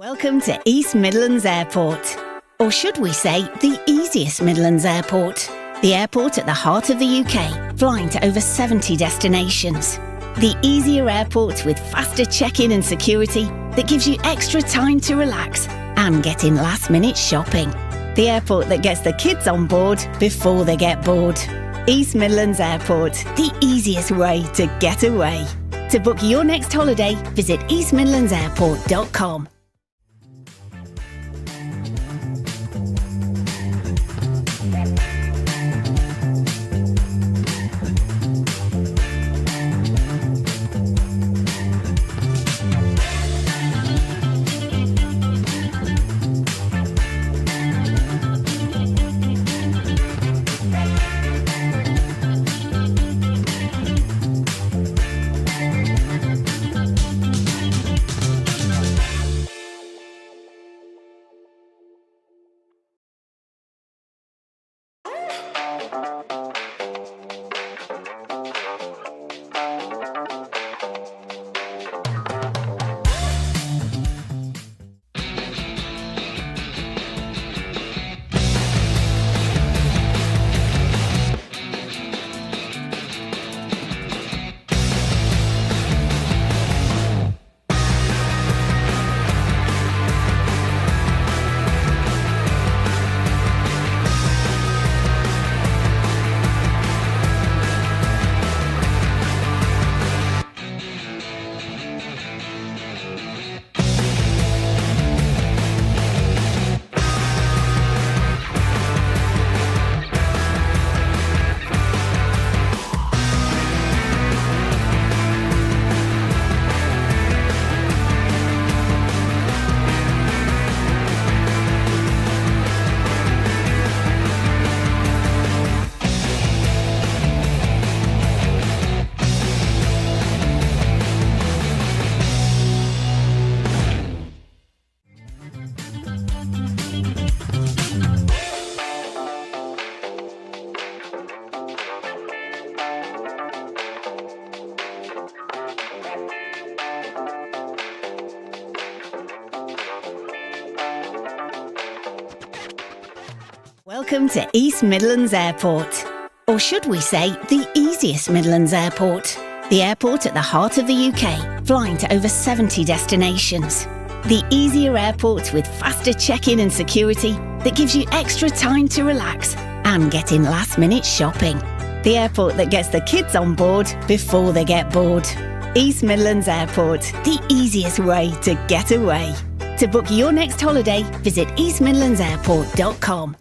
Welcome to East Midlands Airport, or should we say the easiest Midlands Airport. The airport at the heart of the UK, flying to over 70 destinations. The easier airport with faster check-in and security that gives you extra time to relax and get in last-minute shopping. The airport that gets the kids on board before they get bored. East Midlands Airport, the easiest way to get away. To book your next holiday, visit eastmidlandsairport.com. Welcome to East Midlands Airport, or should we say the easiest Midlands Airport. The airport at the heart of the UK, flying to over 70 destinations. The easier airport with faster check-in and security that gives you extra time to relax and get in last-minute shopping. The airport that gets the kids on board before they get bored. East Midlands Airport, the easiest way to get away. To book your next holiday, visit eastmidlandsairport.com.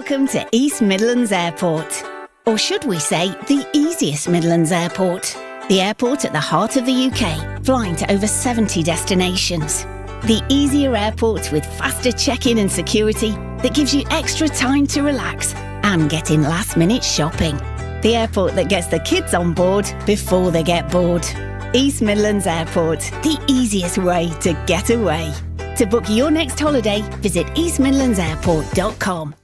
Welcome to East Midlands Airport, or should we say the easiest Midlands Airport. The airport at the heart of the UK, flying to over 70 destinations. The easier airport with faster check-in and security that gives you extra time to relax and get in last-minute shopping. The airport that gets the kids on board before they get bored. East Midlands Airport, the easiest way to get away. To book your next holiday, visit eastmidlandsairport.com.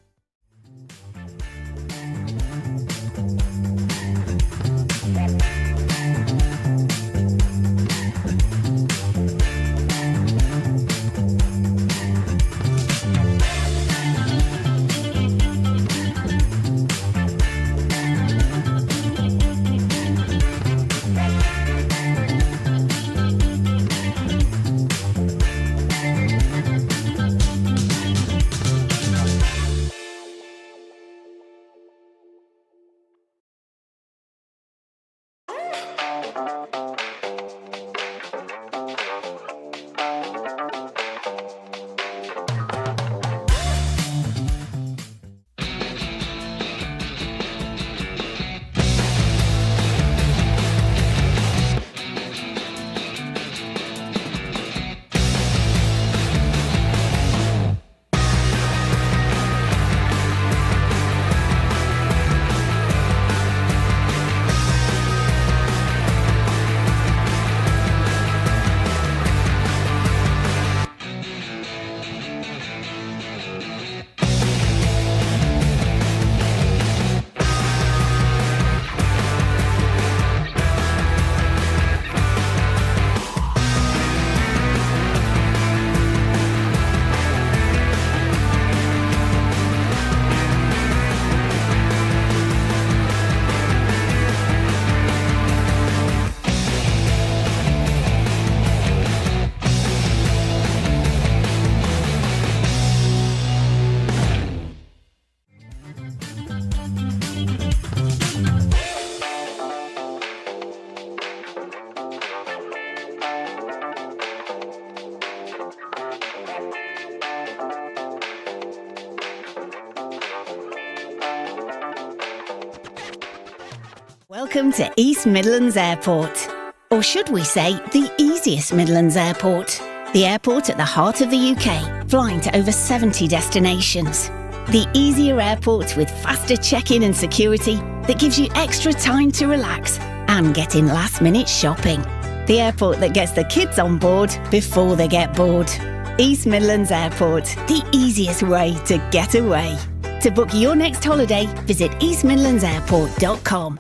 Welcome to East Midlands Airport, or should we say the easiest Midlands Airport. The airport at the heart of the UK, flying to over 70 destinations. The easier airport with faster check-in and security that gives you extra time to relax and get in last-minute shopping. The airport that gets the kids on board before they get bored. East Midlands Airport, the easiest way to get away. To book your next holiday, visit eastmidlandsairport.com.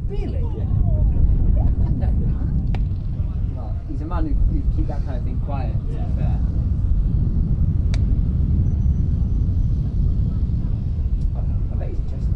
Really? Yeah. Well, he's a man who keep that kind of thing quiet, to be fair. I bet he's a Chester.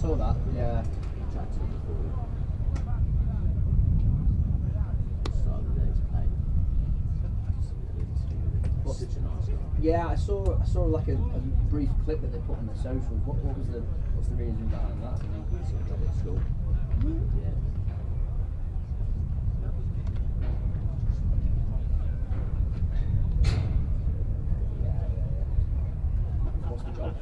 Saw that, yeah. Yeah, I saw like a brief clip that they put on the socials. What's the reason behind that? At school. Yeah. What's the job?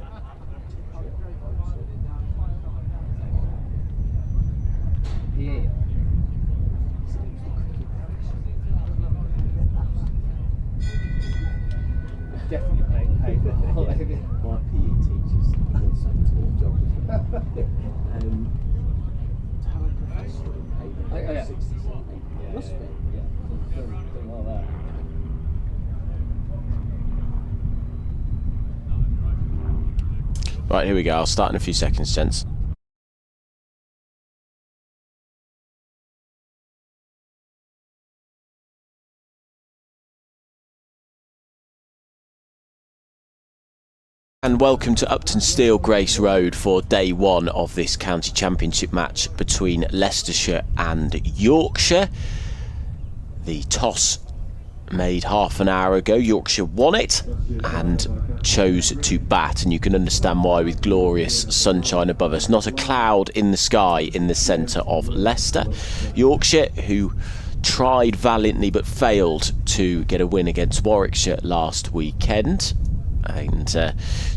Yeah. Definitely paid for it. My PE teachers also taught geography. To have a professor and pay them 60 cents. Yeah, must be. Yeah. Done well there. Right, here we go. I'll start in a few seconds, gents. And welcome to Uptonsteel Grace Road for day one of this county championship match between Leicestershire and Yorkshire. The toss made half an hour ago. Yorkshire won it and chose to bat, and you can understand why with glorious sunshine above us. Not a cloud in the sky in the centre of Leicester. Yorkshire, who tried valiantly but failed to get a win against Warwickshire last weekend, and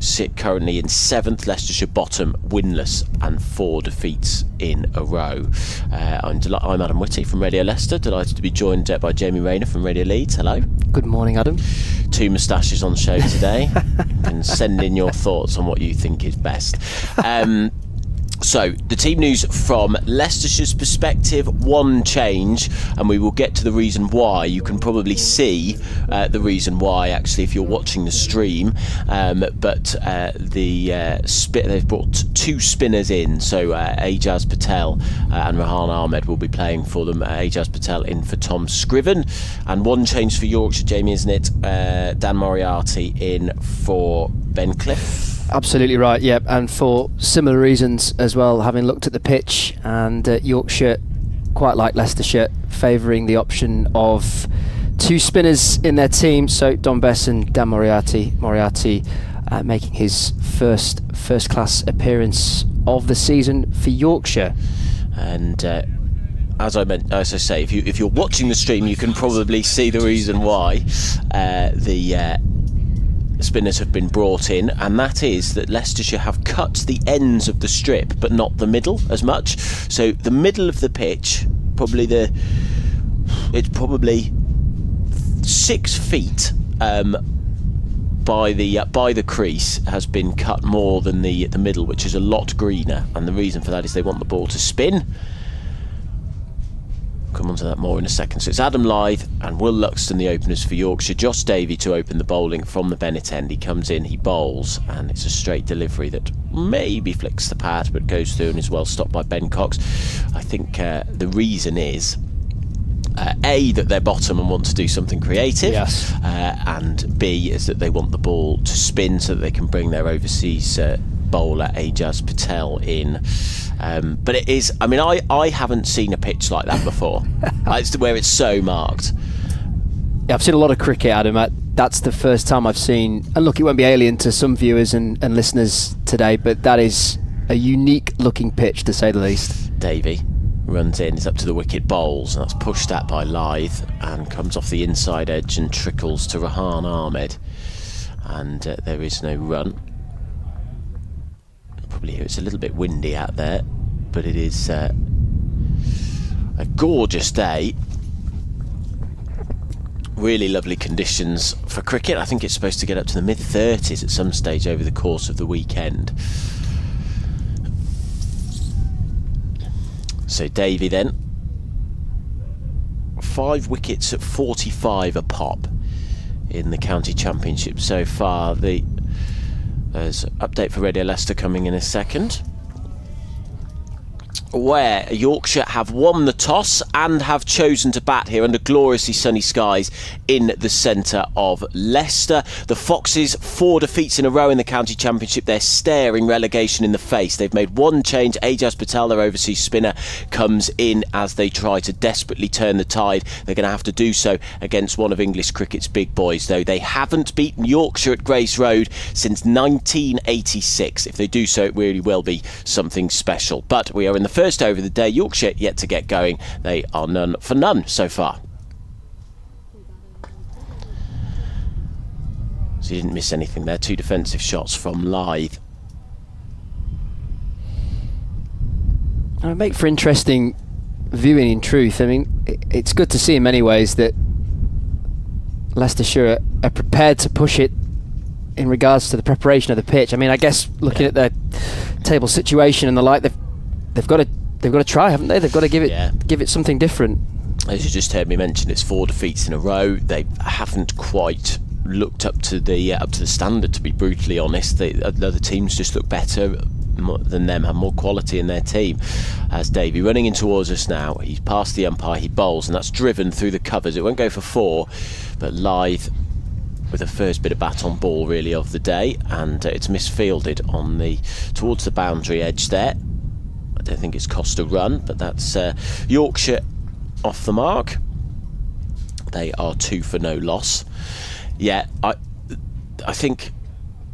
sit currently in 7th. Leicestershire bottom, winless and 4 defeats in a row. I'm Adam Whitty from Radio Leicester, delighted to be joined by Jamie Rayner from Radio Leeds. Hello. Good morning, Adam. 2 moustaches on show today. You can send in your thoughts on what you think is best. So, the team news from Leicestershire's perspective, one change, and we will get to the reason why. You can probably see the reason why, actually, if you're watching the stream. But they've brought 2 spinners in, so Ajaz Patel and Rahan Ahmed will be playing for them. Ajaz Patel in for Tom Scriven. And one change for Yorkshire, Jamie, isn't it? Dan Moriarty in for Ben Cliff. Absolutely right, yep, and for similar reasons as well, having looked at the pitch, and Yorkshire, quite like Leicestershire, favouring the option of 2 spinners in their team, so Don Bess and Dan Moriarty making his first class appearance of the season for Yorkshire. And as I say, if you're watching the stream, you can probably see the reason why the spinners have been brought in, and that is that Leicestershire have cut the ends of the strip but not the middle as much. So the middle of the pitch, it's probably 6 feet by the crease, has been cut more than the middle, which is a lot greener, and the reason for that is they want the ball to spin. Come on to that more in a second. So it's Adam Lyth and Will Luxton, the openers for Yorkshire. Josh Davey to open the bowling from the Bennett end. He comes in, he bowls, and it's a straight delivery that maybe flicks the pad but goes through and is well stopped by Ben Cox. I think the reason is A, that they're bottom and want to do something creative, yes, and B, is that they want the ball to spin so that they can bring their overseas bowler Ajaz Patel in. But it is, I mean, I haven't seen a pitch like that before. It's where it's so marked. Yeah, I've seen a lot of cricket, Adam. That's the first time I've seen, and look, it won't be alien to some viewers and listeners today, but that is a unique looking pitch, to say the least. Davey runs in, is up to the wicket, bowls, and that's pushed at by Lyth and comes off the inside edge and trickles to Rahan Ahmed, and there is no run. Probably it's a little bit windy out there, but it is a gorgeous day. Really lovely conditions for cricket. I think it's supposed to get up to the mid-30s at some stage over the course of the weekend. So Davey then, 5 wickets at 45 a pop in the county championship so far. There's an update for Radio Leicester coming in a second, where Yorkshire have won the toss and have chosen to bat here under gloriously sunny skies in the centre of Leicester. The Foxes, 4 defeats in a row in the county championship. They're staring relegation in the face. They've made one change. Ajaz Patel, their overseas spinner, comes in as they try to desperately turn the tide. They're going to have to do so against one of English cricket's big boys, though. They haven't beaten Yorkshire at Grace Road since 1986. If they do so, it really will be something special. But we are in the first over of the day. Yorkshire yet to get going. They are none for none so far. So you didn't miss anything there. 2 defensive shots from Lythe. It make for interesting viewing, in truth. I mean, it's good to see in many ways that Leicestershire are prepared to push it in regards to the preparation of the pitch. I mean, I guess looking at the table situation and the like, they've got to try, haven't they? They've got to give it something different. As you just heard me mention, it's 4 defeats in a row. They haven't quite looked up to the standard, to be brutally honest. The other teams just look better than them, have more quality in their team. As Davey running in towards us now, he's past the umpire, he bowls, and that's driven through the covers. It won't go for 4, but Lythe with the first bit of bat on ball really of the day, and it's misfielded towards the boundary edge there. I don't think it's cost a run, but that's Yorkshire off the mark. They are 2 for no loss. Yeah, I think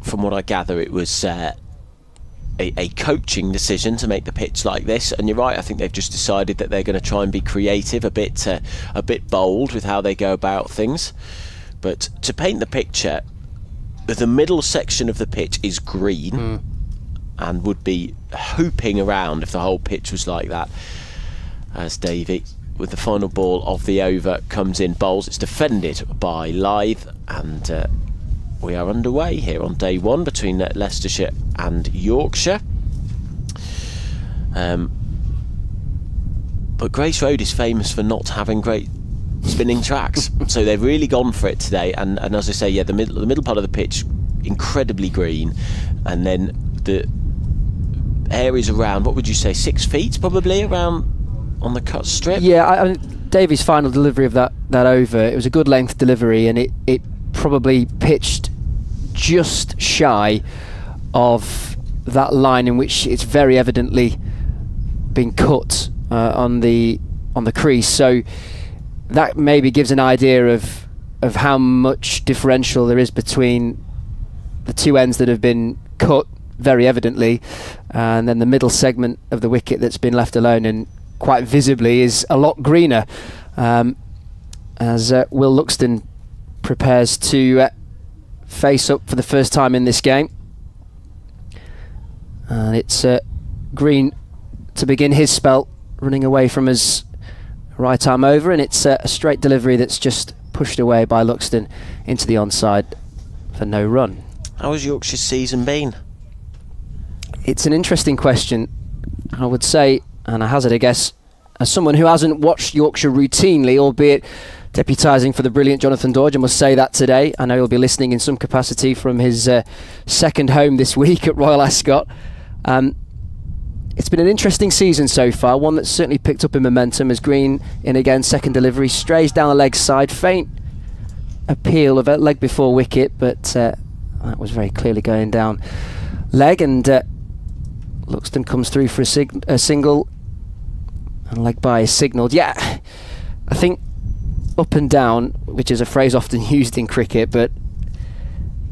from what I gather it was a coaching decision to make the pitch like this, and you're right, I think they've just decided that they're going to try and be creative, a bit bold with how they go about things. But to paint the picture, the middle section of the pitch is green and would be hooping around if the whole pitch was like that. As Davey, with the final ball of the over, comes in, bowls. It's defended by Lythe, and we are underway here on day 1 between Leicestershire and Yorkshire. But Grace Road is famous for not having great spinning tracks, so they've really gone for it today. And as I say, yeah, the middle part of the pitch incredibly green, and then the areas around, what would you say, 6 feet probably around on the cut strip? Yeah, Davey's final delivery of that over, it was a good length delivery, and it probably pitched just shy of that line in which it's very evidently been cut on the crease. So that maybe gives an idea of how much differential there is between the 2 ends that have been cut very evidently, and then the middle segment of the wicket that's been left alone and quite visibly is a lot greener, as Will Luxton prepares to face up for the first time in this game. And it's Green to begin his spell, running away from his right arm over, and it's a straight delivery that's just pushed away by Luxton into the onside for no run. How has Yorkshire's season been? It's an interesting question, I would say, and I hazard a guess, as someone who hasn't watched Yorkshire routinely, albeit deputising for the brilliant Jonathan Dodge, I must say that today. I know he'll be listening in some capacity from his second home this week at Royal Ascot. It's been an interesting season so far, one that's certainly picked up in momentum as Green in again, second delivery, strays down the leg side, faint appeal of a leg before wicket, but that was very clearly going down leg, and Luxton comes through for a single, and leg by is signalled. Yeah, I think up and down, which is a phrase often used in cricket, but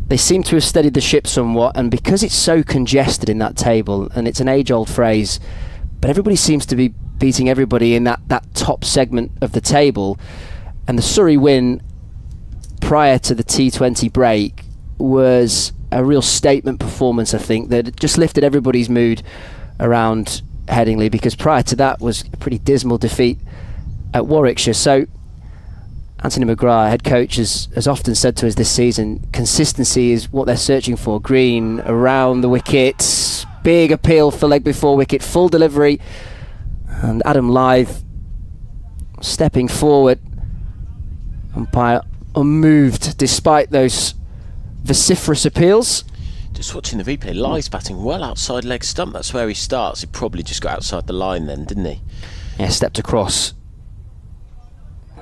they seem to have steadied the ship somewhat, and because it's so congested in that table, and it's an age-old phrase, but everybody seems to be beating everybody in that top segment of the table, and the Surrey win prior to the T20 break was a real statement performance, I think, that just lifted everybody's mood around Headingley, because prior to that was a pretty dismal defeat at Warwickshire. So Anthony McGrath, head coach, has often said to us this season, consistency is what they're searching for. Green around the wicket, big appeal for leg before wicket, full delivery, and Adam Lyth stepping forward. Umpire unmoved despite those vociferous appeals. Just watching the replay, Lyth's batting well outside leg stump. That's where he starts. He probably just got outside the line then, didn't he? Yeah, stepped across.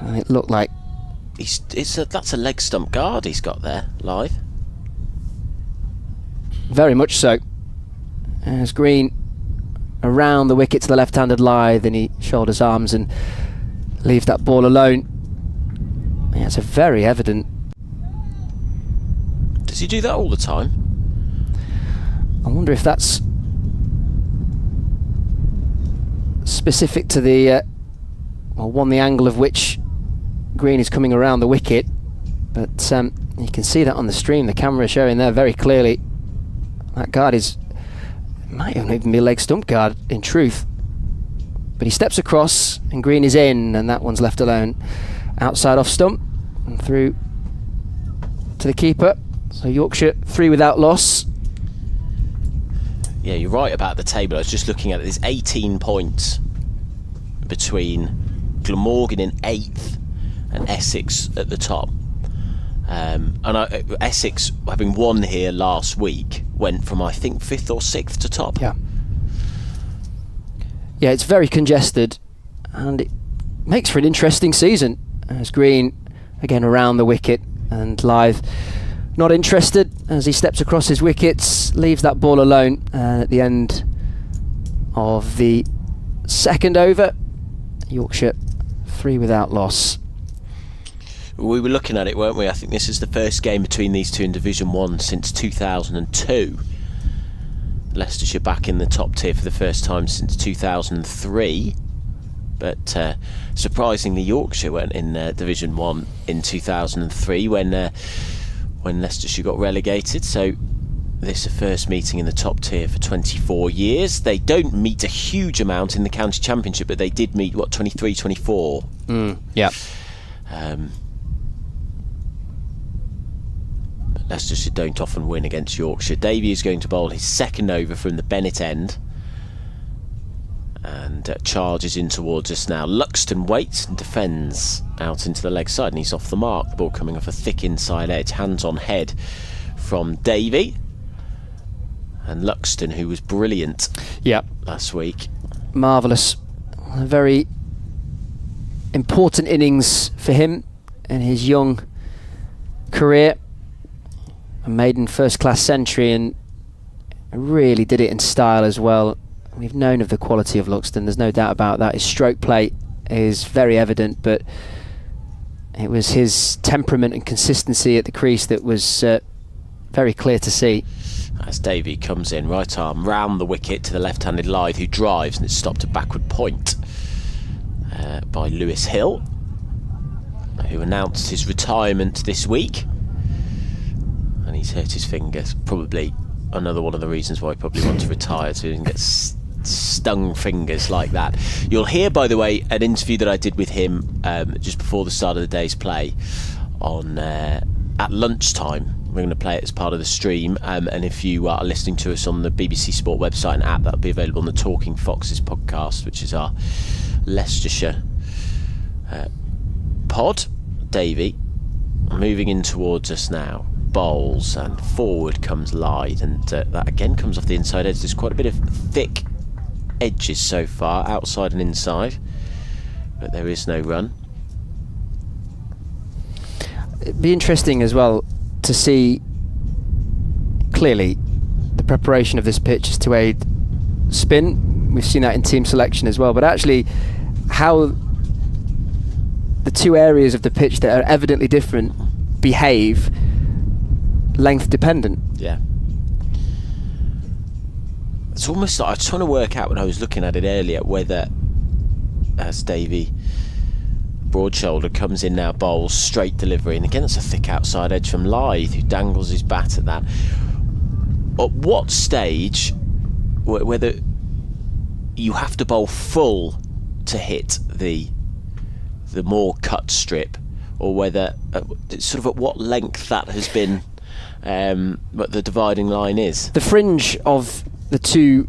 And it looked like that's a leg stump guard he's got there, Lyth. Very much so. As Green around the wicket to the left-handed Lyth, and he shoulders arms and leaves that ball alone. Yeah, it's a very evident. Does he do that all the time? I wonder if that's specific to the the angle of which Green is coming around the wicket, but you can see that on the stream. The camera showing there very clearly. That guard might even be a leg stump guard in truth, but he steps across and Green is in, and that one's left alone outside off stump and through to the keeper. So Yorkshire 3 without loss. Yeah, you're right about the table. I was just looking at it. There's 18 points between Glamorgan in 8th and Essex at the top. Essex, having won here last week, went from I think 5th or 6th to top. Yeah, it's very congested, and it makes for an interesting season. As Green again around the wicket, and Lyth not interested as he steps across his wickets, leaves that ball alone, and at the end of the second over, Yorkshire 3 without loss. We were looking at it, weren't we? I think this is the first game between these two in Division 1 since 2002. Leicestershire back in the top tier for the first time since 2003. But surprisingly, Yorkshire weren't in Division 1 in 2003 when Leicestershire got relegated. So this is the first meeting in the top tier for 24 years. They don't meet a huge amount in the county championship, but they did meet, 23, 24? Yeah. Leicestershire don't often win against Yorkshire. Davey is going to bowl his second over from the Bennett end, and charges in towards us now. Luxton waits and defends out into the leg side, and he's off the mark. The ball coming off a thick inside edge, hands on head from Davey. And Luxton, who was brilliant last week. Marvellous. A very important innings for him in his young career. A maiden first-class century, and really did it in style as well. We've known of the quality of Luxton, there's no doubt about that. His stroke play is very evident, but it was his temperament and consistency at the crease that was very clear to see. As Davey comes in, right arm round the wicket to the left-handed Lyth, who drives, and it's stopped a backward point by Lewis Hill, who announced his retirement this week. And he's hurt his fingers. Probably another one of the reasons why he probably wants to retire, so he doesn't get stung fingers like that. You'll hear, by the way, an interview that I did with him just before the start of the day's play on at lunchtime. We're going to play it as part of the stream, and if you are listening to us on the BBC Sport website and app, that'll be available on the Talking Foxes podcast, which is our Leicestershire pod. Davey moving in towards us now, bowls, and forward comes Lyth, and that again comes off the inside edge. There's quite a bit of thick edges so far, outside and inside, but there is no run. It'd be interesting as well to see, clearly the preparation of this pitch is to aid spin. We've seen that in team selection as well, but actually how the two areas of the pitch that are evidently different behave length dependent. Yeah. It's almost like I was trying to work out when I was looking at it earlier whether, as Davey broad shoulder comes in now, bowls straight delivery, and again it's a thick outside edge from Lyth, who dangles his bat at that. At what stage, whether you have to bowl full to hit the more cut strip, or whether sort of at what length that has been, what the dividing line is. The fringe of the two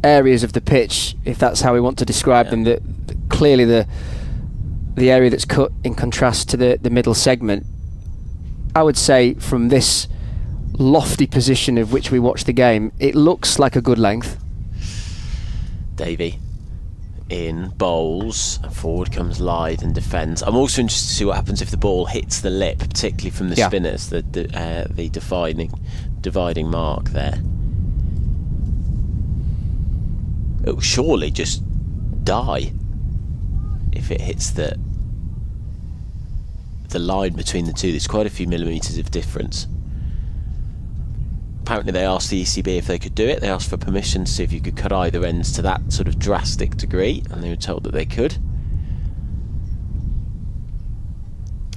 areas of the pitch, if that's how we want to describe them, clearly the area that's cut in contrast to the middle segment, I would say from this lofty position of which we watch the game, it looks like a good length. Davey in bowls, and forward comes Lyth and defends. I'm also interested to see what happens if the ball hits the lip, particularly from the spinners, the dividing mark there. It will surely just die if it hits the line between the two. There's quite a few millimetres of difference. Apparently they asked the ECB if they could do it. They asked for permission to see if you could cut either ends to that sort of drastic degree, and they were told that they could.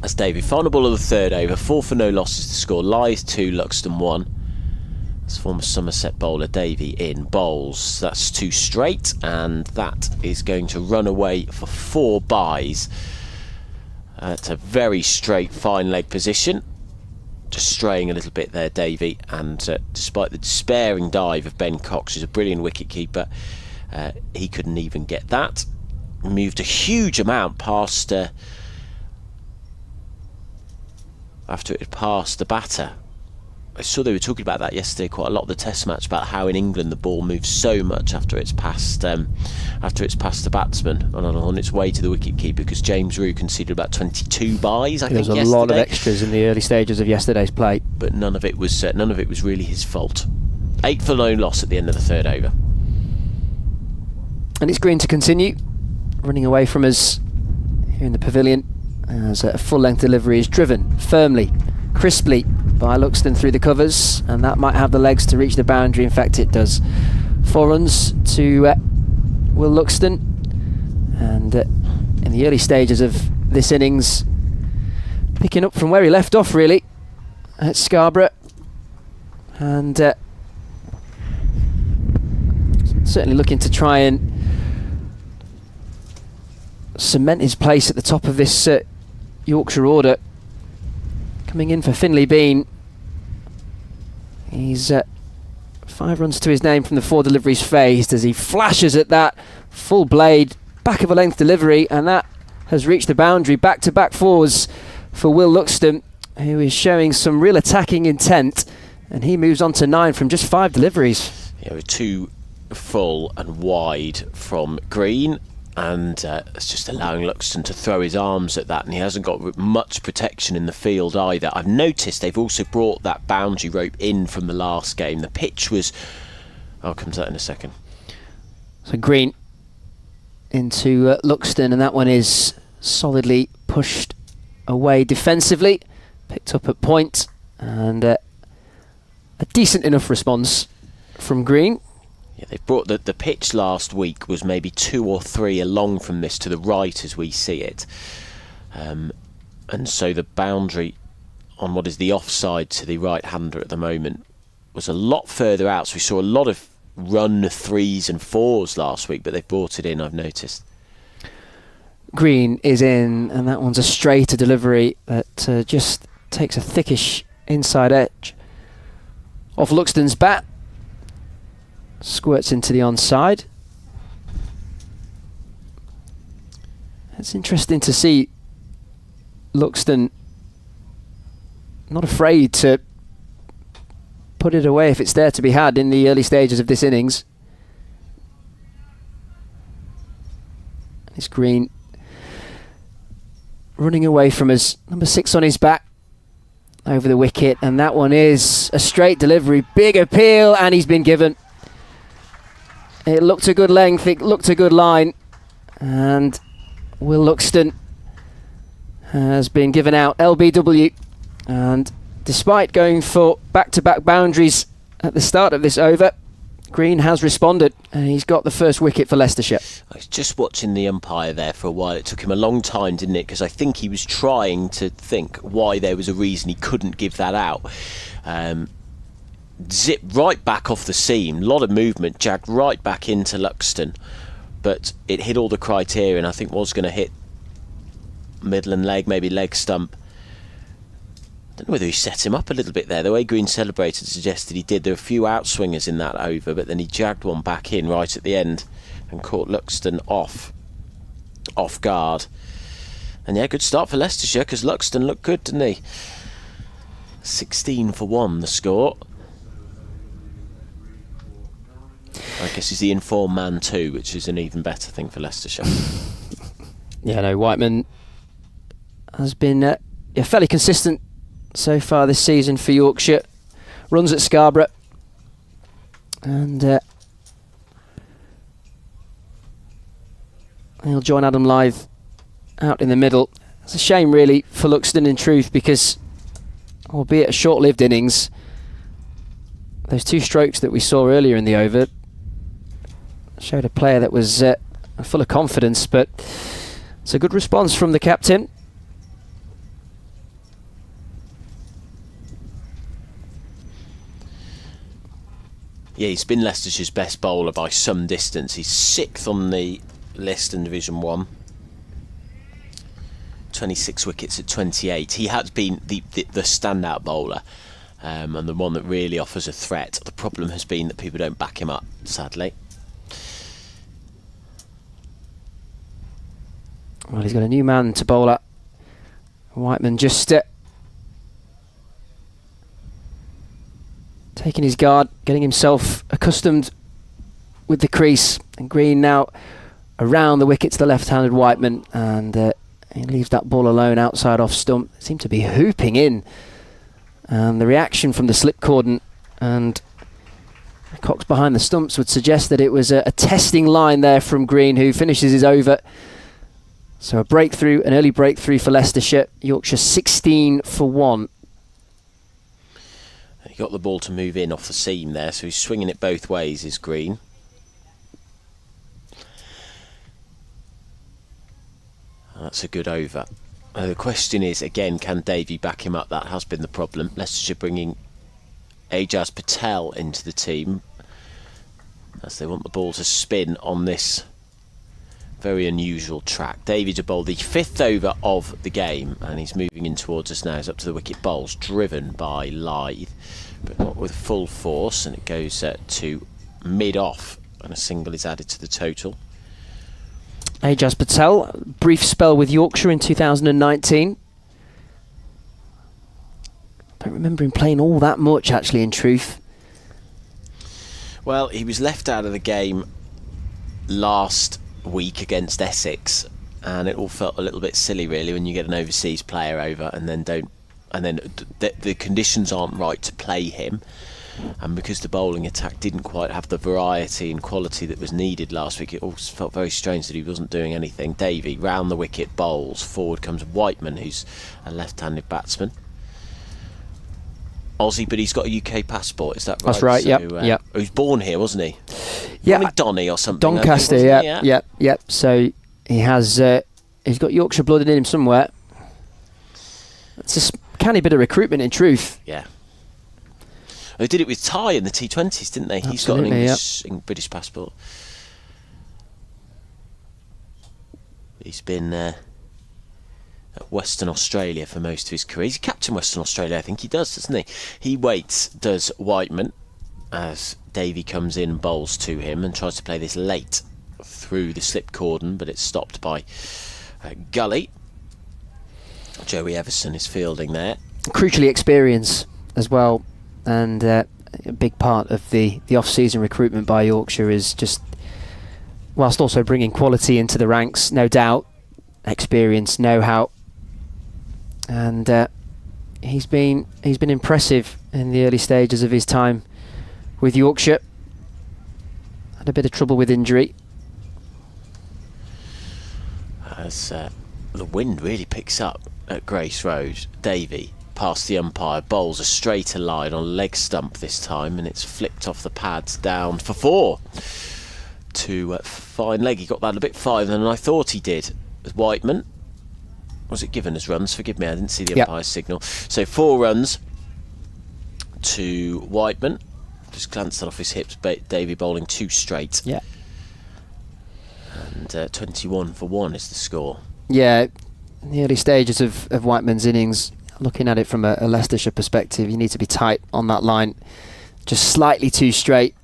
That's Davey. Final ball of the third over. 4 for no losses to score. Lyth 2, Luxton 1. That's former Somerset bowler Davey in bowls. That's 2 straight, and that is going to run away for 4 byes. It's a very straight fine leg position. Just straying a little bit there, Davey, and despite the despairing dive of Ben Cox, who's a brilliant wicket keeper, he couldn't even get that. Moved a huge amount past after it had passed the batter. I saw they were talking about that yesterday quite a lot, the Test match, about how in England the ball moves so much after it's passed the batsman on its way to the wicketkeeper, because James Rew conceded about 22 byes. I think there was a lot of extras in the early stages of yesterday's play, but none of it was really his fault. 8 for no loss at the end of the third over, and it's Green to continue running away from us here in the pavilion as a full length delivery is driven firmly, crisply by Luxton through the covers, and that might have the legs to reach the boundary. In fact, it does. 4 runs to Will Luxton, and in the early stages of this innings, picking up from where he left off really at Scarborough, and certainly looking to try and cement his place at the top of this Yorkshire order. Coming in for Finlay Bean, he's 5 runs to his name from the 4 deliveries faced as he flashes at that full blade back of a length delivery, and that has reached the boundary. Back-to-back 4s for Will Luxton, who is showing some real attacking intent, and he moves on to 9 from just 5 deliveries. Yeah, with 2 full and wide from Green, and it's just allowing Luxton to throw his arms at that, and he hasn't got much protection in the field either. I've noticed they've also brought that boundary rope in from the last game. The pitch was... I'll come to that in a second. So Green into Luxton, and that one is solidly pushed away defensively, picked up at point, and a decent enough response from Green. Yeah, they brought the pitch last week was maybe 2 or 3 along from this to the right as we see it, and so the boundary on what is the offside to the right-hander at the moment was a lot further out. So we saw a lot of run 3s and 4s last week, but they've brought it in, I've noticed. Green is in, and that one's a straighter delivery that just takes a thickish inside edge off Luxton's bat. Squirts into the onside. It's interesting to see Luxton not afraid to put it away if it's there to be had in the early stages of this innings. It's Green running away from us. Number 6 on his back over the wicket, and that one is a straight delivery. Big appeal, and he's been given. It looked a good length, it looked a good line, and Will Luxton has been given out LBW, and despite going for back-to-back boundaries at the start of this over, Green has responded, and he's got the first wicket for Leicestershire. I was just watching the umpire there for a while. It took him a long time, didn't it? Because I think he was trying to think why there was a reason he couldn't give that out. Zip right back off the seam, a lot of movement, jagged right back into Luxton, but it hit all the criteria, and I think was going to hit middle and leg, maybe leg stump. I don't know whether he set him up a little bit there. The way Green celebrated suggested he did. There were a few outswingers in that over, but then he jagged one back in right at the end and caught Luxton off guard. And yeah, good start for Leicestershire, because Luxton looked good, didn't he? 16 for 1 the score. I guess he's the informed man too, which is an even better thing for Leicestershire. Yeah, no, Whiteman has been fairly consistent so far this season for Yorkshire. Runs at Scarborough. And he'll join Adam Lythe out in the middle. It's a shame really for Luxton in truth, because albeit a short-lived innings, those 2 strokes that we saw earlier in the over showed a player that was full of confidence, but it's a good response from the captain. Yeah, he's been Leicestershire's best bowler by some distance. He's 6th on the list in Division 1. 26 wickets at 28. He has been the standout bowler, and the one that really offers a threat. The problem has been that people don't back him up, sadly. Well, he's got a new man to bowl at. Whiteman just taking his guard, getting himself accustomed with the crease. And Green now around the wicket to the left-handed Whiteman, and he leaves that ball alone outside off stump. It seemed to be hooping in. And the reaction from the slip cordon and Cox behind the stumps would suggest that it was a testing line there from Green, who finishes his over. So a breakthrough, an early breakthrough for Leicestershire. Yorkshire 16 for 1. He got the ball to move in off the seam there, so he's swinging it both ways, is Green. That's a good over. The question is, again, can Davey back him up? That has been the problem. Leicestershire bringing Ajaz Patel into the team, as they want the ball to spin on this very unusual track. Davey to bowl the 5th over of the game, and he's moving in towards us now. He's up to the wicket bowls, driven by Lythe, but not with full force, and it goes to mid-off, and a single is added to the total. Ajaz Patel, brief spell with Yorkshire in 2019. Don't remember him playing all that much, actually, in truth. Well, he was left out of the game last week against Essex, and it all felt a little bit silly really when you get an overseas player over and then the conditions aren't right to play him, and because the bowling attack didn't quite have the variety and quality that was needed last week, it all felt very strange that he wasn't doing anything. Davey round the wicket bowls, forward comes Whiteman, who's a left-handed batsman. Aussie, but he's got a UK passport, is that right? That's right, yep. He was born here, wasn't he? Yeah. Like Donny or something. Doncaster, yep. So he has, he's got Yorkshire blood in him somewhere. It's a canny bit of recruitment in truth. Yeah. They did it with Ty in the T20s, didn't they? Absolutely, he's got an English, British passport. He's been at Western Australia for most of his career. He's captain Western Australia, I think he does, doesn't he? He waits, does Whiteman, as Davey comes in, bowls to him and tries to play this late through the slip cordon, but it's stopped by Gully. Joey Everson is fielding there. Crucially, experience as well, and a big part of the off-season recruitment by Yorkshire is just, whilst also bringing quality into the ranks, no doubt, experience, know-how, and he's been impressive in the early stages of his time with Yorkshire. Had a bit of trouble with injury. As the wind really picks up at Grace Road, Davey past the umpire, bowls a straighter line on leg stump this time, and it's flicked off the pads down for 4 to fine leg. He got that a bit farther than I thought he did. Whiteman, was it given as runs? Forgive me, I didn't see the umpire's signal. So 4 runs to Whiteman. Just glanced that off his hips. Davey bowling 2 straight. Yeah. And 21 for 1 is the score. Yeah, in the early stages of Whiteman's innings, looking at it from a Leicestershire perspective, you need to be tight on that line, just slightly too straight,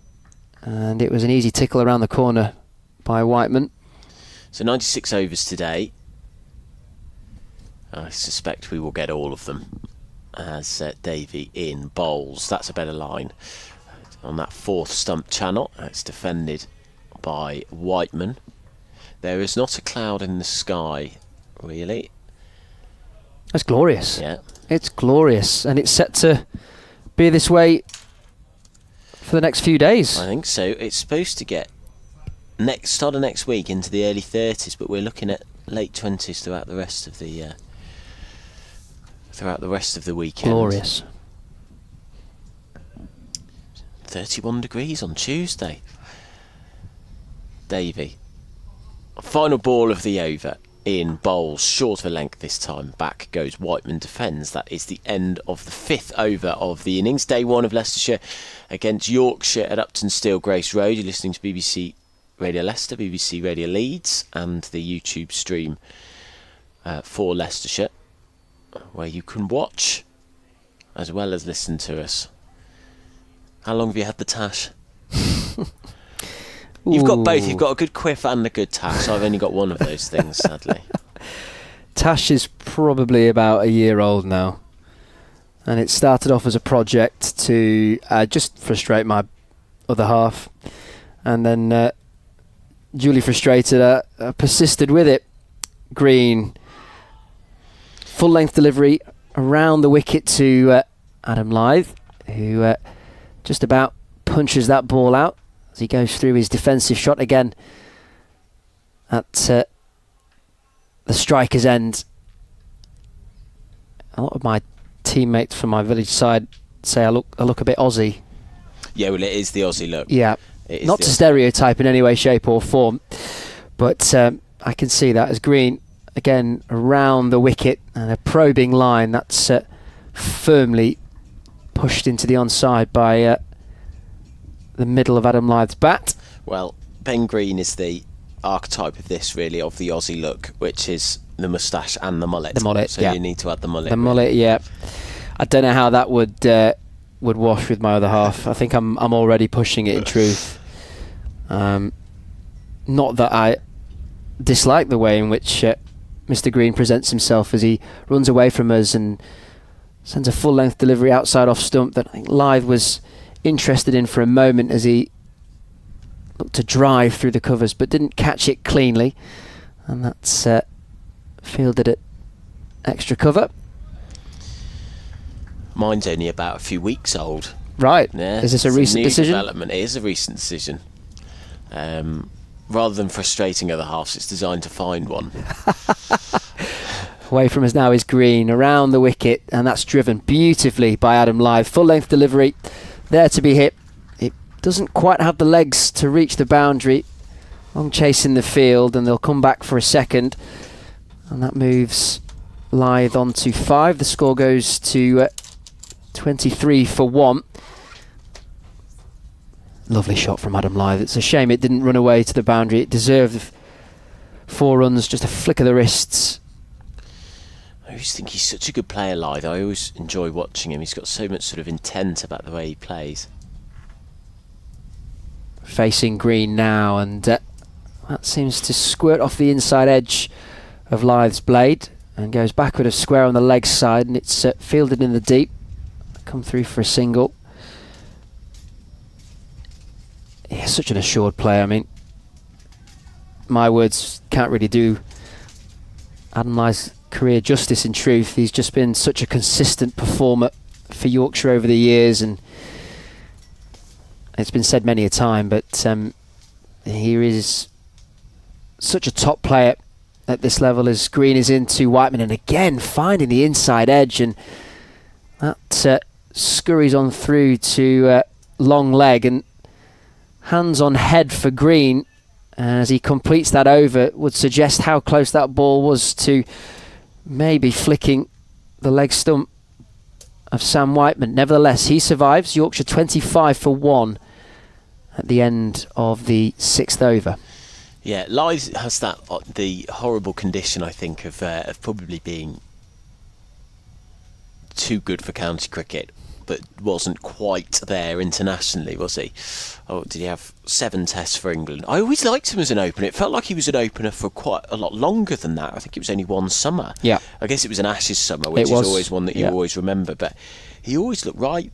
and it was an easy tickle around the corner by Whiteman. So 96 overs today. I suspect we will get all of them as Davey in bowls. That's a better line on that fourth stump channel. It's defended by Whiteman. There is not a cloud in the sky, really. It's glorious. Yeah. It's glorious, and it's set to be this way for the next few days. I think so. It's supposed to get start of next week into the early 30s, but we're looking at late 20s throughout the rest of the weekend. Glorious. 31 degrees on Tuesday. Davey. Final ball of the over in bowls, short of a length this time. Back goes Whiteman, defends. That is the end of the 5th over of the innings. Day 1 of Leicestershire against Yorkshire at Uptonsteel, Grace Road. You're listening to BBC Radio Leicester, BBC Radio Leeds, and the YouTube stream for Leicestershire, where you can watch as well as listen to us. How long have you had the tash? You've got both. You've got a good quiff and a good tash. I've only got one of those things, sadly. Tash is probably about a year old now, and it started off as a project to just frustrate my other half, and then duly frustrated, persisted with it. Green, full length delivery around the wicket to Adam Lythe, who just about punches that ball out as he goes through his defensive shot again at the striker's end. A lot of my teammates from my village side say I look a bit Aussie. Yeah, well, it is the Aussie look. Yeah, not to stereotype in any way, shape or form, but I can see that as Green again around the wicket and a probing line that's firmly pushed into the onside by the middle of Adam Lythe's bat. Well, Ben Green is the archetype of this, really, of the Aussie look, which is the moustache and the mullet. The mullet, so yeah. You need to add the mullet. The mullet, yeah. I don't know how that would wash with my other half. I think I'm already pushing it in truth. Not that I dislike the way in which Mr. Green presents himself as he runs away from us and sends a full-length delivery outside off stump that I think Lythe was interested in for a moment as he looked to drive through the covers but didn't catch it cleanly, and that's fielded at extra cover. Mine's only about a few weeks old. Right. Yeah, Is this a recent new decision? Development. It is a recent decision. Rather than frustrating other halves, it's designed to find one. Away from us now is Green around the wicket, and that's driven beautifully by Adam Lythe. Full length delivery there to be hit. It doesn't quite have the legs to reach the boundary. Long chase in the field, and they'll come back for a second, and that moves Lythe on to 5. The score goes to 23 for 1. Lovely shot from Adam Lythe. It's a shame it didn't run away to the boundary. It deserved 4 runs, just a flick of the wrists. I always think he's such a good player, Lythe. I always enjoy watching him. He's got so much sort of intent about the way he plays. Facing Green now, and that seems to squirt off the inside edge of Lythe's blade and goes backward of square on the leg side, and it's fielded in the deep. Come through for a single. Yeah, such an assured player. I mean, my words can't really do Adam Lythe's career justice in truth. He's just been such a consistent performer for Yorkshire over the years, and it's been said many a time, but he is such a top player at this level as Green is into Whiteman, and again finding the inside edge, and that scurries on through to long leg, and hands on head for Green as he completes that over. Would suggest how close that ball was to maybe flicking the leg stump of Sam Whiteman. Nevertheless, he survives. Yorkshire 25 for 1 at the end of the 6th over. Yeah, Lyth has that the horrible condition, I think, of probably being too good for county cricket, but wasn't quite there internationally, was he? Oh, did he have 7 tests for England? I always liked him as an opener. It felt like he was an opener for quite a lot longer than that. I think it was only one summer. Yeah. I guess it was an Ashes summer, which is always one that you always remember. But he always looked right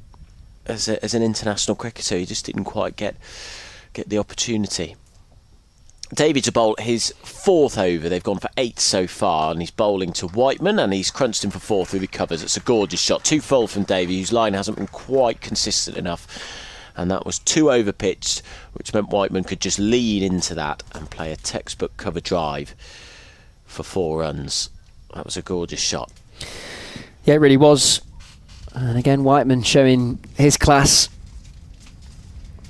as an international cricketer. He just didn't quite get the opportunity. David to bowl his 4th over. They've gone for 8 so far, and he's bowling to Whiteman, and he's crunched him for 4 through the covers. It's a gorgeous shot. 2 full from Davey, whose line hasn't been quite consistent enough, and that was 2 over pitched, which meant Whiteman could just lean into that and play a textbook cover drive for 4 runs. That was a gorgeous shot. Yeah, it really was. And again, Whiteman showing his class.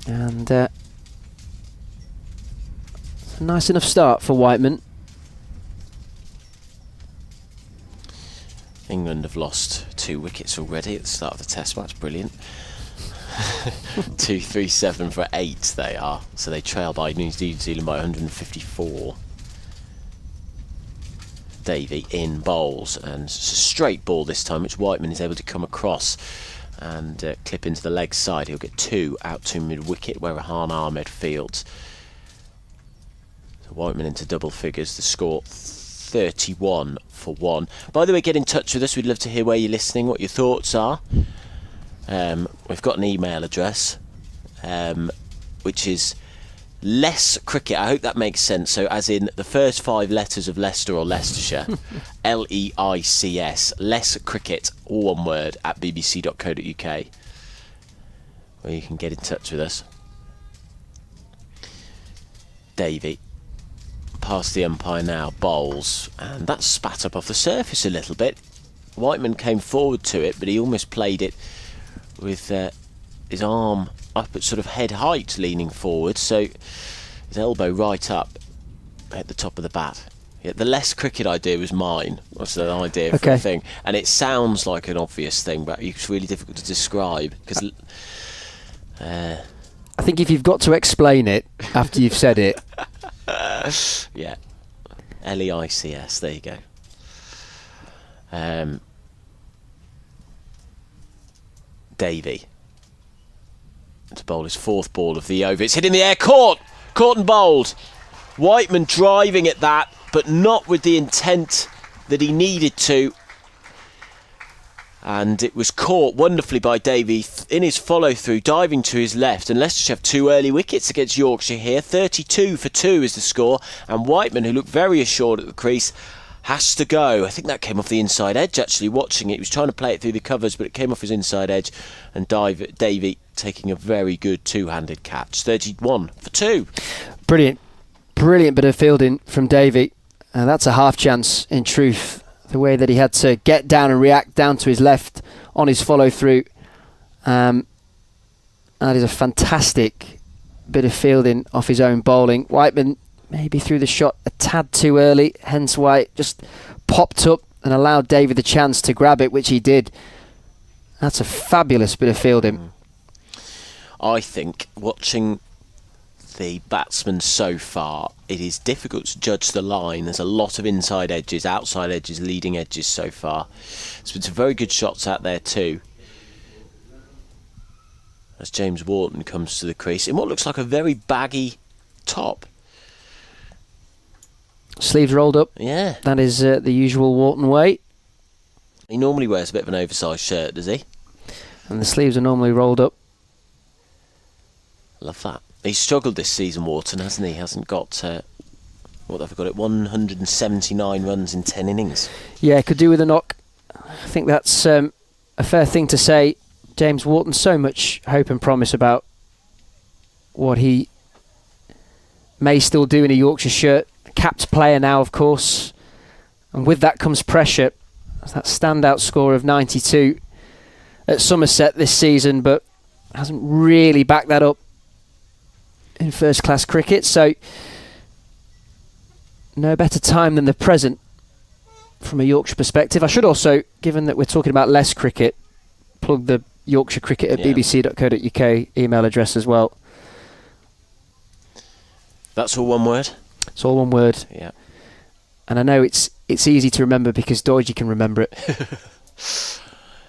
And it's a nice enough start for Whiteman. England have lost 2 wickets already at the start of the test match. Brilliant. 237 for 8 they are. So they trail by New Zealand by 154. Davey in bowls, and it's a straight ball this time, which Whiteman is able to come across and clip into the leg side. He'll get 2 out to mid-wicket where Rahan Ahmed fields. So Whiteman into double figures. The score 31 for 1. By the way, get in touch with us. We'd love to hear where you're listening, what your thoughts are. We've got an email address, which is Less Cricket. I hope that makes sense. So as in the first 5 letters of Leicester or Leicestershire. Leics. Less Cricket, all one word, at bbc.co.uk, where you can get in touch with us. Davey past the umpire now, bowls, and that spat up off the surface a little bit. Whiteman came forward to it, but he almost played it with his arm up at sort of head height, leaning forward, so his elbow right up at the top of the bat. Yeah, the Less Cricket idea was mine. What's the idea for the thing? And it sounds like an obvious thing, but it's really difficult to describe because I think if you've got to explain it after you've said it. Yeah, Leics. There you go. Davey to bowl his 4th ball of the over. It's hit in the air, caught and bowled. Whiteman driving at that, but not with the intent that he needed to. And it was caught wonderfully by Davey in his follow-through, diving to his left. And Leicestershire have 2 early wickets against Yorkshire here. 32 for 2 is the score. And Whiteman, who looked very assured at the crease, has to go. I think that came off the inside edge, actually, watching it. He was trying to play it through the covers, but it came off his inside edge. And Davey taking a very good 2-handed catch. 31 for 2. Brilliant bit of fielding from Davey. And that's a half chance, in truth. The way that he had to get down and react down to his left on his follow-through. That is a fantastic bit of fielding off his own bowling. Whiteman maybe threw the shot a tad too early, hence why it just popped up and allowed Davey the chance to grab it, which he did. That's a fabulous bit of fielding. I think, watching the batsmen so far, it is difficult to judge the line. There's a lot of inside edges, outside edges, leading edges so far. There's been some very good shots out there too, as James Wharton comes to the crease in what looks like a very baggy top. Sleeves rolled up. Yeah. That is the usual Wharton way. He normally wears a bit of an oversized shirt, does he? And the sleeves are normally rolled up. Love that. He's struggled this season, Wharton, hasn't he? He hasn't got, what have I got it, 179 runs in 10 innings. Yeah, could do with a knock. I think that's a fair thing to say. James Wharton, so much hope and promise about what he may still do in a Yorkshire shirt. Capped player now, of course. And with that comes pressure. That standout score of 92 at Somerset this season, but hasn't really backed that up in first-class cricket, so no better time than the present from a Yorkshire perspective. I should also, given that we're talking about less cricket, plug the Yorkshire cricket at bbc.co.uk email address as well. That's all one word? It's all one word. Yeah. And I know it's easy to remember because Doidge can remember it.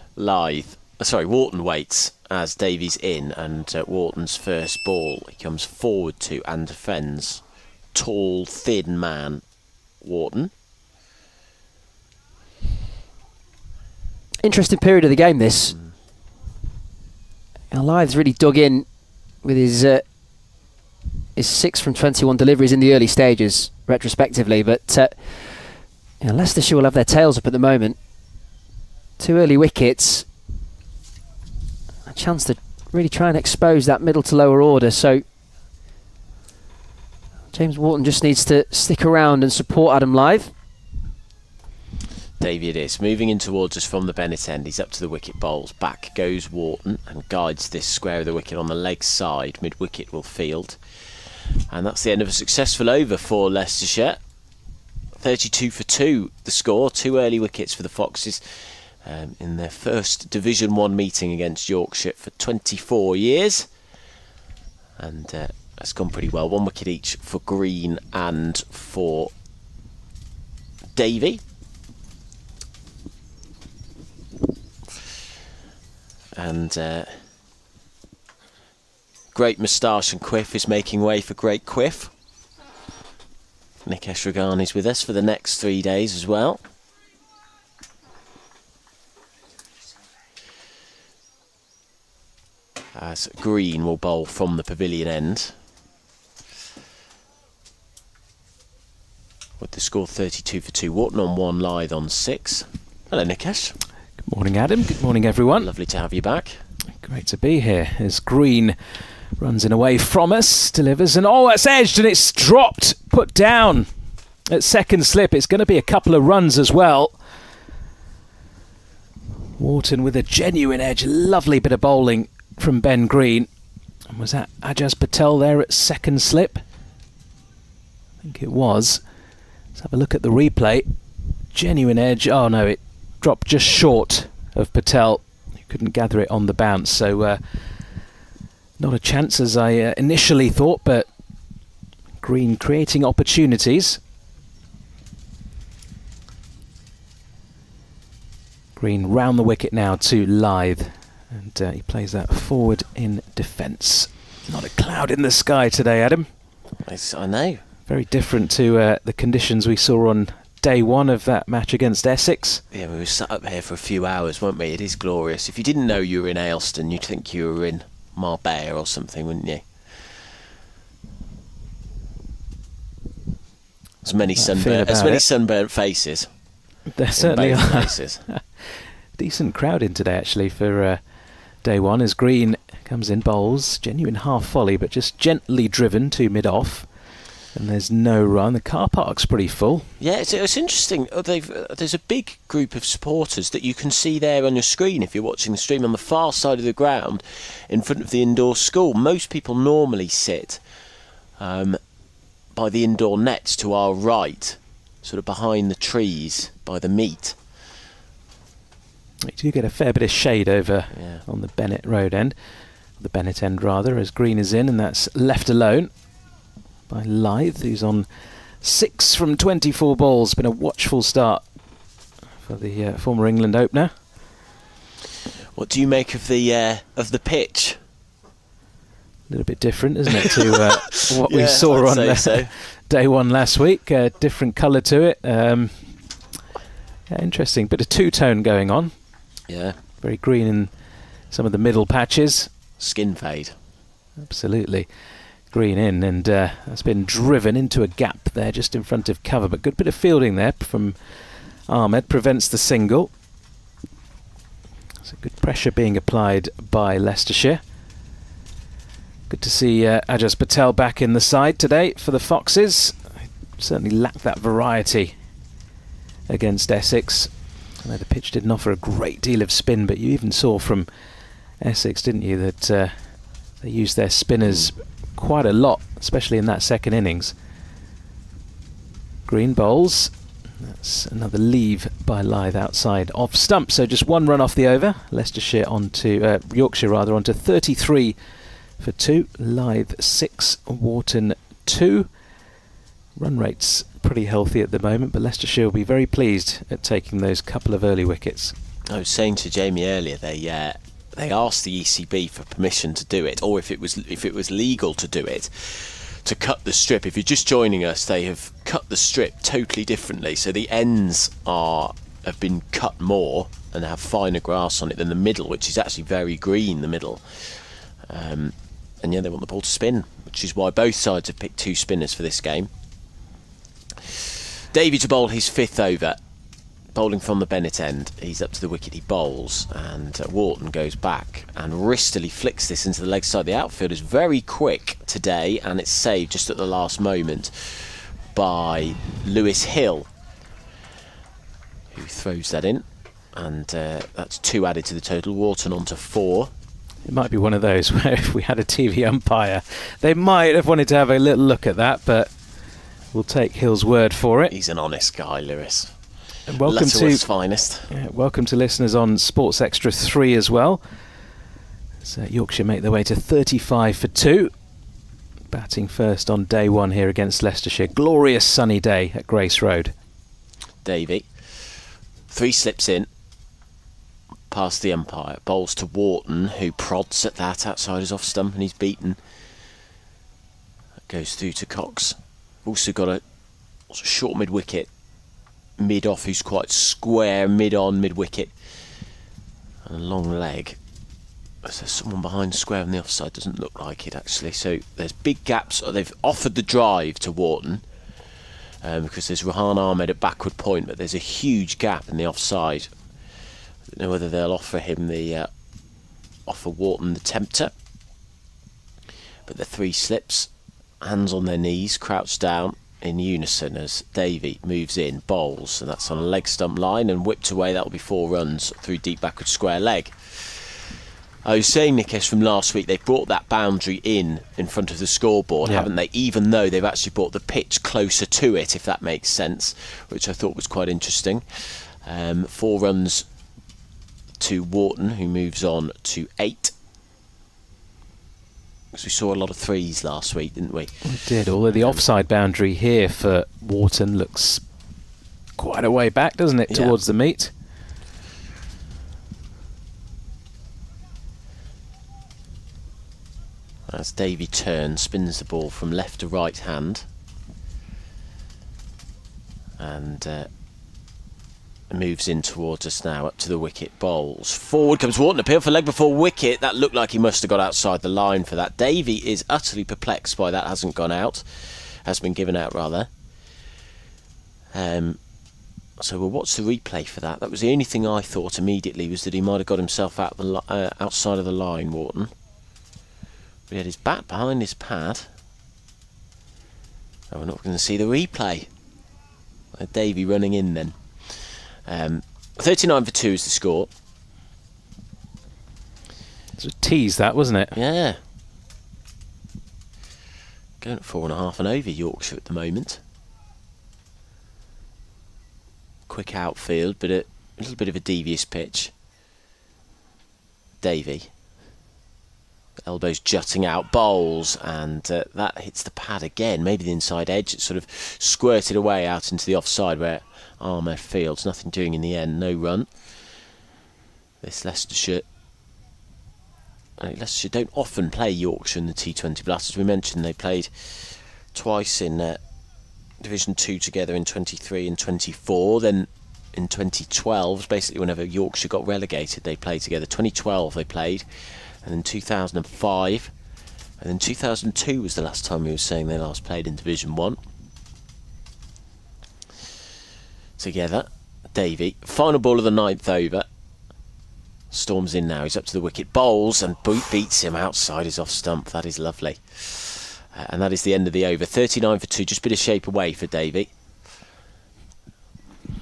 Wharton waits as Davies in, and Wharton's first ball he comes forward to and defends. Tall, thin man, Wharton. Interesting period of the game, this. Lythe's really dug in with his 6 from 21 deliveries in the early stages, retrospectively, but Leicestershire will have their tails up at the moment. 2 early wickets. A chance to really try and expose that middle to lower order, so James Wharton just needs to stick around and support Adam Lythe. Davey it is, moving in towards us from the Bennett end. He's up to the wicket bowls. Back goes Wharton and guides this square of the wicket on the leg side. Mid-wicket will field. And that's the end of a successful over for Leicestershire. 32 for 2 the score. 2 early wickets for the Foxes in their first Division 1 meeting against Yorkshire for 24 years. And that's gone pretty well. 1 wicket each for Green and for Davey. And Great Moustache and Quiff is making way for Great Quiff. Nick Eshragani with us for the next 3 days as well. As Green will bowl from the pavilion end. With the score 32 for 2. Wharton on 1, Lythe on 6. Hello, Nikesh. Good morning, Adam. Good morning, everyone. Lovely to have you back. Great to be here as Green runs in away from us, delivers, and it's edged and it's dropped, put down at second slip. It's going to be a couple of runs as well. Wharton with a genuine edge, lovely bit of bowling from Ben Green. And was that Ajaz Patel there at second slip? I think it was. Let's have a look at the replay. Genuine edge. Oh no, it dropped just short of Patel. He couldn't gather it on the bounce, so not a chance as I initially thought, but Green creating opportunities. Green round the wicket now to Lythe, and he plays that forward in defence. Not a cloud in the sky today, Adam. I know. Very different to the conditions we saw on day 1 of that match against Essex. Yeah, we were sat up here for a few hours, weren't we? It is glorious. If you didn't know you were in Ayleston, you'd think you were in Marbella or something, wouldn't you? As many sunburnt faces. There certainly are. Places. Decent crowd in today, actually, for day 1 as Green comes in, bowls. Genuine half volley, but just gently driven to mid-off. And there's no run. The car park's pretty full. Yeah, it's interesting. There's a big group of supporters that you can see there on your screen if you're watching the stream on the far side of the ground in front of the indoor school. Most people normally sit by the indoor nets to our right, sort of behind the trees by the meet. You do get a fair bit of shade over on the Bennett Road end. The Bennett end, rather, as Green is in, and that's left alone by Lythe, who's on 6 from 24 balls. Been a watchful start for the former England opener. What do you make of the pitch? A little bit different, isn't it, to what we saw on day 1 last week? Different colour to it. Interesting. Bit of two-tone going on. Yeah. Very green in some of the middle patches. Skin fade. Absolutely. Green in, and that's been driven into a gap there just in front of cover, but good bit of fielding there from Ahmed, prevents the single. So good pressure being applied by Leicestershire. Good to see Ajaz Patel back in the side today for the Foxes. Certainly lacked that variety against Essex. I know the pitch didn't offer a great deal of spin, but you even saw from Essex, didn't you, that they used their spinners quite a lot, especially in that second innings. Green bowls. That's another leave by Lythe outside off stump. So just 1 run off the over. Yorkshire onto 33 for 2. Lythe 6, Wharton 2. Run rate's pretty healthy at the moment, but Leicestershire will be very pleased at taking those couple of early wickets. I was saying to Jamie earlier, they asked the ECB for permission to do it, or if it was legal to do it, to cut the strip. If you're just joining us, they have cut the strip totally differently. So the ends have been cut more and have finer grass on it than the middle, which is actually very green, the middle. And yeah, they want the ball to spin, which is why both sides have picked 2 spinners for this game. Davey to bowl his 5th over. Bowling from the Bennett end, he's up to the wicket, he bowls, and Wharton goes back and wristily flicks this into the leg side. The outfield is very quick today, and it's saved just at the last moment by Lewis Hill, who throws that in, and that's 2 added to the total. Wharton on to 4. It might be one of those where if we had a TV umpire, they might have wanted to have a little look at that, but we'll take Hill's word for it. He's an honest guy, Lewis. And welcome Lutterworth's finest. Welcome to listeners on Sports Extra 3 as well. So Yorkshire make their way to 35 for 2. Batting first on day 1 here against Leicestershire. Glorious sunny day at Grace Road. Davey. 3 slips in. Past the umpire. Bowls to Wharton, who prods at that outside his off stump, and he's beaten. That goes through to Cox. Also got a short mid-wicket. Mid-off, who's quite square, mid-on, mid-wicket. And a long leg. There's someone behind square on the offside. Doesn't look like it, actually. So there's big gaps. They've offered the drive to Wharton because there's Rahan Ahmed at backward point, but there's a huge gap in the offside. I don't know whether they'll offer him offer Wharton the tempter. But the 3 slips, hands on their knees, crouched down in unison as Davey moves in, bowls, and that's on a leg stump line and whipped away. That'll be 4 runs through deep backward square leg. I was saying, Nikesh, from last week, they've brought that boundary in front of the scoreboard, haven't they? Even though they've actually brought the pitch closer to it, if that makes sense, which I thought was quite interesting. 4 runs to Wharton, who moves on to 8. Because we saw a lot of 3s last week, didn't we? We did, although the offside boundary here for Wharton looks quite a way back, doesn't it, towards the meet? As Davey turns, spins the ball from left to right hand. And moves in towards us now, up to the wicket, bowls. Forward comes Wharton, appeal for leg before wicket. That looked like he must have got outside the line for that. Davey is utterly perplexed by that, hasn't gone out. Has been given out, rather. So we'll watch the replay for that. That was the only thing I thought immediately, was that he might have got himself out outside of the line, Wharton. But he had his bat behind his pad. Oh, we're not going to see the replay. Davey running in then. 39 for 2 is the score. It was a tease, that, wasn't it? Yeah. Going at 4.5 and over Yorkshire at the moment. Quick outfield, but a little bit of a devious pitch. Davey. Elbows jutting out, bowls, and that hits the pad again. Maybe the inside edge. It sort of squirted away out into the offside where Ahmed fields. Nothing doing in the end. No run. This Leicestershire don't often play Yorkshire in the T20, but as we mentioned, they played twice in Division 2 together in 23 and 24. Then in 2012, basically whenever Yorkshire got relegated, they played together. 2012 they played, and then 2005, and then 2002 was the last time we were saying they last played in Division 1. Together, Davey. Final ball of the 9th over. Storms in now. He's up to the wicket. Bowls and beats him outside his off stump. That is lovely. And that is the end of the over. 39 for 2. Just a bit of shape away for Davey.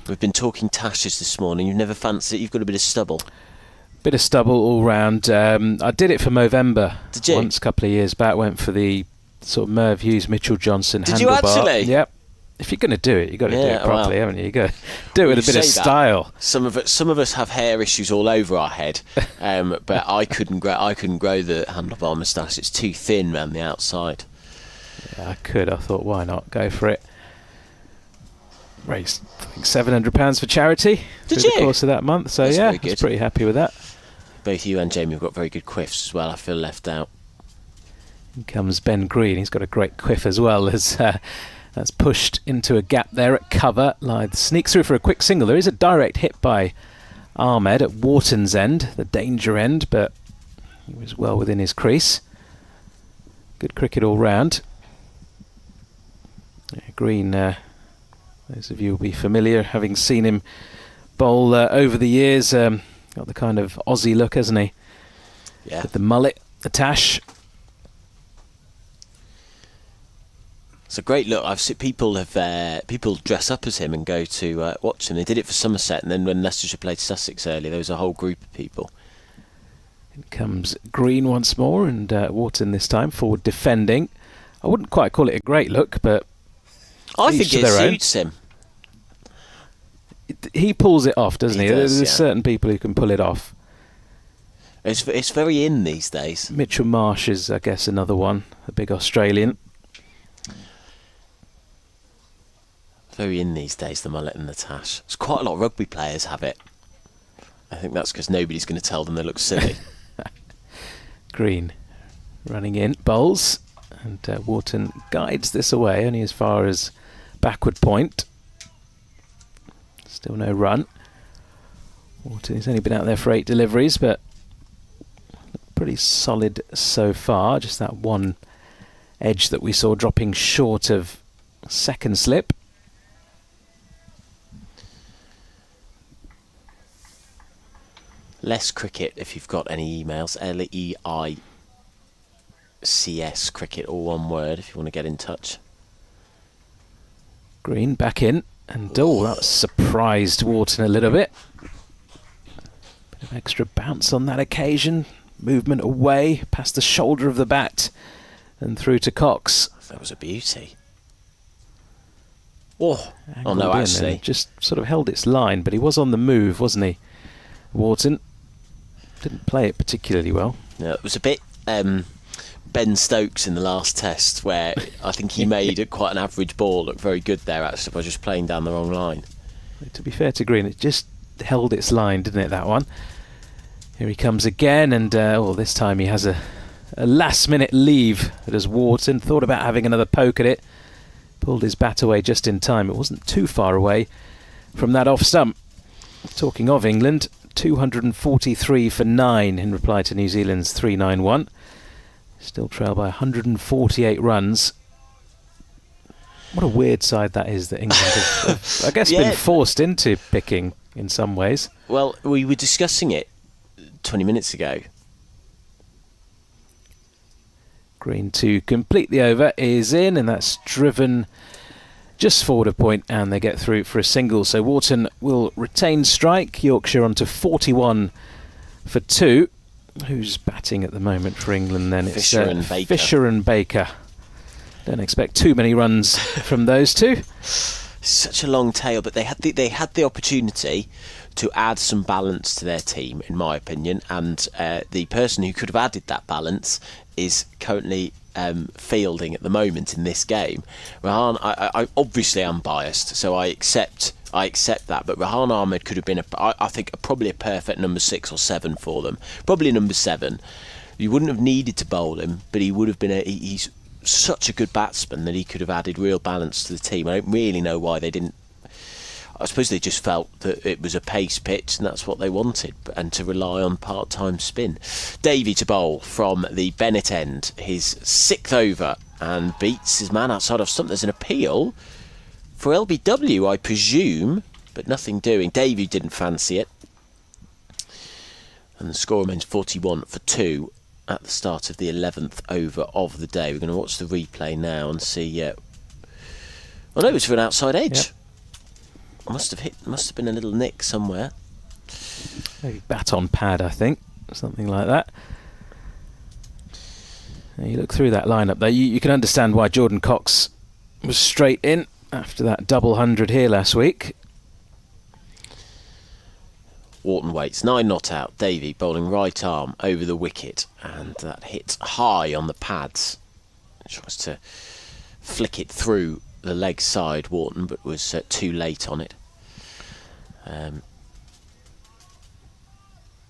We've been talking Tashes this morning. You've never fancied it. You've got a bit of stubble. Bit of stubble all round. I did it for Movember. Did you? Once a couple of years back. Went for the sort of Merv Hughes, Mitchell Johnson handlebar. Did you actually? Yep. If you're going to do it, you've got to do it properly, haven't you? You've got to do it with a bit of style. Some of us have hair issues all over our head, but I couldn't grow the handlebar moustache. It's too thin around the outside. Yeah, I could. I thought, why not? Go for it. Raised, I think, £700 for charity Did through you? the course of that month. So That's yeah, I very was good. pretty happy with that. Both you and Jamie have got very good quiffs as well. I feel left out. In comes Ben Green. He's got a great quiff as well as that's pushed into a gap there at cover. Lyth sneaks through for a quick single. There is a direct hit by Ahmed at Wharton's end, the danger end, but he was well within his crease. Good cricket all round. Yeah, Green, those of you will be familiar, having seen him bowl over the years. Got the kind of Aussie look, hasn't he? Yeah. With the mullet, the tash. It's a great look. I've seen people dress up as him and go to watch him. They did it for Somerset, and then when Leicestershire played Sussex earlier, there was a whole group of people. In comes Green once more, and Wharton this time forward defending. I wouldn't quite call it a great look, but I each think to it their own. suits him. He pulls it off, doesn't he? He does, There's yeah. certain people who can pull it off. It's very in these days. Mitchell Marsh is, I guess, another one, a big Australian. Very in these days, the mullet and the tash. It's quite a lot of rugby players have it. I think that's because nobody's going to tell them they look silly. Green running in, bowls, and Wharton guides this away only as far as backward point. Still no run. Wharton has only been out there for 8 deliveries, but pretty solid so far. Just that one edge that we saw dropping short of second slip. Less cricket, if you've got any emails. LEICS cricket, all one word, if you want to get in touch. Green back in, and that surprised Wharton a little bit. Bit of extra bounce on that occasion. Movement away, past the shoulder of the bat, and through to Cox. That was a beauty. Oh Angled no, in actually. and just sort of held its line, but he was on the move, wasn't he? Wharton didn't play it particularly well. No, it was a bit Ben Stokes in the last test, where I think he made quite an average ball look very good there, actually, by just playing down the wrong line. To be fair to Green, it just held its line, didn't it, that one? Here he comes again, and this time he has a last-minute leave. As Wharton thought about having another poke at it, pulled his bat away just in time. It wasn't too far away from that off stump. Talking of England, 243 for 9 in reply to New Zealand's 391. Still trail by 148 runs. What a weird side that is that England have I guess, been forced into picking in some ways. Well, we were discussing it 20 minutes ago. Green to complete the over is in, and that's driven just forward a point, and they get through for a single. So Wharton will retain strike. Yorkshire on to 41 for 2. Who's batting at the moment for England then? Fisher and Baker. Fisher and Baker. Don't expect too many runs from those two. Such a long tail, but they had the opportunity to add some balance to their team, in my opinion, and the person who could have added that balance is currently fielding at the moment in this game. Rahan, I obviously am biased, so I accept that, but Rahan Ahmed could have been I think probably a perfect number 6 or 7 for them. Probably number 7. You wouldn't have needed to bowl him, but he would have been he's such a good batsman that he could have added real balance to the team. I don't really know why they didn't. I suppose they just felt that it was a pace pitch and that's what they wanted, and to rely on part-time spin. Davey to bowl from the Bennett end, his 6th over, and beats his man outside off stump. There's an appeal for LBW, I presume, but nothing doing. Davey didn't fancy it. And the score remains 41 for 2 at the start of the 11th over of the day. We're going to watch the replay now and see. Oh no, it was for an outside edge. Yep. Must have been a little nick somewhere. Maybe bat on pad, I think. Something like that. Now you look through that lineup there, you can understand why Jordan Cox was straight in after that double 100 here last week. Wharton waits, 9 not out. Davey bowling right arm over the wicket, and that hit high on the pads. Tries to flick it through the leg side, Wharton, but was too late on it.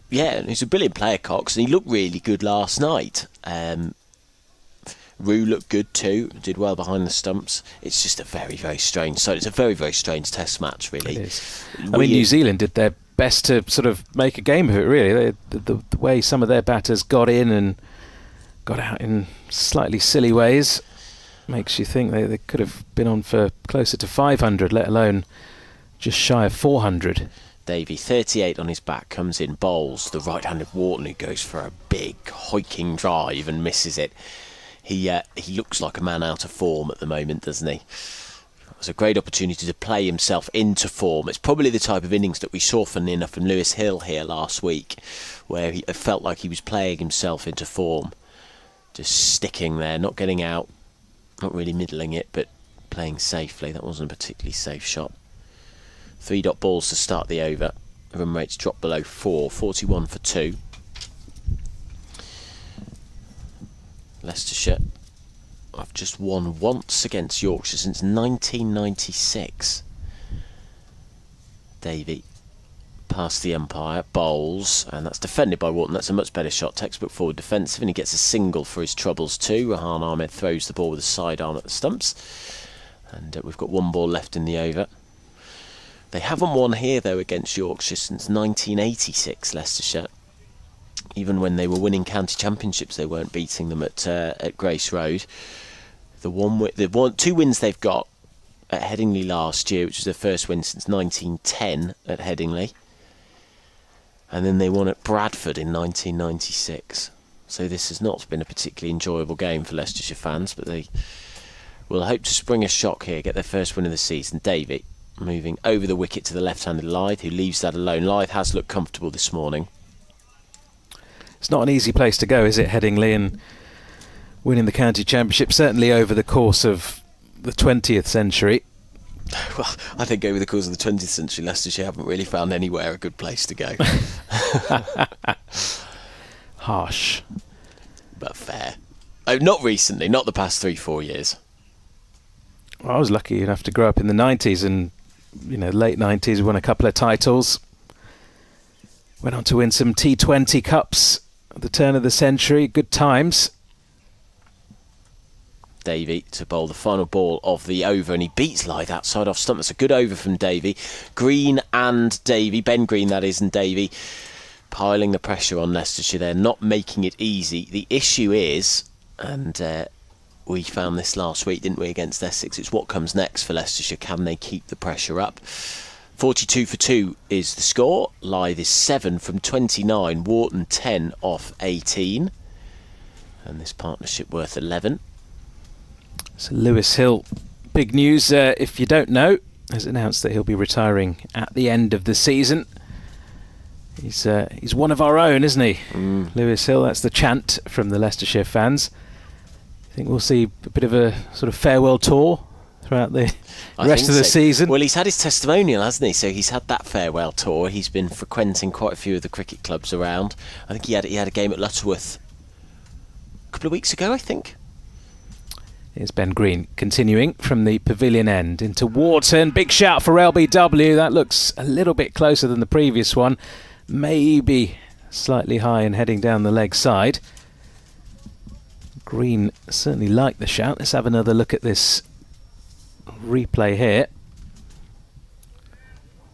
Yeah, he's a brilliant player, Cox, and he looked really good last night. Rue looked good too, did well behind the stumps. It's just a very, very strange side. It's a very, very strange test match, really. It is. I mean, New Zealand did their best to sort of make a game of it, really. The way some of their batters got in and got out in slightly silly ways makes you think they could have been on for closer to 500, let alone just shy of 400. Davey, 38 on his back, comes in, bowls the right-handed Wharton, who goes for a big hoiking drive and misses it. He looks like a man out of form at the moment, doesn't he? It was a great opportunity to play himself into form. It's probably the type of innings that we saw, funny enough, from Lewis Hill here last week, where it felt like he was playing himself into form. Just sticking there, not getting out, not really middling it, but playing safely. That wasn't a particularly safe shot. 3-dot balls to start the over. Run rates dropped below 4, 41 for 2. Leicestershire have just won once against Yorkshire since 1996. Davey past the umpire, bowls, and that's defended by Wharton. That's a much better shot, textbook forward defensive, and he gets a single for his troubles too. Rahan Ahmed throws the ball with a sidearm at the stumps, and we've got one ball left in the over. They haven't won here though against Yorkshire since 1986, Leicestershire. Even when they were winning county championships, they weren't beating them at Grace Road. The 2 wins they've got at Headingley last year, which was their first win since 1910 at Headingley, and then they won at Bradford in 1996. So this has not been a particularly enjoyable game for Leicestershire fans, but they will hope to spring a shock here, get their first win of the season. Davey moving over the wicket to the left-handed Lythe, who leaves that alone. Lythe has looked comfortable this morning. It's not an easy place to go, is it, Headingley, and winning the county championship, certainly over the course of the 20th century. Well, I think over the course of the 20th century, Leicestershire haven't really found anywhere a good place to go. Harsh. But fair. Oh, not recently, not the past 3-4 years. Well, I was lucky enough to grow up in the 90s, and late 90s, we won a couple of titles. Went on to win some T20 Cups at the turn of the century. Good times. Davey to bowl the final ball of the over, and he beats Lythe outside off stump. That's a good over from Davey. Green and Davey, Ben Green that is, and Davey piling the pressure on Leicestershire. They're not making it easy. The issue is, and we found this last week, didn't we, against Essex, it's what comes next for Leicestershire. Can they keep the pressure up? 42 for 2 is the score. Lythe is 7 from 29. Wharton 10 off 18. And this partnership worth 11. So Lewis Hill, big news if you don't know, has announced that he'll be retiring at the end of the season. He's one of our own, isn't he? Lewis Hill, that's the chant from the Leicestershire fans. I think we'll see a bit of a sort of farewell tour throughout the rest of the season. Well, he's had his testimonial, hasn't he? So he's had that farewell tour. He's been frequenting quite a few of the cricket clubs around. I think he had a game at Lutterworth a couple of weeks ago, I think. Here's Ben Green continuing from the pavilion end into Wharton. Big shout for LBW. That looks a little bit closer than the previous one. Maybe slightly high and heading down the leg side. Green certainly liked the shout. Let's have another look at this replay here.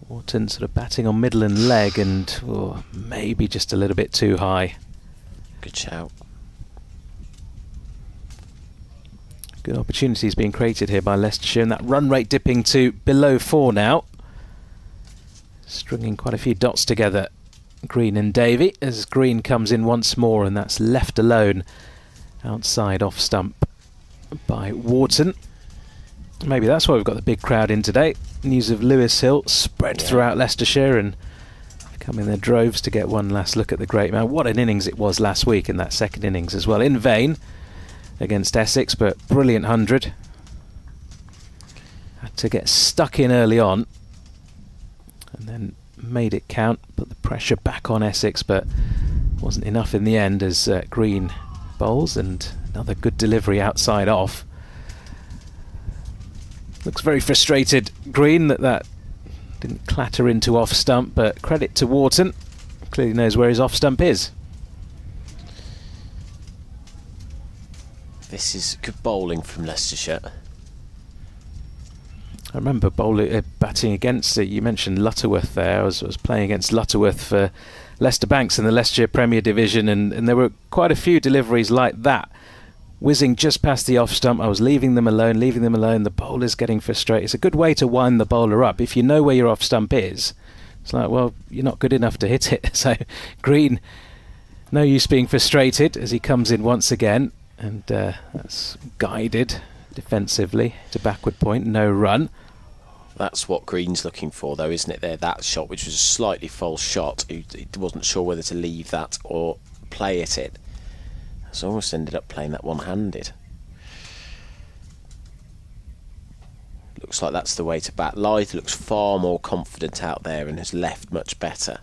Wharton sort of batting on middle and leg, and maybe just a little bit too high. Good shout. Good opportunities being created here by Leicestershire, and that run rate dipping to below 4 now. Stringing quite a few dots together, Green and Davey, as Green comes in once more, and that's left alone outside off stump by Wharton. Maybe that's why we've got the big crowd in today. News of Lewis Hill spread throughout Leicestershire, and come in their droves to get one last look at the great man. What an innings it was last week in that second innings as well. In vain against Essex, but brilliant 100. Had to get stuck in early on and then made it count, put the pressure back on Essex, but wasn't enough in the end as Green bowls, and another good delivery outside off. Looks very frustrated, Green, that didn't clatter into off stump, but credit to Wharton. Clearly knows where his off stump is. This is good bowling from Leicestershire. I remember batting against it. You mentioned Lutterworth there. I was playing against Lutterworth for Leicester Banks in the Leicestershire Premier Division, and there were quite a few deliveries like that. Whizzing just past the off stump, I was leaving them alone. The bowler's getting frustrated. It's a good way to wind the bowler up. If you know where your off stump is, it's like, well, you're not good enough to hit it. So Green, no use being frustrated as he comes in once again, and that's guided defensively to backward point, no run. That's what Green's looking for, though, isn't it? There, that shot, which was a slightly false shot. He wasn't sure whether to leave that or play at it. He's almost ended up playing that one-handed. Looks like that's the way to bat. Lyth looks far more confident out there and has left much better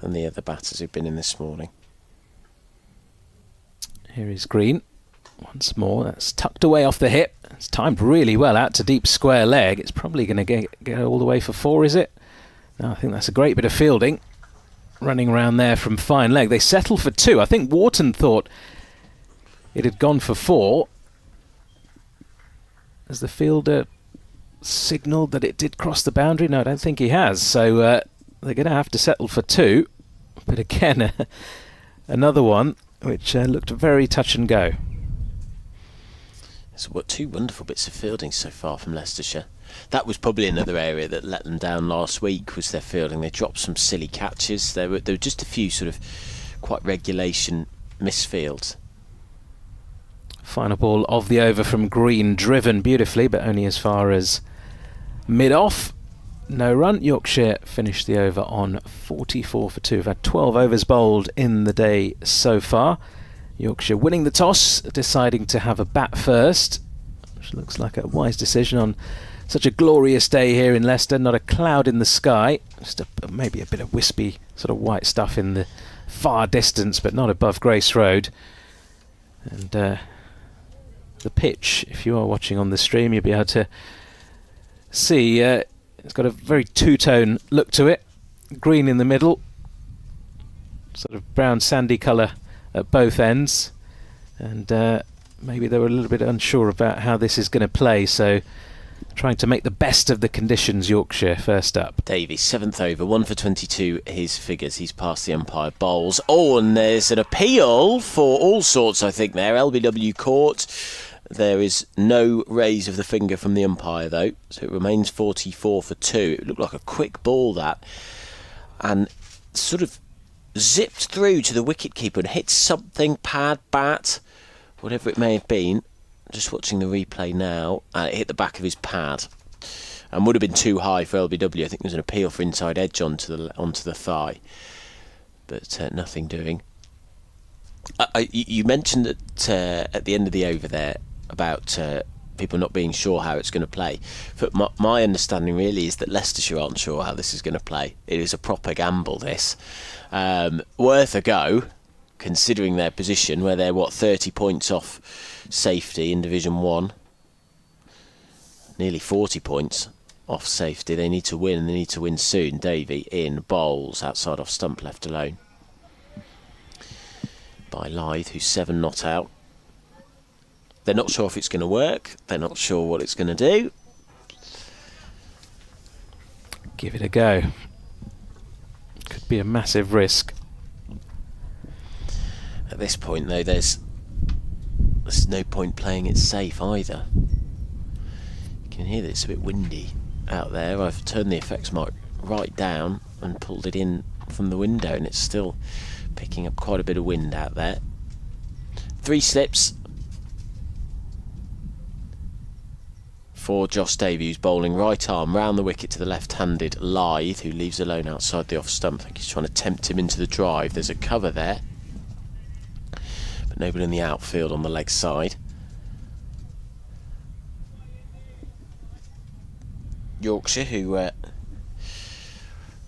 than the other batters who've been in this morning. Here is Green. Once more, that's tucked away off the hip. It's timed really well out to deep square leg. It's probably going to get all the way for 4, is it? No, I think that's a great bit of fielding. Running around there from fine leg. They settle for 2. I think Wharton thought it had gone for 4. As the fielder signalled that it did cross the boundary. No, I don't think he has. So they're going to have to settle for 2. But again, another one which looked very touch and go. So what 2 wonderful bits of fielding so far from Leicestershire. That was probably another area that let them down last week, was their fielding. They dropped some silly catches. There were just a few sort of quite regulation misfields. Final ball of the over from Green, driven beautifully, but only as far as mid-off. No run. Yorkshire finished the over on 44 for 2. We've had 12 overs bowled in the day so far. Yorkshire winning the toss, deciding to have a bat first, which looks like a wise decision on such a glorious day here in Leicester. Not a cloud in the sky, just maybe a bit of wispy sort of white stuff in the far distance, but not above Grace Road. And the pitch, if you are watching on the stream, you'll be able to see it's got a very two-tone look to it. Green in the middle, sort of brown sandy colour at both ends, and maybe they were a little bit unsure about how this is going to play, so trying to make the best of the conditions. Yorkshire first up. Davies, 7th over, 1 for 22 his figures. He's past the umpire, bowls. Oh, and there's an appeal for all sorts, I think, there. LBW court. There is no raise of the finger from the umpire, though, so it remains 44 for 2. It looked like a quick ball, that, and sort of zipped through to the wicketkeeper and hit something, pad, bat, whatever it may have been. Just watching the replay now, it hit the back of his pad and would have been too high for LBW. I think there's an appeal for inside edge onto the thigh, but nothing doing. You mentioned that at the end of the over there about people not being sure how it's going to play. But my understanding really is that Leicestershire aren't sure how this is going to play. It is a proper gamble, this. Worth a go, considering their position, where they're, 30 points off safety in Division 1. Nearly 40 points off safety. They need to win, and they need to win soon. Davey in, bowls, outside off stump, left alone by Lyth, who's 7 not out. They're not sure if it's going to work. They're not sure what it's going to do. Give it a go. Could be a massive risk. At this point, though, there's no point playing it safe either. You can hear that it's a bit windy out there. I've turned the effects mic right down and pulled it in from the window, and it's still picking up quite a bit of wind out there. 3 slips for Josh Davies, bowling right arm round the wicket to the left-handed Lyth, who leaves alone outside the off stump. I think he's trying to tempt him into the drive. There's a cover there, but nobody in the outfield on the leg side. Yorkshire, who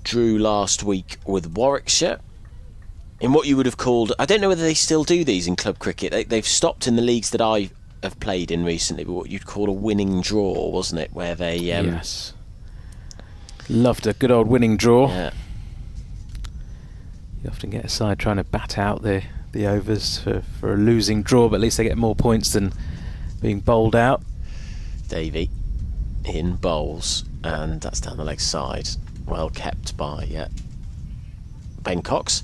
drew last week with Warwickshire in what you would have called, I don't know whether they still do these in club cricket. They've stopped in the leagues that I have played in recently, but what you'd call a winning draw, wasn't it? Where they yes, loved a good old winning draw. Yeah. You often get a side trying to bat out the overs for a losing draw, but at least they get more points than being bowled out. Davey in bowls, and that's down the leg side. Well kept by Ben Cox.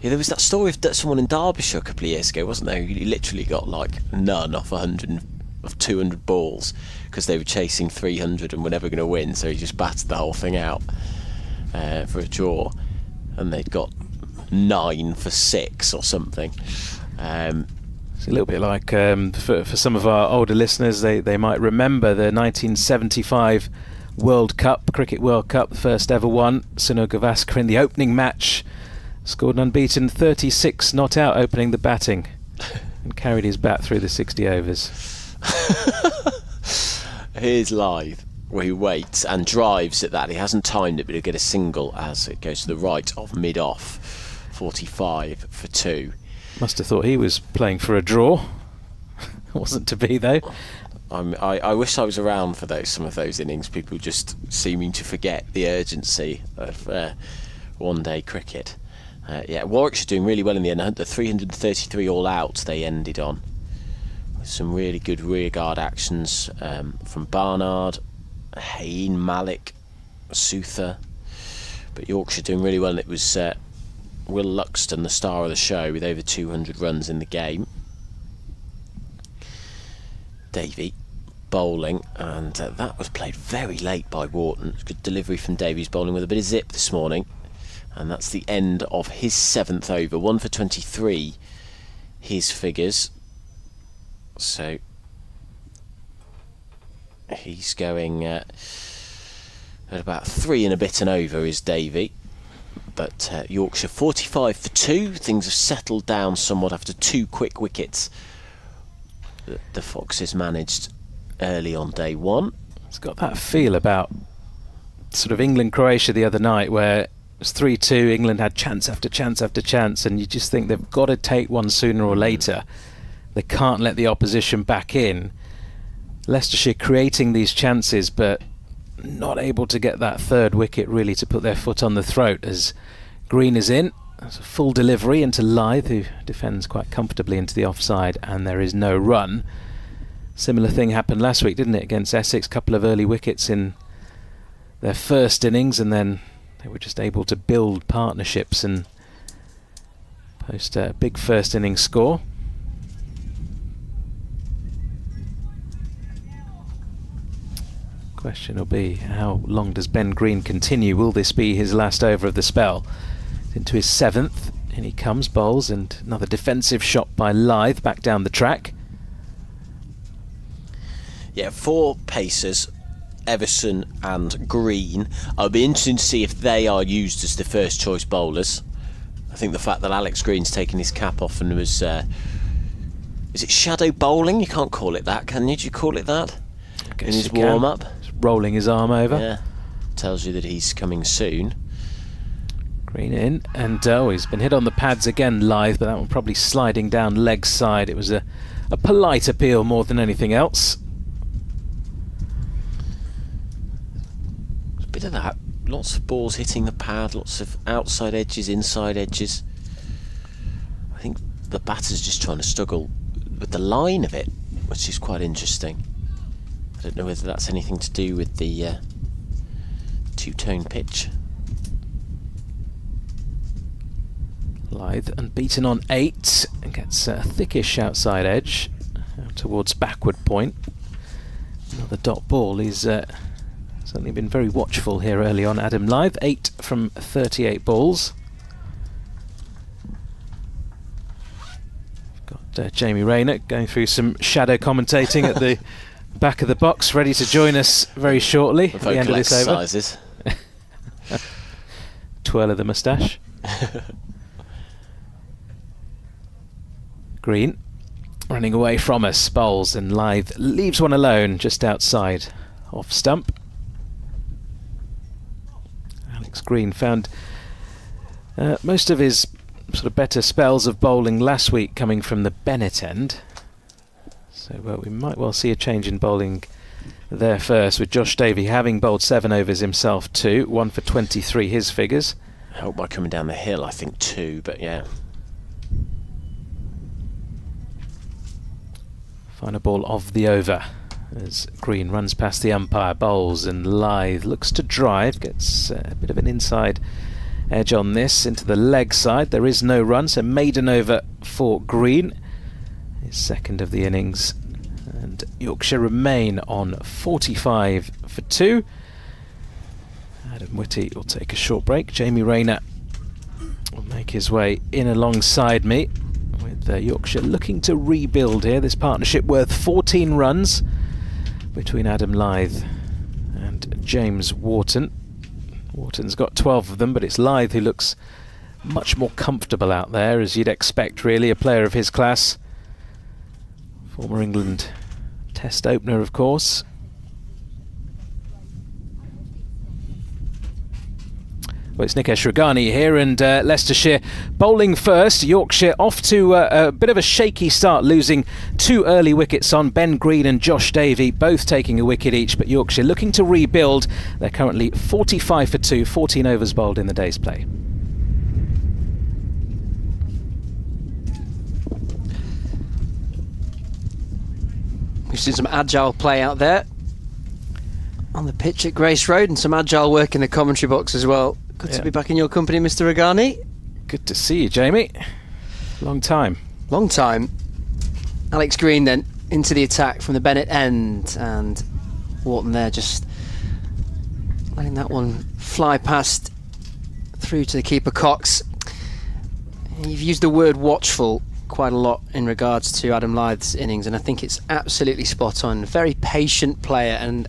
Yeah, there was that story of someone in Derbyshire a couple of years ago, wasn't there? He literally got like none off 200 balls because they were chasing 300 and were never going to win, so he just batted the whole thing out for a draw, and they'd got 9 for 6 or something. It's a little bit like for some of our older listeners, they might remember the 1975 Cricket World Cup, the first ever one. Sunil Gavaskar in the opening match scored an unbeaten 36 not out opening the batting and carried his bat through the 60 overs. Here's live where he waits and drives at that. He hasn't timed it, but he'll get a single as it goes to the right of mid-off. 45 for 2. Must have thought he was playing for a draw. Wasn't to be though. I wish I was around for some of those innings. People just seeming to forget the urgency of one-day cricket. Warwickshire doing really well in the end. The 333 all out they ended on, with some really good rearguard actions from Barnard, Hayne, Malik, Souther. But Yorkshire doing really well, and it was Will Luxton, the star of the show, with over 200 runs in the game. Davey bowling, and that was played very late by Wharton. Good delivery from Davies, bowling with a bit of zip this morning, and that's the end of his 7th over. 1 for 23 his figures, so he's going at about 3 and a bit and over is Davey. But Yorkshire 45 for 2. Things have settled down somewhat after 2 quick wickets that the Foxes managed early on day 1. It's got that feel about sort of England-Croatia the other night, where it was 3-2, England had chance after chance after chance, and you just think they've got to take one sooner or later. They can't let the opposition back in. Leicestershire creating these chances, but not able to get that 3rd wicket really to put their foot on the throat as Green is in. That's a full delivery into Lyth, who defends quite comfortably into the offside, and there is no run. Similar thing happened last week, didn't it, against Essex? Couple of early wickets in their first innings, and then they were just able to build partnerships and post a big first innings score. Question will be, how long does Ben Green continue? Will this be his last over of the spell? Into his 7th, and he comes, bowls, and another defensive shot by Lyth back down the track. Yeah, 4 pacers, Everson and Green. I'll be interested to see if they are used as the first choice bowlers. I think the fact that Alex Green's taken his cap off and was is it shadow bowling? You can't call it that, can you? Do you call it that? In his warm up? Rolling his arm over. Yeah. Tells you that he's coming soon. Green in, and he's been hit on the pads again, Lyth, but that one probably sliding down leg side. It was a polite appeal more than anything else. A bit of that. Lots of balls hitting the pad, lots of outside edges, inside edges. I think the batter's just trying to struggle with the line of it, which is quite interesting. I don't know whether that's anything to do with the two-tone pitch. Lyth unbeaten on 8 and gets a thickish outside edge out towards backward point. Another dot ball. He's certainly been very watchful here early on. Adam Lyth, 8 from 38 balls. Got Jamie Rayner going through some shadow commentating at the back of the box, ready to join us very shortly at the end of this over. Twirl of the moustache. Green running away from us, bowls, and Lyth leaves one alone just outside off stump. Alex Green found most of his sort of better spells of bowling last week coming from the Bennett end. So So we might well see a change in bowling there first, with Josh Davey having bowled 7 overs himself too, 1 for 23 his figures. Helped by coming down the hill, I think 2, but yeah. Final ball of the over as Green runs past the umpire, bowls, and Lythe looks to drive, gets a bit of an inside edge on this into the leg side. There is no run, so maiden over for Green, his second of the innings, and Yorkshire remain on 45 for 2. Adam Whitty will take a short break. Jamie Rayner will make his way in alongside me, with Yorkshire looking to rebuild here. This partnership worth 14 runs between Adam Lythe and James Wharton. Wharton's got 12 of them, but it's Lythe who looks much more comfortable out there, as you'd expect, really, a player of his class. Former England Test opener, of course. Well, it's Nikesh Ragani here, and Leicestershire bowling first. Yorkshire off to a bit of a shaky start, losing 2 early wickets on Ben Green and Josh Davey, both taking a wicket each, but Yorkshire looking to rebuild. They're currently 45 for 2, 14 overs bowled in the day's play. We've seen some agile play out there on the pitch at Grace Road, and some agile work in the commentary box as well. Good to be back in your company, Mr. Ragani. Good to see you, Jamie. Long time. Long time. Alex Green then into the attack from the Bennett end, and Wharton there just letting that one fly past through to the keeper Cox. You've used the word watchful quite a lot in regards to Adam Lythe's innings, and I think it's absolutely spot on. Very patient player, and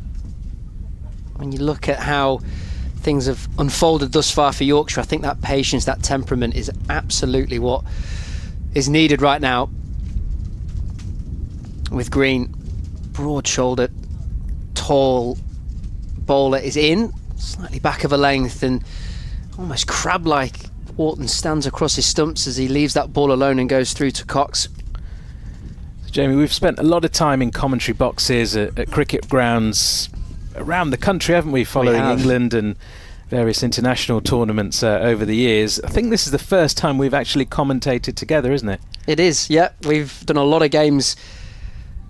when you look at how things have unfolded thus far for Yorkshire, I think that patience, that temperament is absolutely what is needed right now. With Green, broad-shouldered, tall bowler is in, slightly back of a length, and almost crab-like Wharton stands across his stumps as he leaves that ball alone and goes through to Cox. Jamie, we've spent a lot of time in commentary boxes at cricket grounds around the country, haven't we, following England and various international tournaments over the years. I think this is the first time we've actually commentated together, isn't it? It is, yeah. We've done a lot of games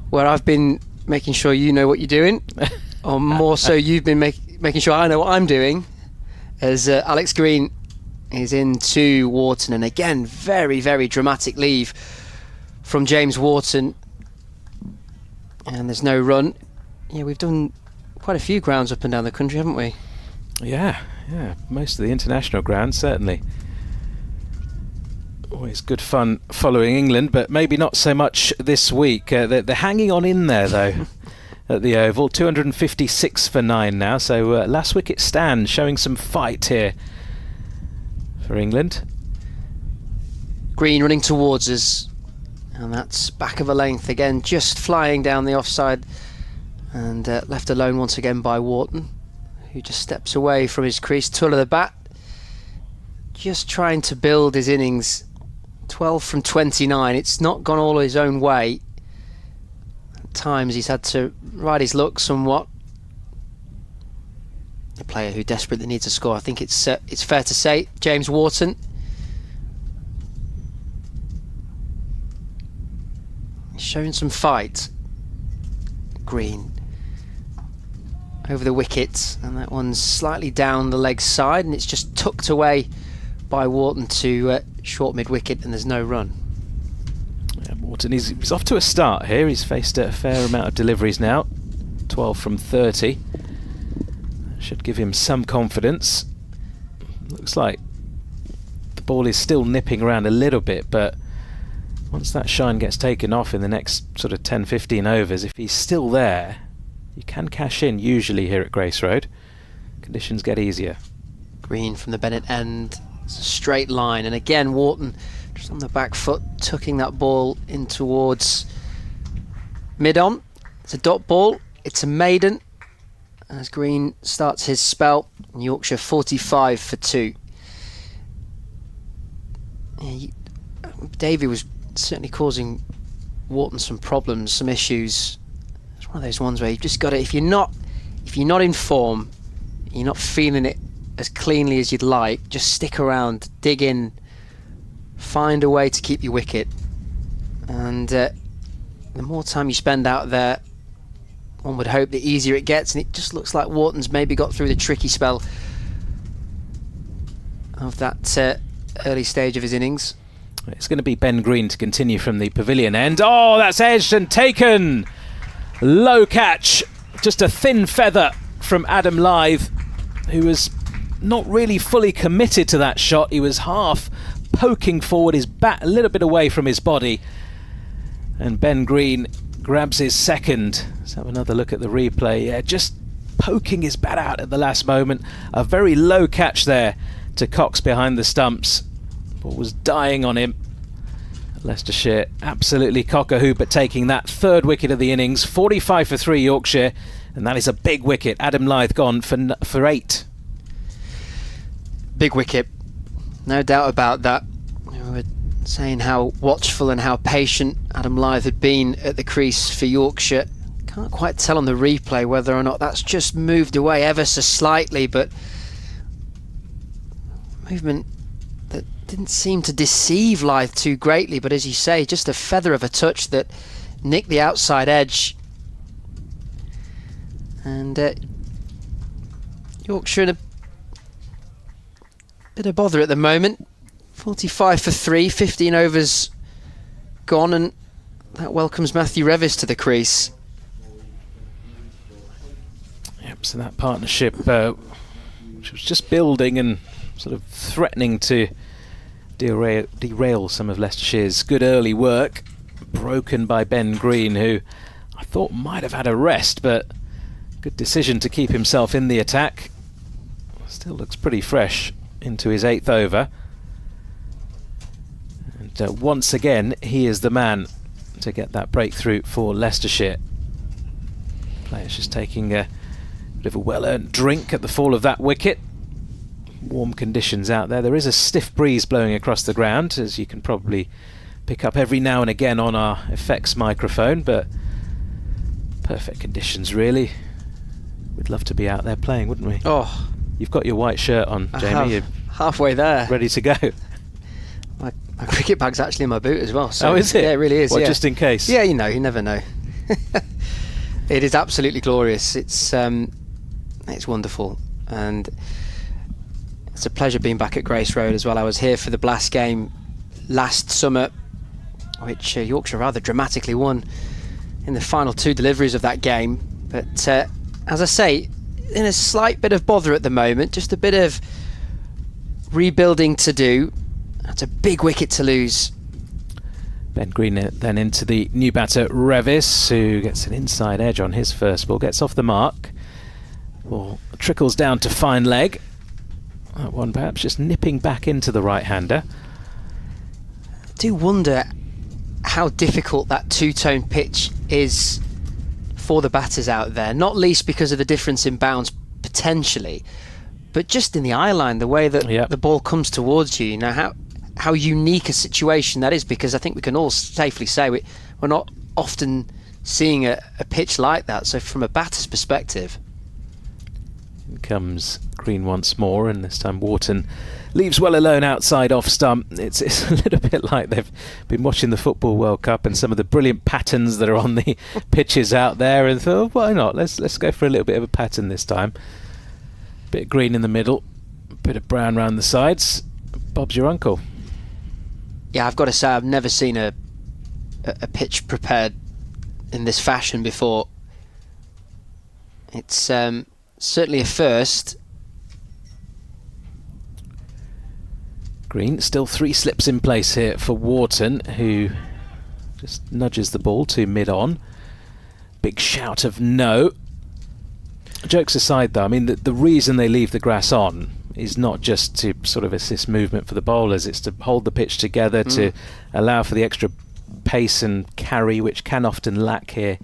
where I've been making sure you know what you're doing, or more so you've been making sure I know what I'm doing, as Alex Green is into Wharton, and again, very, very dramatic leave from James Wharton, and there's no run. Yeah, we've done quite a few grounds up and down the country, haven't we? Yeah, most of the international grounds, certainly. Always good fun following England, but maybe not so much this week. They're hanging on in there, though, at the Oval. 256 for 9 now, so last wicket stand, showing some fight here for England. Green running towards us, and that's back of a length again, just flying down the offside, and left alone once again by Wharton, who just steps away from his crease. Tull of the bat, just trying to build his innings. 12 from 29. It's not gone all his own way. At times he's had to ride his luck somewhat. A player who desperately needs a score. I think it's fair to say, James Wharton. He's showing some fight. Green over the wicket, and that one's slightly down the leg side, and it's just tucked away by Wharton to short mid-wicket, and there's no run. Yeah, Wharton, he's off to a start here. He's faced a fair amount of deliveries now, 12 from 30. Should give him some confidence. Looks like the ball is still nipping around a little bit, but once that shine gets taken off in the next sort of 10-15 overs, if he's still there, you can cash in usually here at Grace Road. Conditions get easier. Green from the Bennett end. It's a straight line, and again Wharton just on the back foot, tucking that ball in towards mid-on. It's a dot ball, it's a maiden, as Green starts his spell. Yorkshire 45 for 2. Yeah, Davey was certainly causing Wharton some problems, some issues. It's one of those ones where you've just got to, if you're not in form, you're not feeling it as cleanly as you'd like, just stick around, dig in, find a way to keep your wicket. And the more time you spend out there, one would hope the easier it gets, and it just looks like Wharton's maybe got through the tricky spell of that early stage of his innings. It's going to be Ben Green to continue from the pavilion end. Oh, that's edged and taken. Low catch. Just a thin feather from Adam Lyth, who was not really fully committed to that shot. He was half poking forward, his bat a little bit away from his body. And Ben Green grabs his second. Let's have another look at the replay. Yeah, just poking his bat out at the last moment. A very low catch there to Cox behind the stumps. Ball was dying on him. Leicestershire absolutely cock-a-hoop at taking that third wicket of the innings. 45 for 3 Yorkshire, and that is a big wicket. Adam Lyth gone for 8. Big wicket, no doubt about that. We were saying how watchful and how patient Adam Lyth had been at the crease for Yorkshire. Can't quite tell on the replay whether or not that's just moved away ever so slightly, but movement that didn't seem to deceive Lyth too greatly, but as you say, just a feather of a touch that nicked the outside edge. And Yorkshire in a bit of bother at the moment. 45 for 3, 15 overs gone, and that welcomes Matthew Revis to the crease. Yep, so that partnership, which was just building and sort of threatening to derail some of Leicestershire's good early work, broken by Ben Green, who I thought might have had a rest, but good decision to keep himself in the attack. Still looks pretty fresh into his 8th over. And once again, he is the man to get that breakthrough for Leicestershire. Players just taking a bit of a well-earned drink at the fall of that wicket. Warm conditions out there. There is a stiff breeze blowing across the ground, as you can probably pick up every now and again on our effects microphone, but perfect conditions really. We'd love to be out there playing, wouldn't we? Oh, you've got your white shirt on, Jamie. You're halfway there. ready to go. My cricket bag's actually in my boot as well. So oh, is it? Yeah, it really is. Well, yeah. Just in case. Yeah, you never know. It is absolutely glorious. It's wonderful, and it's a pleasure being back at Grace Road as well. I was here for the Blast game last summer, which Yorkshire rather dramatically won in the final 2 deliveries of that game. But as I say, in a slight bit of bother at the moment, just a bit of rebuilding to do. That's a big wicket to lose. Ben Green then into the new batter Revis, who gets an inside edge on his first ball, gets off the mark. Ball trickles down to fine leg. That one perhaps just nipping back into the right-hander. I do wonder how difficult that 2-tone pitch is for the batters out there, not least because of the difference in bounds potentially, but just in the eye line, the way that the ball comes towards you. How unique a situation that is, because I think we can all safely say we're not often seeing a pitch like that. So from a batter's perspective, in comes Green once more, and this time Wharton leaves well alone outside off stump. It's a little bit like they've been watching the Football World Cup and some of the brilliant patterns that are on the pitches out there, and thought, why not? Let's go for a little bit of a pattern this time. Bit of green in the middle, bit of brown round the sides. Bob's your uncle. Yeah, I've got to say I've never seen a pitch prepared in this fashion before. It's certainly a first. Green, still 3 slips in place here for Wharton, who just nudges the ball to mid-on. Big shout of no. Jokes aside though, I mean the reason they leave the grass on is not just to sort of assist movement for the bowlers, it's to hold the pitch together, to allow for the extra pace and carry which can often lack here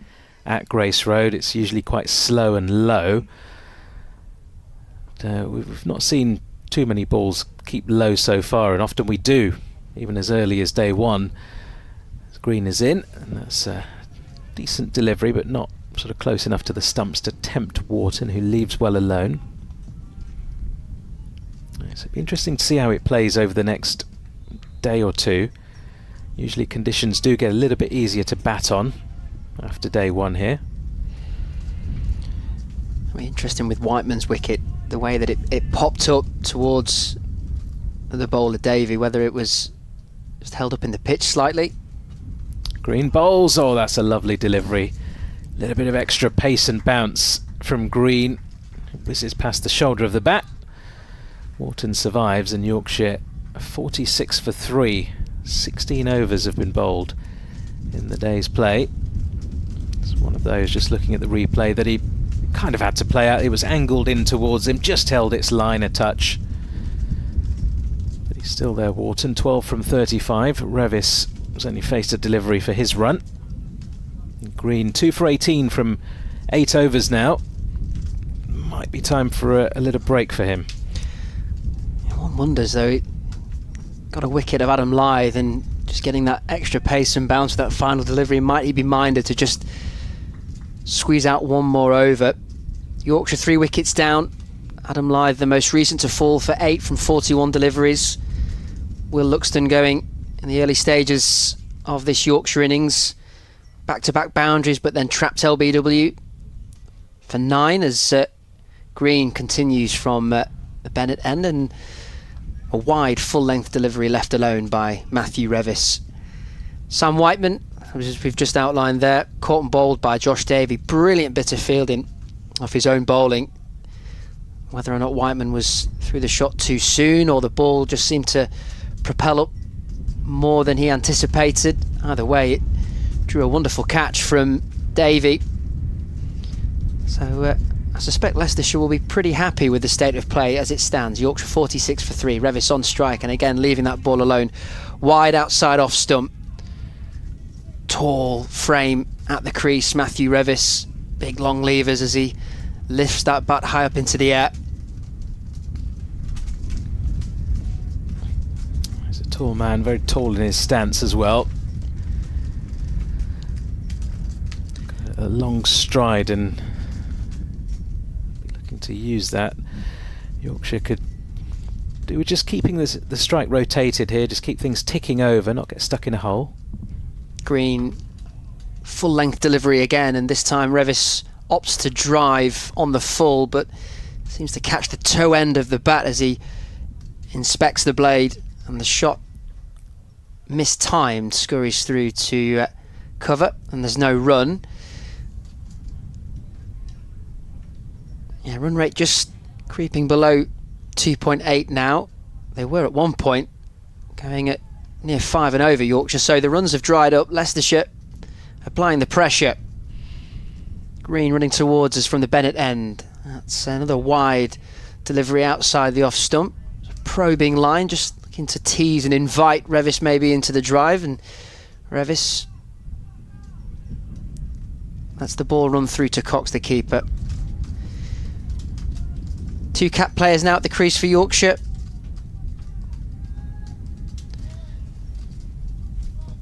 at Grace Road. It's usually quite slow and low. We've not seen too many balls keep low so far, and often we do, even as early as day one. The green is in, and that's a decent delivery, but not sort of close enough to the stumps to tempt Wharton, who leaves well alone. So it'll be interesting to see how it plays over the next day or two. Usually conditions do get a little bit easier to bat on after day one here. It'll be interesting with Whiteman's wicket, the way that it popped up towards the bowler Davey, whether it was just held up in the pitch slightly. Green bowls, oh that's a lovely delivery. A little bit of extra pace and bounce from Green. This is past the shoulder of the bat. Wharton survives, and Yorkshire 46 for 3. 16 overs have been bowled in the day's play. It's one of those, just looking at the replay, that he kind of had to play out. It was angled in towards him, just held its line a touch. But he's still there, Wharton. 12 from 35. Revis has only faced a delivery for his run. Green 2 for 18 from 8 overs now. Might be time for a little break for him. One wonders though, he got a wicket of Adam Lyth, and just getting that extra pace and bounce with that final delivery, might he be minded to just squeeze out one more over. Yorkshire 3 wickets down. Adam Lyth the most recent to fall for 8 from 41 deliveries. Will Luxton going in the early stages of this Yorkshire innings. Back-to-back boundaries, but then trapped LBW for 9 as Green continues from the Bennett end, and a wide full-length delivery left alone by Matthew Revis. Sam Whiteman, as we've just outlined there, caught and bowled by Josh Davey. Brilliant bit of fielding off his own bowling. Whether or not Whiteman was through the shot too soon, or the ball just seemed to propel up more than he anticipated, either way it drew a wonderful catch from Davey. So I suspect Leicestershire will be pretty happy with the state of play as it stands. Yorkshire 46 for 3. Revis on strike, and again leaving that ball alone. Wide outside off stump. Tall frame at the crease. Matthew Revis, big long levers as he lifts that bat high up into the air. He's a tall man, very tall in his stance as well. A long stride, and be looking to use that. Yorkshire could do with just keeping the strike rotated here, just keep things ticking over, not get stuck in a hole. Green full length delivery again, and this time Revis opts to drive on the full, but seems to catch the toe end of the bat as he inspects the blade, and the shot mistimed, scurries through to cover, and there's no run. Yeah, run rate just creeping below 2.8 now. They were at one point going at near 5 and over, Yorkshire, so the runs have dried up. Leicestershire applying the pressure. Green running towards us from the Bennett end. That's another wide delivery outside the off stump. Probing line, just looking to tease and invite Revis maybe into the drive, and Revis lets the ball run through to Cox, the keeper. 2 cap players now at the crease for Yorkshire.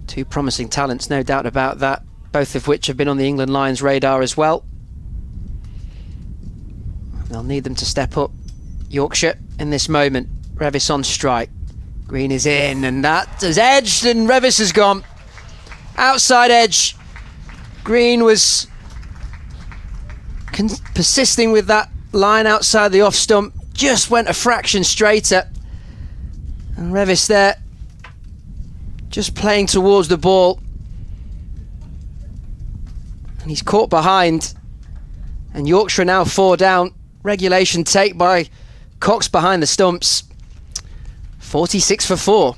2 promising talents, no doubt about that, both of which have been on the England Lions radar as well. They'll need them to step up. Yorkshire in this moment. Revis on strike. Green is in, and that has edged, and Revis has gone. Outside edge. Green was persisting with that line outside the off stump, just went a fraction straighter, and Revis there just playing towards the ball, and he's caught behind, and Yorkshire now 4 down. Regulation take by Cox behind the stumps. 46 for 4.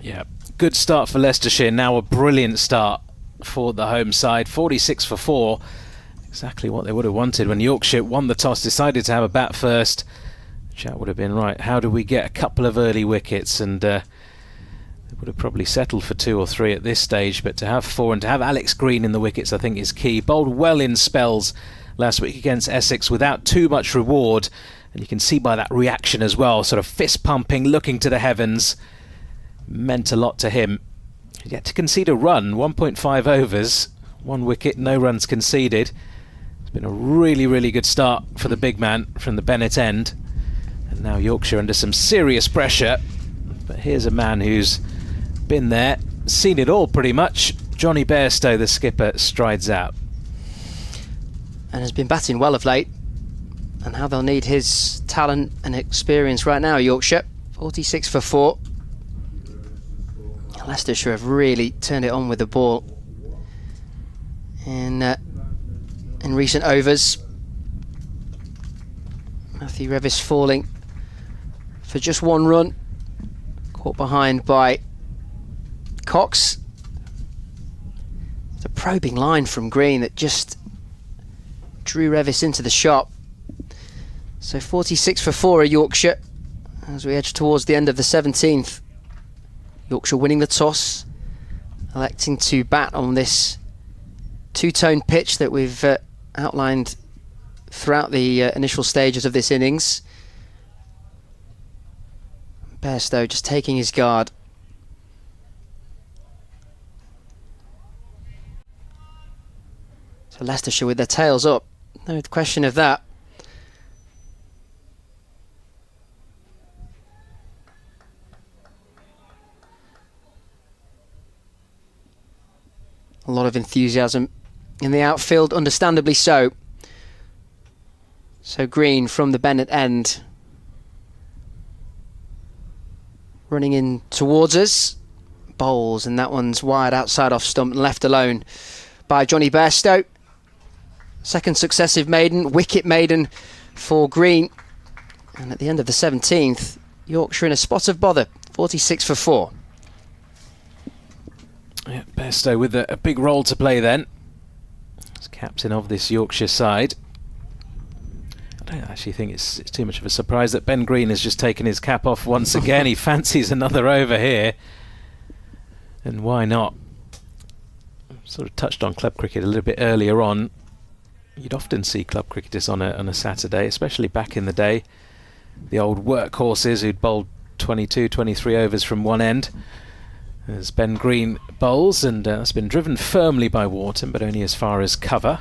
Yeah, good start for Leicestershire, now a brilliant start for the home side. 46 for 4. Exactly what they would have wanted when Yorkshire won the toss, decided to have a bat first. Chat would have been right. How do we get a couple of early wickets? And they would have probably settled for 2 or 3 at this stage. But to have 4 and to have Alex Green in the wickets, I think, is key. Bowled well in spells last week against Essex without too much reward. And you can see by that reaction as well, sort of fist pumping, looking to the heavens. Meant a lot to him. Yet to concede a run, 1.5 overs, 1 wicket, no runs conceded. It's been a really, really good start for the big man from the Bennett end. And now Yorkshire under some serious pressure. But here's a man who's been there, seen it all pretty much. Johnny Bairstow, the skipper, strides out. And has been batting well of late. And how they'll need his talent and experience right now, Yorkshire. 46 for 4. Leicestershire have really turned it on with the ball in recent overs. Matthew Revis falling for just 1 run, caught behind by Cox. It's a probing line from Green that just drew Revis into the shot. So 46 for 4 at Yorkshire as we edge towards the end of the 17th. Yorkshire winning the toss, electing to bat on this two-tone pitch that we've outlined throughout the initial stages of this innings. Bairstow just taking his guard. So Leicestershire with their tails up, no question of that. A lot of enthusiasm in the outfield, understandably so. So Green from the Bennett end, running in towards us, bowls, and that one's wide outside off stump and left alone by Johnny Bairstow. Second successive maiden, wicket maiden for Green. And at the end of the 17th, Yorkshire in a spot of bother, 46 for 4. Yeah, Bairstow with a big role to play then. As captain of this Yorkshire side. I don't actually think it's too much of a surprise that Ben Green has just taken his cap off once again. He fancies another over here. And why not? Sort of touched on club cricket a little bit earlier on. You'd often see club cricketers on a Saturday, especially back in the day. The old workhorses who'd bowled 22, 23 overs from one end. As Ben Green bowls, and it's been driven firmly by Wharton, but only as far as cover.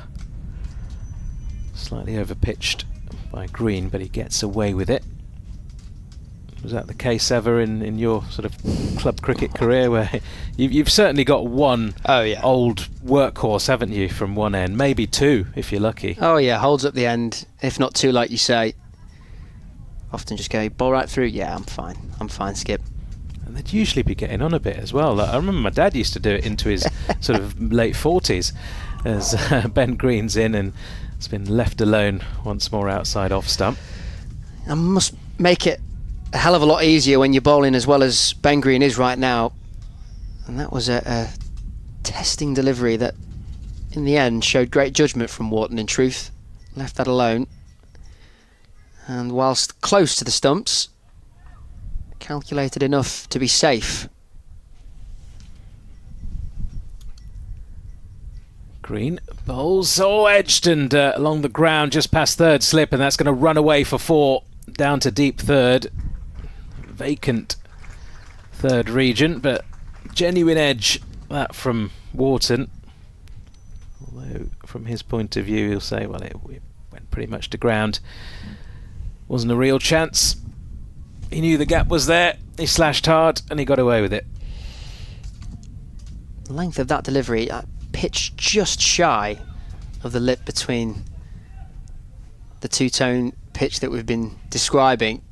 Slightly overpitched by Green, but he gets away with it. Was that the case ever in your sort of club cricket career, where you've certainly got one old workhorse, haven't you, from one end? Maybe 2, if you're lucky. Oh yeah, holds up the end, if not 2, like you say. Often just go, bowl right through, yeah, I'm fine, skip. And they'd usually be getting on a bit as well. I remember my dad used to do it into his sort of late 40s as Ben Green's in and has been left alone once more outside off stump. I must make it a hell of a lot easier when you're bowling as well as Ben Green is right now. And that was a testing delivery that in the end showed great judgment from Wharton in truth. Left that alone. And whilst close to the stumps, calculated enough to be safe. Green bowls, edged and along the ground just past third slip, and that's going to run away for 4 down to deep third. Vacant third region, but genuine edge that from Wharton. Although from his point of view he'll say, well, it went pretty much to ground. Wasn't a real chance. He knew the gap was there, he slashed hard and he got away with it. The length of that delivery, pitched just shy of the lip between the two-tone pitch that we've been describing.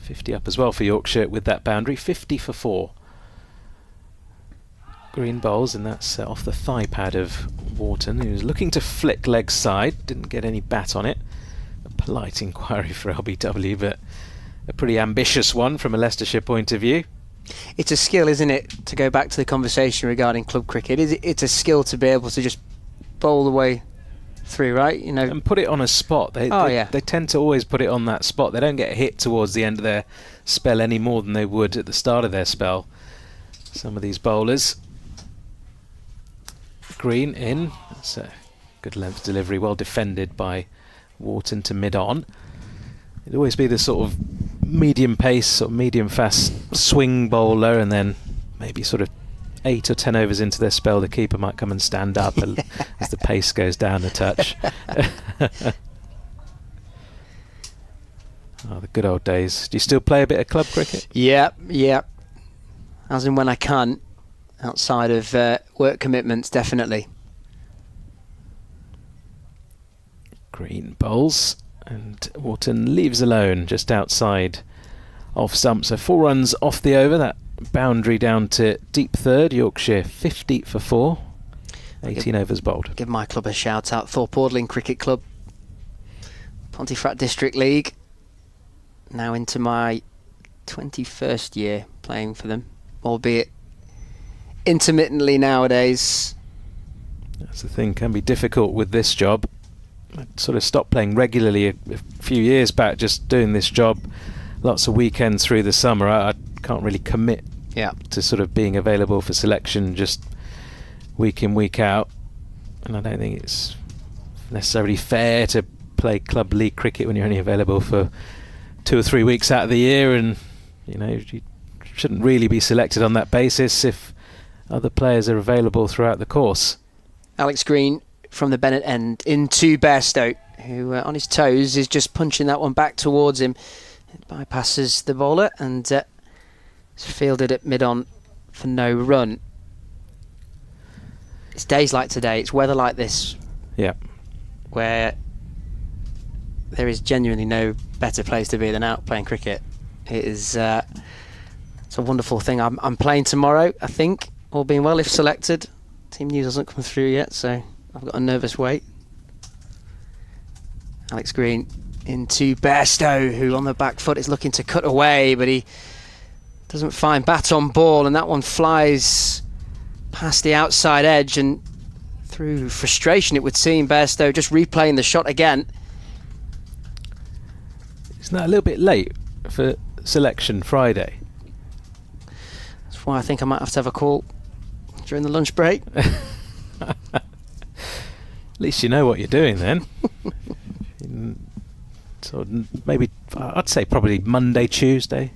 50 up as well for Yorkshire with that boundary, 50 for 4. Green bowls, and that's off the thigh pad of Wharton, who was looking to flick leg side, didn't get any bat on it. A polite inquiry for LBW, but a pretty ambitious one from a Leicestershire point of view. It's a skill, isn't it, to go back to the conversation regarding club cricket. It's a skill to be able to just bowl the way through, right? You know, and put it on a spot. They tend to always put it on that spot. They don't get hit towards the end of their spell any more than they would at the start of their spell. Some of these bowlers. Green in. That's a good length delivery, well defended by Wharton to mid-on. It'd always be the sort of medium pace or medium fast swing bowler and then maybe sort of 8 or 10 overs into their spell, the keeper might come and stand up as the pace goes down a touch. Oh, the good old days. Do you still play a bit of club cricket? Yeah. As in when I can, outside of work commitments, definitely. Green bowls, and Wharton leaves alone just outside off stump. So 4 runs off the over, that boundary down to deep third. Yorkshire 50 for 4, 18 overs bowled. Give my club a shout out, Thorpe Audling Cricket Club, Pontefract District League. Now into my 21st year playing for them, albeit intermittently nowadays. That's the thing, can be difficult with this job. I sort of stopped playing regularly a few years back, just doing this job lots of weekends through the summer. I can't really commit to sort of being available for selection just week in, week out, and I don't think it's necessarily fair to play club league cricket when you're only available for 2 or 3 weeks out of the year, and you shouldn't really be selected on that basis if other players are available throughout the course. Alex Green from the Bennett end into Bairstow, who on his toes is just punching that one back towards him. It bypasses the bowler and it's fielded at mid-on for no run. It's days like today, it's weather like this, where there is genuinely no better place to be than out playing cricket. It is it's a wonderful thing. I'm playing tomorrow, I think, all being well, if selected. Team news hasn't come through yet, so I've got a nervous wait. Alex Green into Bairstow, who on the back foot is looking to cut away, but he doesn't find bat on ball, and that one flies past the outside edge, and through frustration it would seem, Bairstow just replaying the shot again. Isn't that a little bit late for selection Friday? That's why I think I might have to have a call during the lunch break. At least you know what you're doing then. So maybe, I'd say probably Monday, Tuesday.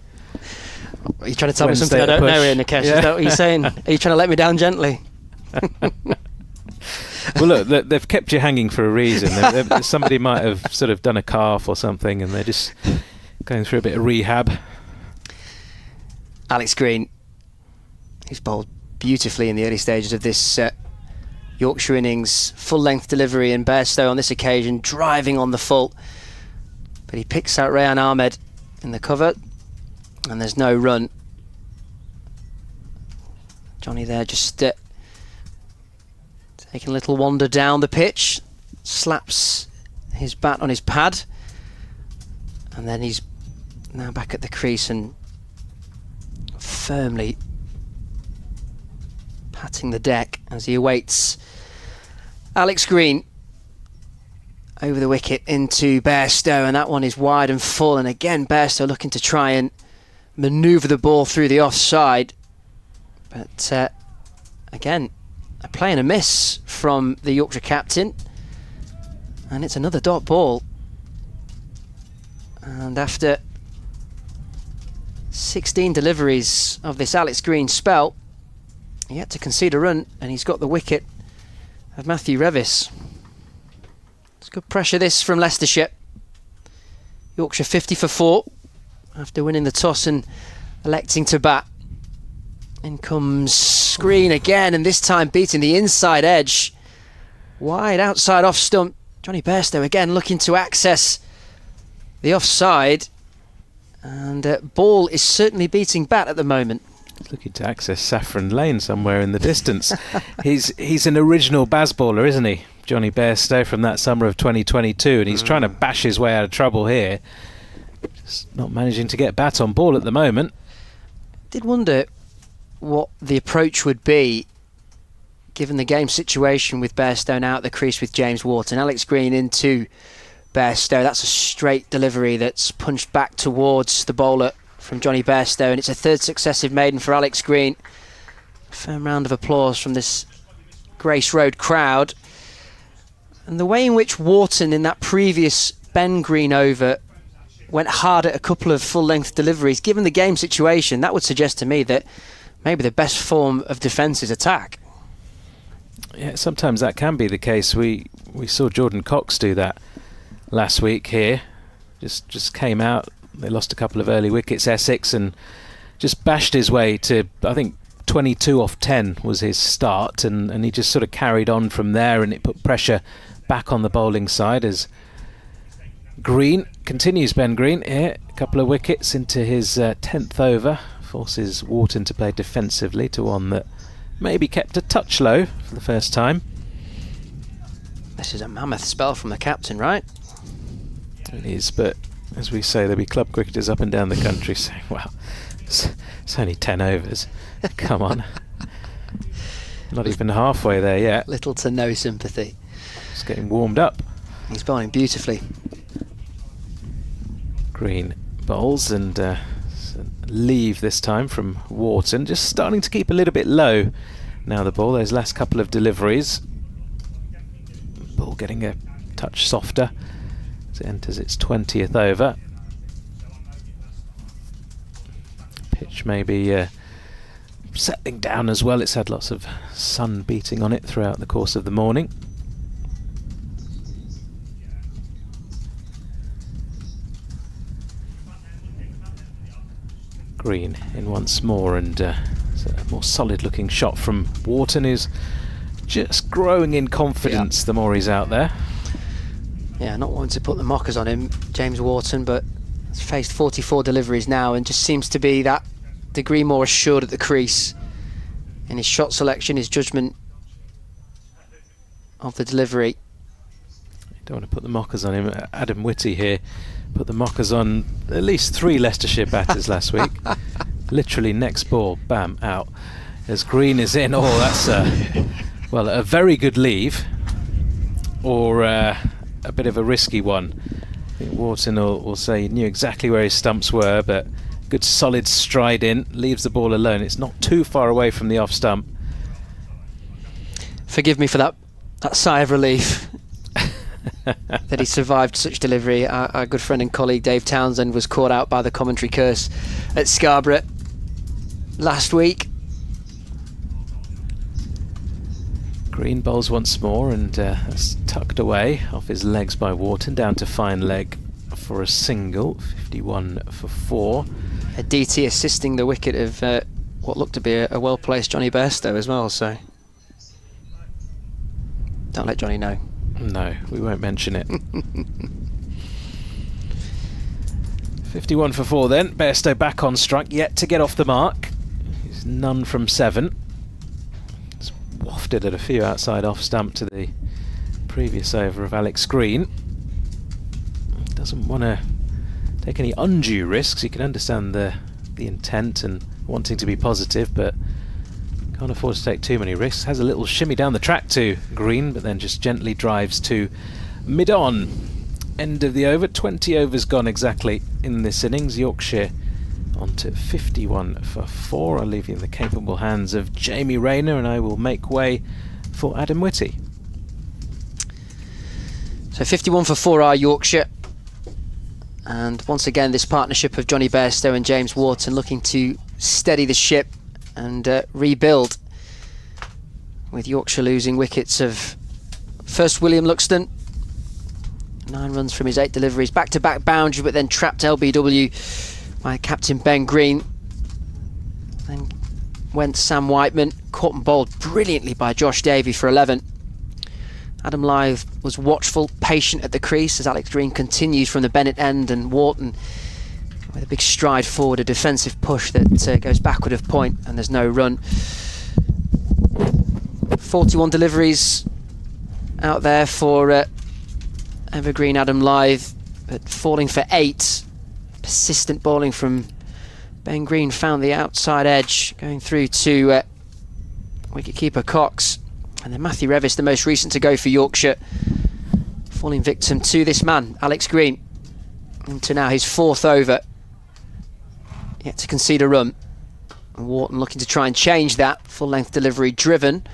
Are you trying to tell Wednesday me something I don't know here, Nikesh? Yeah. Is that what you're saying? Are you trying to let me down gently? Well, look, they've kept you hanging for a reason. Somebody might have sort of done a calf or something, and they're just going through a bit of rehab. Alex Green, who's bowled beautifully in the early stages of this Yorkshire innings, full-length delivery, and Bairstow on this occasion driving on the full. But he picks out Rayan Ahmed in the cover, and there's no run. Johnny there just taking a little wander down the pitch, slaps his bat on his pad, and then he's now back at the crease and firmly patting the deck as he awaits Alex Green over the wicket into Bairstow, and that one is wide and full, and again Bairstow looking to try and manoeuvre the ball through the offside, but again a play and a miss from the Yorkshire captain, and it's another dot ball. And after 16 deliveries of this Alex Green spell, he had to concede a run, and he's got the wicket of Matthew Revis. It's good pressure this from Leicestershire. Yorkshire 50 for 4 after winning the toss and electing to bat. In comes Green again, and this time beating the inside edge. Wide outside off stump. Johnny Bairstow again looking to access the offside, and ball is certainly beating bat at the moment. Looking to access Saffron Lane somewhere in the distance. He's an original Bazballer, isn't he? Johnny Bairstow from that summer of 2022, and he's trying to bash his way out of trouble here. Just not managing to get bat on ball at the moment. Did wonder what the approach would be given the game situation with Bairstow now at the crease with James Wharton. Alex Green into Bairstow. That's a straight delivery that's punched back towards the bowler from Johnny Bairstow, and it's a third successive maiden for Alex Green. A firm round of applause from this Grace Road crowd. And the way in which Wharton in that previous Ben Green over went hard at a couple of full-length deliveries, given the game situation, that would suggest to me that maybe the best form of defence is attack. Yeah, sometimes that can be the case. We saw Jordan Cox do that last week here. Just came out. They lost a couple of early wickets, Essex, and just bashed his way to, I think, 22 off 10 was his start, and he just sort of carried on from there, and it put pressure back on the bowling side as Green continues. Ben Green here, a couple of wickets into his 10th over, forces Wharton to play defensively to one that maybe kept a touch low for the first time. This is a mammoth spell from the captain, right? It is, but as we say, there'll be club cricketers up and down the country saying, well, it's only 10 overs. Come on. Not even halfway there yet. Little to no sympathy. Just getting warmed up. He's bowling beautifully. Green bowls and leave this time from Wharton. Just starting to keep a little bit low now the ball. Those last couple of deliveries. Ball getting a touch softer as it enters its 20th over. Pitch maybe settling down as well. It's had lots of sun beating on it throughout the course of the morning. Green in once more, and it's a more solid looking shot from Wharton, who's just growing in confidence the more he's out there. Yeah, not wanting to put the mockers on him, James Wharton, but has faced 44 deliveries now and just seems to be that degree more assured at the crease in his shot selection, his judgment of the delivery. You don't want to put the mockers on him. Adam Whitty here put the mockers on at least 3 Leicestershire batters last week. Literally next ball, bam, out. As Green is in. Oh, that's a very good leave, or a bit of a risky one. I think Wharton will say he knew exactly where his stumps were, but good solid stride in, leaves the ball alone. It's not too far away from the off stump. Forgive me for that sigh of relief that he survived such delivery. Our good friend and colleague Dave Townsend was caught out by the commentary curse at Scarborough last week. Green bowls once more, and that's tucked away off his legs by Wharton, down to fine leg for a single. 51 for 4. A DT assisting the wicket of what looked to be a well-placed Johnny Bairstow as well, so don't let Johnny know. No, we won't mention it. 51 for 4 then. Bairstow back on strike, yet to get off the mark. He's none from 7. He's wafted at a few outside off stump to the previous over of Alex Green. Doesn't want to take any undue risks. You can understand the intent and wanting to be positive, but can't afford to take too many risks. Has a little shimmy down the track to Green, but then just gently drives to mid-on. End of the over. 20 overs gone exactly in this innings. Yorkshire on to 51 for 4. I'll leave you in the capable hands of Jamie Rayner, and I will make way for Adam Whitty. So 51 for 4 are Yorkshire. And once again, this partnership of Johnny Bairstow and James Wharton looking to steady the ship and rebuild, with Yorkshire losing wickets of first William Luxton, 9 runs from his 8 deliveries, back-to-back boundary, but then trapped LBW by captain Ben Green. Then went Sam Whiteman, caught and bowled brilliantly by Josh Davey for 11. Adam Lyth was watchful, patient at the crease as Alex Green continues from the Bennett end, and Wharton with a big stride forward, a defensive push that goes backward of point, and there's no run. 41 deliveries out there for evergreen Adam Lyth, but falling for 8. Persistent bowling from Ben Green found the outside edge, going through to wicketkeeper Cox. And then Matthew Revis, the most recent to go for Yorkshire, falling victim to this man, Alex Green, into now his 4th over, yet to concede a run. And Wharton looking to try and change that. Full length delivery driven,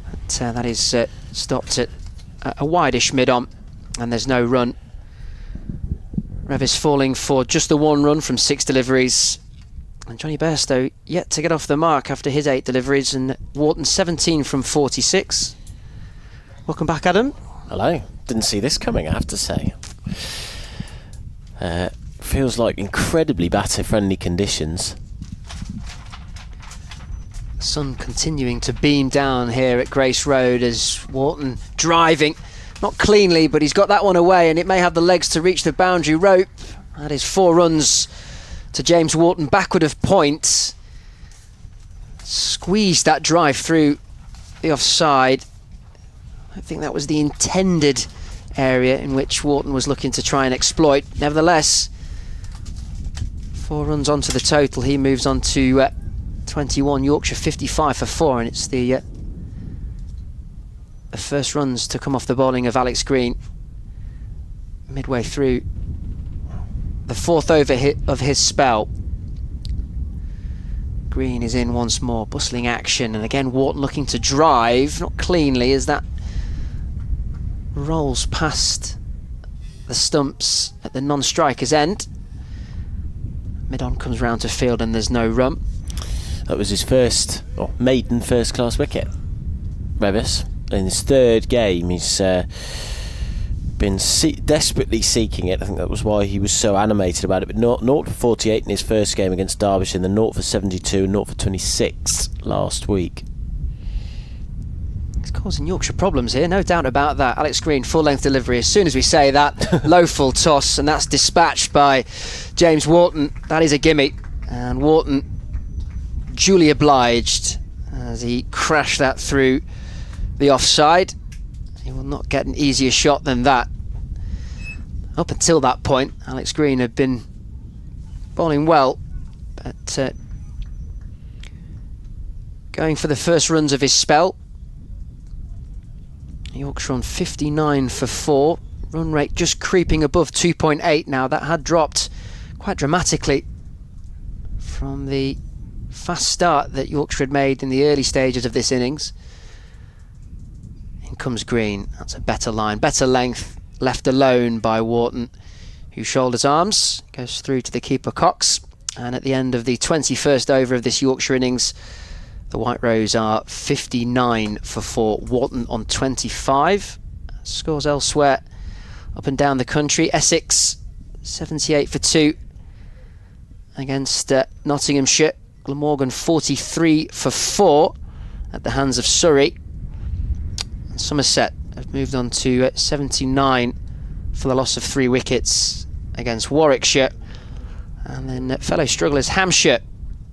but that is stopped at a wideish mid-on, and there's no run. Revis falling for just the 1 run from 6 deliveries, And Johnny Bairstow yet to get off the mark after his 8 deliveries, and Wharton 17 from 46. Welcome back, Adam. Hello. Didn't see this coming, I have to say. Feels like incredibly batter-friendly conditions. The sun continuing to beam down here at Grace Road as Wharton driving. Not cleanly, but he's got that one away, and it may have the legs to reach the boundary rope. That is 4 runs to James Wharton, backward of point. Squeezed that drive through the offside. I think that was the intended area in which Wharton was looking to try and exploit. Nevertheless, 4 runs onto the total. He moves on to 21. Yorkshire 55 for 4, and it's the first runs to come off the bowling of Alex Green midway through the 4th over of his spell. Green is in once more, bustling action, and again Wharton looking to drive, not cleanly, as that rolls past the stumps at the non-striker's end. Mid-on comes round to field and there's no run. That was his first, or maiden first-class wicket. Revis, in his 3rd game, he's been desperately seeking it. I think that was why he was so animated about it. But 0 for 48 in his first game against Derbyshire, and then 0 for 72 and 0 for 26 last week. He's causing Yorkshire problems here, no doubt about that. Alex Green, full-length delivery. As soon as we say that, low full toss, and that's dispatched by James Wharton. That is a gimme, and Wharton duly obliged as he crashed that through the offside. He will not get an easier shot than that. Up until that point, Alex Green had been bowling well, but going for the first runs of his spell. Yorkshire on 59 for 4. Run rate just creeping above 2.8 now. That had dropped quite dramatically from the fast start that Yorkshire had made in the early stages of this innings. In comes Green. That's a better line, better length, left alone by Wharton, who shoulders arms, goes through to the keeper Cox, and at the end of the 21st over of this Yorkshire innings, the White Rose are 59 for 4. Wharton on 25. Scores elsewhere up and down the country. Essex 78 for 2 against Nottinghamshire. Glamorgan 43 for 4 at the hands of Surrey. Somerset have moved on to 79 for the loss of 3 wickets against Warwickshire. And then fellow strugglers Hampshire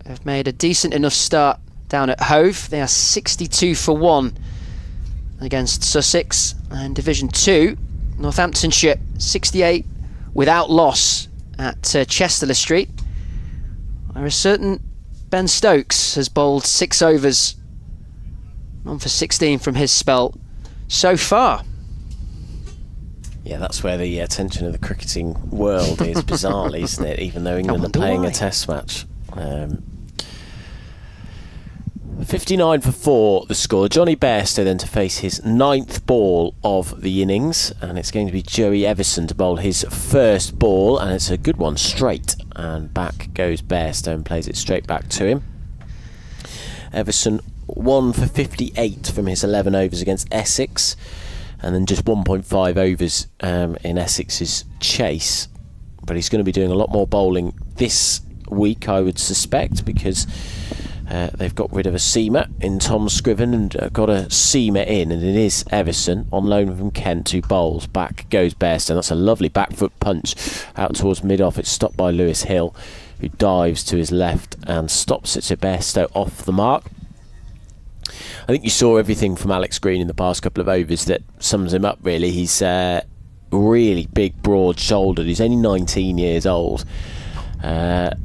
have made a decent enough start down at Hove. They are 62 for 1 against Sussex. And Division 2, Northamptonshire 68 without loss at Chester Street, where a certain Ben Stokes has bowled 6 overs, 1 for 16 from his spell so far. Yeah, that's where the attention of the cricketing world is, bizarrely, isn't it? Even though England are playing a test match. 59 for 4 the score. Johnny Bairstow then to face his 9th ball of the innings, and it's going to be Joey Everson to bowl his first ball, and it's a good one, straight, and back goes Bairstow and plays it straight back to him. Everson 1 for 58 from his 11 overs against Essex, and then just 1.5 overs in Essex's chase. But he's going to be doing a lot more bowling this week, I would suspect, because they've got rid of a seamer in Tom Scriven and got a seamer in, and it is Everson on loan from Kent who bowls. Back goes Bairstow. That's a lovely back foot punch out towards mid-off. It's stopped by Lewis Hill, who dives to his left and stops it to Bairstow off the mark. I think you saw everything from Alex Green in the past couple of overs that sums him up, really. He's really big, broad-shouldered. He's only 19 years old. And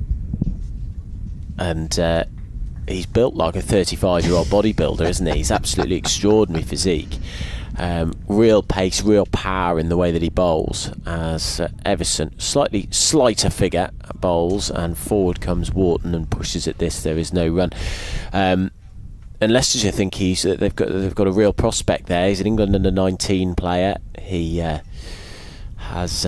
he's built like a 35-year-old bodybuilder, isn't he? He's absolutely extraordinary physique. Real pace, real power in the way that he bowls. As Everson, slightly slighter figure, bowls, and forward comes Wharton and pushes at this. There is no run. And Leicestershire think they've got a real prospect there. He's an England under-19 player. He has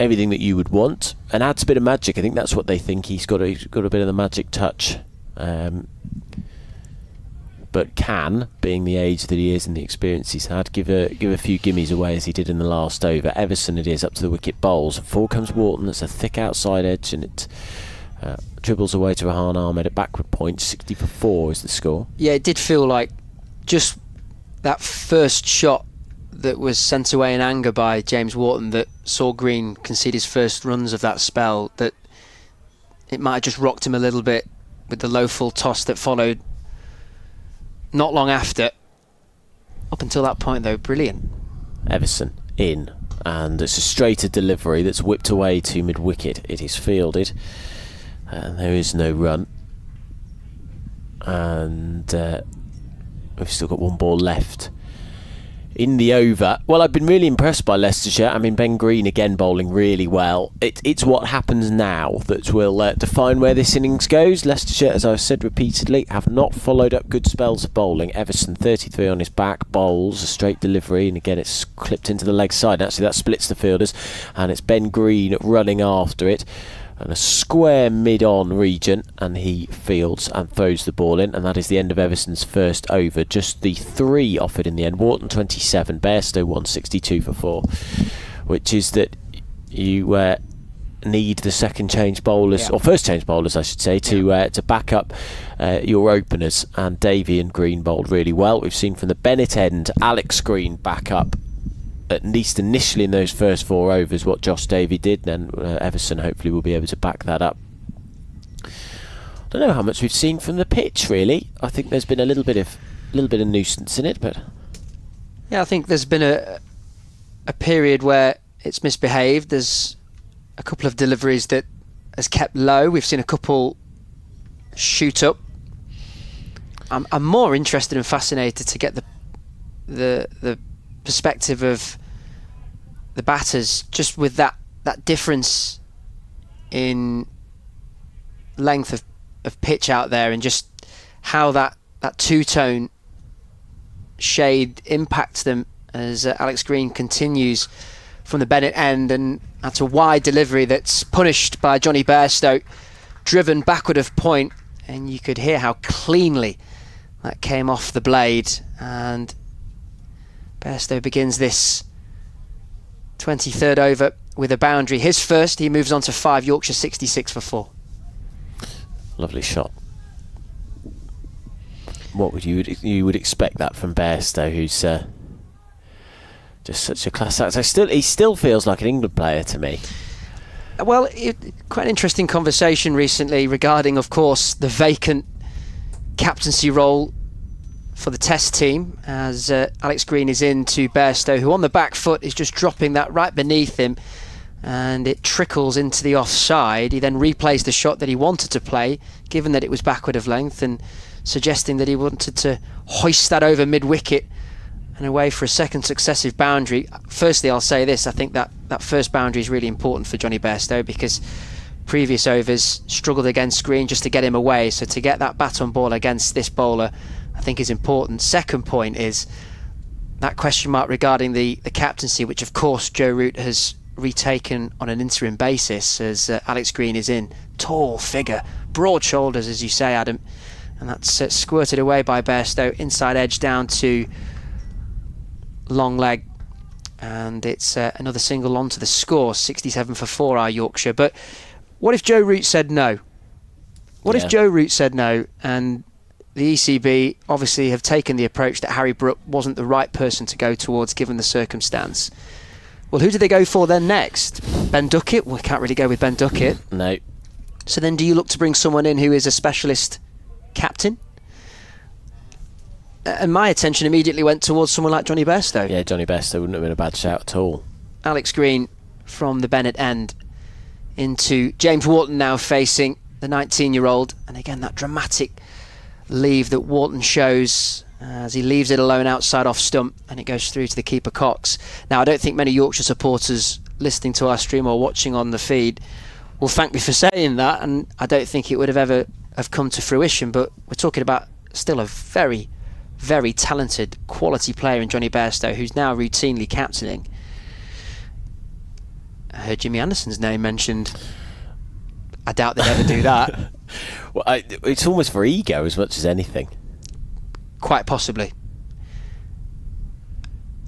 everything that you would want, and adds a bit of magic. I think that's what they think. He's got a bit of the magic touch, but can, being the age that he is and the experience he's had, give a few gimmies away as he did in the last over. Everson it is, up to the wicket bowls. Forward comes Wharton. That's a thick outside edge, and it dribbles away to Rahan Ahmed at backward point. 60 for 4 is the score. Yeah, it did feel like just that first shot that was sent away in anger by James Wharton that saw Green concede his first runs of that spell, that it might have just rocked him a little bit with the low full toss that followed not long after. Up until that point though, brilliant. Everson in, and it's a straighter delivery that's whipped away to mid-wicket. It is fielded, and there is no run, and we've still got one ball left in the over. Well, I've been really impressed by Leicestershire. I mean, Ben Green again bowling really well. It's what happens now that will define where this innings goes. Leicestershire, as I've said repeatedly, have not followed up good spells of bowling. Everson 33 on his back, bowls a straight delivery, and again it's clipped into the leg side. Actually that splits the fielders, and it's Ben Green running after it, and a square mid-on region, and he fields and throws the ball in, and that is the end of Everson's first over. Just the 3 offered in the end. Wharton 27, Bairstow 162 for 4, which is that you need the second change bowlers, or first change bowlers I should say, to back up your openers, and Davey and Green bowled really well. We've seen from the Bennett end Alex Green back up, at least initially in those first 4 overs, what Josh Davey did. Then Everson hopefully will be able to back that up. I don't know how much we've seen from the pitch really. I think there's been a little bit of nuisance in it, but Yeah, I think there's been a period where it's misbehaved. There's a couple of deliveries that has kept low. We've seen a couple shoot up. I'm more interested and fascinated to get the perspective of the batters, just with that difference in length of pitch out there, and just how that two-tone shade impacts them as Alex Green continues from the Bennett end, and that's a wide delivery that's punished by Johnny Bairstow, driven backward of point, and you could hear how cleanly that came off the blade, and Bairstow begins this 23rd over with a boundary. His first, he moves on to 5, Yorkshire 66 for 4. lovely shot. What would you would expect that from Bairstow, who's just such a class act. He still feels like an England player to me. Well, quite an interesting conversation recently regarding, of course, the vacant captaincy role for the Test team, as Alex Green is in to Bairstow, who on the back foot is just dropping that right beneath him, and it trickles into the offside. He then replays the shot that he wanted to play, given that it was backward of length, and suggesting that he wanted to hoist that over mid-wicket and away for a second successive boundary. Firstly, I'll say this: I think that first boundary is really important for Johnny Bairstow, because previous overs struggled against Green just to get him away, so to get that bat on ball against this bowler I think is important. Second point is that question mark regarding the captaincy, which of course Joe Root has retaken on an interim basis, as Alex Green is in. Tall figure, broad shoulders, as you say, Adam, and that's squirted away by Bairstow, inside edge down to long leg, and it's another single onto the score. 67 for 4 are Yorkshire. But what if Joe Root said no? What if Joe Root said no, and the ECB obviously have taken the approach that Harry Brook wasn't the right person to go towards given the circumstance? Well, who do they go for then next? Ben Duckett? Well, we can't really go with Ben Duckett. No. So then do you look to bring someone in who is a specialist captain? And my attention immediately went towards someone like Johnny Bairstow. Yeah, Johnny Bairstow wouldn't have been a bad shout at all. Alex Green from the Bennett end into James Wharton, now facing the 19-year-old. And again, that dramatic leave that Wharton shows as he leaves it alone outside off stump, and it goes through to the keeper Cox. Now, I don't think many Yorkshire supporters listening to our stream or watching on the feed will thank me for saying that, and I don't think it would have ever have come to fruition, but we're talking about still a very, very talented, quality player in Johnny Bairstow, who's now routinely captaining. I heard Jimmy Anderson's name mentioned. I doubt they'd ever do that. Well, it's almost for ego as much as anything. Quite possibly.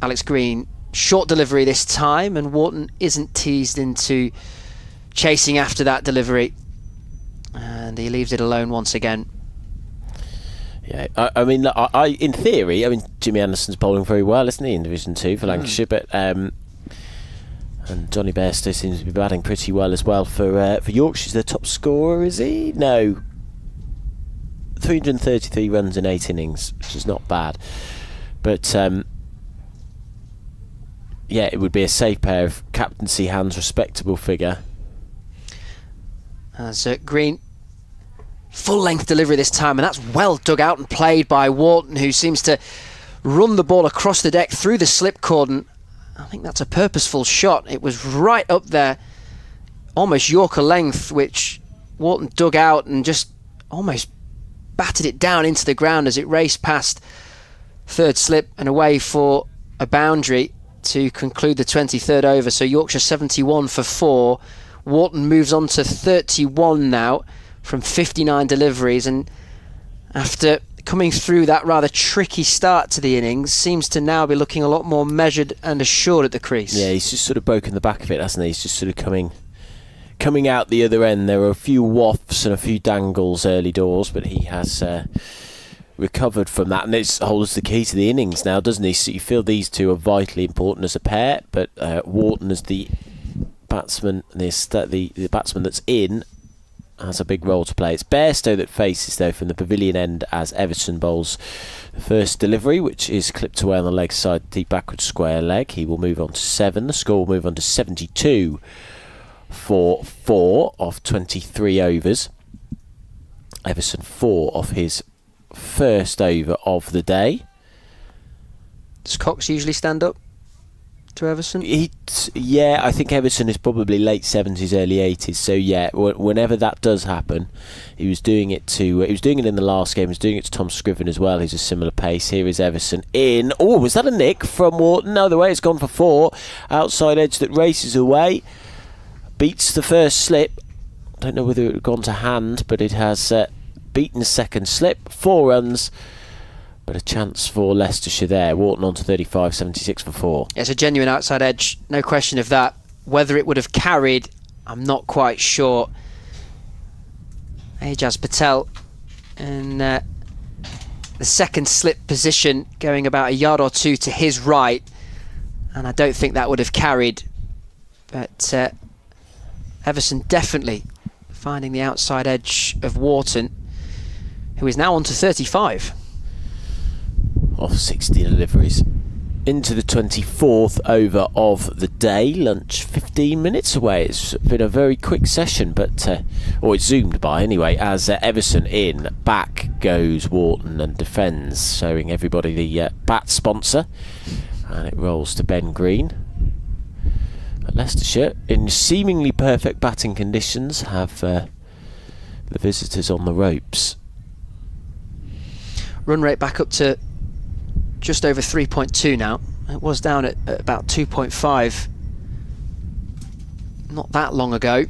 Alex Green, short delivery this time, and Wharton isn't teased into chasing after that delivery. And he leaves it alone once again. Yeah, I mean, in theory, Jimmy Anderson's bowling very well, isn't he, in Division 2 for Lancashire, but and Johnny Bairstow seems to be batting pretty well as well for Yorkshire. He's the top scorer, is he? No. 333 runs in 8 innings, which is not bad. But, yeah, it would be a safe pair of captaincy hands, respectable figure. As Green, full length delivery this time, and that's well dug out and played by Wharton, who seems to run the ball across the deck through the slip cordon. I think that's a purposeful shot. It was right up there, almost Yorker length, which Wharton dug out and just almost batted it down into the ground as it raced past third slip and away for a boundary to conclude the 23rd over. So Yorkshire 71 for 4. Wharton moves on to 31 now from 59 deliveries, and after coming through that rather tricky start to the innings, seems to now be looking a lot more measured and assured at the crease. Yeah, he's just sort of broken the back of it, hasn't he? He's just sort of coming out the other end. There were a few wafts and a few dangles early doors, but he has recovered from that, and it holds the key to the innings now, doesn't he? So you feel these two are vitally important as a pair, but Wharton as the batsman, the batsman that's in, has a big role to play. It's Bairstow that faces, though, from the pavilion end as Everson bowls the first delivery, which is clipped away on the leg side, deep backward square leg. He will move on to 7. The score will move on to 72 for 4 off 23 overs. Everson 4 off his first over of the day. Does Cox usually stand up to Everson? Yeah, I think Everson is probably late 70s, early 80s. So yeah, whenever that does happen, he was doing it in the last game. He was doing it to Tom Scriven as well, who's a similar pace. Here is Everson in. Oh, was that a nick from Wharton? No, the way it's gone for 4. Outside edge that races away, beats the first slip. Don't know whether it had gone to hand, but it has beaten the second slip. 4 runs. But a chance for Leicestershire there. Wharton on to 35, 76 for 4. It's a genuine outside edge, no question of that. Whether it would have carried, I'm not quite sure. Ajaz Patel in the second slip position, going about a yard or two to his right, and I don't think that would have carried. But Everson definitely finding the outside edge of Wharton, who is now on to 35. Off 60 deliveries. Into the 24th over of the day. Lunch 15 minutes away. It's been a very quick session, but or it's zoomed by anyway, as Everson in. Back goes Wharton and defends, showing everybody the bat sponsor, and it rolls to Ben Green. But Leicestershire, in seemingly perfect batting conditions, have the visitors on the ropes. Run rate back up to just over 3.2 now. It was down at about 2.5 not that long ago.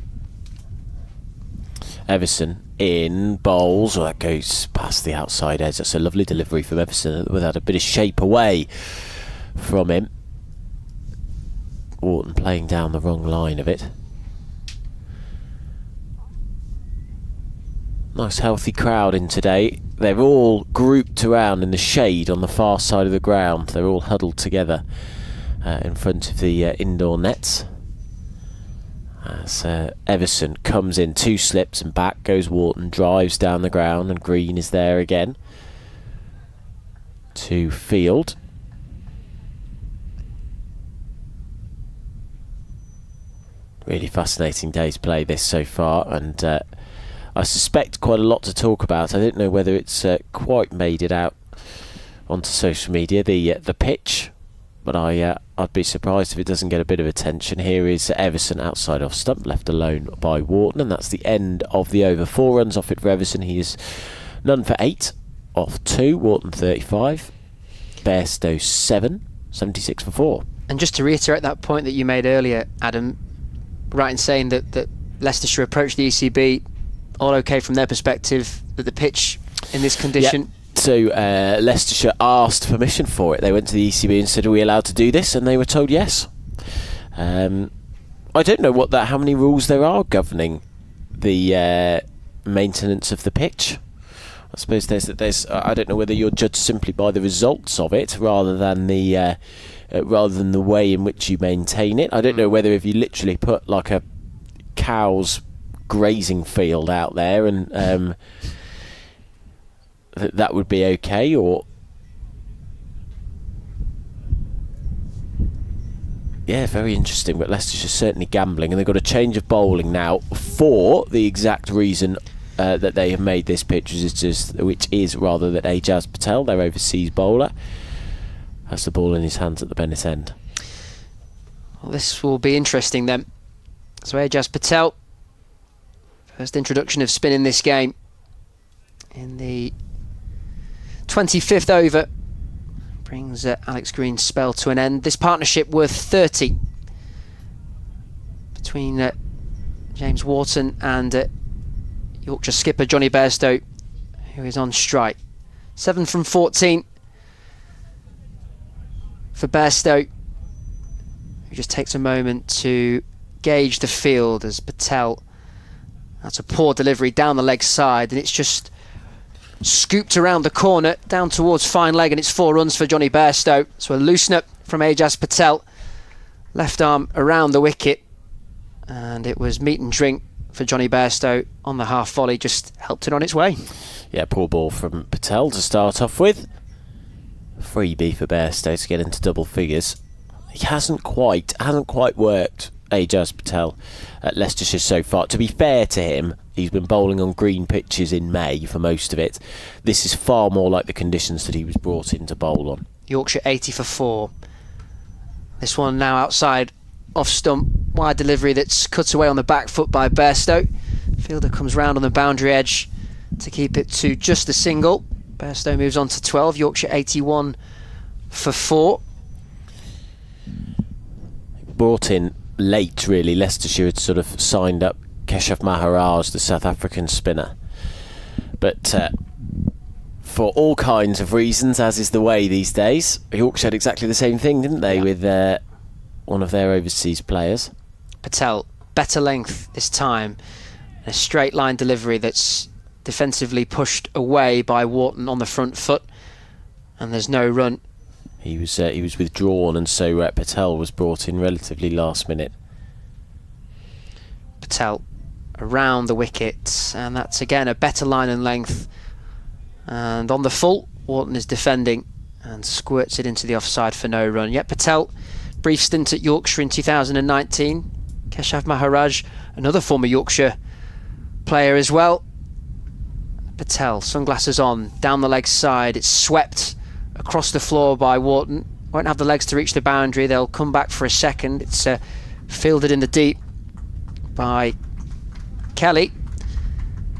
Everson in, bowls. That goes past the outside edge. That's a lovely delivery from Everson without a bit of shape away from him. Wharton playing down the wrong line of it. Nice healthy crowd in today. They're all grouped around in the shade on the far side of the ground. They're all huddled together in front of the indoor nets. As Everson comes in, 2 slips and back goes Wharton, drives down the ground, and Green is there again to field. Really fascinating day's play this so far, and I suspect quite a lot to talk about. I don't know whether it's quite made it out onto social media, the pitch, but I'd be surprised if it doesn't get a bit of attention. Here is Everson outside off stump, left alone by Wharton, and that's the end of the over. 4 runs off it for Everson. He is none for 8 off 2. Wharton 35, Bairstow 7, 76 for 4. And just to reiterate that point that you made earlier, Adam, right in saying that Leicestershire approached the ECB all okay from their perspective, that the pitch in this condition? Yep. So Leicestershire asked permission for it. They went to the ECB and said, "Are we allowed to do this?" And they were told yes. I don't know how many rules there are governing the maintenance of the pitch. I suppose there's I don't know whether you're judged simply by the results of it rather than the way in which you maintain it. I don't know whether if you literally put like a cow's grazing field out there and that would be okay, or yeah, very interesting. But Leicestershire's certainly gambling, and they've got a change of bowling now for the exact reason that they have made this pitch, which is rather that Ajaz Patel, their overseas bowler, has the ball in his hands at the Bennett end. Well, this will be interesting then. So Ajaz Patel, first introduction of spin in this game, in the 25th over, brings Alex Green's spell to an end. This partnership worth 30 between James Wharton and Yorkshire skipper Johnny Bairstow, who is on strike. 7 from 14 for Bairstow, who just takes a moment to gauge the field as Patel, that's a poor delivery down the leg side, and it's just scooped around the corner down towards fine leg, and it's 4 runs for Johnny Bairstow. So a loosener from Ajaz Patel, left arm around the wicket, and it was meat and drink for Johnny Bairstow on the half volley, just helped it on its way. Yeah, poor ball from Patel to start off with. Freebie for Bairstow to get into double figures. He hasn't quite worked, Ajaz Patel, at Leicestershire so far. To be fair to him, he's been bowling on green pitches in May for most of it. This is far more like the conditions that he was brought in to bowl on. Yorkshire 80 for 4. This one now outside, off stump, wide delivery that's cut away on the back foot by Bairstow. Fielder comes round on the boundary edge to keep it to just a single. Bairstow moves on to 12. Yorkshire 81 for 4. Brought in late, really. Leicestershire had sort of signed up Keshav Maharaj, the South African spinner, but for all kinds of reasons, as is the way these days, Yorkshire had exactly the same thing, didn't they, with one of their overseas players. Patel, better length this time, a straight line delivery that's defensively pushed away by Wharton on the front foot, and there's no run. He was withdrawn, and so Patel was brought in relatively last minute. Patel around the wicket, and that's again a better line and length, and on the full, Wharton is defending and squirts it into the offside for no run. Yet Patel, brief stint at Yorkshire in 2019. Keshav Maharaj, another former Yorkshire player as well. Patel, sunglasses on, down the leg side, it's swept across the floor by Wharton. Won't have the legs to reach the boundary, they'll come back for a second. It's fielded in the deep by Kelly,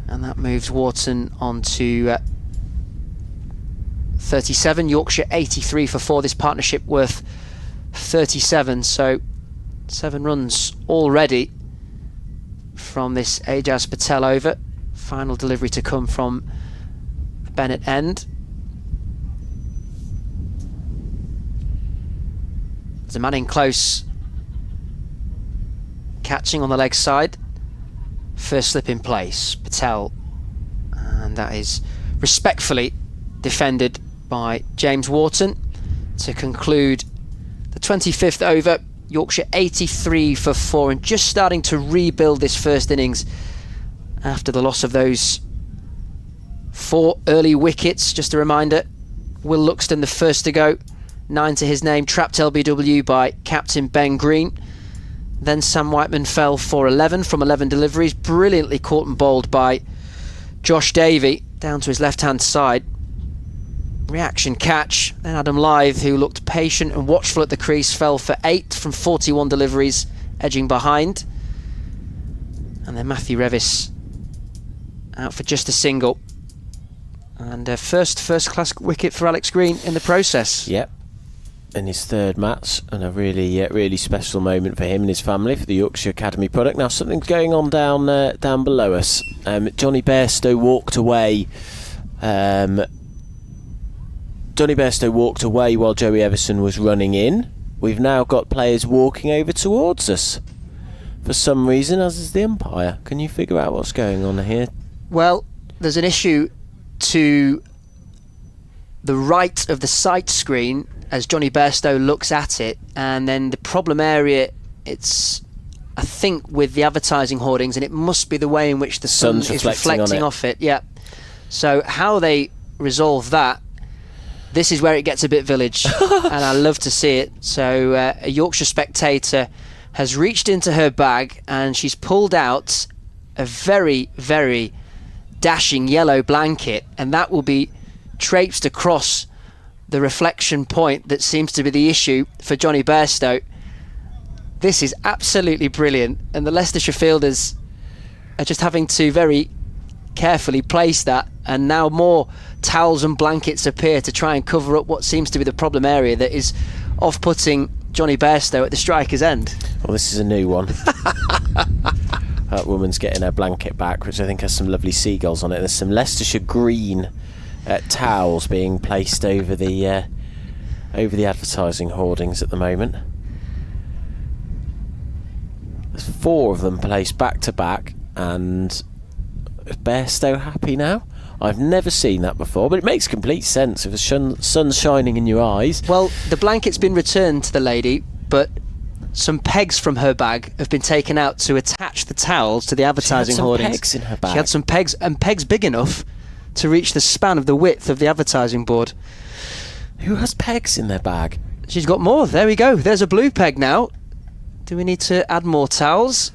and that moves Wharton on to 37. Yorkshire 83 for 4. This partnership worth 37, so 7 runs already from this Ajaz Patel over. Final delivery to come from the Bennett end. There's a man in close, catching on the leg side. First slip in place, Patel, and that is respectfully defended by James Wharton to conclude the 25th over. Yorkshire 83 for 4, and just starting to rebuild this first innings after the loss of those 4 early wickets. Just a reminder, Will Luxton the first to go, 9 to his name, trapped LBW by captain Ben Green. Then Sam Whiteman fell for 11 from 11 deliveries, brilliantly caught and bowled by Josh Davey down to his left hand side. Reaction catch. Then Adam Lyth, who looked patient and watchful at the crease, fell for 8 from 41 deliveries, edging behind. And then Matthew Revis out for just a single. And first class wicket for Alex Green in the process. Yep. in his third match, and a really special moment for him and his family, for the Yorkshire Academy product. Now something's going on down below us. Johnny Bairstow walked away. Johnny Bairstow walked away while Joey Everson was running in. We've now got players walking over towards us for some reason, as is the umpire. Can you figure out what's going on here? Well, there's an issue to the right of the sight screen as Johnny Bairstow looks at it, and then the problem area, it's, I think, with the advertising hoardings, and it must be the way in which the sun is reflecting off it. Yeah. So how they resolve that, this is where it gets a bit village, and I love to see it. So a Yorkshire spectator has reached into her bag and she's pulled out a very, very dashing yellow blanket, and that will be traipsed across the reflection point that seems to be the issue for Johnny Bairstow. This is absolutely brilliant, and the Leicestershire fielders are just having to very carefully place that, and now more towels and blankets appear to try and cover up what seems to be the problem area that is off-putting Johnny Bairstow at the striker's end. Well, this is a new one. That woman's getting her blanket back, which I think has some lovely seagulls on it. There's some Leicestershire green towels being placed over the advertising hoardings at the moment. There's 4 of them placed back to back, and is Bairstow happy now? I've never seen that before, but it makes complete sense if the sun's shining in your eyes. Well, the blanket's been returned to the lady, but some pegs from her bag have been taken out to attach the towels to the advertising hoardings. She had some pegs in her bag. She had some pegs, and pegs big enough to reach the span of the width of the advertising board. Who has pegs in their bag? She's got more. There we go. There's a blue peg now. Do we need to add more towels?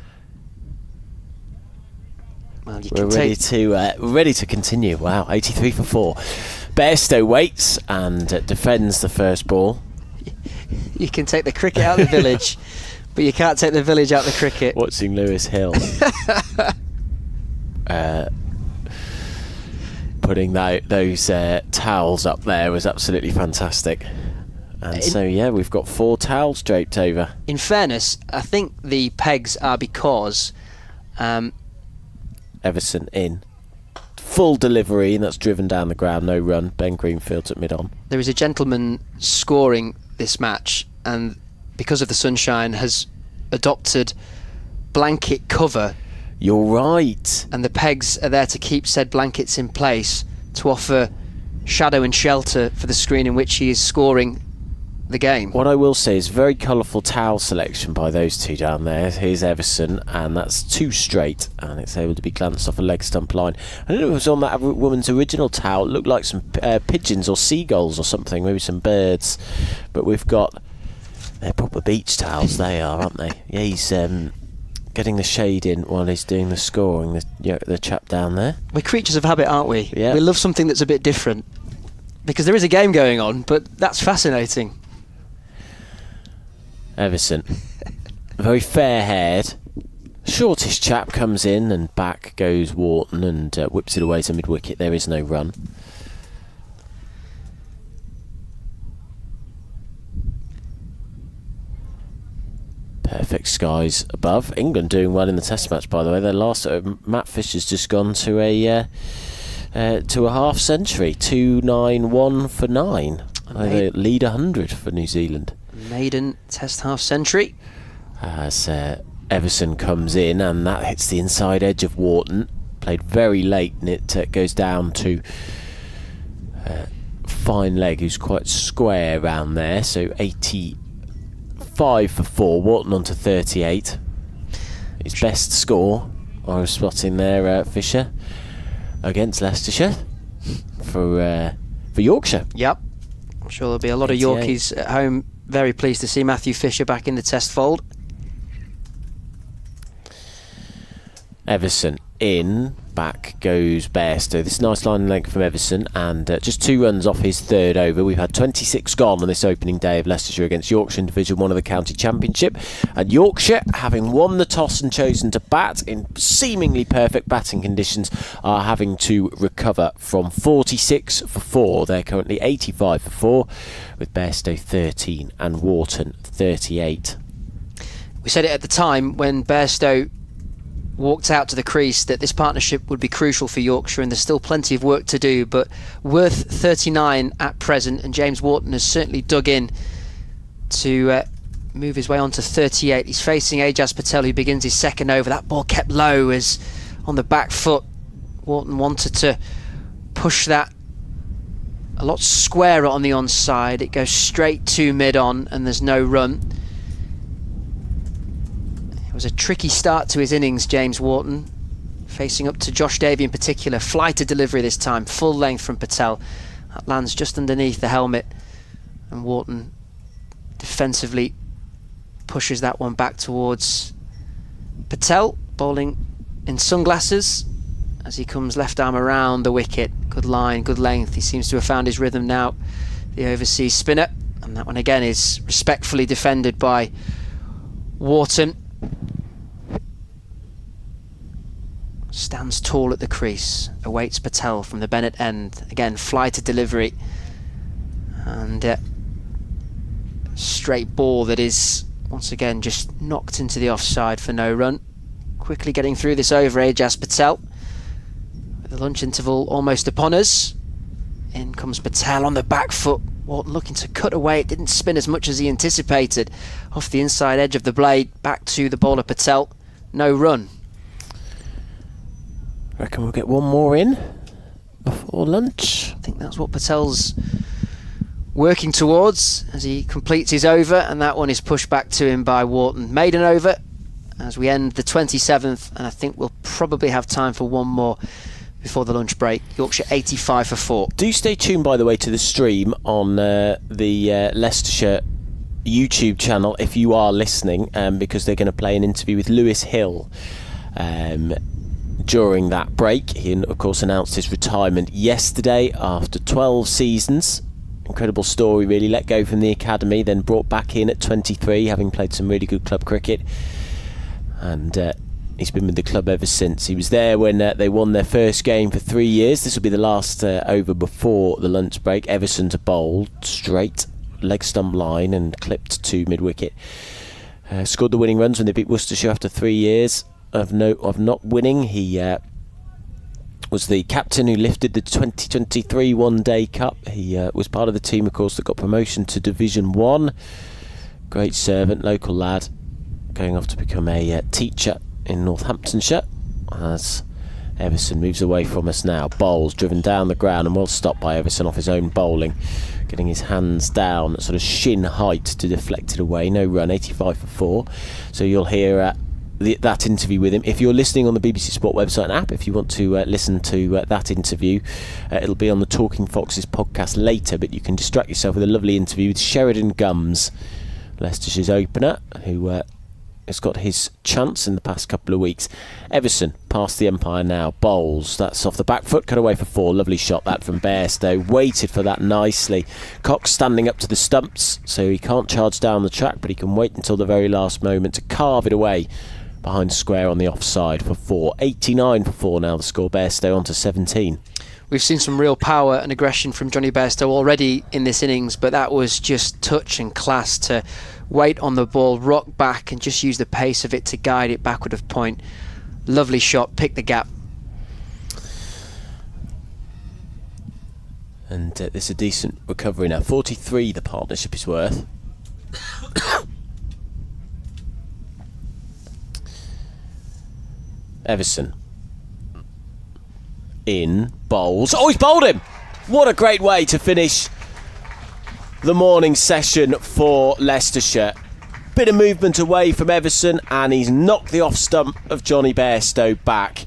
Well, we're ready to continue. Wow, 83 for 4. Bairstow waits and defends the first ball. You can take the cricket out of the village, but you can't take the village out of the cricket. Watching Lewis Hill putting those towels up there was absolutely fantastic. And so, yeah, we've got 4 towels draped over. In fairness, I think the pegs are because Everson in. Full delivery, and that's driven down the ground, no run. Ben Greenfield at mid-on. There is a gentleman scoring this match, and because of the sunshine has adopted blanket cover. You're right. And the pegs are there to keep said blankets in place to offer shadow and shelter for the screen in which he is scoring the game. What I will say is very colourful towel selection by those 2 down there. Here's Everson, and that's 2 straight, and it's able to be glanced off a leg stump line. I don't know if it was on that woman's original towel. It looked like some pigeons or seagulls or something, maybe some birds. But we've got, they're proper beach towels, they are, aren't they? Yeah, he's getting the shade in while he's doing the scoring, the chap down there. We're creatures of habit, aren't we? Yeah. We love something that's a bit different, because there is a game going on, but that's fascinating. Everson, very fair-haired, shortish chap, comes in, and back goes Wharton and whips it away to mid-wicket. There is no run. Perfect skies above. England doing well in the Test match, by the way. Their last Matt Fisher's just gone to a half century, 291 for 9. They lead 100 for New Zealand. Maiden Test half century. As Everson comes in, and that hits the inside edge of Wharton. Played very late, and it goes down to Fine Leg, who's quite square around there. So 85 for 4. Wharton on to 38. His best score, I was spotting there, Fisher, against Leicestershire for Yorkshire. Yep. I'm sure there'll be a lot of Yorkies at home very pleased to see Matthew Fisher back in the Test fold. Everson in. Back goes Bairstow. This nice line length from Everson, and just 2 runs off his 3rd over. We've had 26 gone on this opening day of Leicestershire against Yorkshire in Division 1 of the County Championship. And Yorkshire, having won the toss and chosen to bat in seemingly perfect batting conditions, are having to recover from 46 for 4. They're currently 85 for 4, with Bairstow 13 and Wharton 38. We said it at the time when Bairstow walked out to the crease that this partnership would be crucial for Yorkshire, and there's still plenty of work to do, but worth 39 at present, and James Wharton has certainly dug in to move his way on to 38. He's facing Ajaz Patel, who begins his 2nd over. That ball kept low as on the back foot. Wharton wanted to push that a lot squarer on the onside. It goes straight to mid-on and there's no run. It was a tricky start to his innings, James Wharton, facing up to Josh Davey in particular. Fly to delivery this time, full length from Patel. That lands just underneath the helmet, and Wharton defensively pushes that one back towards Patel, bowling in sunglasses as he comes left arm around the wicket. Good line, good length. He seems to have found his rhythm now, the overseas spinner, and that one again is respectfully defended by Wharton. Stands tall at the crease, awaits Patel from the Bennett end. Again, fly to delivery, and straight ball that is once again just knocked into the offside for no run. Quickly getting through this over, Ajaz Patel, with the lunch interval almost upon us. In comes Patel on the back foot. Wharton looking to cut away. It didn't spin as much as he anticipated. Off the inside edge of the blade, back to the bowler Patel. No run. Reckon we'll get one more in before lunch. I think that's what Patel's working towards as he completes his over, and that one is pushed back to him by Wharton. Maiden over as we end the 27th, and I think we'll probably have time for one more before the lunch break. Yorkshire 85 for 4. Do stay tuned, by the way, to the stream on the Leicestershire YouTube channel if you are listening, because they're going to play an interview with Lewis Hill during that break. He, of course, announced his retirement yesterday after 12 seasons. Incredible story, really. Let go from the academy, then brought back in at 23, having played some really good club cricket. And he's been with the club ever since. He was there when they won their first game for 3 years. This will be the last over before the lunch break. Everson to bowl, straight, leg stump line, and clipped to mid-wicket. Scored the winning runs when they beat Worcestershire after 3 years of not winning. He was the captain who lifted the 2023 One Day Cup. He was part of the team, of course, that got promotion to Division 1. Great servant, local lad, going off to become a teacher in Northamptonshire as Everson moves away from us now. Bowls driven down the ground and well stopped by Everson off his own bowling, getting his hands down at sort of shin height to deflect it away. No run, 85 for 4. So you'll hear that interview with him. If you're listening on the BBC Sport website and app, if you want to listen to that interview, it'll be on the Talking Foxes podcast later, but you can distract yourself with a lovely interview with Sheridan Gums, Leicestershire's opener, who has got his chance in the past couple of weeks. Everson past the umpire now, bowls. That's off the back foot, cut away for 4. Lovely shot that from Bairstow. Waited for that nicely. Cox standing up to the stumps, so he can't charge down the track, but he can wait until the very last moment to carve it away behind square on the offside for 4. 89 for 4 now the score. Bairstow on to 17. We've seen some real power and aggression from Johnny Bairstow already in this innings, but that was just touch and class to wait on the ball, rock back and just use the pace of it to guide it backward of point. Lovely shot, pick the gap. And there's a decent recovery now. 43 the partnership is worth. Everson in, bowls. Oh, he's bowled him! What a great way to finish the morning session for Leicestershire. Bit of movement away from Everson, and he's knocked the off stump of Johnny Bairstow back,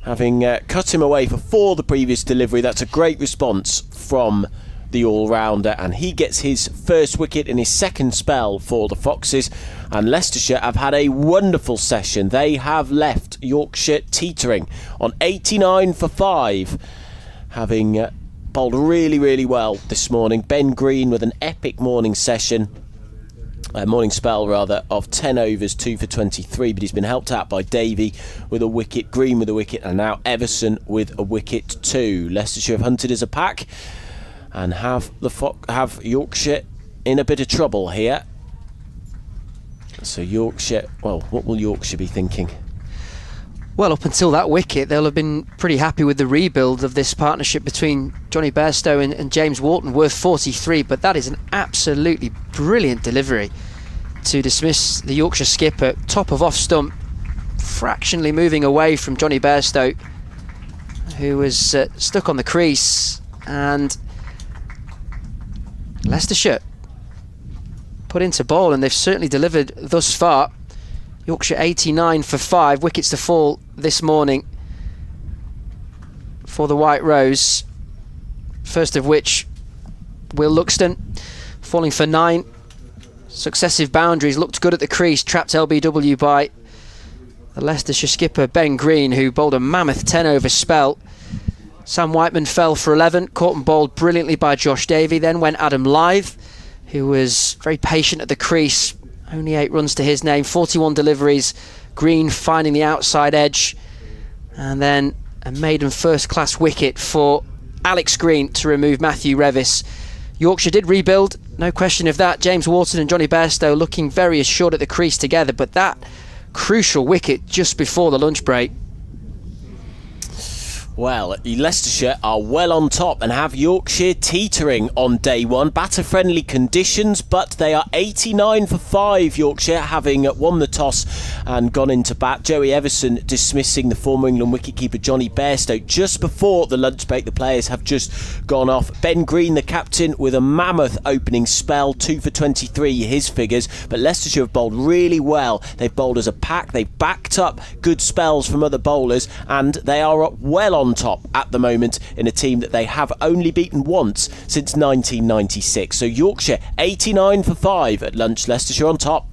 having cut him away for 4 the previous delivery. That's a great response from the all-rounder, and he gets his first wicket in his second spell for the Foxes. And Leicestershire have had a wonderful session. They have left Yorkshire teetering on 89 for 5, having bowled really, really well this morning. Ben Green with an epic morning session. Morning spell rather, of 10 overs, 2 for 23, but he's been helped out by Davey with a wicket, Green with a wicket, and now Everson with a wicket too. Leicestershire have hunted as a pack and have Yorkshire in a bit of trouble here. So Yorkshire, well, what will Yorkshire be thinking? Well, up until that wicket, they'll have been pretty happy with the rebuild of this partnership between Johnny Bairstow and James Wharton, worth 43, but that is an absolutely brilliant delivery to dismiss the Yorkshire skipper, top of off stump, fractionally moving away from Johnny Bairstow, who was stuck on the crease, and Leicestershire put into bowl, and they've certainly delivered thus far. Yorkshire 89 for 5, wickets to fall this morning for the White Rose. First of which, Will Luxton falling for 9. Successive boundaries, looked good at the crease, trapped LBW by the Leicestershire skipper Ben Green, who bowled a mammoth 10-over spell. Sam Whiteman fell for 11, caught and bowled brilliantly by Josh Davey. Then went Adam Lythe, who was very patient at the crease. Only 8 runs to his name, 41 deliveries. Green finding the outside edge. And then a maiden first-class wicket for Alex Green to remove Matthew Revis. Yorkshire did rebuild, no question of that. James Wharton and Johnny Bairstow looking very assured at the crease together, but that crucial wicket just before the lunch break. Well, Leicestershire are well on top and have Yorkshire teetering on day one. Batter-friendly conditions, but they are 89 for 5, Yorkshire, having won the toss and gone into bat. Joey Everson dismissing the former England wicketkeeper Johnny Bairstow just before the lunch break. The players have just gone off. Ben Green, the captain, with a mammoth opening spell, 2 for 23, his figures. But Leicestershire have bowled really well. They've bowled as a pack. They've backed up good spells from other bowlers, and they are well on top at the moment in a team that they have only beaten once since 1996. So Yorkshire 89 for 5 at lunch, Leicestershire on top.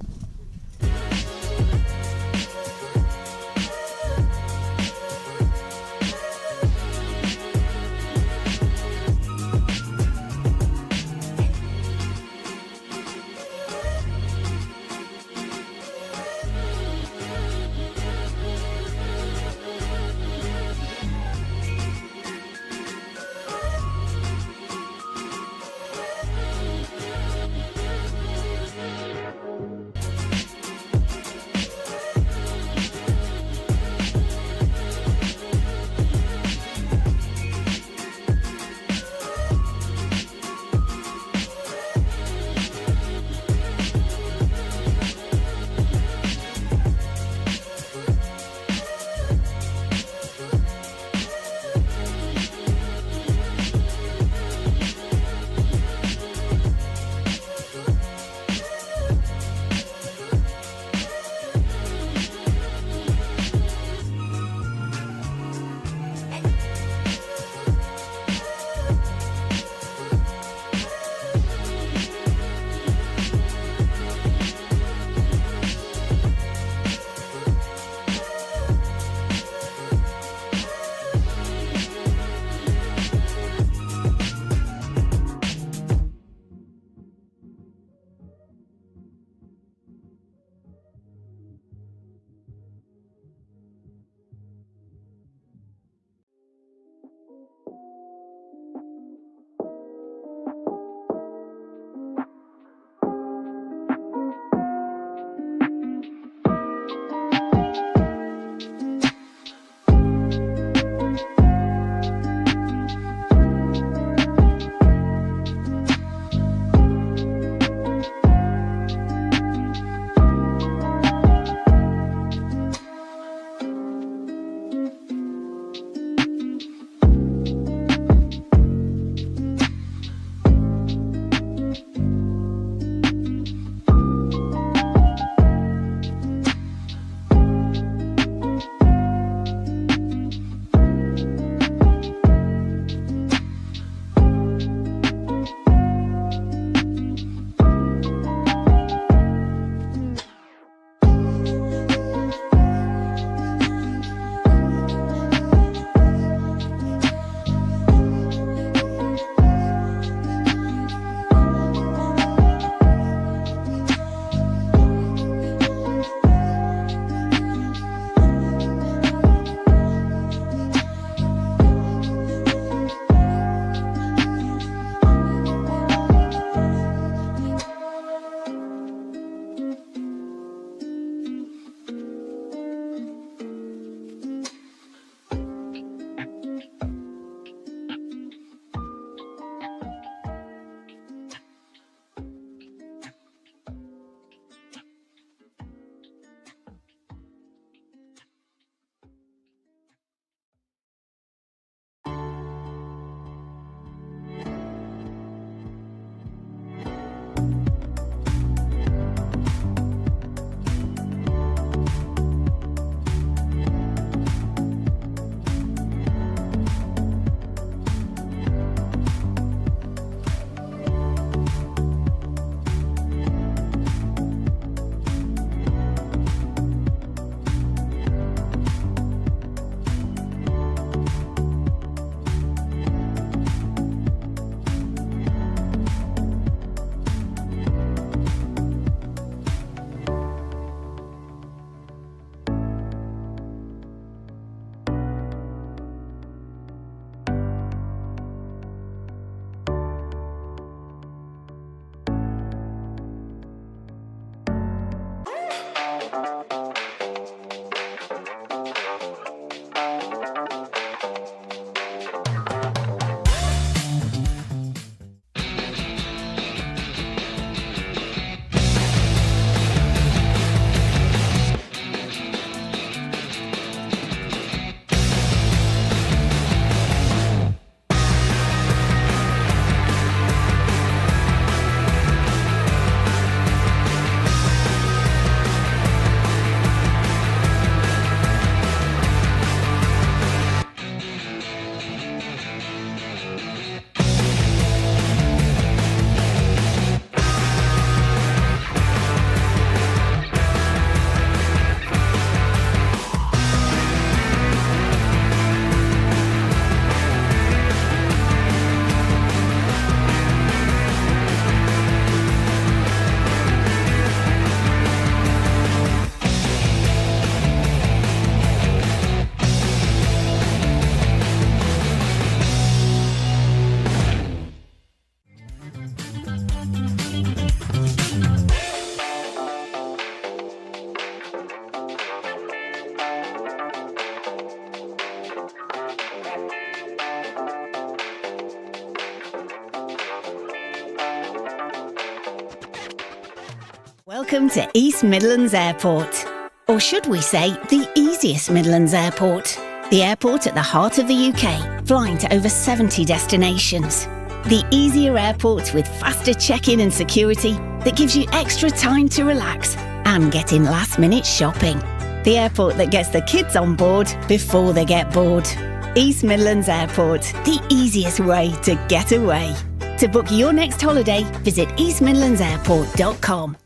Welcome to East Midlands Airport, or should we say the easiest Midlands Airport. The airport at the heart of the UK, flying to over 70 destinations. The easier airport with faster check-in and security that gives you extra time to relax and get in last-minute shopping. The airport that gets the kids on board before they get bored. East Midlands Airport, the easiest way to get away. To book your next holiday, visit eastmidlandsairport.com.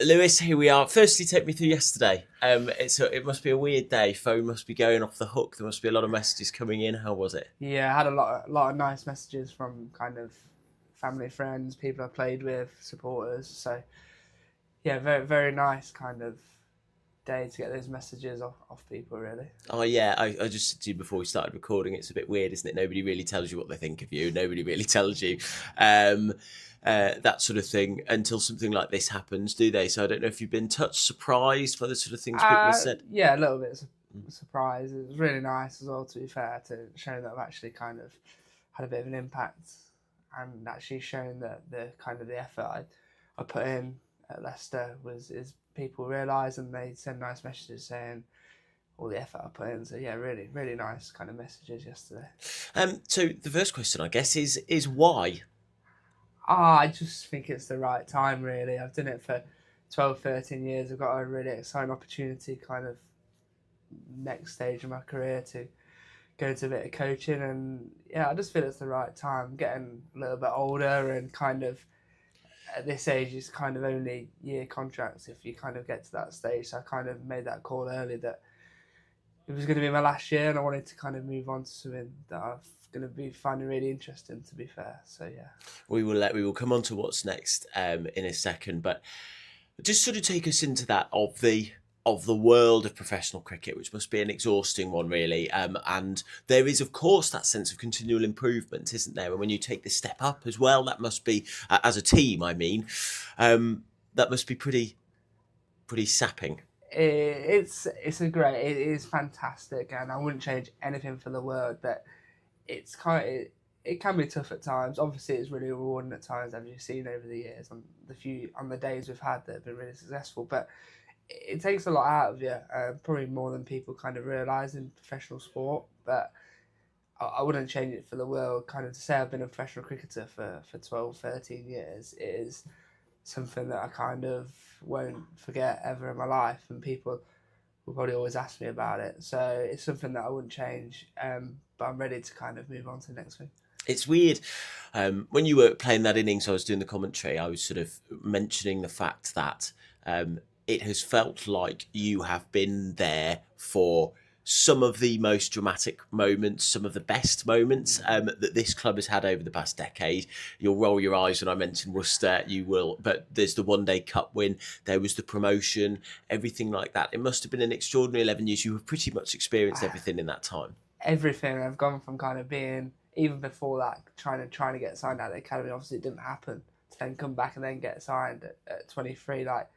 Lewis, here we are. Firstly, take me through yesterday. It must be a weird day. Phone must be going off the hook. There must be a lot of messages coming in. How was it? Yeah, I had a lot of nice messages from kind of family, friends, people I played with, supporters. So yeah, very very nice kind of day to get those messages off people, really. Oh yeah, I just said to you before we started recording, it's a bit weird, isn't it? Nobody really tells you what they think of you. Nobody really tells you that sort of thing until something like this happens, do they? So I don't know if you've been touched, surprised by the sort of things people have said. Yeah, a little bit surprised. It was really nice as well, to be fair, to show that I've actually kind of had a bit of an impact and actually shown that the kind of the effort I put in at Leicester is people realise, and they send nice messages saying all the effort I put in. So yeah, really, really nice kind of messages yesterday. So the first question, I guess, is why? I just think it's the right time, really. I've done it for 12, 13 years. I've got a really exciting opportunity, kind of next stage of my career, to go into a bit of coaching. And yeah, I just feel it's the right time. Getting a little bit older, and kind of at this age, it's kind of only year contracts if you kind of get to that stage. So I kind of made that call early that it was going to be my last year, and I wanted to kind of move on to something that I'm going to be finding really interesting, to be fair. So yeah, we will come on to what's next in a second, but just sort of take us into that of the world of professional cricket, which must be an exhausting one, really. And there is, of course, that sense of continual improvement, isn't there? And when you take the step up as well, that must be, as a team, I mean, that must be pretty sapping. It is fantastic, and I wouldn't change anything for the world. That it can be tough at times. Obviously, it's really rewarding at times, as you've seen over the years on the days we've had that have been really successful. But it takes a lot out of you, probably more than people kind of realise in professional sport. But I wouldn't change it for the world. Kind of to say I've been a professional cricketer for 12, 13 years is something that I kind of won't forget ever in my life, and people will probably always ask me about it. So it's something that I wouldn't change, but I'm ready to kind of move on to the next thing. It's weird. When you were playing that innings, I was doing the commentary. I was sort of mentioning the fact that it has felt like you have been there for some of the most dramatic moments, some of the best moments that this club has had over the past decade. You'll roll your eyes when I mention Worcester, you will, but there's the One Day Cup win, there was the promotion, everything like that. It must have been an extraordinary 11 years. You have pretty much experienced everything in that time. Everything. I've gone from kind of being, even before that, trying to get signed out of the academy. Obviously, it didn't happen. To then come back and then get signed at 23. Like,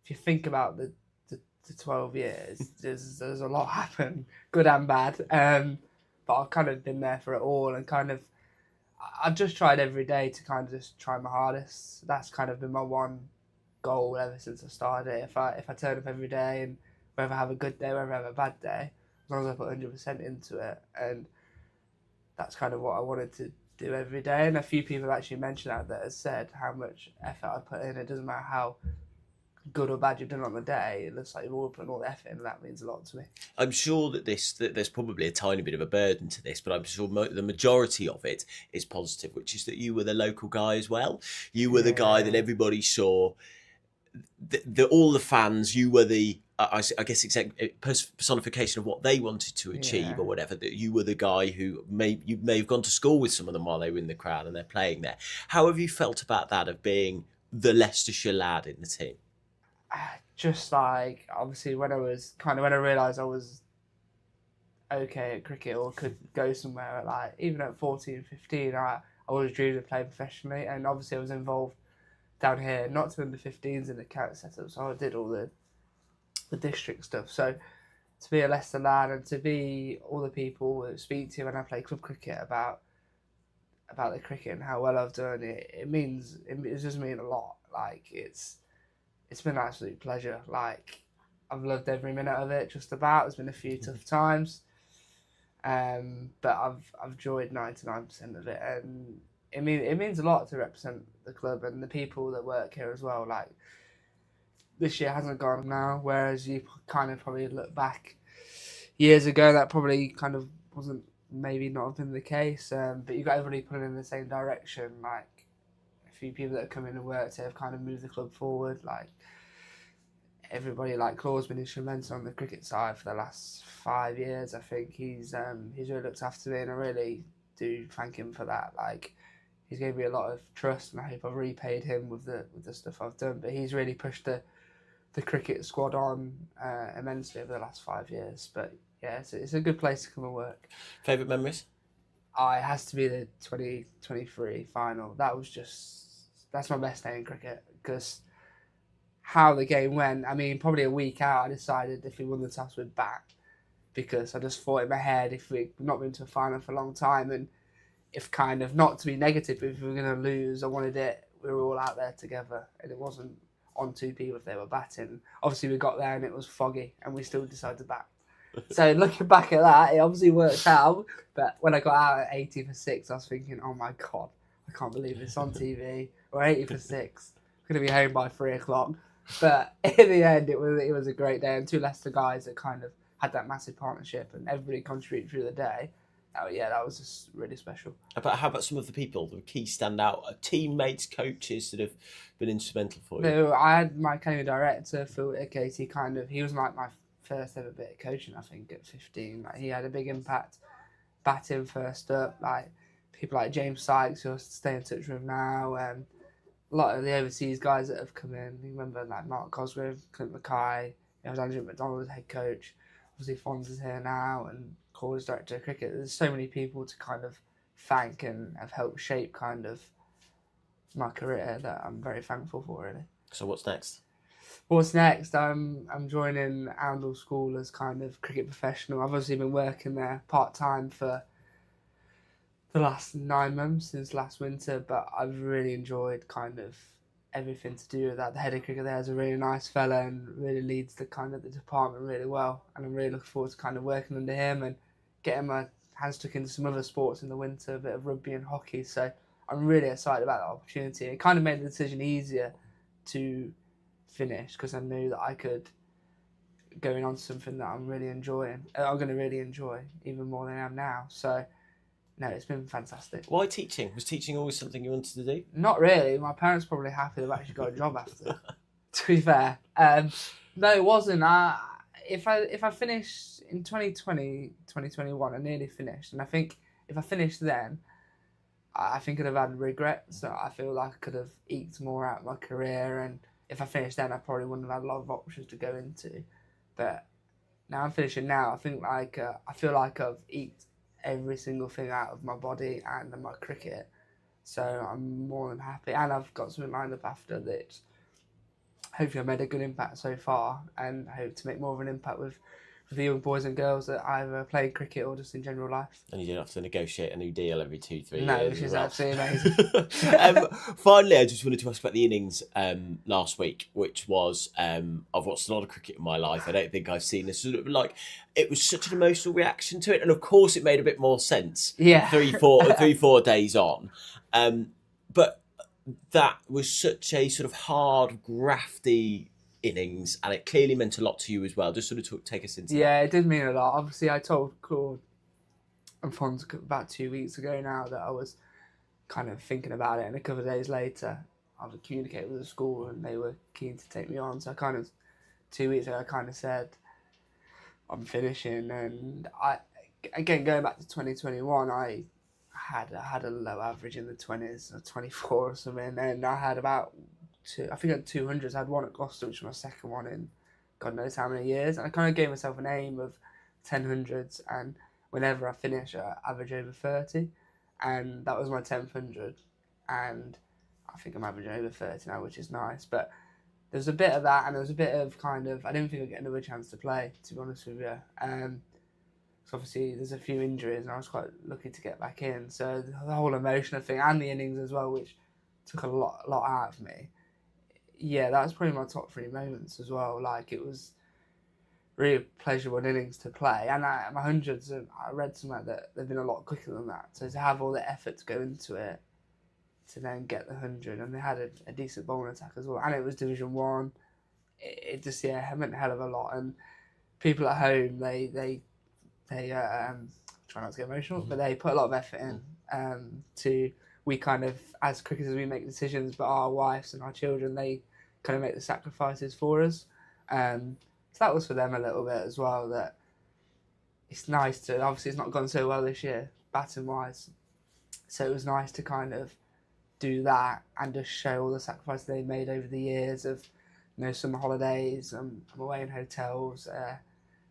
if you think about the 12 years, there's a lot happened, good and bad. But I've kind of been there for it all, and kind of I've just tried every day to kind of just try my hardest. That's kind of been my one goal ever since I started it. If I turn up every day, and whether I have a good day, whether I have a bad day, as long as I put 100% into it, and that's kind of what I wanted to do every day. And a few people have actually mentioned that has said how much effort I put in. It doesn't matter how good or bad you've done on the day, it looks like you've all put all the effort in, and that means a lot to me. I'm sure that there's probably a tiny bit of a burden to this, but I'm sure the majority of it is positive, which is that you were the local guy as well. You were the guy that everybody saw, all the fans, you were the, I guess, personification of what they wanted to achieve or whatever. That you were the guy who you may have gone to school with some of them while they were in the crowd and they're playing there. How have you felt about that, of being the Leicestershire lad in the team? Just like, obviously, when I realised I was okay at cricket or could go somewhere, like even at 14, 15, I always dreamed of playing professionally, and obviously I was involved down here, not to under 15s in the county setup, so I did all the district stuff. So to be a Leicester lad and to be all the people that speak to you when I play club cricket about the cricket and how well I've done, it does mean a lot. Like, it's been an absolute pleasure. Like, I've loved every minute of it, just about. There's been a few tough times, but I've enjoyed 99% of it, and it means a lot to represent the club and the people that work here as well. Like, this year hasn't gone now, whereas you kind of probably look back years ago, that probably kind of wasn't, maybe not have been the case, but you've got everybody pulling in the same direction. Like, a few people that have come in and worked here have kind of moved the club forward. Like, everybody, like Claude's been instrumental on the cricket side for the last 5 years. I think he's really looked after me, and I really do thank him for that. Like, he's gave me a lot of trust, and I hope I've repaid him with the stuff I've done. But he's really pushed the cricket squad on immensely over the last 5 years. But yeah, it's a good place to come and work. Favourite memories? It has to be the 2023 final. That's my best day in cricket, because how the game went, I mean, probably a week out, I decided if we won the toss, we'd bat, because I just thought in my head, if we've not been to a final for a long time, and if kind of, not to be negative, but if we were going to lose, I wanted it, we were all out there together, and it wasn't on two people if they were batting. Obviously, we got there and it was foggy, and we still decided to bat. So looking back at that, it obviously worked out, but when I got out at 80 for 6, I was thinking, oh my God, I can't believe it's on TV. We're 80 for 6. I'm going to be home by 3 o'clock. But in the end, it was a great day, and two Leicester guys that kind of had that massive partnership, and everybody contributed through the day. That was just really special. How about some of the people, the key standout teammates, coaches that have been instrumental for you? No, I had my academy director, Phil Wickett. He was like my first ever bit of coaching, I think, at 15. Like, he had a big impact, batting first up. Like, people like James Sykes, who I stay in touch with now, and a lot of the overseas guys that have come in. You remember, like, Mark Cosgrove, Clint Mackay, Andrew McDonald as head coach. Obviously, Fonz is here now, and Cole is director of cricket. There's so many people to kind of thank and have helped shape kind of my career that I'm very thankful for, really. So what's next? What's next? I'm joining Oundle School as kind of cricket professional. I've obviously been working there part-time for the last 9 months since last winter, but I've really enjoyed kind of everything to do with that. The head of cricket there is a really nice fella and really leads the kind of the department really well, and I'm really looking forward to kind of working under him and getting my hands stuck into some other sports in the winter, a bit of rugby and hockey. So I'm really excited about that opportunity. It kind of made the decision easier to finish, because I knew that I could going on to something that I'm really enjoying. I'm going to really enjoy even more than I am now. So no, it's been fantastic. Why teaching? Was teaching always something you wanted to do? Not really. My parents are probably happy they've actually got a job after. To be fair, no, it wasn't. If I finished in 2020, 2021, I nearly finished, and I think if I finished then, I think I'd have had regrets. So I feel like I could have eked more out of my career, and if I finished then, I probably wouldn't have had a lot of options to go into. But now I'm finishing now. I think like I feel like I've eked every single thing out of my body and my cricket, so I'm more than happy, and I've got something lined up after that. Hopefully I've made a good impact so far, and I hope to make more of an impact with the young boys and girls that either play cricket or just in general life. And you don't have to negotiate a new deal every 2-3 years. No, which is absolutely amazing. Finally, I just wanted to ask about the innings last week, which was, I've watched a lot of cricket in my life. I don't think I've seen this sort of like, it was such an emotional reaction to it. And of course it made a bit more sense. Yeah. 3-4 days on. But that was such a sort of hard, grafty innings, and it clearly meant a lot to you as well. Just sort of take us into Yeah, it did mean a lot. Obviously, I told Claude and Fonz about 2 weeks ago now that I was kind of thinking about it, and a couple of days later, I was communicating with the school, and they were keen to take me on. So I kind of 2 weeks ago, I kind of said I'm finishing, and again going back to 2021, I had a low average in the 20s, or 24 or something, and I had about I think I had 200s. I had one at Gloucester, which was my second one in God knows how many years. And I kind of gave myself an aim of 1000s, and whenever I finish, I average over 30. And that was my 10th 100. And I think I'm averaging over 30 now, which is nice. But there was a bit of that, and there was a bit of kind of, I didn't think I'd get another chance to play, to be honest with you. So obviously there's a few injuries, and I was quite lucky to get back in. So the whole emotional thing, and the innings as well, which took a lot out of me. Yeah, that was probably my top 3 moments as well. Like, it was really pleasurable innings to play. And my 100s, I read somewhere that they've been a lot quicker than that. So to have all the effort to go into it, to then get the 100, and they had a decent bowling attack as well. And it was Division 1. It just, yeah, it meant a hell of a lot. And people at home, they try not to get emotional, but they put a lot of effort in we kind of, as cricketers, we make decisions, but our wives and our children, they kind of make the sacrifices for us. So that was for them a little bit as well, that it's nice to, obviously it's not gone so well this year, batting wise. So it was nice to kind of do that and just show all the sacrifices they made over the years of, summer holidays, I'm away in hotels. I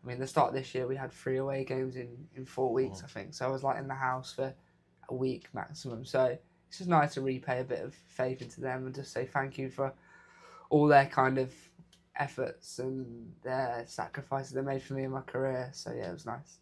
mean, the start of this year, we had 3 away games in 4 weeks, I think. So I was like in the house for a week maximum. So it's just nice to repay a bit of faith into them and just say thank you for all their kind of efforts and their sacrifices they made for me in my career. So yeah, it was nice.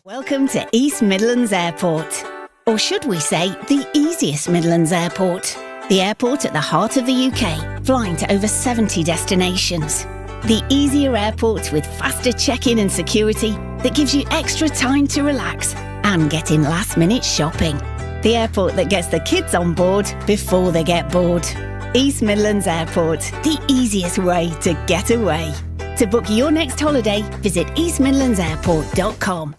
Welcome to East Midlands Airport, or should we say the easiest Midlands Airport, the airport at the heart of the UK, flying to over 70 destinations. The easier airport with faster check-in and security that gives you extra time to relax and get in last-minute shopping. The airport that gets the kids on board before they get bored. East Midlands Airport, the easiest way to get away. To book your next holiday, visit eastmidlandsairport.com.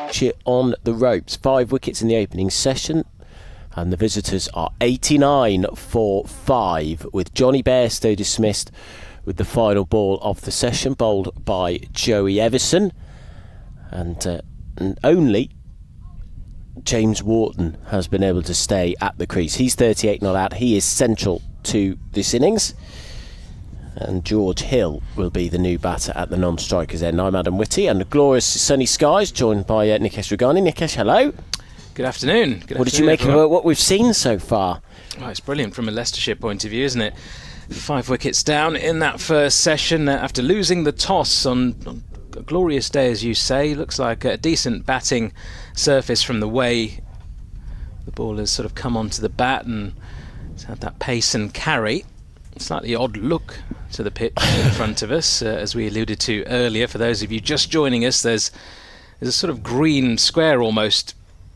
Yorkshire on the ropes. 5 wickets in the opening session, and the visitors are 89 for 5, with Johnny Bairstow dismissed with the final ball of the session, bowled by Joey Everson, and only James Wharton has been able to stay at the crease. He's 38 not out. He is central to this innings. And George Hill will be the new batter at the non-strikers end. I'm Adam Whitty, and the glorious sunny skies, joined by Nikesh Ragani. Nikesh, hello. Good afternoon. What did you make of what we've seen so far? Well, it's brilliant from a Leicestershire point of view, isn't it? 5 wickets down in that first session after losing the toss on a glorious day, as you say. Looks like a decent batting surface from the way the ball has sort of come onto the bat, and it's had that pace and carry. Slightly odd look to the pitch in front of us, as we alluded to earlier. For those of you just joining us, there's a sort of green square almost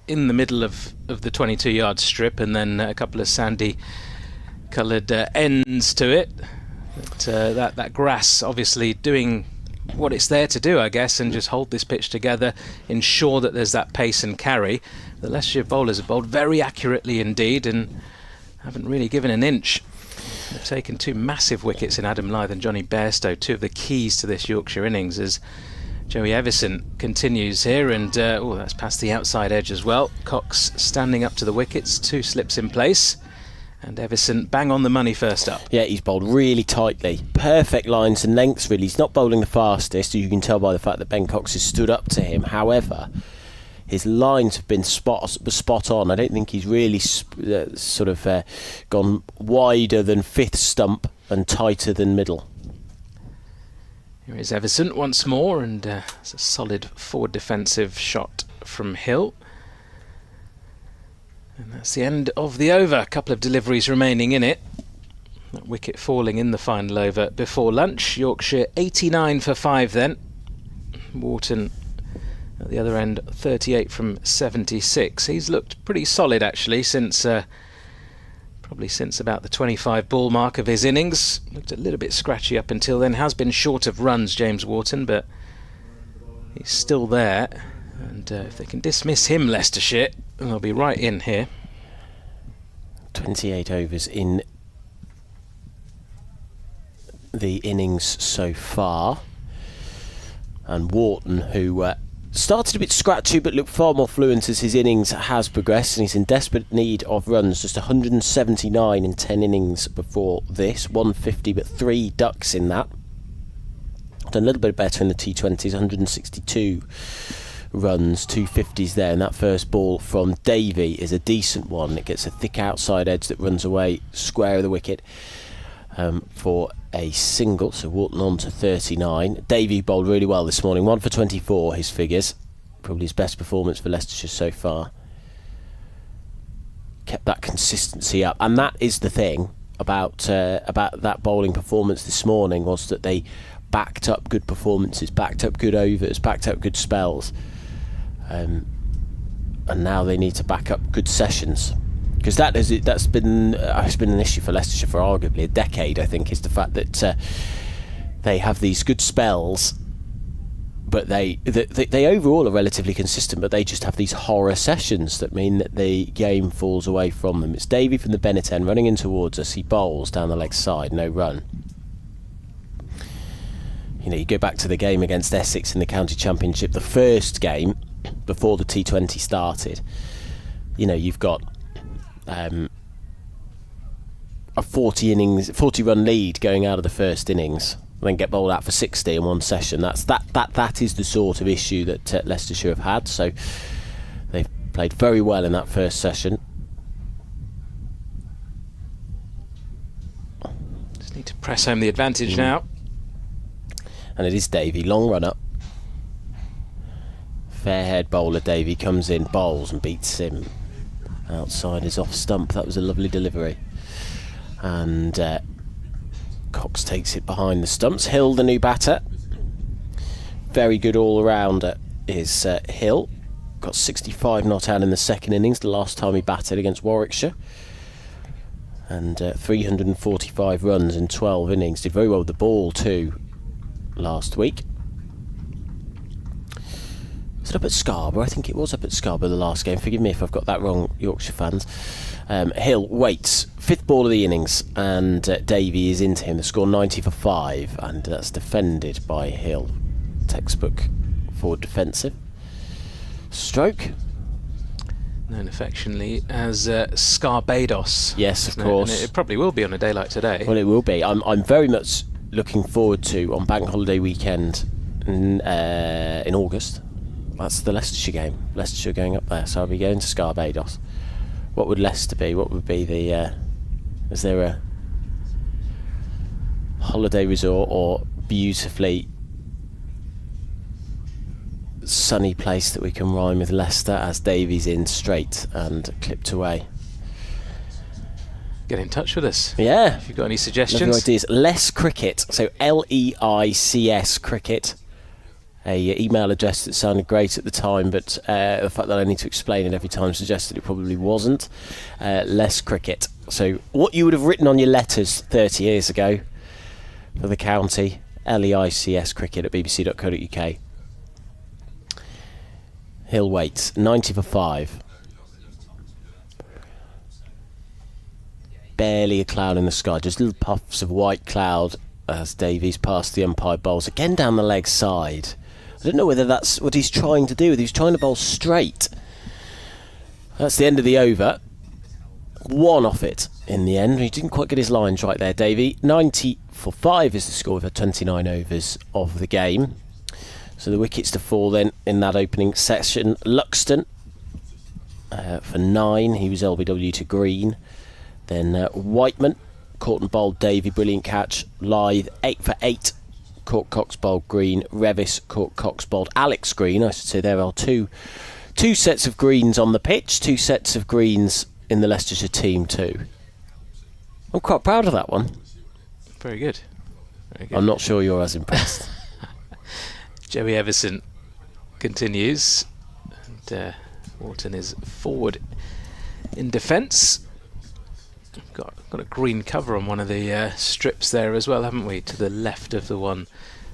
in the middle of the 22-yard strip, and then a couple of sandy coloured ends to it. But, that grass obviously doing what it's there to do, I guess, and just hold this pitch together, ensure that there's that pace and carry. The Leicestershire bowlers have bowled very accurately indeed, and haven't really given an inch. They've taken 2 massive wickets in Adam Lyth and Johnny Bairstow, 2 of the keys to this Yorkshire innings, as Joey Everson continues here, and that's past the outside edge as well. Cox standing up to the wickets, 2 slips in place, and Everson bang on the money first up. Yeah, he's bowled really tightly. Perfect lines and lengths, really. He's not bowling the fastest, you can tell by the fact that Ben Cox has stood up to him. However, his lines have been spot on. I don't think he's really gone wider than 5th stump and tighter than middle. Here is Everson once more, and it's a solid forward defensive shot from Hill. And that's the end of the over. A couple of deliveries remaining in it. That wicket falling in the final over before lunch. Yorkshire 89 for 5 then. Wharton at the other end, 38 from 76. He's looked pretty solid actually since probably since about the 25 ball mark of his innings. Looked a little bit scratchy up until then. Has been short of runs, James Wharton, but he's still there. And if they can dismiss him, Leicestershire, they'll be right in here. 28 overs in the innings so far. And Wharton, who started a bit scratchy but looked far more fluent as his innings has progressed, and he's in desperate need of runs. Just 179 in 10 innings before this, 150 but 3 ducks in that. Done a little bit better in the T20s, 162 runs, 250s there, and that first ball from Davey is a decent one. It gets a thick outside edge that runs away square of the wicket for a single, so Wharton on to 39. Davey bowled really well this morning, 1 for 24 his figures, probably his best performance for Leicestershire so far. Kept that consistency up, and that is the thing about that bowling performance this morning, was that they backed up good performances, backed up good overs, backed up good spells, and now they need to back up good sessions. Because that's been an issue for Leicestershire for arguably a decade, I think, is the fact that they have these good spells, but they overall are relatively consistent, but they just have these horror sessions that mean that the game falls away from them. It's Davey from the Bennett end running in towards us. He bowls down the leg side, no run. You know, you go back to the game against Essex in the County Championship, the first game before the T20 started. You know, you've got a 40 run lead going out of the first innings, and then get bowled out for 60 in one session. That is the sort of issue that Leicestershire have had. So they've played very well in that first session. Just need to press home the advantage now. And it is Davey, long run up. Fair-haired bowler Davey comes in, bowls and beats him. Outside is off stump. That was a lovely delivery. And Cox takes it behind the stumps. Hill, the new batter. Very good all-rounder is Hill. Got 65 not out in the second innings, the last time he batted against Warwickshire. And 345 runs in 12 innings. Did very well with the ball too last week. it up at Scarborough? I think it was up at Scarborough the last game. Forgive me if I've got that wrong, Yorkshire fans. Hill waits, 5th ball of the innings, and Davey is into him. The score 90 for 5, and that's defended by Hill. Textbook forward defensive. Stroke. Known affectionately as Scarbados. Yes, of course. And it probably will be on a day like today. Well, it will be. I'm very much looking forward to, on Bank Holiday weekend in August, that's the Leicestershire game. Leicestershire going up there, so I'll be going to Scarbados. What would Leicester be? What would be the... is there a holiday resort or beautifully sunny place that we can rhyme with Leicester, as Davies in straight and clipped away? Get in touch with us. Yeah. If you've got any suggestions. Lovely ideas. Less Cricket, so Leics Cricket. A email address that sounded great at the time, but the fact that I need to explain it every time suggested it probably wasn't. Less Cricket. So what you would have written on your letters 30 years ago for the county, Leics Cricket at bbc.co.uk. Hill waits, 90 for 5. Barely a cloud in the sky, just little puffs of white cloud as Davies passed the umpire bowls again down the leg side. I don't know whether that's what he's trying to do, whether he's trying to bowl straight. That's the end of the over. 1 off it in the end. He didn't quite get his lines right there, Davey. 90 for 5 is the score of 29 overs of the game. So the wickets to fall then in that opening session. Luxton for 9. He was LBW to green. Then Whiteman caught and bowled Davey, brilliant catch. Lyth 8 for 8. Caught Cox bowled green. Revis caught Cox bowled Alex green. I should say there are two sets of greens on the pitch. 2 sets of greens in the Leicestershire team too. I'm quite proud of that one. Very good. Very good. I'm not sure you're as impressed. Joey Everson continues, and Wharton is forward in defence. Got a green cover on one of the strips there as well, haven't we? To the left of the one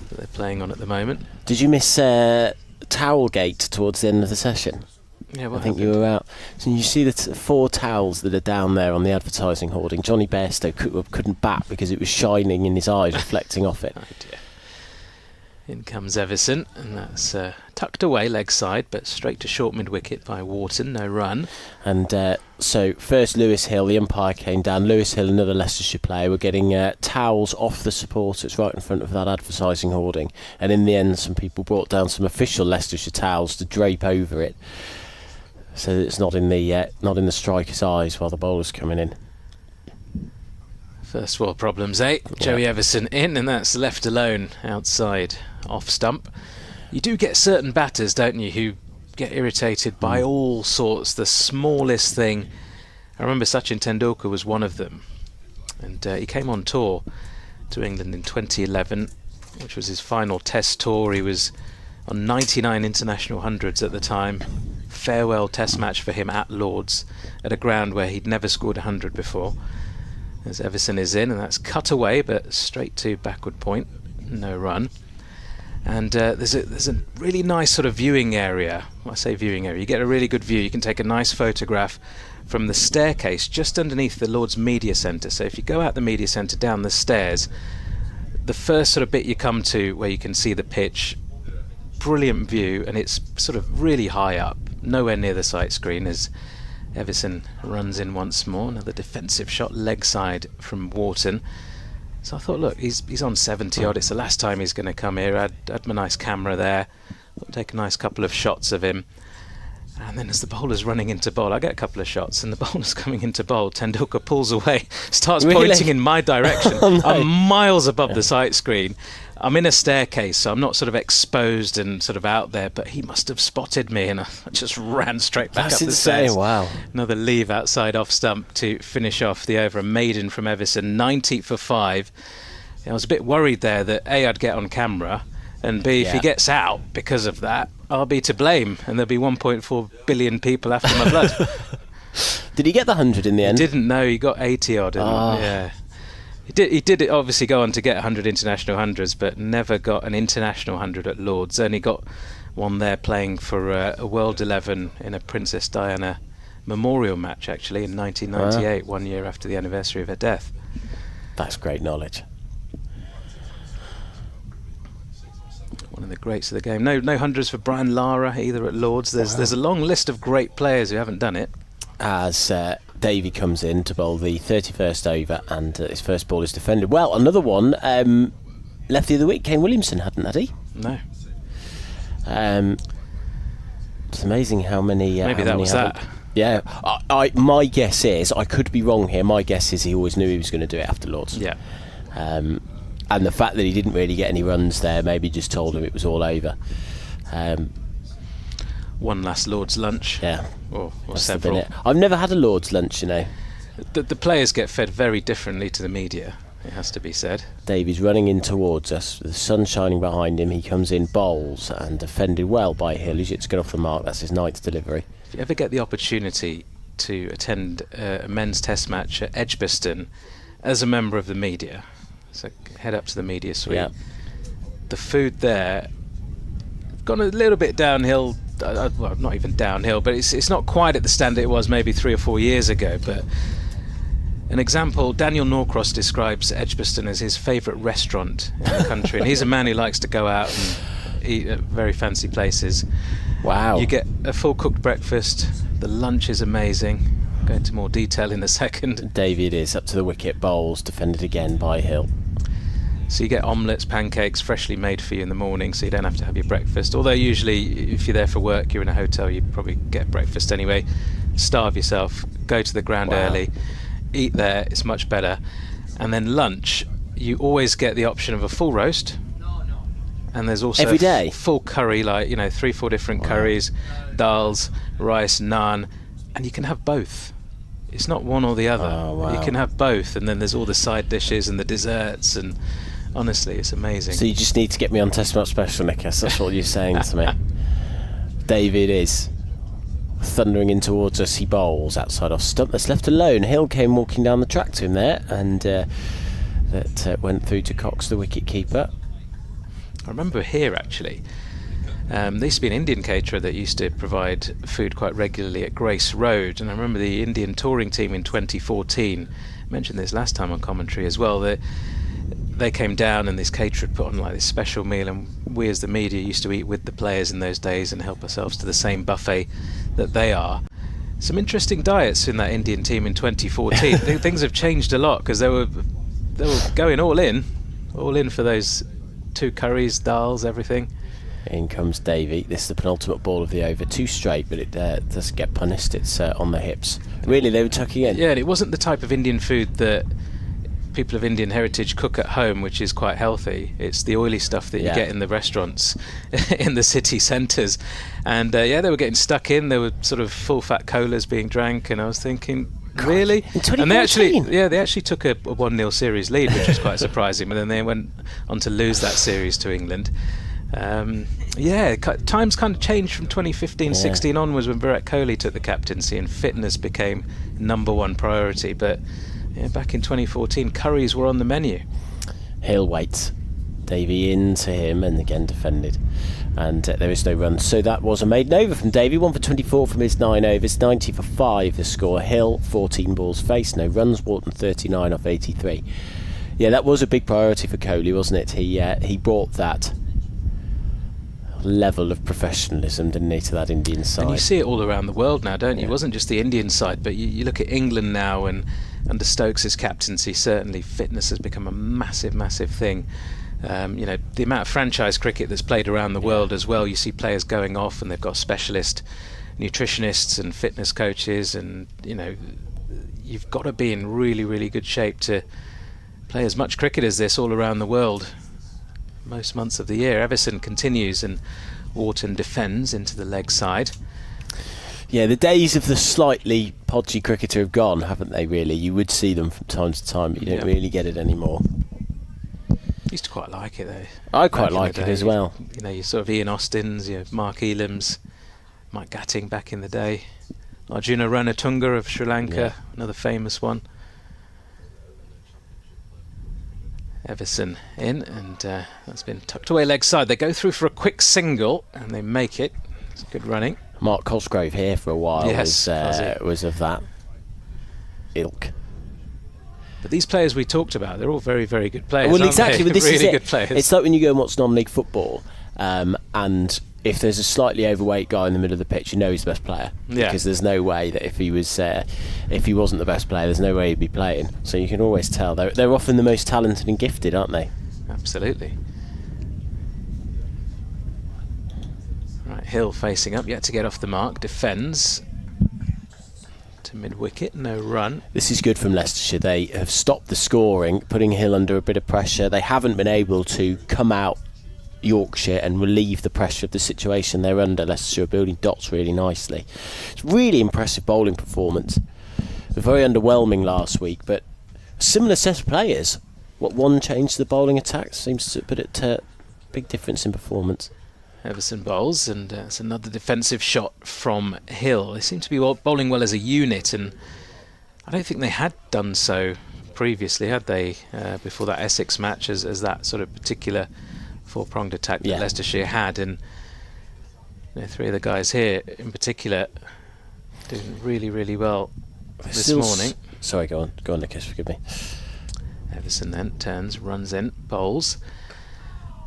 that they're playing on at the moment. Did you miss Towelgate towards the end of the session? Yeah, I think you were out. So you see the 4 towels that are down there on the advertising hoarding. Johnny Bairstow couldn't bat because it was shining in his eyes, reflecting off it. Oh dear. In comes Everson, and that's tucked away leg side, but straight to short mid wicket by Wharton, no run. And so first Lewis Hill, the umpire came down. Lewis Hill, another Leicestershire player, were getting towels off the supporters right in front of that advertising hoarding. And in the end, some people brought down some official Leicestershire towels to drape over it, so that it's not in the striker's eyes while the bowler's coming in. First world problems, eh? Yeah. Joey Everson in, and that's left alone outside, off stump. You do get certain batters, don't you, who get irritated by all sorts, the smallest thing. I remember Sachin Tendulkar was one of them, and he came on tour to England in 2011, which was his final test tour. He was on 99 international hundreds at the time. Farewell test match for him at Lord's, at a ground where he'd never scored 100 before. As Everson is in, and that's cut away, but straight to backward point, no run. And there's a really nice sort of viewing area. When I say viewing area, you get a really good view. You can take a nice photograph from the staircase just underneath the Lord's Media Centre. So if you go out the Media Centre down the stairs, the first sort of bit you come to where you can see the pitch, brilliant view, and it's sort of really high up, nowhere near the sight screen, as Everson runs in once more. Another defensive shot, leg side from Wharton. So I thought, look, he's on 70 odd. It's the last time he's going to come here. I had my nice camera there. Take a nice couple of shots of him. And then as the bowler's running into bowl, I get a couple of shots, and the bowler's coming into bowl. Tendulkar pulls away, starts pointing in my direction. Oh, no. I'm miles above the sight screen. I'm in a staircase, so I'm not sort of exposed and sort of out there, but he must have spotted me, and I just ran straight back up the stairs. Wow. Another leave outside off stump to finish off the over. A maiden from Everson, 90 for 5. I was a bit worried there that A, I'd get on camera, and B, if he gets out because of that, I'll be to blame, and there'll be 1.4 billion people after my blood. Did he get the 100 in the end? He didn't know. He got 80 odd. Yeah. He did obviously go on to get 100 international hundreds, but never got an international 100 at Lords. Only got one there playing for a World 11 in a Princess Diana memorial match, actually, in 1998, 1 year after the anniversary of her death. That's great knowledge. One of the greats of the game. No hundreds for Brian Lara either at Lords. There's a long list of great players who haven't done it. As Davey comes in to bowl the 31st over, and his first ball is defended well. Another one left the other week. Kane Williamson hadn't, had he? No. It's amazing how many. Maybe that was that. Yeah. My guess is, I could be wrong here. My guess is he always knew he was going to do it after Lords. Yeah. And the fact that he didn't really get any runs there maybe just told him it was all over. One last Lord's lunch. Yeah. Or Must have several. been it. I've never had a Lord's lunch, you know. The players get fed very differently to the media, it has to be said. Davies running in towards us, the sun shining behind him. He comes in, bowls, and defended well by Hill. He's yet to get off the mark. That's his ninth delivery. If you ever get the opportunity to attend a men's test match at Edgbaston as a member of the media, so head up to the media suite. Yeah. The food there gone a little bit downhill. Well, not even downhill, but it's not quite at the standard it was maybe 3 or 4 years ago. But an example, Daniel Norcross describes Edgbaston as his favourite restaurant in the country, and he's a man who likes to go out and eat at very fancy places. Wow. You get a full cooked breakfast. The lunch is amazing. I'll go into more detail in a second. David is up to the wicket, bowls, defended again by Hill. So you get omelettes, pancakes, freshly made for you in the morning, so you don't have to have your breakfast. Although usually, if you're there for work, you're in a hotel, you probably get breakfast anyway. Starve yourself, go to the ground early, eat there, it's much better. And then lunch, you always get the option of a full roast. And there's also every day full curry, like 3-4 different curries, dals, rice, naan, and you can have both. It's not one or the other. Oh, wow. You can have both, and then there's all the side dishes and the desserts, and honestly, it's amazing. So you just need to get me on Test Match Special, Nicholas. That's what you're saying to me. David is thundering in towards us. He bowls outside off stump. That's left alone. Hill came walking down the track to him there, and that went through to Cox, the wicket keeper. I remember here actually. There used to be an Indian caterer that used to provide food quite regularly at Grace Road, and I remember the Indian touring team in 2014, I mentioned this last time on commentary as well, that they came down and this caterer put on like this special meal, and we as the media used to eat with the players in those days and help ourselves to the same buffet that they are. Some interesting diets in that Indian team in 2014. Things have changed a lot, because they were going all in for those 2 curries, dals, everything. In comes Davey. This is the penultimate ball of the over. 2 straight, but it does get punished. It's on the hips. Really, they were tucking in. Yeah, and it wasn't the type of Indian food that people of Indian heritage cook at home, which is quite healthy. It's the oily stuff that you get in the restaurants in the city centres. And they were getting stuck in. There were sort of full fat colas being drank, and I was thinking, really? And they actually took a 1-0 series lead, which was quite surprising. But then they went on to lose that series to England. Times kind of changed from 2015-16 onwards, when Virat Kohli took the captaincy and fitness became #1 priority. But back in 2014, curries were on the menu. Hill waits. Davey into him, and again defended. And there is no run. So that was a maiden over from Davey. 1 for 24 from his 9 overs. 90 for 5 the score. Hill 14 balls faced, no runs. Wharton 39 off 83. Yeah, that was a big priority for Kohli, wasn't it? He brought that level of professionalism, didn't he, to that Indian side. And you see it all around the world now, don't you? It wasn't just the Indian side, but you look at England now, and under Stokes' captaincy, certainly fitness has become a massive, massive thing. The amount of franchise cricket that's played around the world as well, you see players going off and they've got specialist nutritionists and fitness coaches, and you've got to be in really, really good shape to play as much cricket as this all around the world most months of the year. Everson continues, and Wharton defends into the leg side. Yeah, the days of the slightly podgy cricketer have gone, haven't they, really? You would see them from time to time, but you don't really get it anymore. Used to quite like it, though. I quite like it as well. You sort of Ian Austins, Mark Elam's, Mike Gatting back in the day, Arjuna Ranatunga of Sri Lanka, another famous one. Everson in, and that's been tucked away leg side. They go through for a quick single, and they make it. It's good running. Mark Cosgrove here for a while Yes, was of that ilk. But these players we talked about, they're all very, very good players. Well, aren't exactly. they? But this really is it. good players. It's like when you go and watch non-league football, and if there's a slightly overweight guy in the middle of the pitch, you know he's the best player. Yeah. Because there's no way that if he wasn't the best player, there's no way he'd be playing. So you can always tell they're often the most talented and gifted, aren't they? Absolutely. Right, Hill facing up, yet to get off the mark, defends to mid-wicket, no run. This is good from Leicestershire. They have stopped the scoring, putting Hill under a bit of pressure. They haven't been able to come out Yorkshire and relieve the pressure of the situation they're under. Leicestershire are building dots really nicely. It's really impressive bowling performance. Very underwhelming last week, but a similar set of players. What one change to the bowling attack seems to put it big difference in performance. Everson bowls, and it's another defensive shot from Hill. They seem to be bowling well as a unit, and I don't think they had done so previously, had they, before that Essex match, as that sort of particular four-pronged attack that Leicestershire had. And three of the guys here in particular doing really, really well this morning. Sorry, go on, Nicholas, forgive me. Everson then turns, runs in, bowls.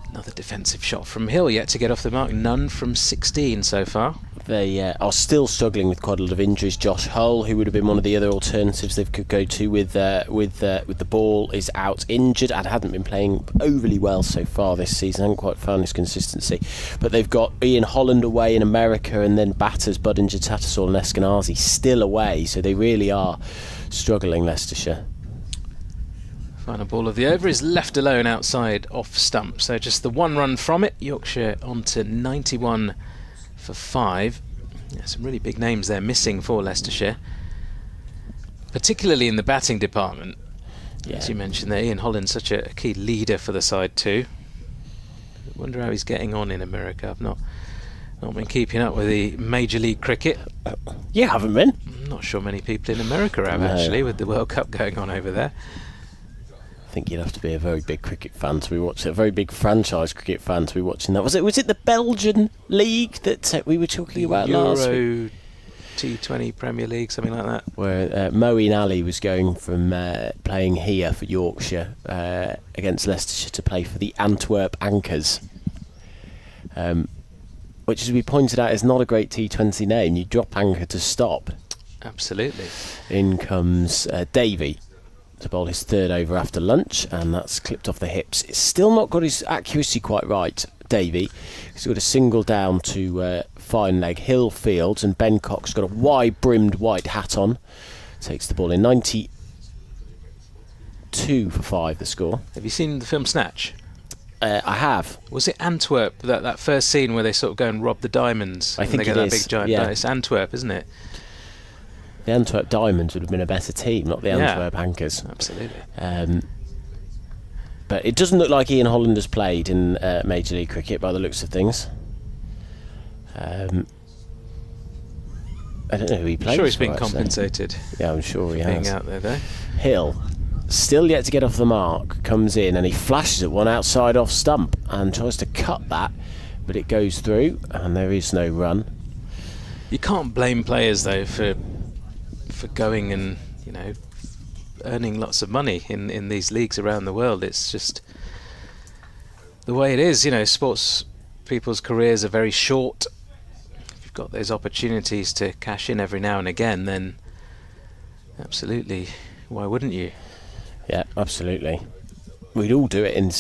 Another defensive shot from Hill, yet to get off the mark. None from 16 so far. They are still struggling with quite a lot of injuries. Josh Hull, who would have been one of the other alternatives they could go to with the ball, is out injured and hadn't been playing overly well so far this season. Haven't quite found his consistency. But they've got Ian Holland away in America, and then batters Budinger, Tattersall and Eskenazi still away. So they really are struggling, Leicestershire. Final ball of the over is left alone outside off stump, so just the one run from it. Yorkshire on to 91 for 5. Yeah, some really big names there missing for Leicestershire, particularly in the batting department. Yeah. As you mentioned there, Ian Holland's such a key leader for the side too. I wonder how he's getting on in America. I've not been keeping up with the Major League cricket. You haven't been? I'm not sure many people in America have, No. actually, with the World Cup going on over there. I think you'd have to be a very big cricket fan to be watching, a very big franchise cricket fan to be watching that. Was it the Belgian league that we were talking about last week? Euro T20 Premier League, something like that. Where Moeen Ali was going from playing here for Yorkshire against Leicestershire to play for the Antwerp Anchors, which, as we pointed out, is not a great T20 name. You drop anchor to stop. Absolutely. In comes Davey to bowl his third over after lunch, and that's clipped off the hips. It's still not got his accuracy quite right, Davey. He's got a single down to fine leg. Hill fields, and Ben Cox got a wide-brimmed white hat on. Takes the ball in. 92 for 5, the score. Have you seen the film Snatch? I have. Was it Antwerp, that first scene where they sort of go and rob the diamonds? I think they it get is, that big giant yeah. It's Antwerp, isn't it? The Antwerp Diamonds would have been a better team, not the Antwerp Anchors. Absolutely. But it doesn't look like Ian Holland has played in Major League Cricket by the looks of things. I don't know who he plays. I'm sure he's for, been actually. compensated. Yeah, I'm sure he Being has. out there, though. Hill, still yet to get off the mark, comes in and he flashes at one outside off stump and tries to cut that, but it goes through and there is no run. You can't blame players, though, for going and, earning lots of money in these leagues around the world. It's just the way it is. Sports people's careers are very short. If you've got those opportunities to cash in every now and again, then absolutely, why wouldn't you? Yeah, absolutely. We'd all do it in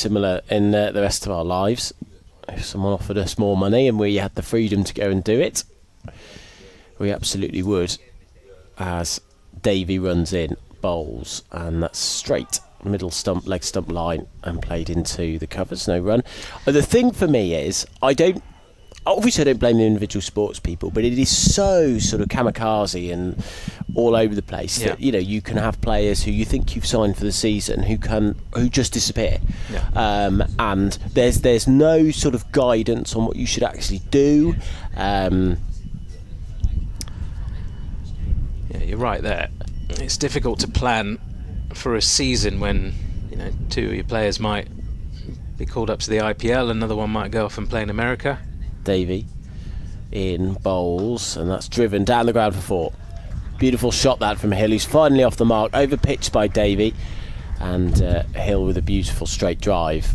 the rest of our lives. If someone offered us more money and we had the freedom to go and do it, we absolutely would. As Davey runs in, bowls, and that's straight middle stump, leg stump line, and played into the covers, no run. The thing for me is, I don't blame the individual sports people, but it is so sort of kamikaze and all over the place that you can have players who you think you've signed for the season who just disappear, and there's no sort of guidance on what you should actually do. Yeah, you're right there. It's difficult to plan for a season when two of your players might be called up to the IPL, another one might go off and play in America. Davey in bowls, and that's driven down the ground for 4. Beautiful shot that from Hill, who's finally off the mark, over pitched by Davey, and Hill with a beautiful straight drive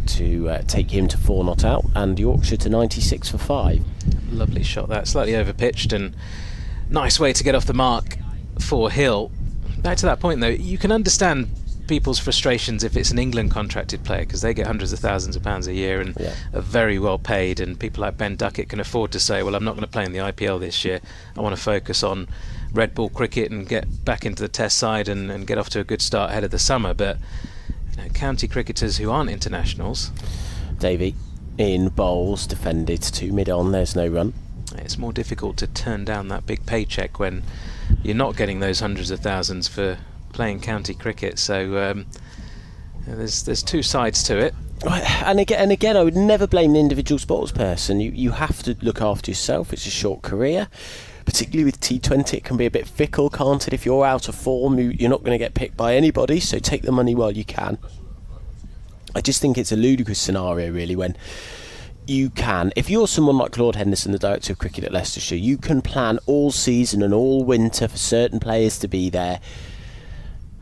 to take him to 4 not out, and Yorkshire to 96 for 5. Lovely shot that, slightly over pitched, and nice way to get off the mark for Hill. Back to that point though, you can understand people's frustrations if it's an England contracted player, because they get hundreds of thousands of pounds a year and are very well paid, and people like Ben Duckett can afford to say, well, I'm not going to play in the IPL this year, I want to focus on red ball cricket and get back into the test side and get off to a good start ahead of the summer. But county cricketers who aren't internationals, Davey in bowls, defended to mid-on, there's no run. It's more difficult to turn down that big paycheck when you're not getting those hundreds of thousands for playing county cricket. So there's two sides to it. And again, I would never blame the individual sports person. You have to look after yourself. It's a short career, particularly with T20. It can be a bit fickle, can't it? If you're out of form, you're not going to get picked by anybody, so take the money while you can. I just think it's a ludicrous scenario, really, when you can, if you're someone like Claude Henderson, the director of cricket at Leicestershire, you can plan all season and all winter for certain players to be there.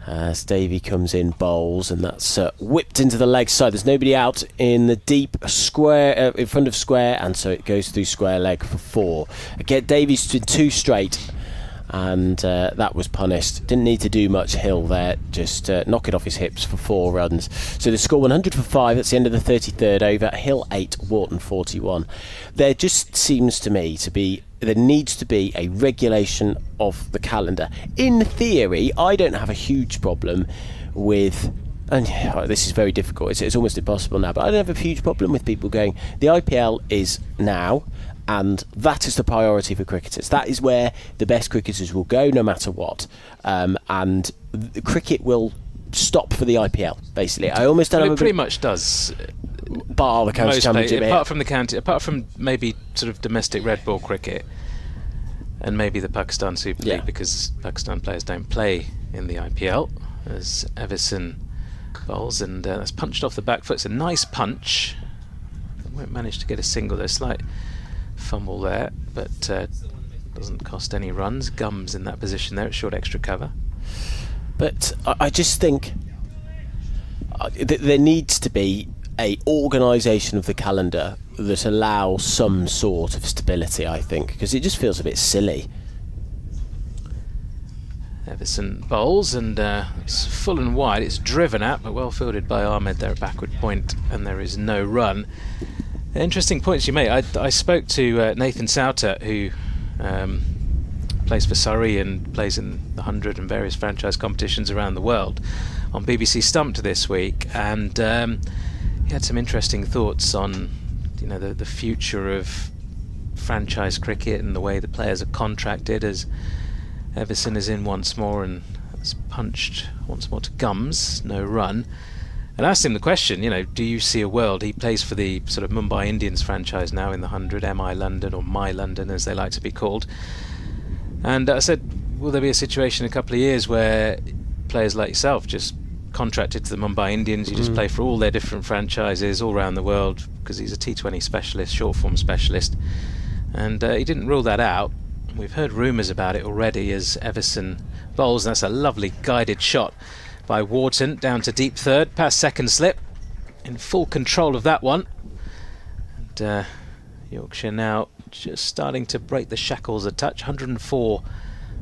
As Davey comes in bowls, and that's whipped into the leg side. There's nobody out in the deep square, in front of square, and so it goes through square leg for 4. Again, Davey's to 2 straight, and that was punished. Didn't need to do much, Hill there, just knock it off his hips for 4 runs. So the score 100 for 5, that's the end of the 33rd over. Hill 8, Wharton 41. There just seems to me to be, there needs to be a regulation of the calendar. In theory, I don't have a huge problem with, and this is very difficult, it's almost impossible now, but I don't have a huge problem with people going, the IPL is now, and that is the priority for cricketers. That is where the best cricketers will go, no matter what. And the cricket will stop for the IPL, basically. I almost don't. Well, it pretty much does. Bar the county championship, apart from the county, apart from maybe sort of domestic red ball cricket, and maybe the Pakistan Super League, because Pakistan players don't play in the IPL. As Everson bowls, and that's punched off the back foot. It's a nice punch. They won't manage to get a single. There's a slight fumble there, but doesn't cost any runs. Gums in that position there at short extra cover. But I just think there needs to be a organisation of the calendar that allows some sort of stability, I think, because it just feels a bit silly. Everson bowls, and it's full and wide. It's driven at, but well fielded by Ahmed there at backward point, and there is no run. Interesting points you made. I spoke to Nathan Souter, who plays for Surrey and plays in the 100 and various franchise competitions around the world, on BBC Stumped this week, and he had some interesting thoughts on the future of franchise cricket and the way the players are contracted, as Everson is in once more and has punched once more to gums, no run. And I asked him the question, do you see a world, he plays for the sort of Mumbai Indians franchise now in the 100, MI London, or My London as they like to be called, and I said, will there be a situation in a couple of years where players like yourself just contracted to the Mumbai Indians, you just play for all their different franchises all around the world, because he's a T20 specialist, short form specialist, and he didn't rule that out. We've heard rumours about it already as Everson bowls, and that's a lovely guided shot by Wharton down to deep third, past second slip, in full control of that one. And Yorkshire now just starting to break the shackles a touch. 104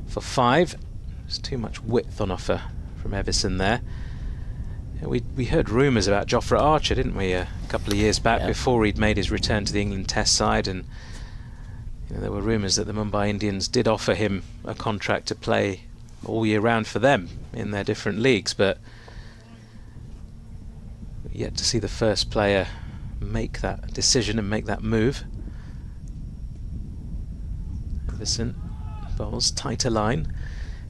for 5. There's too much width on offer from Everson there. We heard rumours about Jofra Archer, didn't we, a couple of years back, before he'd made his return to the England Test side, and there were rumours that the Mumbai Indians did offer him a contract to play all year round for them in their different leagues, but yet to see the first player make that decision and make that move. Everson bowls tighter line,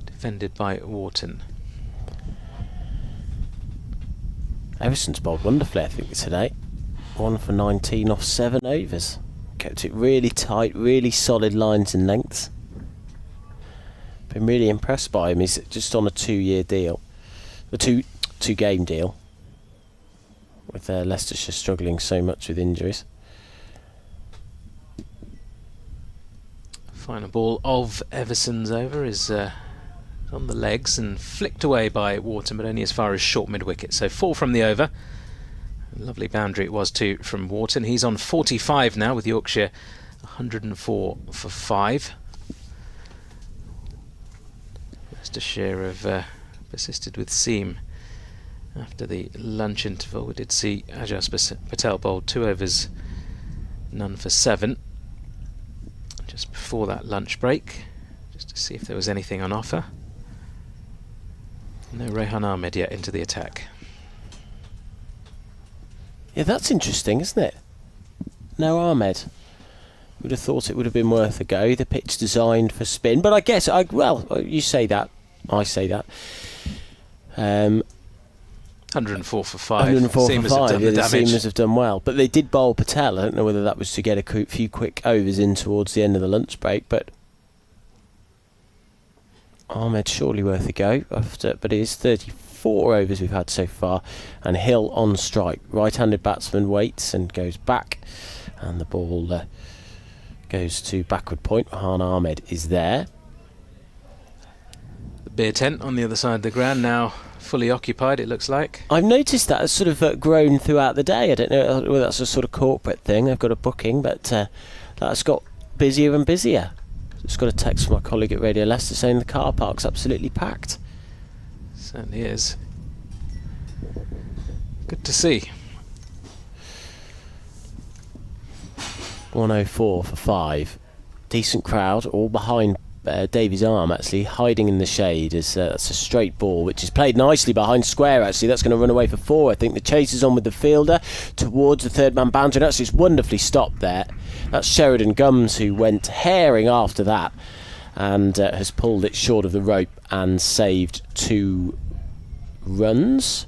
defended by Wharton. Everson's bowled wonderfully, I think, today. 1 for 19 off 7 overs. Kept it really tight, really solid lines and lengths. Been really impressed by him. He's just on a 2-year deal, a two game deal. with Leicestershire struggling so much with injuries. Final ball of Everson's over is on the legs and flicked away by Wharton, but only as far as short mid-wicket. So 4 from the over. A lovely boundary it was too from Wharton. He's on 45 now with Yorkshire 104 for 5. Leicestershire have persisted with seam after the lunch interval. We did see Ajaz Patel bowled 2 overs, none for 7 just before that lunch break, just to see if there was anything on offer. No Rehan Ahmed yet into the attack. Yeah, that's interesting, isn't it? No Ahmed. Would have thought it would have been worth a go. The pitch designed for spin, but I guess well, you say that, I say that. 104 for 5. 104 Seamers for 5. have done Yeah, the the damage. Seamers have done well, but they did bowl Patel. I don't know whether that was to get a few quick overs in towards the end of the lunch break, but Ahmed surely worth a go. But it is 34 overs we've had so far, and Hill on strike. Right-handed batsman waits and goes back, and the ball goes to backward point. Rehan Ahmed is there. The beer tent on the other side of the ground now fully occupied, it looks like. I've noticed that has sort of grown throughout the day. I don't know whether that's a sort of corporate thing. They've got a booking, but that's got busier and busier. Just got a text from my colleague at Radio Leicester saying the car park's absolutely packed. Certainly is. Good to see. 104 for 5. Decent crowd, all behind Davies' arm, actually, hiding in the shade. That's a straight ball, which is played nicely behind square, actually. That's going to run away for 4. I think the chase is on with the fielder towards the third man boundary. Actually, it's wonderfully stopped there. That's Sheridan Gums who went herring after that and has pulled it short of the rope and saved 2 runs.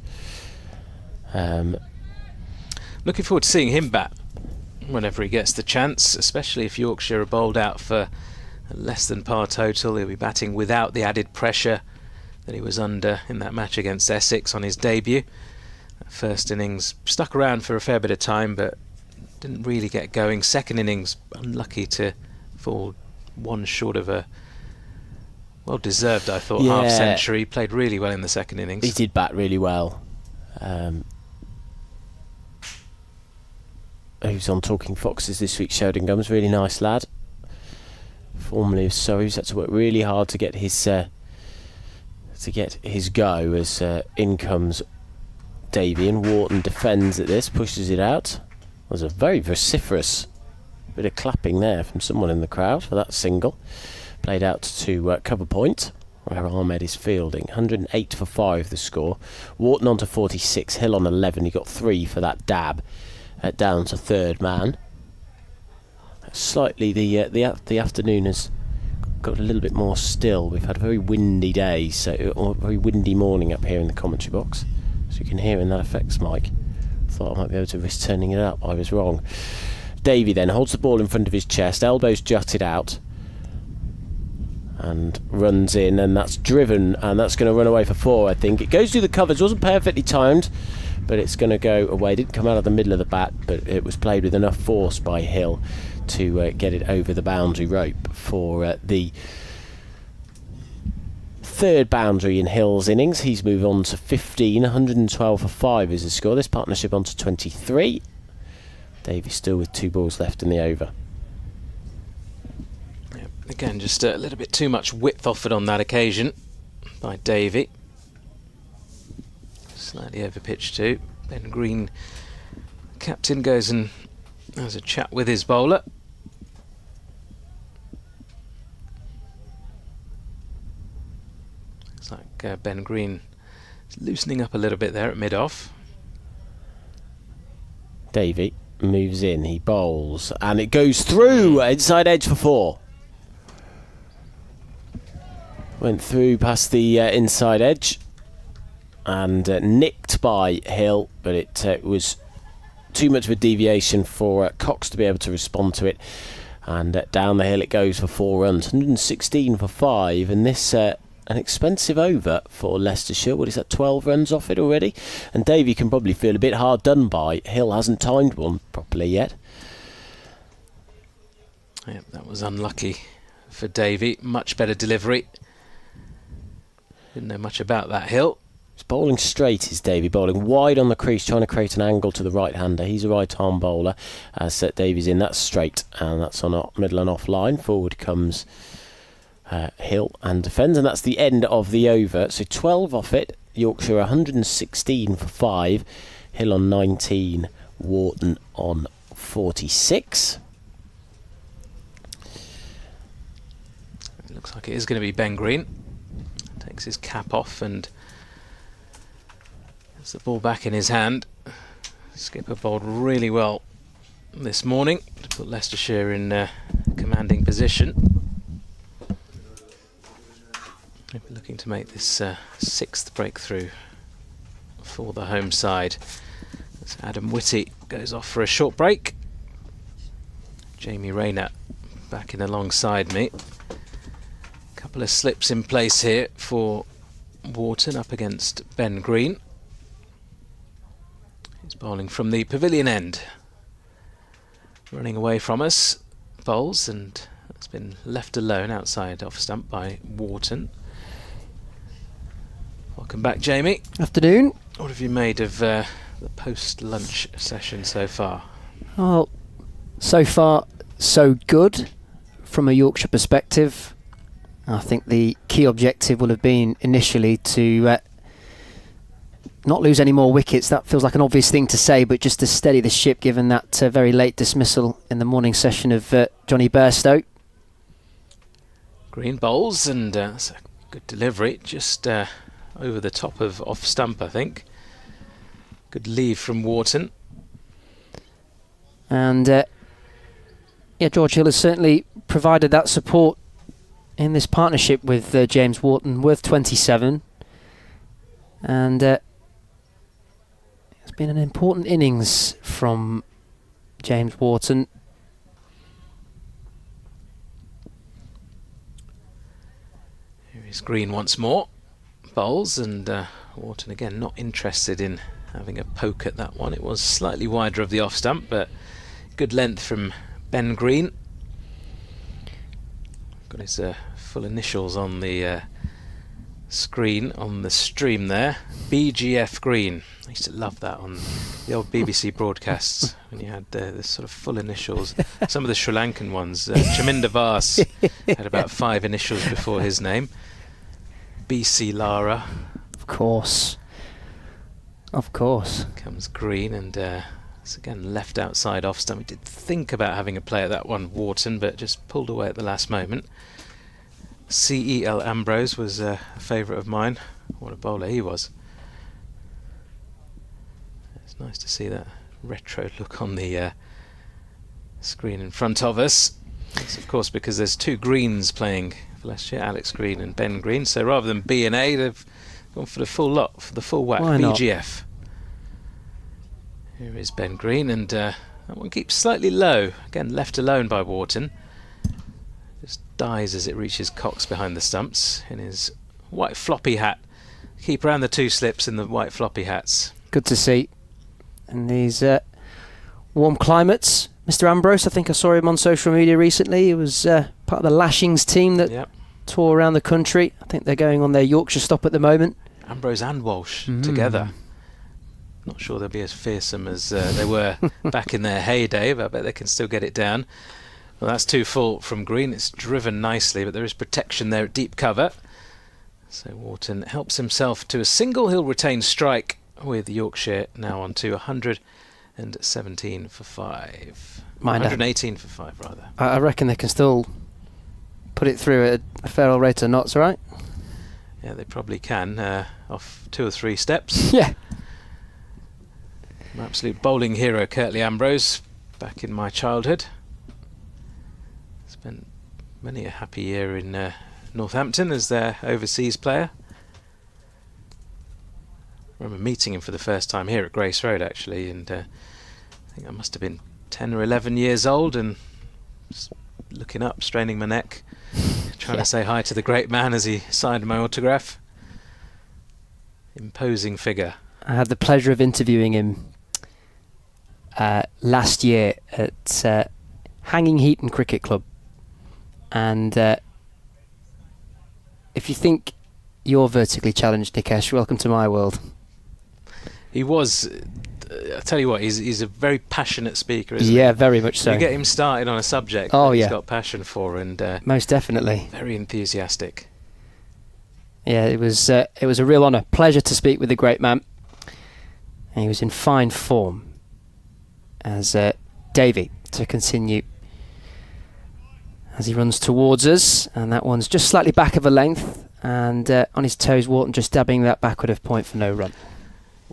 Looking forward to seeing him bat whenever he gets the chance, especially if Yorkshire are bowled out for a less than par total. He'll be batting without the added pressure that he was under in that match against Essex on his debut. That first innings stuck around for a fair bit of time, but didn't really get going. Second innings, unlucky to fall 1 short of a well-deserved, I thought, half-century. Played really well in the second innings. He did bat really well. Who's on Talking Foxes this week? Sheridan Gums, really nice lad. Formerly of Surrey, he's had to work really hard to get his go as in comes Davey, and Wharton defends at this, pushes it out. There's a very vociferous bit of clapping there from someone in the crowd for that single. Played out to cover point, where Ahmed is fielding. 108 for 5 the score. Wharton on to 46, Hill on 11. He got 3 for that dab down to third man. Slightly the afternoon has got a little bit more still. We've had a very windy day, or a very windy morning up here in the commentary box, so you can hear in that effects mic. Thought I might be able to risk turning it up. I was wrong. Davey then holds the ball in front of his chest, elbows jutted out, and runs in, and that's driven, and that's going to run away for 4. I think it goes through the covers. Wasn't perfectly timed, but it's going to go away. Didn't come out of the middle of the bat, but it was played with enough force by Hill to get it over the boundary rope for the third boundary in Hill's innings. He's moved on to 15. 112 for 5 is the score. This partnership on to 23. Davey still with 2 balls left in the over. Yeah, again, just a little bit too much width offered on that occasion by Davey. Slightly over pitch too. Ben Green, captain, goes and has a chat with his bowler. Looks like Ben Green is loosening up a little bit there at mid-off. Davey moves in, he bowls, and it goes through inside edge for 4. Went through past the inside edge and nicked by Hill, but it was too much of a deviation for Cox to be able to respond to it, and down the hill it goes for 4 runs. 116 for 5, and this an expensive over for Leicestershire. What is that, 12 runs off it already? And Davey can probably feel a bit hard done by. Hill hasn't timed one properly yet. Yep, that was unlucky for Davey. Much better delivery. Didn't know much about that, Hill. He's bowling straight, is Davey. Bowling wide on the crease, trying to create an angle to the right-hander. He's a right-arm bowler. As Davey's in, that's straight, and that's on middle and off line. Forward comes Hill and defends, and that's the end of the over. So 12 off it. Yorkshire 116 for 5. Hill on 19. Wharton on 46. It looks like it is going to be Ben Green. Takes his cap off and has the ball back in his hand. Skipper bowled really well this morning to put Leicestershire in commanding position. We're looking to make this 6th breakthrough for the home side. As Adam Whitty goes off for a short break. Jamie Rayner back in alongside me. Couple of slips in place here for Wharton up against Ben Green. He's bowling from the pavilion end. Running away from us, bowls, and has been left alone outside off stump by Wharton. Welcome back, Jamie. Afternoon. What have you made of the post-lunch session so far? Well, so far, so good from a Yorkshire perspective. I think the key objective will have been initially to not lose any more wickets. That feels like an obvious thing to say, but just to steady the ship given that very late dismissal in the morning session of Johnny Bairstow. Green bowls, and that's a good delivery, just over the top of off stump, I think. Good leave from Wharton. And George Hill has certainly provided that support in this partnership with James Wharton, worth 27. And it's been an important innings from James Wharton. Here is Green once more. Bowls, and Wharton again not interested in having a poke at that one. It was slightly wider of the off stump, but good length from Ben Green. Got his full initials on the screen on the stream there. BGF Green. I used to love that on the old BBC broadcasts when you had this sort of full initials. Some of the Sri Lankan ones. Chaminda Vas had about 5 initials before his name. BC Lara. Of course. Of course. Comes Green, and it's again left outside off stump. He did think about having a play at that one, Wharton, but just pulled away at the last moment. C.E.L. Ambrose was a favourite of mine. What a bowler he was. It's nice to see that retro look on the screen in front of us. It's of course because there's 2 Greens playing for Leicestershire, Alex Green and Ben Green. So rather than B and A, they've gone for the full lot, for the full whack. Why not? BGF. Here is Ben Green, and that one keeps slightly low. Again, left alone by Wharton. Just dies as it reaches Cox behind the stumps in his white floppy hat. Keep around the 2 slips in the white floppy hats. Good to see. And these warm climates. Mr. Ambrose, I think I saw him on social media recently. He was part of the Lashings team that tour around the country. I think they're going on their Yorkshire stop at the moment. Ambrose and Walsh together. Not sure they'll be as fearsome as they were back in their heyday, but I bet they can still get it down. Well, that's 2 full from Green. It's driven nicely, but there is protection there at deep cover. So Wharton helps himself to a single. He'll retain strike with Yorkshire now on to 117 for 5. 118 for 5, rather. I reckon they can still put it through at a fair old rate of knots, right? Yeah, they probably can, off 2 or 3 steps. Yeah. My absolute bowling hero, Curtly Ambrose, back in my childhood. Spent many a happy year in Northampton as their overseas player. I remember meeting him for the first time here at Grace Road, actually, and I think I must have been 10 or 11 years old, and just looking up, straining my neck, trying to say hi to the great man as he signed my autograph. Imposing figure. I had the pleasure of interviewing him last year at Hanging Heaton Cricket Club. And if you think you're vertically challenged, Nikesh, welcome to my world. He was... I tell you what, he's a very passionate speaker, isn't he? Yeah, very much so. You get him started on a subject Oh, that he's yeah. got passion for, and Most definitely. very enthusiastic. Yeah, it was a real honour. Pleasure to speak with the great man. And he was in fine form as Davey to continue as he runs towards us. And that one's just slightly back of a length. And on his toes, Wharton just dabbing that backward of point for no run.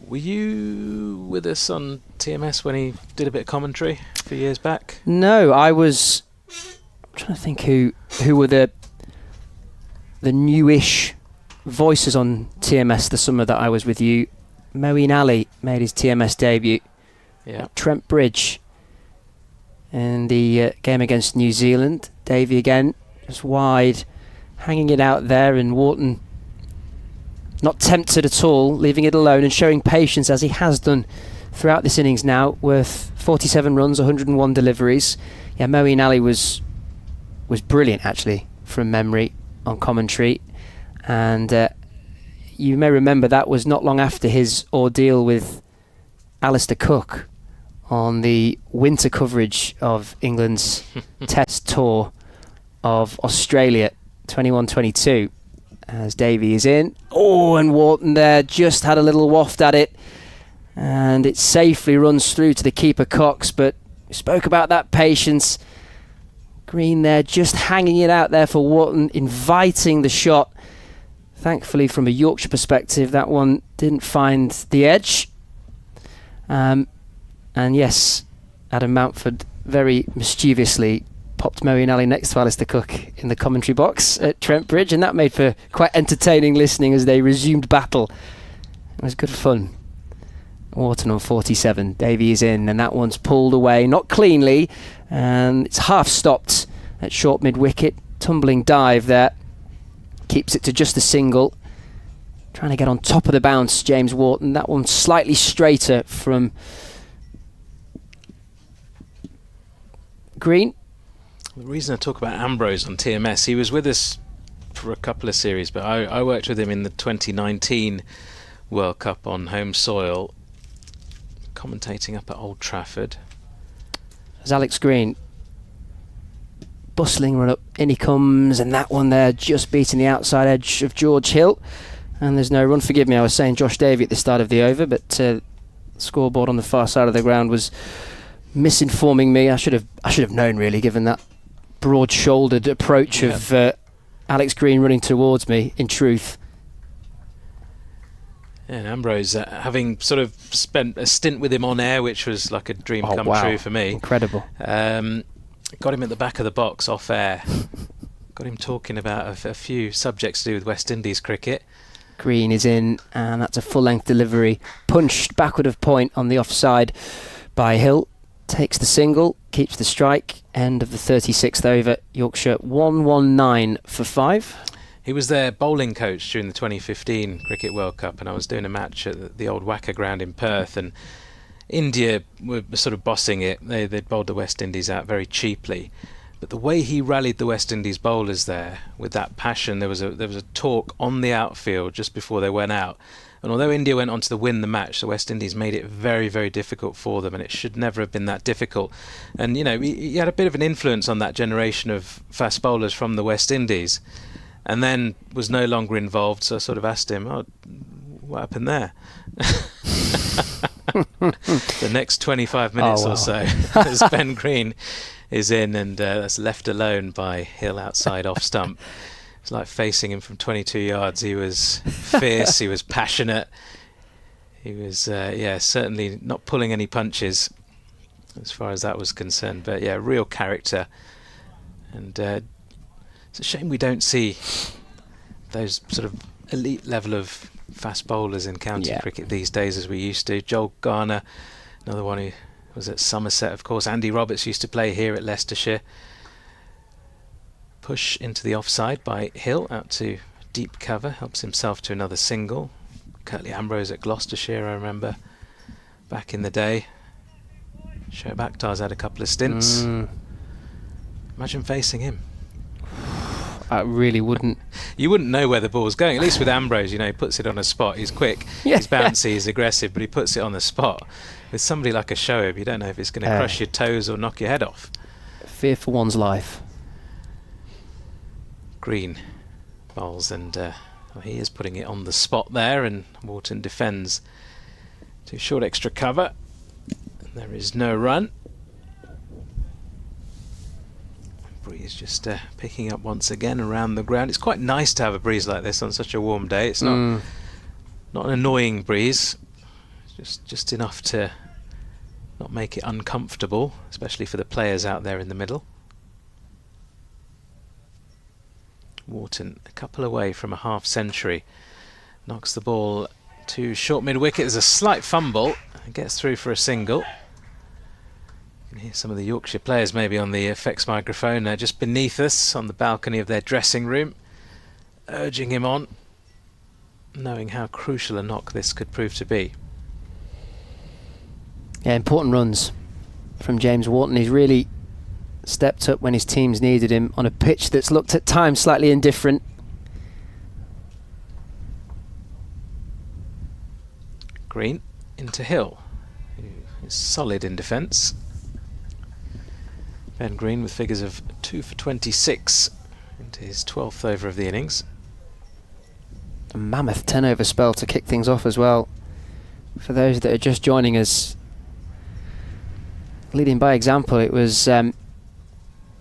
Were you with us on TMS when he did a bit of commentary a few years back? No, I'm trying to think who were the newish voices on TMS the summer that I was with you. Moeen Ali made his TMS debut at Trent Bridge in the game against New Zealand. Davey again, just wide, hanging it out there, and Wharton not tempted at all, leaving it alone and showing patience as he has done throughout this innings now, worth 47 runs, 101 deliveries. Yeah, Moeen Ali was brilliant actually from memory on commentary, and you may remember that was not long after his ordeal with Alistair Cook on the winter coverage of England's Test tour of Australia 21-22. As Davey is in. Oh, and Wharton there just had a little waft at it. And it safely runs through to the keeper Cox, but we spoke about that patience. Green there just hanging it out there for Wharton, inviting the shot. Thankfully, from a Yorkshire perspective, that one didn't find the edge. And yes, Adam Mountford very mischievously popped Moeen Ali next to Alistair Cook in the commentary box at Trent Bridge, and that made for quite entertaining listening as they resumed battle. It was good fun. Wharton on 47. Davey is in, and that one's pulled away, not cleanly, and it's half stopped at short mid-wicket. Tumbling dive there. Keeps it to just a single. Trying to get on top of the bounce, James Wharton. That one slightly straighter from Green. The reason I talk about Ambrose on TMS, he was with us for a couple of series, but I worked with him in the 2019 World Cup on home soil, commentating up at Old Trafford. As Alex Green, bustling run up, in he comes, and that one there just beating the outside edge of George Hill, and there's no run. Forgive me, I was saying Josh Davey at the start of the over, but the scoreboard on the far side of the ground was misinforming me. I should have known, really, given that broad-shouldered approach of Alex Green running towards me, in truth. And Ambrose, having sort of spent a stint with him on air, which was like a dream come true for me. Incredible. Got him at the back of the box off air. Got him talking about a few subjects to do with West Indies cricket. Green is in, and that's a full-length delivery. Punched backward of point on the offside by Hill. Takes the single, keeps the strike. End of the 36th over. Yorkshire 119 for 5. He was their bowling coach during the 2015 Cricket World Cup, and I was doing a match at the old Wacker ground in Perth, and India were sort of bossing it. They'd bowled the West Indies out very cheaply. But the way he rallied the West Indies bowlers there with that passion, there was a talk on the outfield just before they went out. And although India went on to win the match, the West Indies made it very, very difficult for them, and it should never have been that difficult. And, you know, he had a bit of an influence on that generation of fast bowlers from the West Indies, and then was no longer involved, so I sort of asked him, what happened there? The next 25 minutes or so, as Ben Green is in, and that's left alone by Hill outside off stump. It's like facing him from 22 yards. He was fierce, he was passionate, he was certainly not pulling any punches as far as that was concerned, but yeah, real character. And it's a shame we don't see those sort of elite level of fast bowlers in county cricket these days as we used to. Joel Garner, another one who was at Somerset, of course. Andy Roberts used to play here at Leicestershire. push into the offside by Hill out to deep cover, helps himself to another single. Curtly Ambrose at Gloucestershire, I remember back in the day. Shoaib Akhtar's had a couple of stints. Imagine facing him. I really wouldn't. You wouldn't know where the ball's going. At least with Ambrose, you know, he puts it on a spot. He's quick, he's bouncy, he's aggressive, but he puts it on the spot. With somebody like a Shoaib, you don't know if it's going to crush your toes or knock your head off. Fear for one's life. Green bowls, and well, he is putting it on the spot there, and Wharton defends to short extra cover. And there is no run. Breeze just picking up once again around the ground. It's quite nice to have a breeze like this on such a warm day. It's not an annoying breeze. It's just enough to not make it uncomfortable, especially for the players out there in the middle. Wharton a couple away from a half century. Knocks the ball to short mid-wicket. There's a slight fumble and gets through for a single. You can hear some of the Yorkshire players maybe on the effects microphone just beneath us on the balcony of their dressing room, urging him on, knowing how crucial a knock this could prove to be. Yeah, important runs from James Wharton. He's really stepped up when his teams needed him on a pitch that's looked at times slightly indifferent. Green into Hill, who is solid in defence. Ben Green with figures of 2 for 26 into his 12th over of the innings. A mammoth 10-over spell to kick things off as well. For those that are just joining us, leading by example, it was a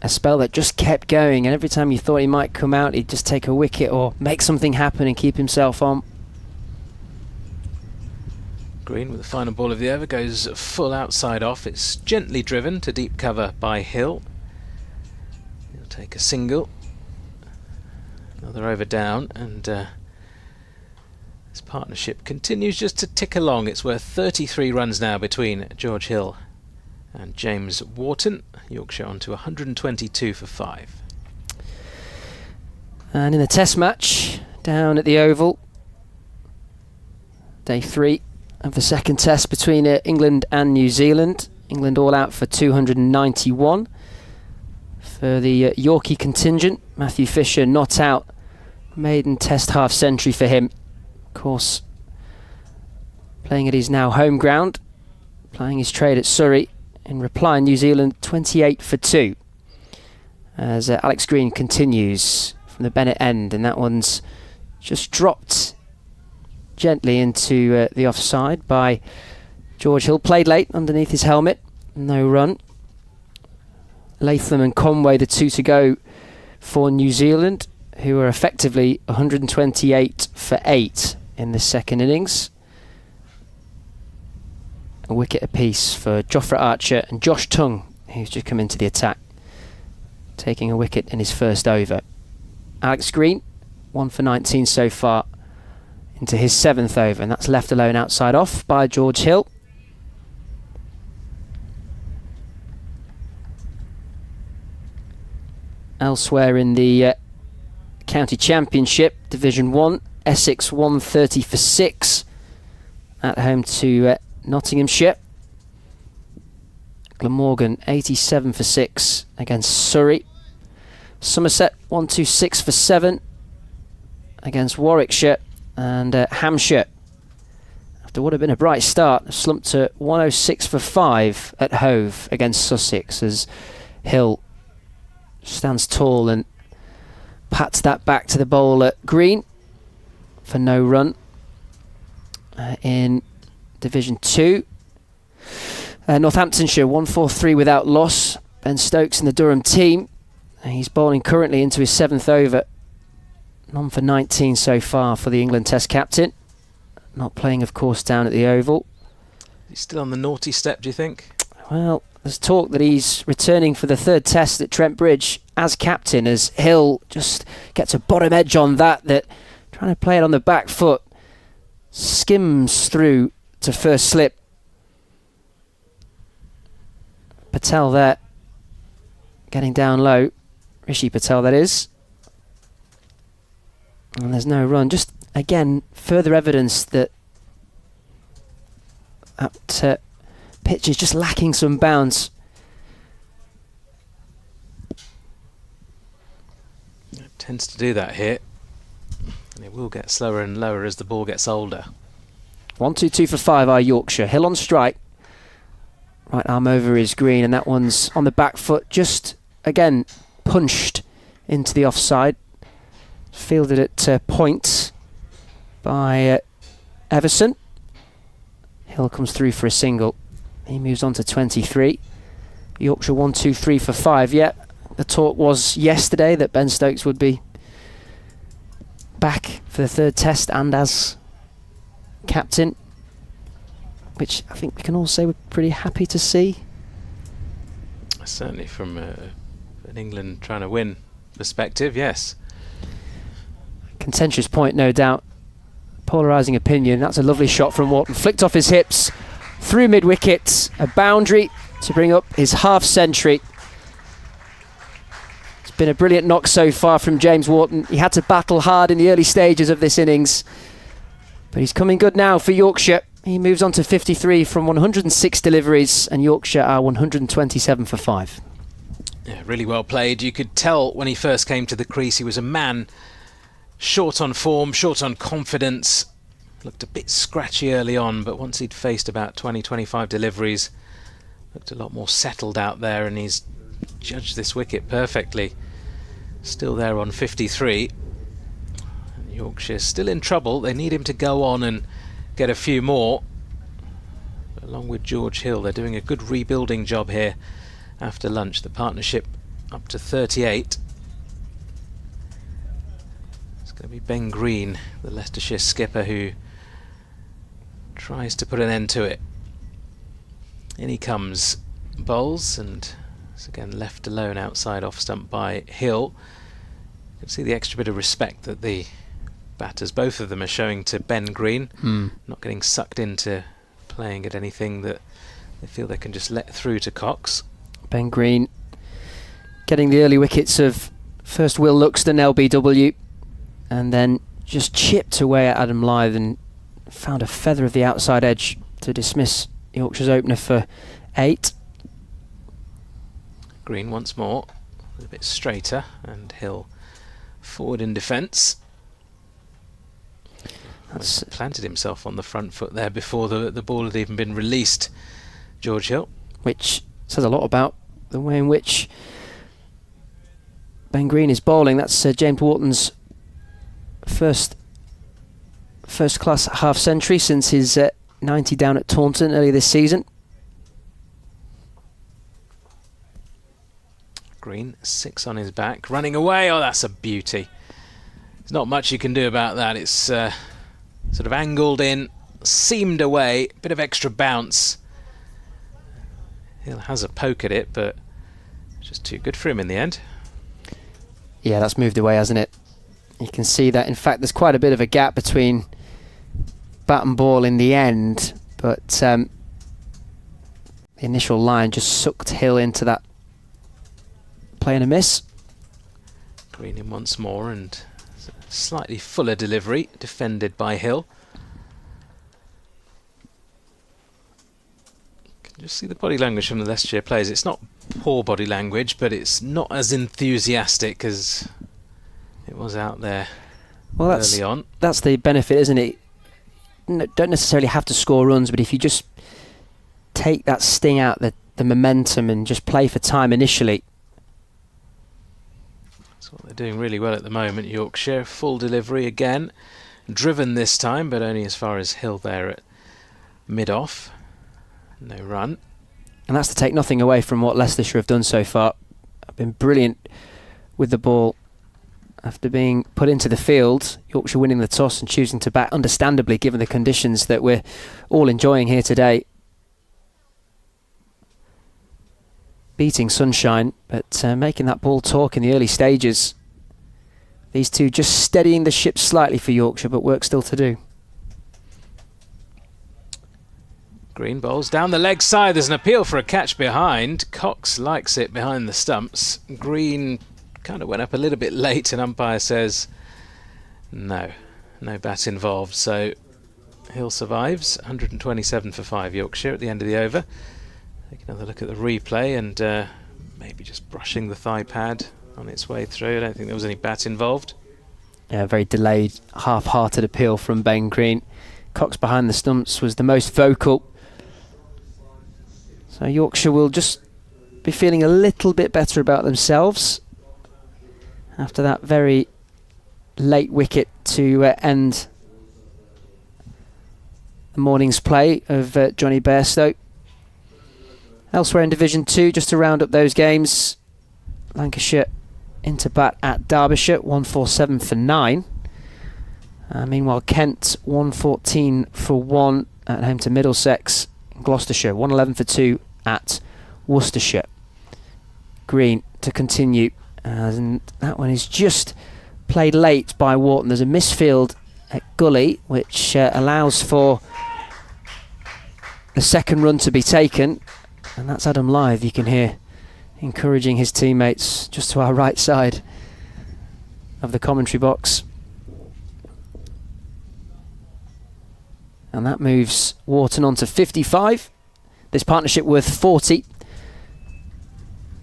spell that just kept going, and every time you thought he might come out, he'd just take a wicket or make something happen and keep himself on. Green with the final ball of the over goes full outside off. It's gently driven to deep cover by Hill. He'll take a single. Another over down, and this partnership continues just to tick along. It's worth 33 runs now between George Hill and James Wharton. Yorkshire on to 122 for 5. And in the test match down at the Oval, day 3 of the second test between England and New Zealand. England all out for 291. For the Yorkie contingent, Matthew Fisher not out. Maiden test half century for him. Of course, playing at his now home ground, playing his trade at Surrey. In reply, New Zealand 28 for 2. As Alex Green continues from the Bennett end, and that one's just dropped gently into the offside by George Hill. Played late underneath his helmet, no run. Latham and Conway, the 2 to go for New Zealand, who are effectively 128 for 8 in the second innings. A wicket apiece for Jofra Archer and Josh Tongue, who's just come into the attack, taking a wicket in his first over. Alex Green, 1 for 19 so far, into his 7th over, and that's left alone outside off by George Hill. Elsewhere in the County Championship, Division 1, Essex 130 for 6 at home to Nottinghamshire. Glamorgan 87 for 6 against Surrey. Somerset 126 for 7 against Warwickshire. And Hampshire, after what had been a bright start, slumped to 106 for 5 at Hove against Sussex, as Hill stands tall and pats that back to the bowler Green for no run. In Division 2, Northamptonshire 143 without loss. Ben Stokes in the Durham team. He's bowling currently into his 7th over. None for 19 so far for the England Test captain. Not playing, of course, down at the Oval. He's still on the naughty step, do you think? Well, there's talk that he's returning for the 3rd test at Trent Bridge as captain, as Hill just gets a bottom edge on that, trying to play it on the back foot, skims through to first slip. Patel there, getting down low, Rishi Patel, that is. And there's no run. Just, again, further evidence that that pitch is just lacking some bounce. It tends to do that here. And it will get slower and lower as the ball gets older. 1-2-2 for 5 are Yorkshire. Hill on strike. Right arm over his green, and that one's on the back foot. Just, again, punched into the offside. Fielded at point by Everson. Hill comes through for a single. He moves on to 23. Yorkshire 1-2-3 for 5. Yeah, the talk was yesterday that Ben Stokes would be back for the third test and as captain, which I think we can all say we're pretty happy to see. Certainly from an England trying to win perspective, yes. Contentious point, no doubt. Polarising opinion. That's a lovely shot from Wharton. Flicked off his hips, through mid-wicket. A boundary to bring up his half-century. It's been a brilliant knock so far from James Wharton. He had to battle hard in the early stages of this innings, but he's coming good now for Yorkshire. He moves on to 53 from 106 deliveries, and Yorkshire are 127 for 5. Yeah, really well played. You could tell when he first came to the crease he was a man short on form, short on confidence. Looked a bit scratchy early on, but once he'd faced about 20-25 deliveries, looked a lot more settled out there, and he's judged this wicket perfectly. Still there on 53. And Yorkshire still in trouble. They need him to go on and get a few more. Along with George Hill, they're doing a good rebuilding job here after lunch. The partnership up to 38. Going to be Ben Green, the Leicestershire skipper, who tries to put an end to it. In he comes, bowls, and is again left alone outside off stump by Hill. You can see the extra bit of respect that the batters, both of them, are showing to Ben Green. Not getting sucked into playing at anything that they feel they can just let through to Cox. Ben Green getting the early wickets of first Will Luxton, LBW, and then just chipped away at Adam Lyth and found a feather of the outside edge to dismiss Yorkshire's opener for 8. Green once more, a bit straighter, and Hill forward in defence. That's planted himself on the front foot there before the ball had even been released, George Hill. Which says a lot about the way in which Ben Green is bowling. That's James Wharton's first class half century since his 90 down at Taunton earlier this season. Green 6 on his back, running away. Oh, that's a beauty. There's not much you can do about that. It's sort of angled in, seamed away, bit of extra bounce. Hill has a poke at it, but just too good for him in the end. Yeah, that's moved away, hasn't it? You can see that. In fact, there's quite a bit of a gap between bat and ball in the end, but the initial line just sucked Hill into that play and a miss. Green in once more, and slightly fuller delivery, defended by Hill. Can just see the body language from the Leicestershire players. It's not poor body language, but it's not as enthusiastic as it was out there early on. That's the benefit, isn't it? Don't necessarily have to score runs, but if you just take that sting out, the momentum, and just play for time initially. That's what they're doing really well at the moment, Yorkshire. Full delivery again. Driven this time, but only as far as Hill there at mid-off. No run. And that's to take nothing away from what Leicestershire have done so far. I've been brilliant with the ball. After being put into the field, Yorkshire winning the toss and choosing to bat, understandably, given the conditions that we're all enjoying here today. Beating sunshine, but making that ball talk in the early stages. These two just steadying the ship slightly for Yorkshire, but work still to do. Green bowls down the leg side. There's an appeal for a catch behind. Cox likes it behind the stumps. Green kind of went up a little bit late, and umpire says no bat involved. So Hill survives. 127 for 5 Yorkshire at the end of the over. Take another look at the replay, and maybe just brushing the thigh pad on its way through. I don't think there was any bat involved. Yeah, very delayed, half-hearted appeal from Ben Green. Cox behind the stumps was the most vocal. So Yorkshire will just be feeling a little bit better about themselves after that very late wicket to end the morning's play of Johnny Bairstow. Elsewhere in Division 2, just to round up those games, Lancashire into bat at Derbyshire, 147 for 9. Meanwhile, Kent 114 for 1 at home to Middlesex. Gloucestershire 111 for 2 at Worcestershire. Green to continue, and that one is just played late by Wharton. There's a misfield at Gully, which allows for the second run to be taken, and that's Adam Lyth, you can hear, encouraging his teammates just to our right side of the commentary box. And that moves Wharton on to 55. This partnership worth 40.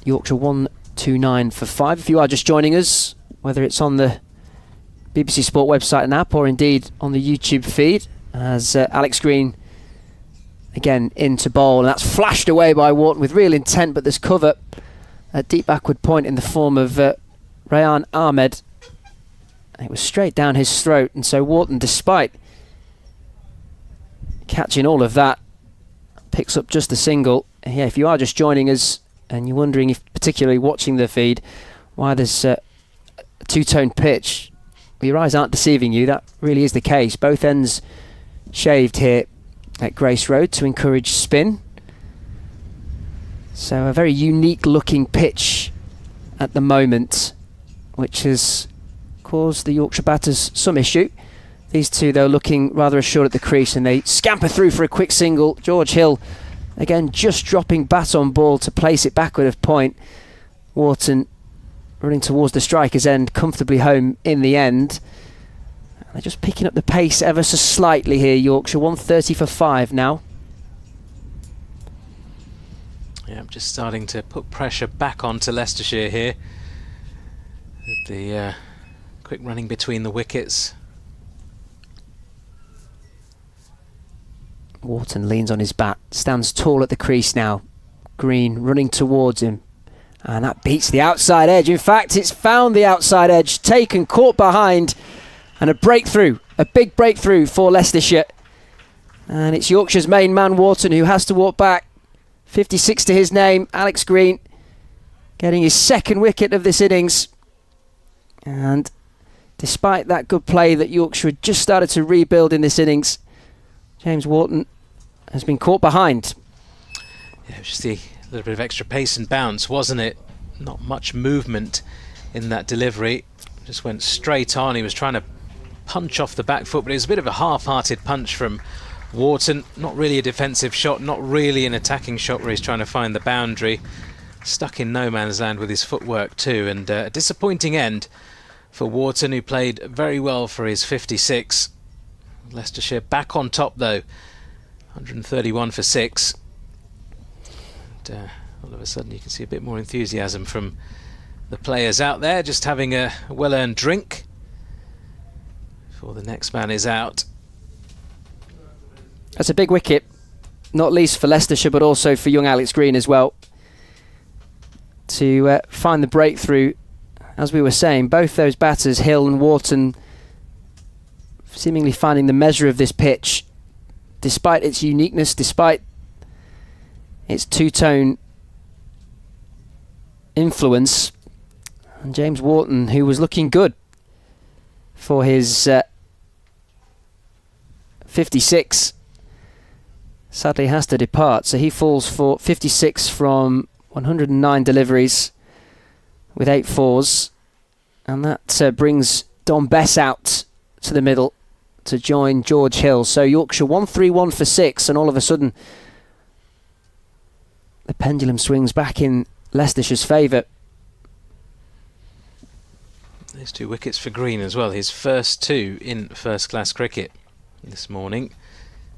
Yorkshire 129 for 5. If you are just joining us, whether it's on the BBC Sport website and app or indeed on the YouTube feed, as Alex Green again into bowl, and that's flashed away by Wharton with real intent, but there's cover at deep backward point in the form of Rayan Ahmed. It was straight down his throat, and so Wharton, despite catching all of that, picks up just a single. Yeah, if you are just joining us and you're wondering, if particularly watching the feed, why there's a two-tone pitch, well, your eyes aren't deceiving you. That really is the case. Both ends shaved here at Grace Road to encourage spin. So a very unique looking pitch at the moment, which has caused the Yorkshire batters some issue. These two, though, looking rather assured at the crease, and they scamper through for a quick single. George Hill, again, just dropping bat on ball to place it backward of point. Wharton running towards the striker's end, comfortably home in the end. They're just picking up the pace ever so slightly here, Yorkshire. 130 for 5 now. Yeah, I'm just starting to put pressure back onto Leicestershire here. The quick running between the wickets. Wharton leans on his bat, stands tall at the crease now. Green running towards him, and that beats the outside edge. In fact, it's found the outside edge, taken, caught behind, and a breakthrough, a big breakthrough for Leicestershire. And it's Yorkshire's main man, Wharton, who has to walk back. 56 to his name, Alex Green getting his second wicket of this innings. And despite that good play that Yorkshire had just started to rebuild in this innings, James Wharton has been caught behind. Yeah, it was just a little bit of extra pace and bounce, wasn't it? Not much movement in that delivery. Just went straight on. He was trying to punch off the back foot, but it was a bit of a half-hearted punch from Wharton. Not really a defensive shot, not really an attacking shot where he's trying to find the boundary. Stuck in no man's land with his footwork too, and a disappointing end for Wharton, who played very well for his 56. Leicestershire back on top though, 131 for 6. And, all of a sudden you can see a bit more enthusiasm from the players out there, just having a well-earned drink before the next man is out. That's a big wicket, not least for Leicestershire but also for young Alex Green as well, to find the breakthrough. As we were saying, both those batters, Hill and Wharton, seemingly finding the measure of this pitch, despite its uniqueness, despite its two-tone influence. And James Wharton, who was looking good for his 56, sadly has to depart. So he falls for 56 from 109 deliveries with 8 fours. And that brings Don Bess out to the middle to join George Hill. So Yorkshire 131 for 6, and all of a sudden the pendulum swings back in Leicestershire's favour. There's 2 wickets for Green as well. His first 2 in first-class cricket this morning.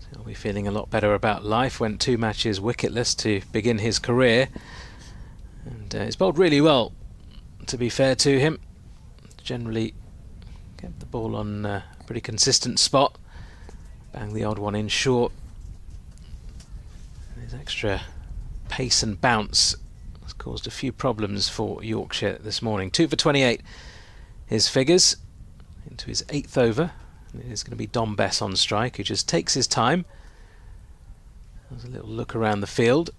So he'll be feeling a lot better about life. Went 2 matches wicketless to begin his career. And he's bowled really well, to be fair to him. Generally kept the ball on a pretty consistent spot. Bang the odd one in short. And his extra pace and bounce has caused a few problems for Yorkshire this morning. 2 for 28 his figures into his 8th over. And it is going to be Dom Bess on strike, who just takes his time. There's a little look around the field.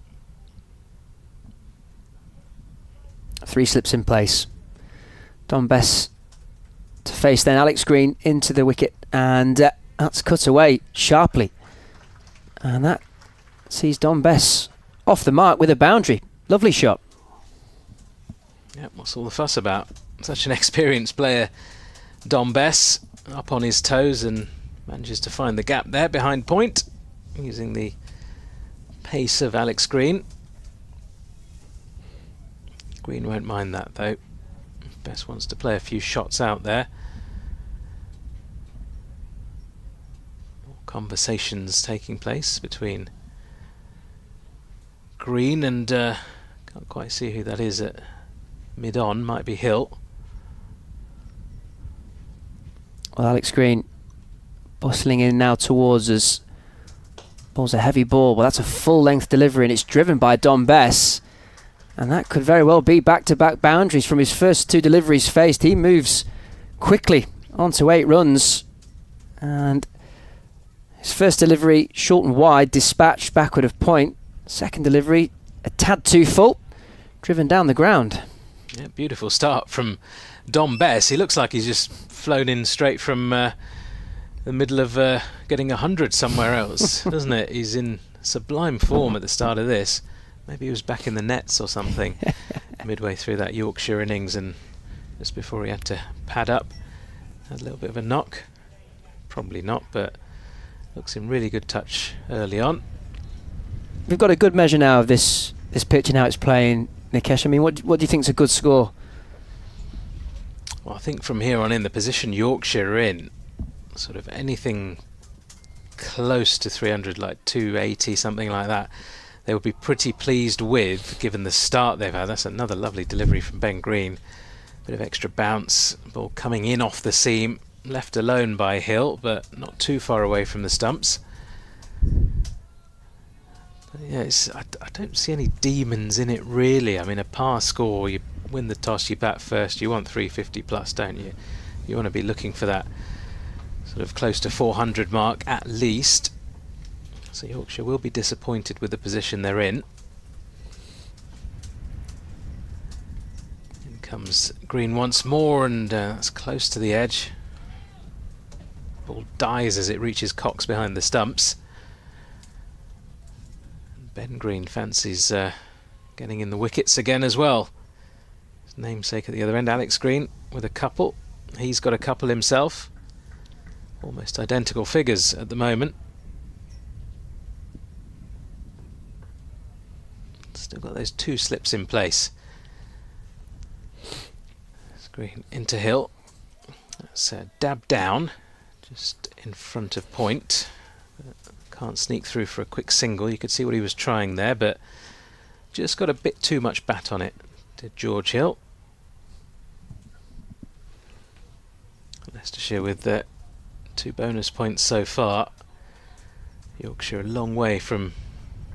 3 slips in place. Dom Bess to face then Alex Green into the wicket, and that's cut away sharply. And that sees Dom Bess off the mark with a boundary. Lovely shot. Yep, what's all the fuss about? Such an experienced player, Dom Bess, up on his toes and manages to find the gap there behind point, using the pace of Alex Green. Green won't mind that though. Bess wants to play a few shots out there. More conversations taking place between Green and can't quite see who that is at mid-on, might be Hill. Well, Alex Green bustling in now towards us. Ball's a heavy ball. Well, that's a full-length delivery, and it's driven by Dom Bess. And that could very well be back-to-back boundaries from his first 2 deliveries faced. He moves quickly onto 8 runs. And his first delivery, short and wide, dispatched backward of point. Second delivery, a tad too full, driven down the ground. Yeah, beautiful start from Dom Bess. He looks like he's just flown in straight from the middle of getting 100 somewhere else, doesn't it? He's in sublime form at the start of this. Maybe he was back in the nets or something midway through that Yorkshire innings, and just before he had to pad up, had a little bit of a knock. Probably not, but looks in really good touch early on. We've got a good measure now of this pitch and how it's playing, Nikesh. I mean, what do you think is a good score? Well, I think from here on in, the position Yorkshire are in, sort of anything close to 300, like 280, something like that, they would be pretty pleased with, given the start they've had. That's another lovely delivery from Ben Green. Bit of extra bounce, ball coming in off the seam, left alone by Hill, but not too far away from the stumps. But yeah, I don't see any demons in it really. I mean, a par score, you win the toss, you bat first, you want 350 plus, don't you? You want to be looking for that sort of close to 400 mark at least. So Yorkshire will be disappointed with the position they're in. In comes Green once more, and that's close to the edge. Ball dies as it reaches Cox behind the stumps. And Ben Green fancies getting in the wickets again as well. His namesake at the other end, Alex Green, with a couple. He's got a couple himself. Almost identical figures at the moment. Still got those 2 slips in place. Green into Hill. That's a dab down, just in front of point. Can't sneak through for a quick single. You could see what he was trying there, but just got a bit too much bat on it, did George Hill. Leicestershire with 2 bonus points so far. Yorkshire a long way from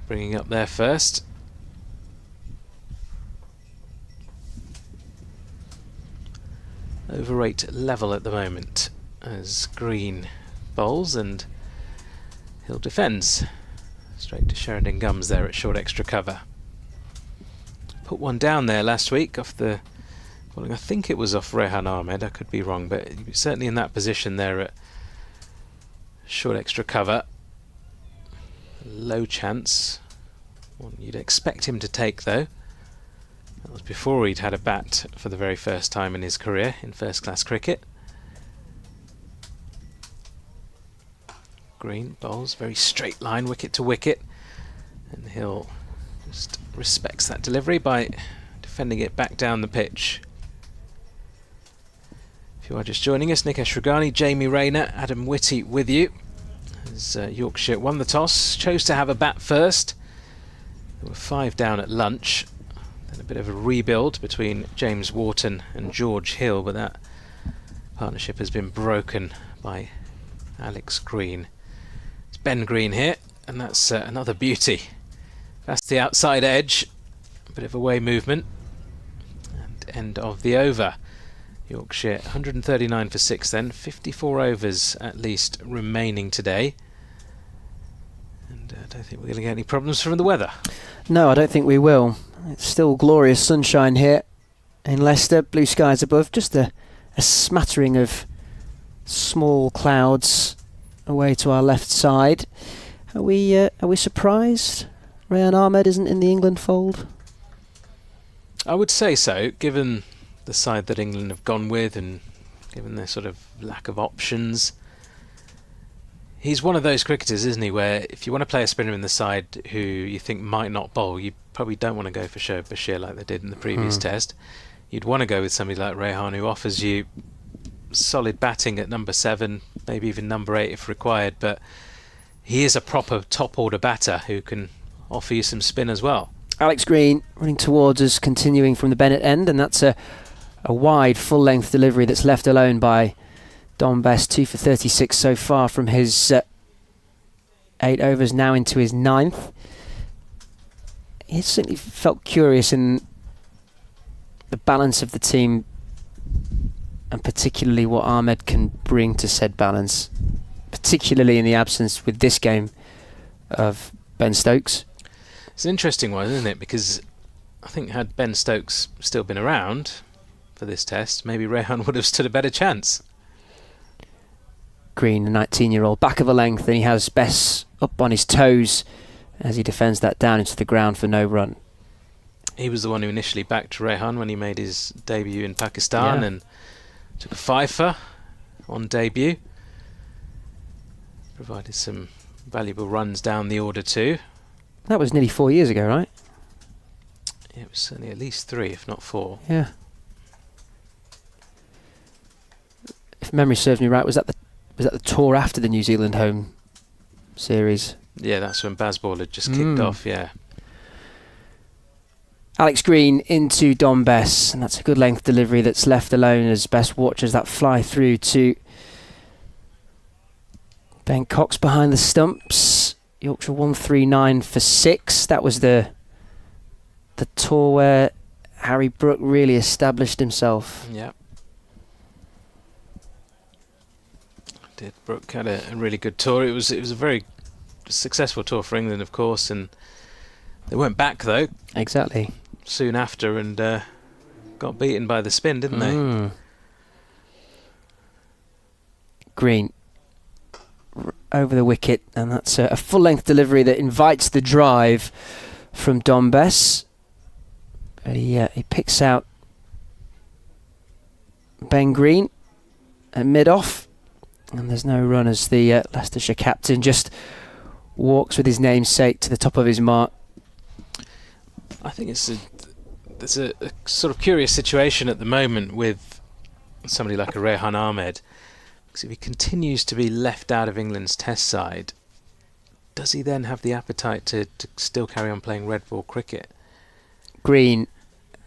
bringing up their first. Over 8 level at the moment as Green bowls and Hill defends. Straight to Sheridan Gums there at short extra cover. Put one down there last week off the bowling. I think it was off Rehan Ahmed, I could be wrong, but certainly in that position there at short extra cover. Low chance. One you'd expect him to take though. That was before he'd had a bat for the very first time in his career in first-class cricket. Green bowls, very straight line, wicket to wicket. And Hill just respects that delivery by defending it back down the pitch. you are just joining us, Nikesh Regani, Jamie Rayner, Adam Whitty with you. As Yorkshire won the toss, chose to have a bat first. There were 5 down at lunch. Then a bit of a rebuild between James Wharton and George Hill, but that partnership has been broken by Alex Green. It's Ben Green here, and that's another beauty. That's the outside edge, a bit of away movement, and end of the over. Yorkshire 139 for 6 then, 54 overs at least remaining today. And I don't think we're going to get any problems from the weather. No, I don't think we will. It's still glorious sunshine here in Leicester, blue skies above, just a smattering of small clouds away to our left side. Are we surprised Rehan Ahmed isn't in the England fold? I would say so, given the side that England have gone with and given their sort of lack of options. He's one of those cricketers, isn't he, where if you want to play a spinner in the side who you think might not bowl, you probably don't want to go for Shoaib Bashir like they did in the previous test. You'd want to go with somebody like Rehan, who offers you solid batting at number 7, maybe even number 8 if required, but he is a proper top order batter who can offer you some spin as well. Alex Green running towards us, continuing from the Bennett end, and that's a wide full-length delivery that's left alone by Dom Bess. 2 for 36 so far from his 8 overs, now into his 9th. He certainly felt curious in the balance of the team, and particularly what Ahmed can bring to said balance, particularly in the absence with this game of Ben Stokes. It's an interesting one, isn't it? Because I think had Ben Stokes still been around for this test, maybe Rehan would have stood a better chance. Green, a 19-year-old, back of a length, and he has Bess up on his toes as he defends that down into the ground for no run. He was the one who initially backed Rehan when he made his debut in Pakistan and took a fifer on debut. Provided some valuable runs down the order too. That was nearly 4 years ago, right? Yeah, it was certainly at least 3, if not 4. Yeah. If memory serves me right, was that the tour after the New Zealand home series? Yeah, that's when Bazball had just kicked off, yeah. Alex Green into Dom Bess, and that's a good length delivery that's left alone as Bess watches that fly through to Ben Cox behind the stumps. Yorkshire 139 for 6. That was the tour where Harry Brook really established himself. Yeah. Did. Brook had a really good tour. It was a very successful tour for England, of course, and they went back though. Exactly. Soon after, and got beaten by the spin, didn't they? Green over the wicket, and that's a full-length delivery that invites the drive from Dom Bess. He picks out Ben Green at mid-off, and there's no run as the Leicestershire captain just walks with his namesake to the top of his mark. I think there's a sort of curious situation at the moment with somebody like a Rehan Ahmed. Because if he continues to be left out of England's test side, does he then have the appetite to still carry on playing red ball cricket? Green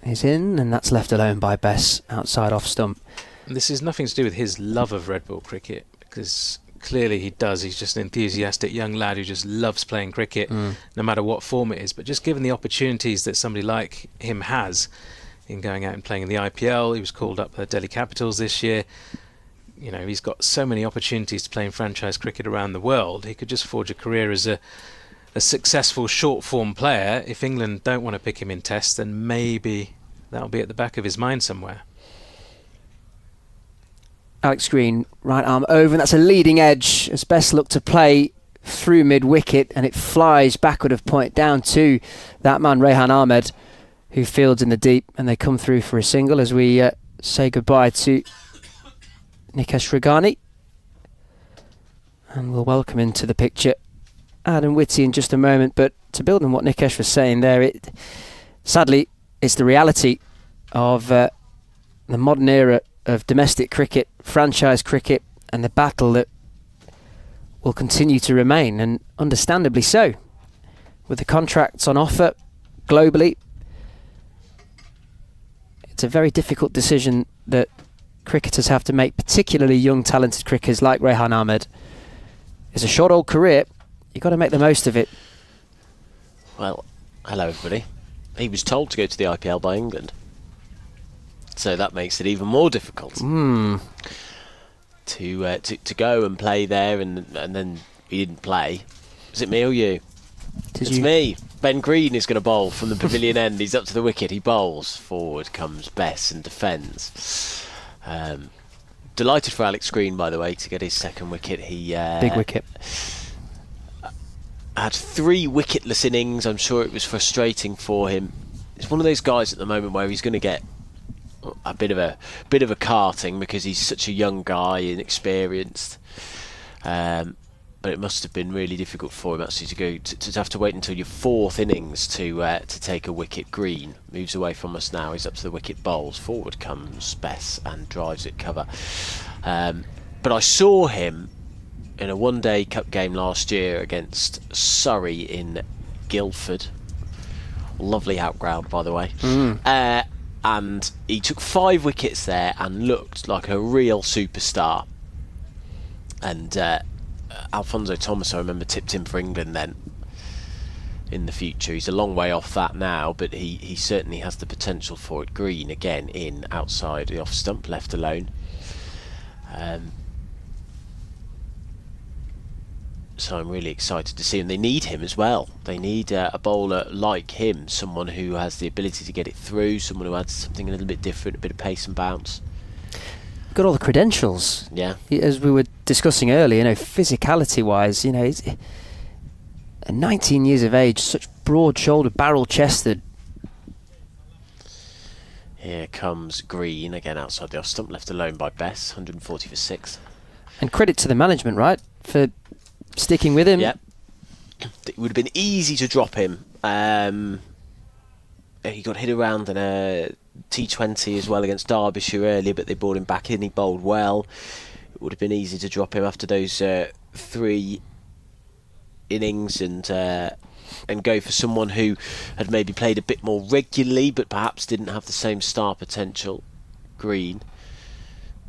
is in, and that's left alone by Bess outside off stump. And this is nothing to do with his love of red ball cricket, because clearly he does. He's just an enthusiastic young lad who just loves playing cricket, no matter what form it is. But just given the opportunities that somebody like him has in going out and playing in the IPL, he was called up by the Delhi Capitals this year. You know, he's got so many opportunities to play in franchise cricket around the world. He could just forge a career as a successful short-form player. If England don't want to pick him in Tests, then maybe that'll be at the back of his mind somewhere. Alex Green, right arm over, and that's a leading edge as Bess looked to play through mid-wicket, and it flies backward of point down to that man, Rehan Ahmed, who fields in the deep, and they come through for a single as we say goodbye to Nikesh Regani, and we'll welcome into the picture Adam Whitty in just a moment. But to build on what Nikesh was saying there, sadly it's the reality of the modern era of domestic cricket, franchise cricket, and the battle that will continue to remain, and understandably so. With the contracts on offer globally, it's a very difficult decision that cricketers have to make, particularly young talented cricketers like Rehan Ahmed. It's a short old career, you've got to make the most of it. Well, hello everybody. He was told to go to the IPL by England, so that makes it even more difficult to go and play there, and then he didn't play. Is it me or you? It's me. Ben Green is going to bowl from the pavilion end. He's up to the wicket. He bowls. Forward comes Bess and defends. Delighted for Alex Green, by the way, to get his second wicket. He big wicket. Had 3 wicketless innings. I'm sure it was frustrating for him. He's one of those guys at the moment where he's going to get a bit of a carting because he's such a young guy, inexperienced. But it must have been really difficult for him actually to go to have to wait until your 4th innings to take a wicket. Green moves away from us now. He's up to the wicket, bowls. Forward comes Bess and drives it cover. But I saw him in a one-day cup game last year against Surrey in Guildford. Lovely outground, by the way. And he took 5 wickets there and looked like a real superstar. And Alphonso Thomas, I remember, tipped him for England then in the future. He's a long way off that now, but he certainly has the potential for it. Green again in outside the off stump, left alone. So I'm really excited to see him. They need him as well. They need a bowler like him, someone who has the ability to get it through, someone who adds something a little bit different, a bit of pace and bounce. Got all the credentials. Yeah. As we were discussing earlier, physicality-wise, he's 19 years of age, such broad-shouldered, barrel-chested. Here comes Green again outside the off stump, left alone by Bess. 140 for 6. And credit to the management, right, for sticking with him. Yep. It would have been easy to drop him. He got hit around in a T20 as well against Derbyshire earlier, but they brought him back in. He bowled well. It would have been easy to drop him after those 3 innings and go for someone who had maybe played a bit more regularly but perhaps didn't have the same star potential. Green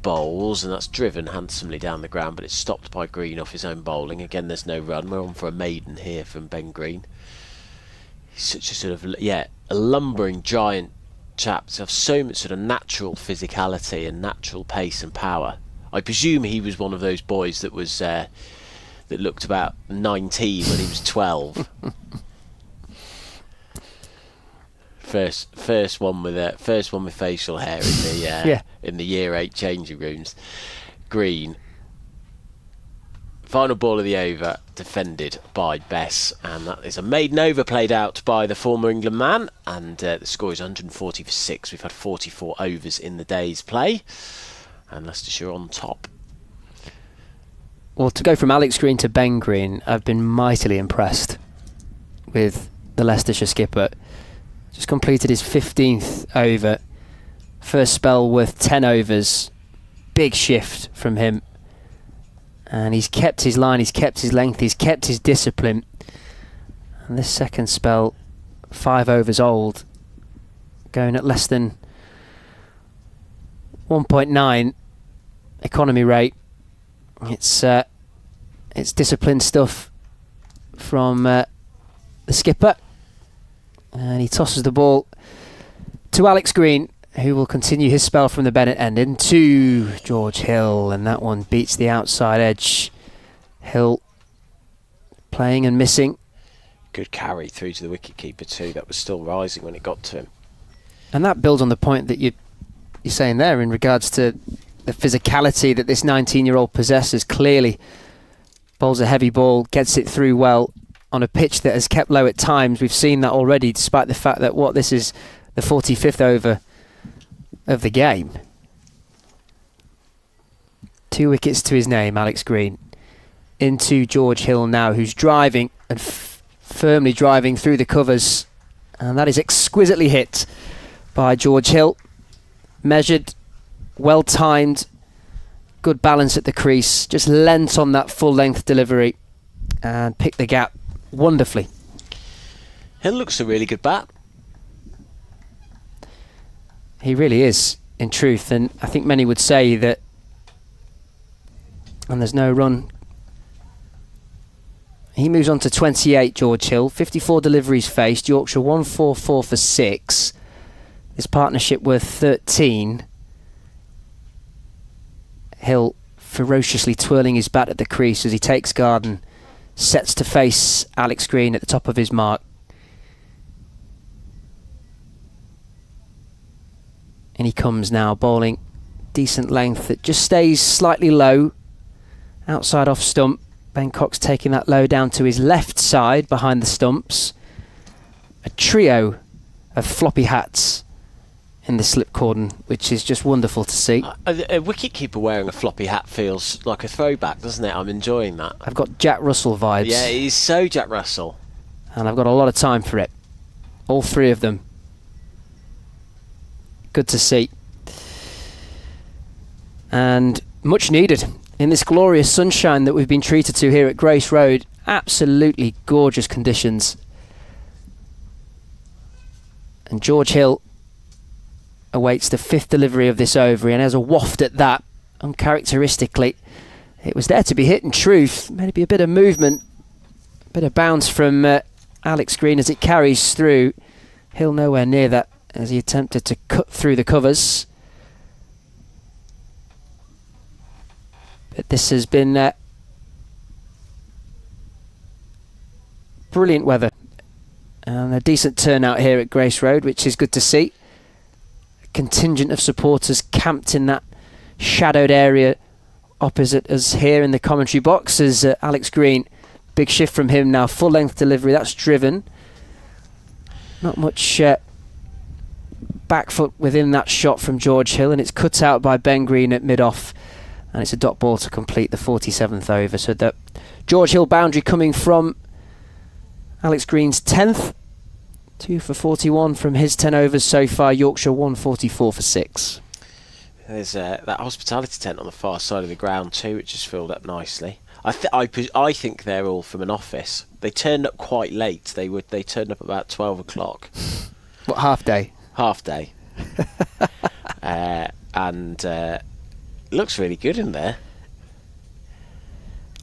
bowls, and that's driven handsomely down the ground, but it's stopped by Green off his own bowling. Again, there's no run. We're on for a maiden here from Ben Green. He's such a sort of, a lumbering giant chap to have so much sort of natural physicality and natural pace and power. I presume he was one of those boys that was that looked about 19 when he was 12. First one with facial hair in the year 8 changing rooms. Green. Final ball of the over, defended by Bess, and that is a maiden over played out by the former England man, and the score is 140 for 6. We've had 44 overs in the day's play, and Leicestershire on top. Well, to go from Alex Green to Ben Green, I've been mightily impressed with the Leicestershire skipper. Just completed his 15th over. First spell worth 10 overs. Big shift from him. And he's kept his line, he's kept his length, he's kept his discipline. And this second spell, 5 overs old, going at less than 1.9 economy rate. It's disciplined stuff from the skipper. And he tosses the ball to Alex Green, who will continue his spell from the Bennett end into George Hill, and that one beats the outside edge. Hill playing and missing. Good carry through to the wicketkeeper too. That was still rising when it got to him. And that builds on the point that you're saying there in regards to the physicality that this 19-year-old possesses. Clearly bowls a heavy ball, gets it through well on a pitch that has kept low at times. We've seen that already, despite the fact that this is the 45th over of the game. 2 wickets to his name, Alex Green. Into George Hill now, who's driving and firmly driving through the covers. And that is exquisitely hit by George Hill. Measured, well timed, good balance at the crease, just lent on that full length delivery and picked the gap wonderfully. Hill looks a really good bat. He really is, in truth, and I think many would say that, and there's no run. He moves on to 28, George Hill. 54 deliveries faced. Yorkshire 144 for 6. His partnership worth 13. Hill ferociously twirling his bat at the crease as he takes guard and sets to face Alex Green at the top of his mark. And he comes now, bowling decent length that just stays slightly low, outside off stump. Ben Cox taking that low down to his left side behind the stumps. A trio of floppy hats in the slip cordon, which is just wonderful to see. A wicketkeeper wearing a floppy hat feels like a throwback, doesn't it? I'm enjoying that. I've got Jack Russell vibes. Yeah, he's so Jack Russell. And I've got a lot of time for it. All three of them. Good to see. And much needed in this glorious sunshine that we've been treated to here at Grace Road. Absolutely gorgeous conditions. And George Hill awaits the 5th delivery of this over, and has a waft at that. Uncharacteristically, it was there to be hit in truth. Maybe a bit of movement, a bit of bounce from Alex Green as it carries through. Hill nowhere near that as he attempted to cut through the covers. But this has been brilliant weather and a decent turnout here at Grace Road, which is good to see. A contingent of supporters camped in that shadowed area opposite us here in the commentary box as Alex Green, big shift from him now, full length delivery, that's driven. Not much back foot within that shot from George Hill, and it's cut out by Ben Green at mid-off. And it's a dot ball to complete the 47th over. So the George Hill boundary coming from Alex Green's 10th. 2 for 41 from his 10 overs so far. Yorkshire 144 for 6. There's that hospitality tent on the far side of the ground too, which is filled up nicely. I think they're all from an office. They turned up quite late. They turned up about 12 o'clock. What, half day? Half day. And looks really good in there.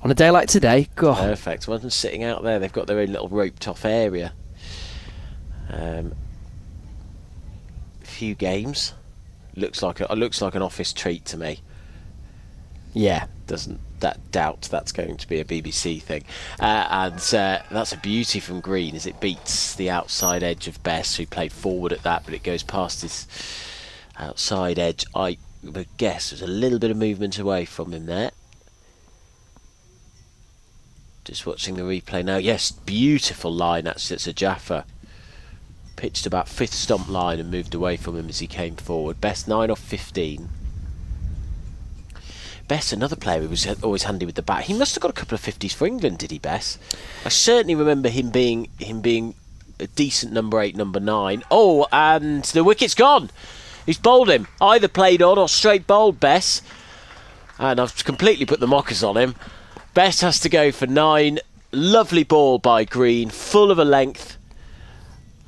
On a day like today, God. Perfect. One of them sitting out there. They've got their own little roped off area. Few games. Looks like an office treat to me. Yeah. Doesn't that doubt that's going to be a BBC thing. And that's a beauty from Green as it beats the outside edge of Bess, who played forward at that, but it goes past his outside edge. I would guess there's a little bit of movement away from him there. Just watching the replay now. Yes, beautiful line actually. It's a Jaffa. Pitched about 5th stump line and moved away from him as he came forward. Best 9 off 15. Bess, another player who was always handy with the bat. He must have got a couple of 50s for England, did he, Bess? I certainly remember him being a decent number 8, number 9. Oh, and the wicket's gone. He's bowled him. Either played on or straight bowled Bess. And I've completely put the mockers on him. Bess has to go for 9. Lovely ball by Green, full of a length.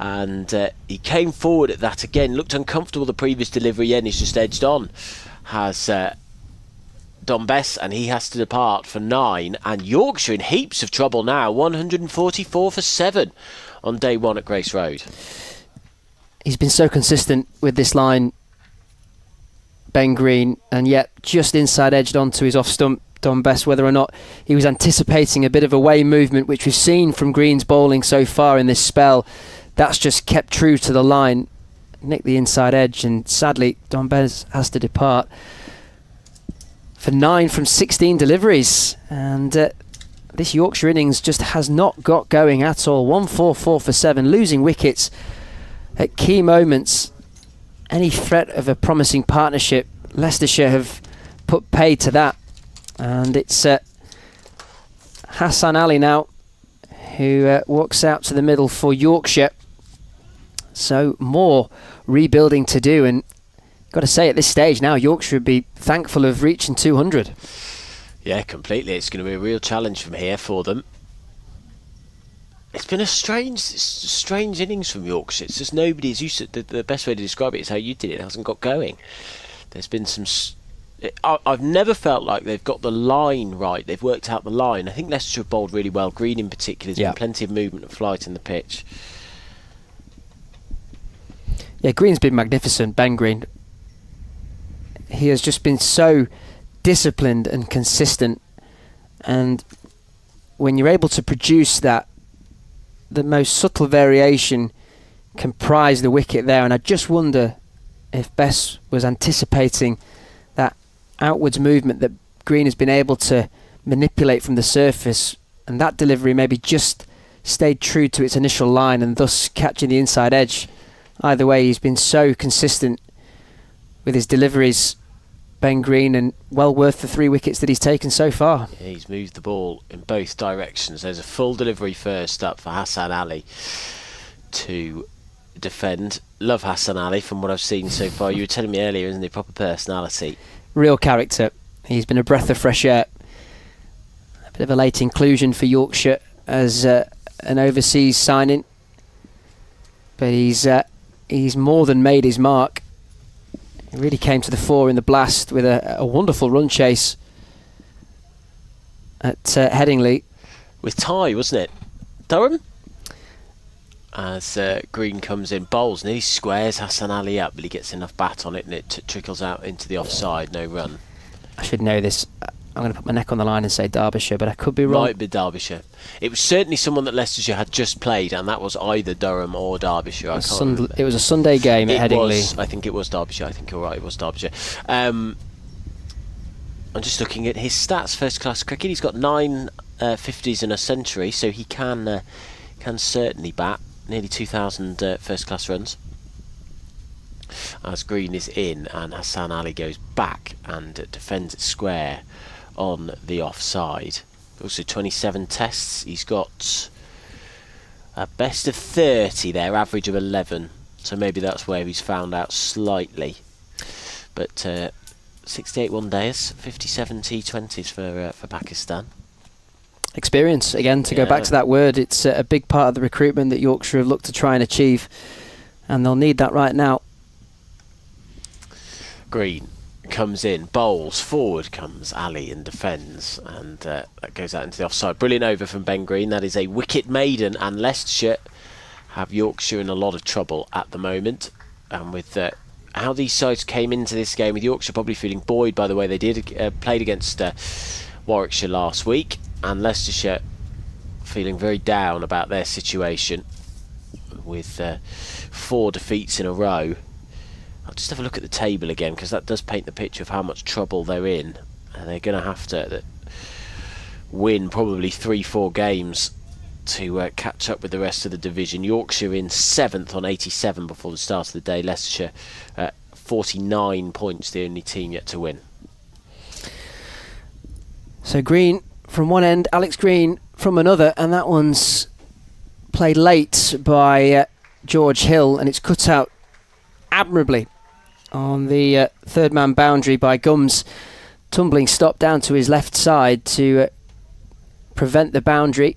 And he came forward at that again. Looked uncomfortable the previous delivery, and he's just edged on. Has Don Bess, and he has to depart for 9. And Yorkshire in heaps of trouble now. 144 for 7 on day 1 at Grace Road. He's been so consistent with this line, Ben Green, and yet just inside edged onto his off stump, Don Bess, whether or not he was anticipating a bit of away movement, which we've seen from Green's bowling so far in this spell. That's just kept true to the line. Nicked the inside edge, and sadly Don Bess has to depart for 9 from 16 deliveries. And this Yorkshire innings just has not got going at all. 144 for 7, losing wickets at key moments. Any threat of a promising partnership, Leicestershire have put paid to that. And it's Hassan Ali now who walks out to the middle for Yorkshire. So more rebuilding to do, and Got to say, at this stage now, Yorkshire would be thankful of reaching 200. Yeah, completely. It's going to be a real challenge from here for them. It's been a strange innings from Yorkshire. It's just nobody, as you said, the best way to describe it is how you did it. It hasn't got going. There's been some... I've never felt like they've got the line right. They've worked out the line. I think Leicestershire have bowled really well. Green in particular. There's been plenty of movement and flight in the pitch. Yeah, Green's been magnificent, Ben Green. He has just been so disciplined and consistent. And when you're able to produce that, the most subtle variation can prize the wicket there. And I just wonder if Bess was anticipating that outwards movement that Green has been able to manipulate from the surface, and that delivery maybe just stayed true to its initial line and thus catching the inside edge. Either way, he's been so consistent with his deliveries, Ben Green, and well worth the 3 wickets that he's taken so far. Yeah, he's moved the ball in both directions. There's a full delivery first up for Hassan Ali to defend. Love Hassan Ali from what I've seen so far. You were telling me earlier, isn't he? Proper personality. Real character. He's been a breath of fresh air. A bit of a late inclusion for Yorkshire as an overseas signing. But he's more than made his mark. He really came to the fore in the blast with a wonderful run chase at Headingley. With tie, wasn't it? Durham? As Green comes in, bowls, nearly squares Hassan Ali up, but he gets enough bat on it and it trickles out into the offside, no run. I should know this. I'm going to put my neck on the line and say Derbyshire, but I could be wrong. Might be Derbyshire. It was certainly someone that Leicestershire had just played, and that was either Durham or Derbyshire. It was a Sunday game at Headingley. I think it was Derbyshire. I think you're right, it was Derbyshire. I'm just looking at his stats, first class cricket. He's got 9 50s and a century, so he can certainly bat. Nearly 2,000 first class runs. As Green is in, and Hassan Ali goes back and defends it square on the offside. Also 27 tests. He's got a best of 30 there, average of 11. So maybe that's where he's found out slightly. But 68 one-dayers, 57 T20s for Pakistan. Experience, again, to go back to that word. It's a big part of the recruitment that Yorkshire have looked to try and achieve, and they'll need that right now. Green comes in, bowls, forward comes Ali and defends, and that goes out into the offside. Brilliant over from Ben Green. That is a wicket maiden, and Leicestershire have Yorkshire in a lot of trouble at the moment. And with how these sides came into this game, with Yorkshire probably feeling buoyed by the way they did, played against Warwickshire last week, and Leicestershire feeling very down about their situation with 4 defeats in a row. I'll just have a look at the table again, because that does paint the picture of how much trouble they're in. And they're going to have to win probably 3-4 games to catch up with the rest of the division. Yorkshire in 7th on 87 before the start of the day. Leicestershire 49 points, the only team yet to win. So Green from one end, Alex Green from another, and that one's played late by George Hill, and it's cut out admirably on the third man boundary by Gums. Tumbling stop down to his left side to prevent the boundary.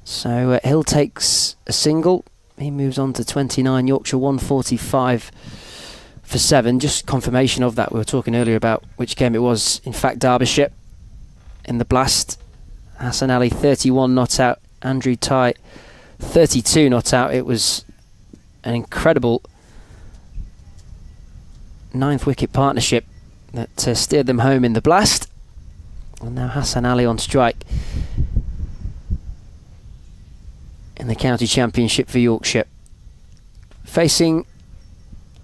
So Hill takes a single. He moves on to 29. Yorkshire 145 for 7. Just confirmation of that. We were talking earlier about which game it was. In fact, Derbyshire in the blast. Hassan Ali 31 not out. Andrew Tye 32 not out. It was an incredible 9th wicket partnership that steered them home in the blast. And now Hassan Ali on strike in the county championship for Yorkshire, facing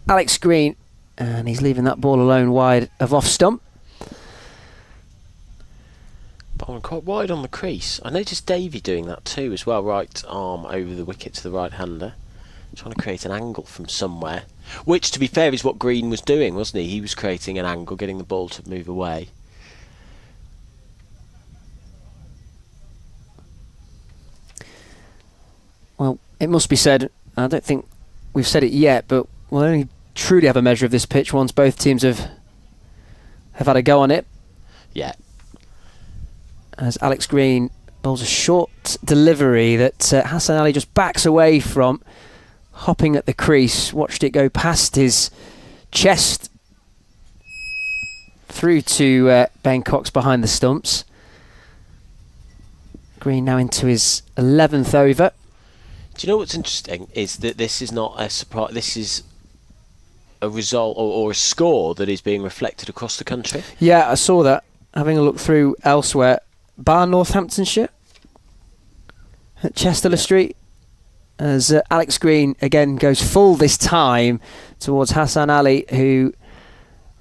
Alex Green, and he's leaving that ball alone wide of off stump. Bowling quite wide on the crease. I noticed Davey doing that too as well, right arm over the wicket to the right hander, trying to create an angle from somewhere, which to be fair is what Green was doing, wasn't he? He was creating an angle, getting the ball to move away. Well, it must be said, I don't think we've said it yet, but we'll only truly have a measure of this pitch once both teams have had a go on it. Yeah. As Alex Green bowls a short delivery that Hassan Ali just backs away from, hopping at the crease, watched it go past his chest through to Ben Cox behind the stumps. Green now into his 11th over. Do you know what's interesting is that this is not a surprise. This is a result or a score that is being reflected across the country. Yeah, I saw that. Having a look through elsewhere, bar Northamptonshire at Chester Street, as Alex Green again goes full this time towards Hassan Ali, who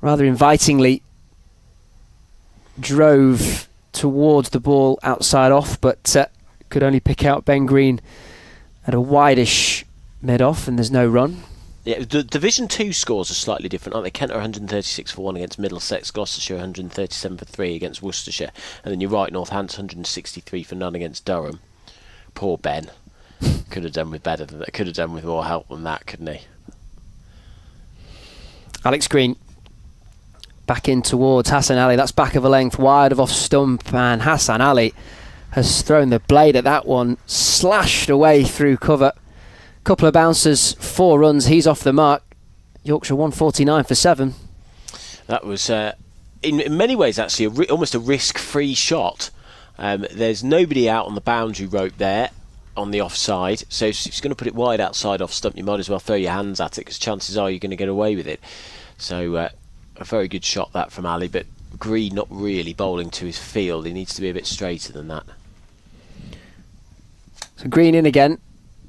rather invitingly drove towards the ball outside off, but could only pick out Ben Green at a wide-ish mid-off, and there's no run. Yeah, the Division 2 scores are slightly different, aren't they? Kent are 136 for 1 against Middlesex, Gloucestershire 137 for 3 against Worcestershire, and then you're right, Northampton 163 for none against Durham. Poor Ben. Could have done with better than that. Could have done with more help than that, couldn't he? Alex Green back in towards Hassan Ali. That's back of a length, wide of off stump, and Hassan Ali has thrown the blade at that one, slashed away through cover. Couple of bouncers, 4 runs, he's off the mark. Yorkshire 149 for 7. That was, in many ways, actually, almost a risk-free shot. There's nobody out on the boundary rope there on the offside, so if he's going to put it wide outside off stump, you might as well throw your hands at it, because chances are you're going to get away with it. So a very good shot that from Ali, but Green not really bowling to his field. He needs to be a bit straighter than that. So Green in again,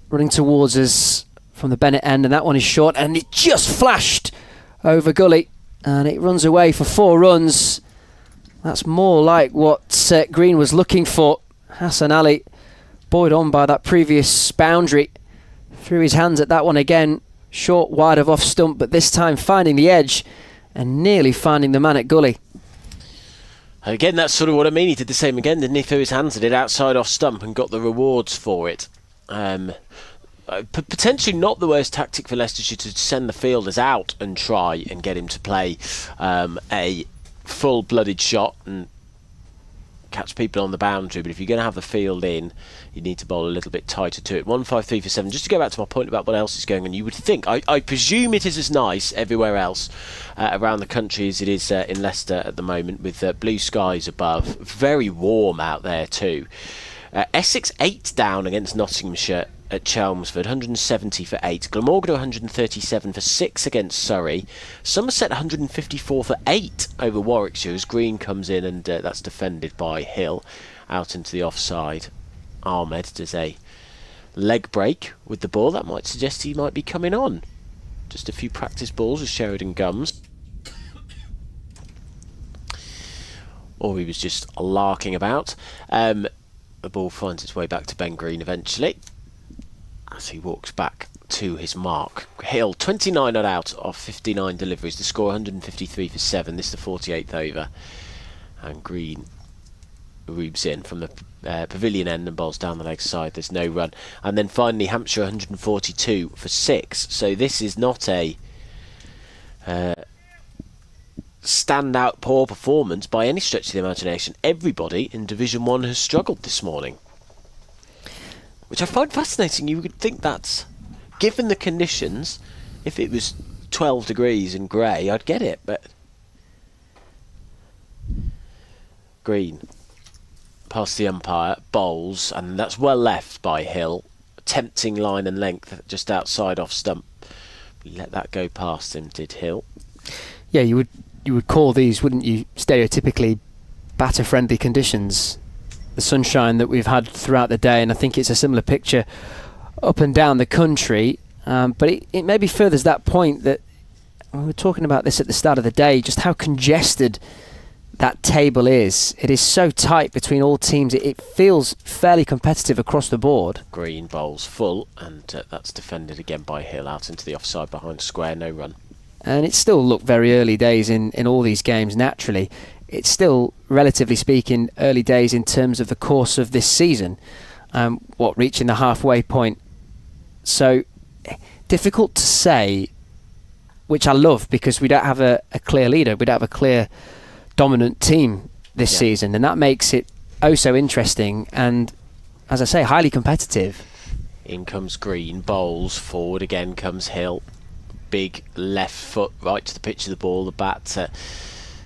running towards us from the Bennett end, and that one is short, and it just flashed over gully, and it runs away for 4 runs. That's more like what Green was looking for. Hassan Ali, buoyed on by that previous boundary, threw his hands at that one again, short, wide of off stump, but this time finding the edge and nearly finding the man at gully. Again, that's sort of what I mean. He did the same again, didn't he? Threw his hands at it outside off stump and got the rewards for it. Potentially not the worst tactic for Leicestershire to send the fielders out and try and get him to play a full-blooded shot and catch people on the boundary, but if you're going to have the field in, you need to bowl a little bit tighter to it. 153 for 7. Just to go back to my point about what else is going on, you would think, I presume it is as nice everywhere else around the country as it is in Leicester at the moment, with blue skies above. Very warm out there too. Essex 8 down against Nottinghamshire at Chelmsford, 170 for 8. Glamorgan 137 for 6 against Surrey. Somerset 154 for 8 over Warwickshire as Green comes in, and that's defended by Hill out into the offside. Ahmed does a leg break with the ball. That might suggest he might be coming on. Just a few practice balls with Sheridan Gums. Or he was just larking about. The ball finds its way back to Ben Green eventually, as he walks back to his mark. Hill, 29 not out of 59 deliveries. The score 153 for 7. This is the 48th over. And Green rubes in from the pavilion end and bowls down the leg side. There's no run. And then finally Hampshire 142 for 6. So this is not a standout poor performance by any stretch of the imagination. Everybody in Division 1 has struggled this morning, which I find fascinating. You would think that's, given the conditions, if it was 12 degrees and grey, I'd get it, but Green past the umpire, bowls, and that's well left by Hill. Tempting line and length just outside off stump. We let that go past him, did Hill. Yeah, you would call these, wouldn't you, stereotypically batter-friendly conditions. The sunshine that we've had throughout the day, and I think it's a similar picture up and down the country, but it maybe furthers that point that we were talking about this at the start of the day, just how congested that table is. It is so tight between all teams. It feels fairly competitive across the board. Green bowls full, and that's defended again by Hill out into the offside behind square, no run. And it still looked very early days in all these games, naturally. It's still, relatively speaking, early days in terms of the course of this season. Reaching the halfway point. So, difficult to say which I love, because we don't have a clear leader. We don't have a clear dominant team this season, and that makes it oh so interesting and, as I say, highly competitive. In comes Green, bowls, forward again comes Hill. Big left foot right to the pitch of the ball, the bat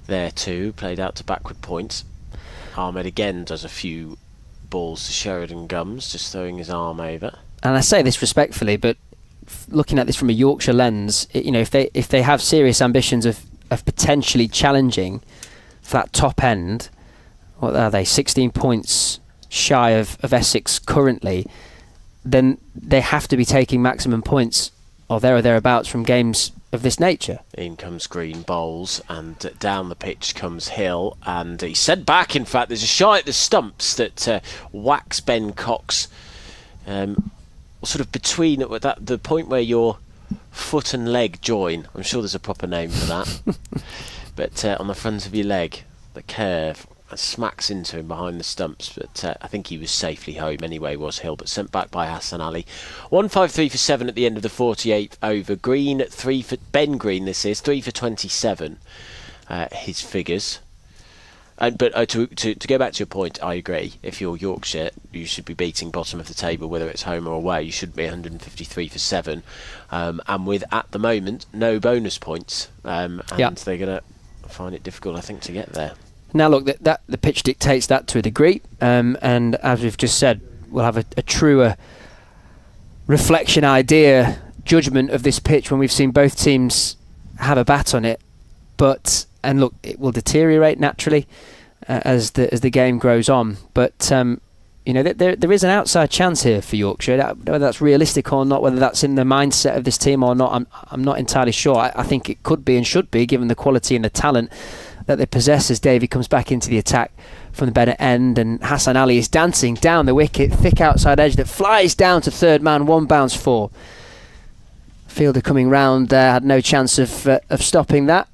there too, played out to backward points. Ahmed again does a few balls to Sheridan Gums, just throwing his arm over. And I say this respectfully, but looking at this from a Yorkshire lens, if they have serious ambitions of potentially challenging for that top end, what are they, 16 points shy of Essex currently, then they have to be taking maximum points or there or thereabouts from games of this nature. In comes Green, bowls, and down the pitch comes Hill, and he's sent back. In fact, there's a shot at the stumps that whacks Ben Cox sort of between the point where your foot and leg join. I'm sure there's a proper name for that. But on the front of your leg, the curve smacks into him behind the stumps, but I think he was safely home anyway, was Hill, but sent back by Hassan Ali. 153 for 7 at the end of the 48th over. Green, 3 for Ben Green, this is 3 for 27, his figures. But to go back to your point, I agree. If you're Yorkshire, you should be beating bottom of the table, whether it's home or away. You should be 153 for 7, and with, at the moment, no bonus points, and they're going to find it difficult, I think, to get there. Now look, that the pitch dictates that to a degree, and as we've just said, we'll have a truer reflection, idea, judgment of this pitch when we've seen both teams have a bat on it. And look, it will deteriorate naturally as the game grows on. But there is an outside chance here for Yorkshire. Whether that's realistic or not, whether that's in the mindset of this team or not, I'm not entirely sure. I think it could be and should be, given the quality and the talent that they possess as Davey comes back into the attack from the better end, and Hassan Ali is dancing down the wicket, thick outside edge that flies down to third man, 1 bounce 4. Fielder coming round there had no chance of stopping that,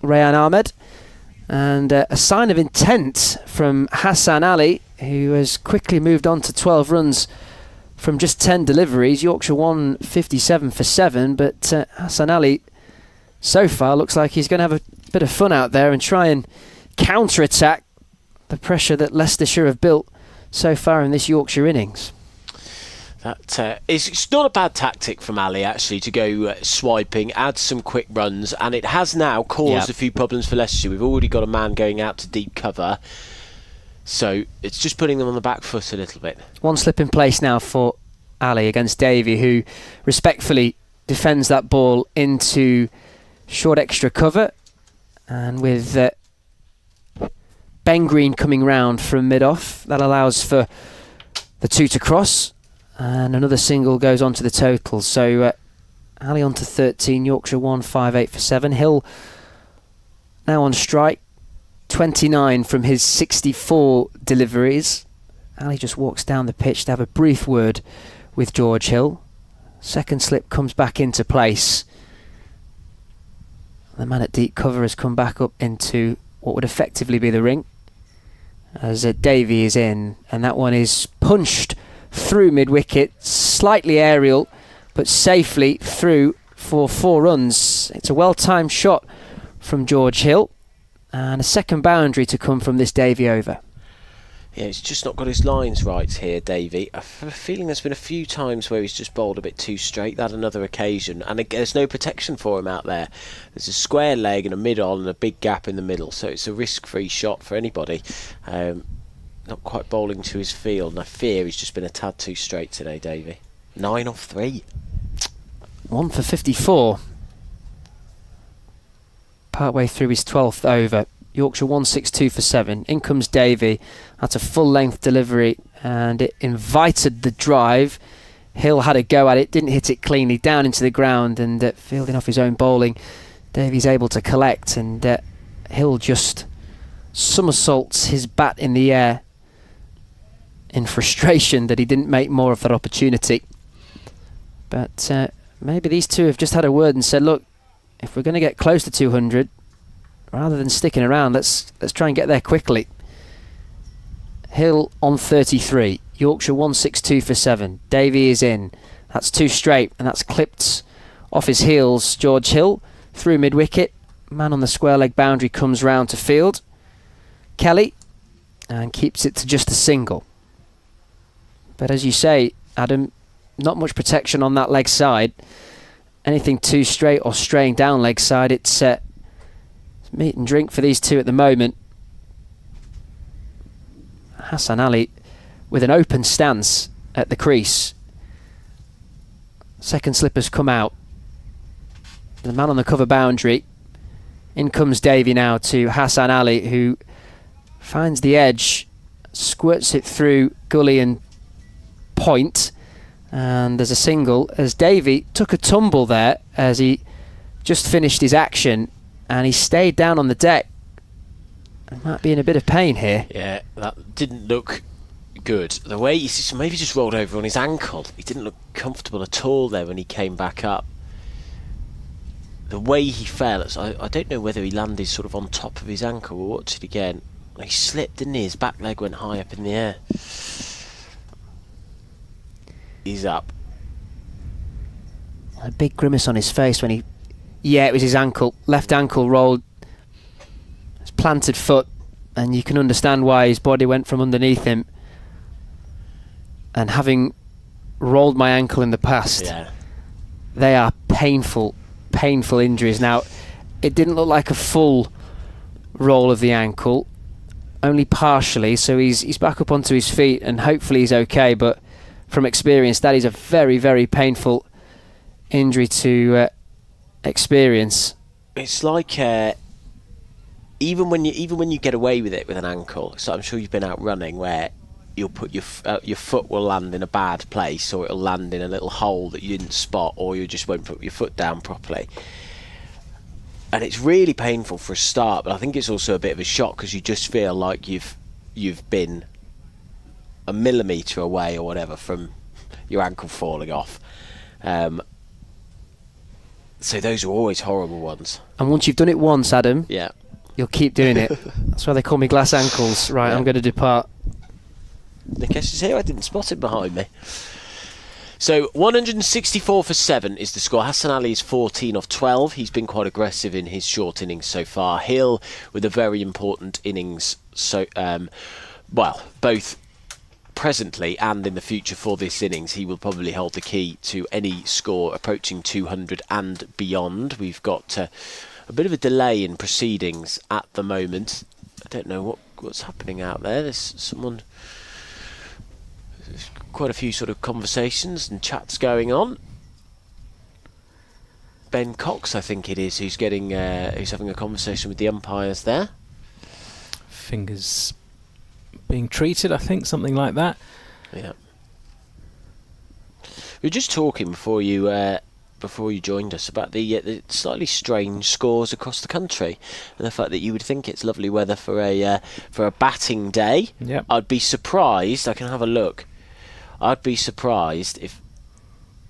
Rayan Ahmed, and a sign of intent from Hassan Ali, who has quickly moved on to 12 runs from just 10 deliveries. Yorkshire won 57 for 7, but Hassan Ali so far looks like he's going to have a bit of fun out there and try and counter-attack the pressure that Leicestershire have built so far in this Yorkshire innings. It's not a bad tactic from Ali, actually, to go swiping, add some quick runs, and it has now caused a few problems for Leicestershire. We've already got a man going out to deep cover, so it's just putting them on the back foot a little bit. One slip in place now for Ali against Davey, who respectfully defends that ball into short extra cover. And with Ben Green coming round from mid-off, that allows for the 2 to cross, and another single goes on to the total. So Ali on to 13, Yorkshire 158 for 7. Hill now on strike, 29 from his 64 deliveries. Ali just walks down the pitch to have a brief word with George Hill. Second slip comes back into place. The man at deep cover has come back up into what would effectively be the ring as Davey is in, and that one is punched through mid-wicket, slightly aerial but safely through for 4 runs. It's a well-timed shot from George Hill and a second boundary to come from this Davey over. Yeah, he's just not got his lines right here, Davey. I have a feeling there's been a few times where he's just bowled a bit too straight. That another occasion, and there's no protection for him out there. There's a square leg and a mid-on and a big gap in the middle, so it's a risk-free shot for anybody. Not quite bowling to his field, and I fear he's just been a tad too straight today, Davey. 9 off 3. 1 for 54. Partway through his 12th over. Yorkshire 162 for 7. In comes Davey. That's a full-length delivery, and it invited the drive. Hill had a go at it, didn't hit it cleanly, down into the ground, and fielding off his own bowling, Davey's able to collect, and Hill just somersaults his bat in the air in frustration that he didn't make more of that opportunity. But maybe these two have just had a word and said, look, if we're going to get close to 200, rather than sticking around, let's try and get there quickly. Hill on 33. Yorkshire 162 for 7. Davey is in. That's 2 straight, and that's clipped Off his heels, George Hill through mid-wicket. Man on the square leg boundary comes round to field. Kelly, and keeps it to just a single. But as you say, Adam, not much protection on that leg side. Anything too straight or straying down leg side, it's meat and drink for these two at the moment. Hassan Ali with an open stance at the crease. Second slipper's come out. The man on the cover boundary. In comes Davey now to Hassan Ali, who finds the edge, squirts it through gully and point, and there's a single as Davey took a tumble there as he just finished his action, and he stayed down on the deck. He might be in a bit of pain here. Yeah, that didn't look good. The way he maybe just rolled over on his ankle. He didn't look comfortable at all there when he came back up. The way he fell, I don't know whether he landed sort of on top of his ankle. We'll watch it again. He slipped, didn't he? His back leg went high up in the air. He's up. A big grimace on his face when he... Yeah, it was his ankle. Left ankle rolled. His planted foot. And you can understand why his body went from underneath him. And having rolled my ankle in the past, Yeah. They are painful injuries. Now, it didn't look like a full roll of the ankle, only partially, so he's back up onto his feet and hopefully he's okay, but from experience that is a very, very painful injury to experience. It's like even when you get away with it with an ankle, so I'm sure you've been out running where you'll put your foot will land in a bad place, or it'll land in a little hole that you didn't spot, or you just won't put your foot down properly. And it's really painful for a start, but I think it's also a bit of a shock because you just feel like you've been a millimetre away or whatever from your ankle falling off. So those are always horrible ones. And once you've done it once, Adam, Yeah. you'll keep doing it. That's why they call me glass ankles. Right, Yeah. I'm going to depart. Nikesh is here. I didn't spot him behind me. So 164 for 7 is the score. Hassan Ali is 14 of 12. He's been quite aggressive in his short innings so far. Hill with a very important innings. So, both presently and in the future for this innings, he will probably hold the key to any score approaching 200 and beyond. We've got a bit of a delay in proceedings at the moment. I don't know what's happening out there. There's quite a few sort of conversations and chats going on. Ben Cox, I think it is, who's having a conversation with the umpires there. Fingers being treated, I think, something like that. Yeah. We were just talking before you joined us about the slightly strange scores across the country, and the fact that you would think it's lovely weather for a batting day. Yep. I'd be surprised. I can have a look. I'd be surprised if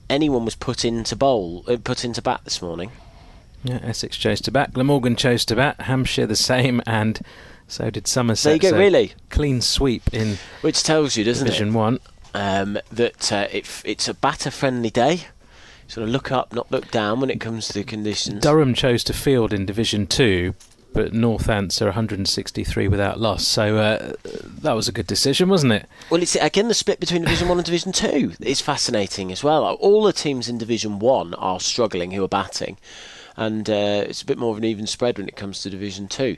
anyone was put into bat this morning. Yeah, Essex chose to bat, Glamorgan chose to bat, Hampshire the same, and so did Somerset. There you go, so really. Clean sweep in Which tells you, doesn't Division it? 1. That it's a batter-friendly day. Sort of look up, not look down when it comes to the conditions. Durham chose to field in Division 2, but Northants are 163 without loss. So that was a good decision, wasn't it? Well, it's again the split between Division 1 and Division 2 is fascinating as well. All the teams in Division 1 are struggling who are batting, and it's a bit more of an even spread when it comes to Division 2.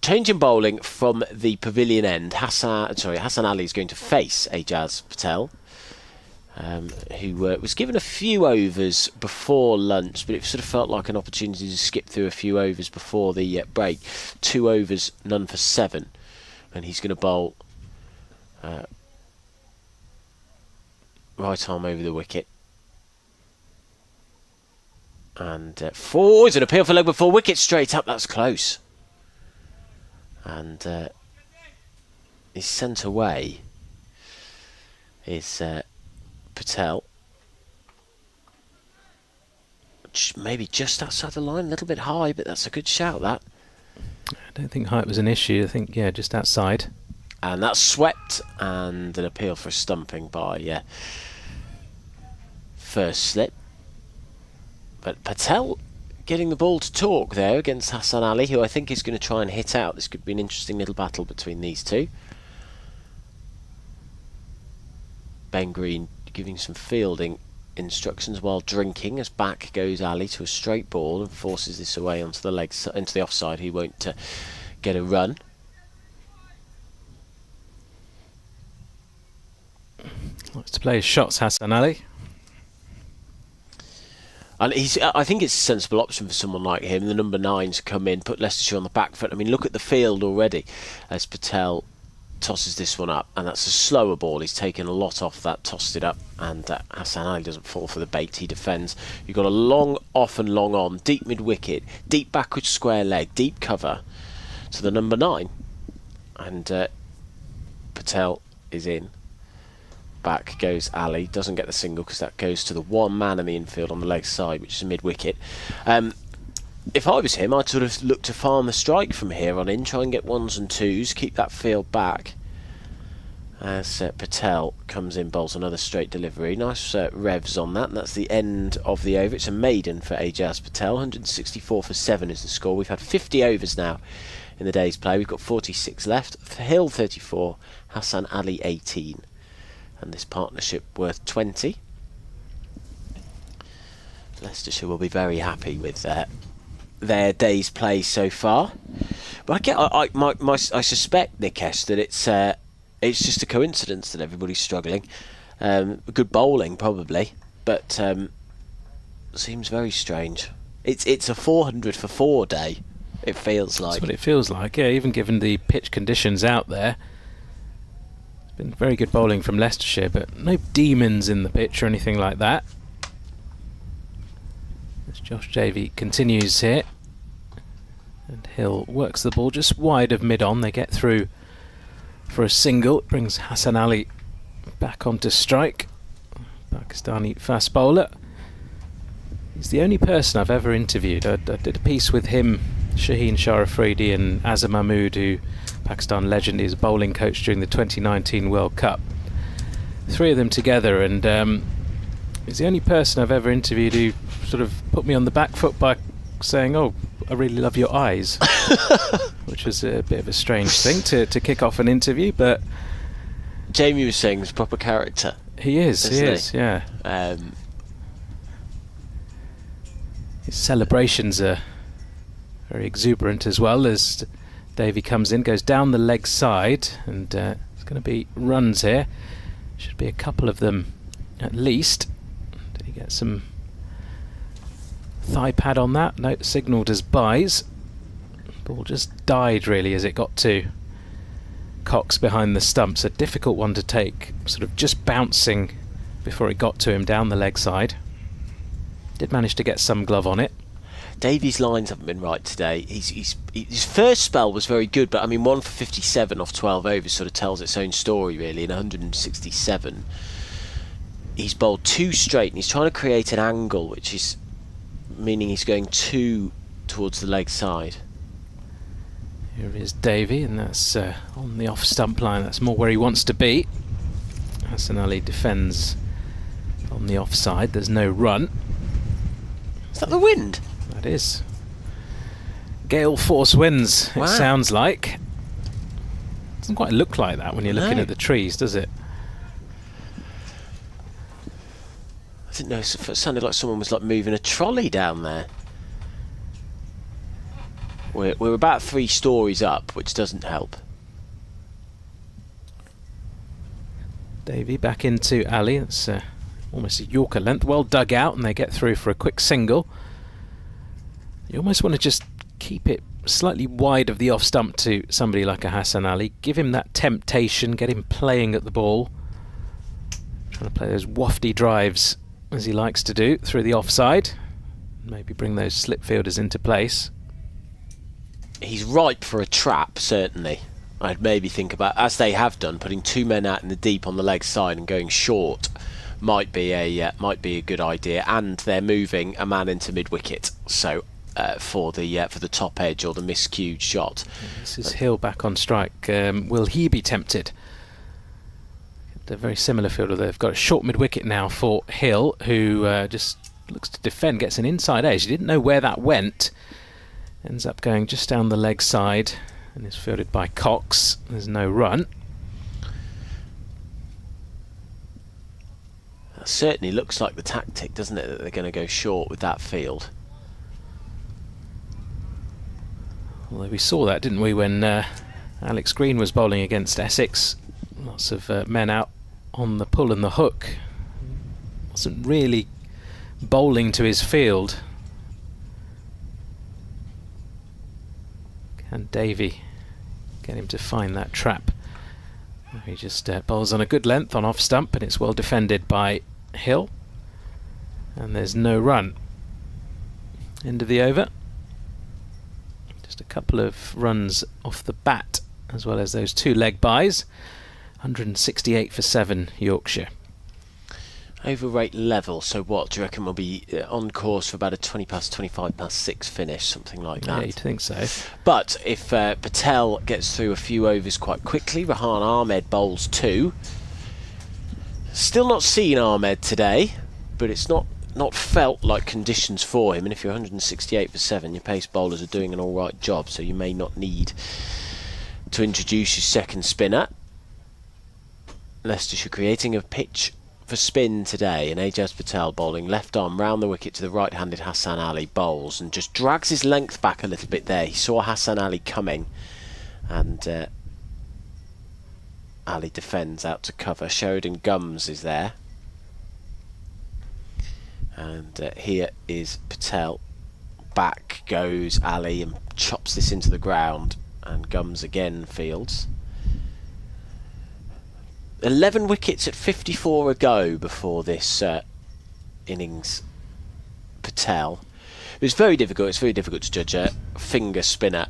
Change in bowling from the pavilion end. Hassan Ali is going to face Ajaz Patel, who was given a few overs before lunch, but it sort of felt like an opportunity to skip through a few overs before the break. 2 overs, none for 7, and he's going to bowl right arm over the wicket. And 4 is an appeal for leg before wicket, straight up. That's close. And he's sent away is Patel. Maybe just outside the line, a little bit high, but that's a good shout, that. I don't think height was an issue. I think, yeah, just outside. And that's swept, and an appeal for stumping by first slip. But Patel getting the ball to talk there against Hassan Ali, who I think is going to try and hit out. This could be an interesting little battle between these two. Ben Green giving some fielding instructions while drinking, as back goes Ali to a straight ball and forces this away onto the legs, into the offside. He won't get a run. Likes to play his shots, Hassan Ali. And I think it's a sensible option for someone like him. The number 9's come in, put Leicestershire on the back foot. I mean, look at the field already as Patel tosses this one up, and that's a slower ball. He's taken a lot off that, tossed it up, and Hassan Ali doesn't fall for the bait. He defends. You've got a long off and long on, deep mid-wicket, deep backward square leg, deep cover to the number 9. And Patel is in. Back goes Ali, doesn't get the single because that goes to the one man in the infield on the leg side, which is a mid-wicket. If I was him, I'd sort of look to farm the strike from here on in, try and get 1s and 2s, keep that field back. As Patel comes in, bowls another straight delivery. Nice revs on that, and that's the end of the over. It's a maiden for Ajaz Patel. 164 for 7 is the score. We've had 50 overs now in the day's play. We've got 46 left. Hill 34, Hassan Ali 18. And this partnership worth 20. Leicestershire will be very happy with their day's play so far. But I suspect, Nikesh, that it's just a coincidence that everybody's struggling. Good bowling probably, but seems very strange. It's a 400 for 4 day. It feels like. That's what it feels like. Yeah, even given the pitch conditions out there. Been very good bowling from Leicestershire, but no demons in the pitch or anything like that. As Josh Davey continues here, and Hill works the ball just wide of mid-on. They get through for a single. It brings Hassan Ali back onto strike. Pakistani fast bowler. He's the only person I've ever interviewed. I did a piece with him, Shaheen Shah Afridi and Azhar Mahmood, who Pakistan legend, is a bowling coach during the 2019 World Cup. 3 of them together, and he's the only person I've ever interviewed who sort of put me on the back foot by saying, "Oh, I really love your eyes," which was a bit of a strange thing to kick off an interview. But Jamie was saying he's a proper character. He is, yeah. His celebrations are very exuberant as well, as Davey comes in, goes down the leg side, and there's going to be runs here. Should be a couple of them at least. Did he get some thigh pad on that? No, signalled as byes. Ball just died really as it got to Cox behind the stumps. A difficult one to take, sort of just bouncing before it got to him down the leg side. Did manage to get some glove on it. Davies' lines haven't been right today. His first spell was very good, but I mean 1 for 57 off 12 overs sort of tells its own story really. In 167, he's bowled 2 straight, and he's trying to create an angle, which is meaning he's going 2 towards the leg side. Here is Davey, and that's on the off stump line. That's more where he wants to be. Hassan Ali defends on the offside. There's no run. Is that the wind? That is. Gale force winds, Wow. It sounds like. Doesn't quite look like that when you're looking at the trees, does it? I didn't know. It sounded like someone was like moving a trolley down there. We're about 3 stories up, which doesn't help. Davey back into Ali. It's almost a Yorker length. Well dug out, and they get through for a quick single. You almost want to just keep it slightly wide of the off stump to somebody like a Hassan Ali. Give him that temptation, get him playing at the ball. Trying to play those wafty drives, as he likes to do, through the offside. Maybe bring those slip fielders into place. He's ripe for a trap, certainly. I'd maybe think about, as they have done, putting 2 men out in the deep on the leg side and going short might be a good idea. And they're moving a man into mid wicket, so for the top edge or the miscued shot. This is Hill back on strike. Will he be tempted? They're very similar fielder. They've got a short mid wicket now for Hill, who just looks to defend, gets an inside edge. He didn't know where that went. Ends up going just down the leg side and is fielded by Cox. There's no run. That certainly looks like the tactic, doesn't it, that they're going to go short with that field. Although we saw that, didn't we, when Alex Green was bowling against Essex. Lots of men out on the pull and the hook. Wasn't really bowling to his field. Can Davey get him to find that trap? He just bowls on a good length on off stump, and it's well defended by Hill. And there's no run. End of the over. Just a couple of runs off the bat, as well as those 2 leg byes. 168 for 7, Yorkshire. Over rate level, so what do you reckon we'll be on course for about a 20 past 25 past 6 finish, something like that? Yeah, you'd think so. But if Patel gets through a few overs quite quickly, Rahan Ahmed bowls 2. Still not seen Ahmed today, but it's not felt like conditions for him, and if you're 168 for 7, your pace bowlers are doing an alright job, so you may not need to introduce your second spinner. Leicestershire creating a pitch for spin today, and Ajaz Patel bowling left arm round the wicket to the right-handed Hassan Ali bowls and just drags his length back a little bit there. He saw Hassan Ali coming, and Ali defends out to cover. Sheridan Gums is there, and here is Patel. Back goes Ali and chops this into the ground, and Gums again fields. 11 wickets at 54 a go before this innings, Patel. It's very difficult. It's very difficult to judge a finger spinner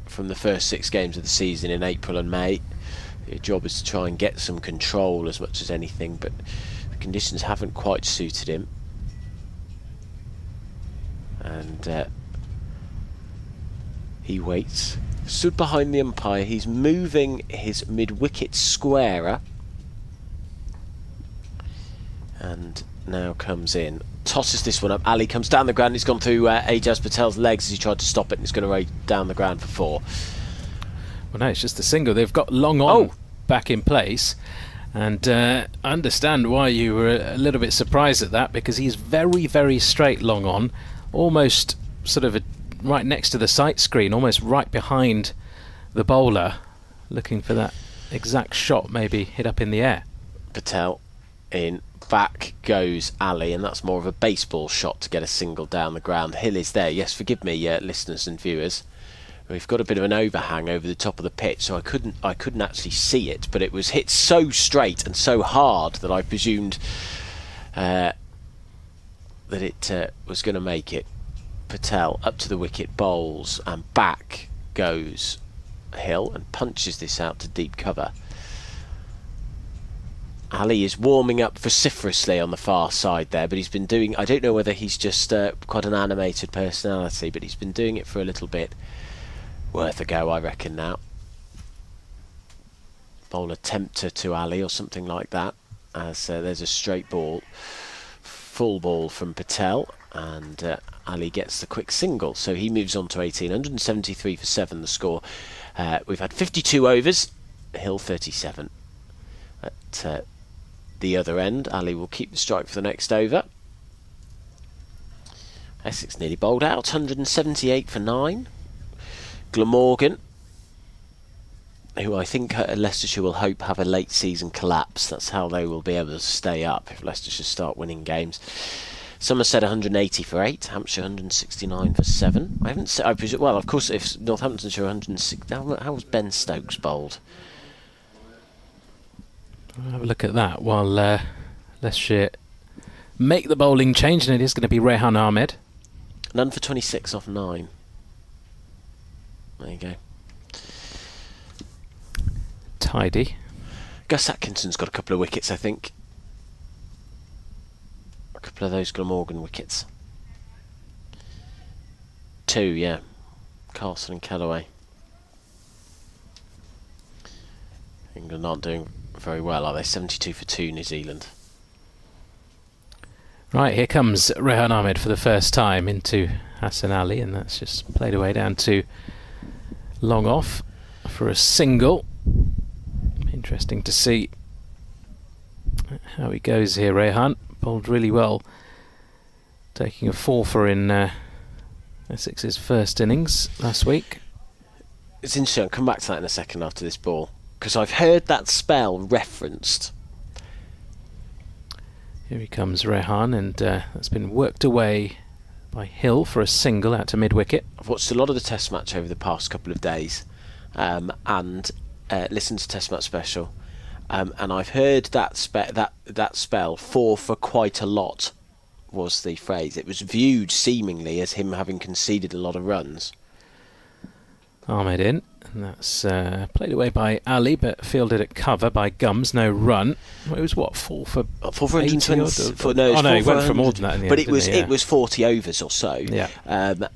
from the first 6 games of the season in April and May. Your job is to try and get some control as much as anything, but the conditions haven't quite suited him. And he waits. Stood behind the umpire. He's moving his mid-wicket squarer, and now comes in, tosses this one up. Ali comes down the ground. It's gone through Ajaz Patel's legs as he tried to stop it, and it's going to raid down the ground for 4. Well, no, it's just a single. They've got long on back in place, and I understand why you were a little bit surprised at that, because he's very, very straight long on, almost sort of right next to the sight screen, almost right behind the bowler, looking for that exact shot, maybe hit up in the air. Patel in, back goes Ali, and that's more of a baseball shot to get a single down the ground. Hill is there. Yes, forgive me, listeners and viewers. We've got a bit of an overhang over the top of the pitch, so I couldn't actually see it, but it was hit so straight and so hard that I presumed that it was going to make it. Patel up to the wicket, bowls, and back goes Hill and punches this out to deep cover. Ali is warming up vociferously on the far side there, but he's been doing, I don't know whether he's just quite an animated personality, but he's been doing it for a little bit. Worth a go, I reckon, now. Bowler tempter to Ali or something like that, as there's a straight ball, full ball from Patel, and Ali gets the quick single, so he moves on to 18. 173 for 7 the score. We've had 52 overs, Hill 37. At the other end, Ali will keep the strike for the next over. Essex nearly bowled out, 178 for 9. Glamorgan, who I think Leicestershire will hope have a late season collapse. That's how they will be able to stay up if Leicestershire start winning games. Somerset 180 for 8, Hampshire 169 for 7. I haven't said, I presume, well, of course, if Northamptonshire 160, how was Ben Stokes bowled? I'll have a look at that while Leicestershire make the bowling change, and it is going to be Rehan Ahmed. None for 26 off 9. There you go. Tidy. Gus Atkinson's got a couple of wickets, I think. A couple of those Glamorgan wickets. 2, yeah. Carlson and Callaway. England aren't doing very well, are they? 72 for 2, New Zealand. Right, here comes Rehan Ahmed for the first time into Hassan Ali, and that's just played away down to long off for a single. Interesting to see how he goes here. Rehan bowled really well, taking a 4-for in Essex's first innings last week. It's interesting, I'll come back to that in a second after this ball, because I've heard that spell referenced. Here he comes, Rehan, and that's been worked away by Hill for a single out to mid-wicket. I've watched a lot of the Test match over the past couple of days, and listened to Test match special, and I've heard that spell 4 for quite a lot was the phrase. It was viewed seemingly as him having conceded a lot of runs. Ahmed in, and that's played away by Ali, but fielded at cover by Gums. No run. Well, it was what, 4 for 420? No, he went for more than that in the but end, it was 40 overs or so. Yeah.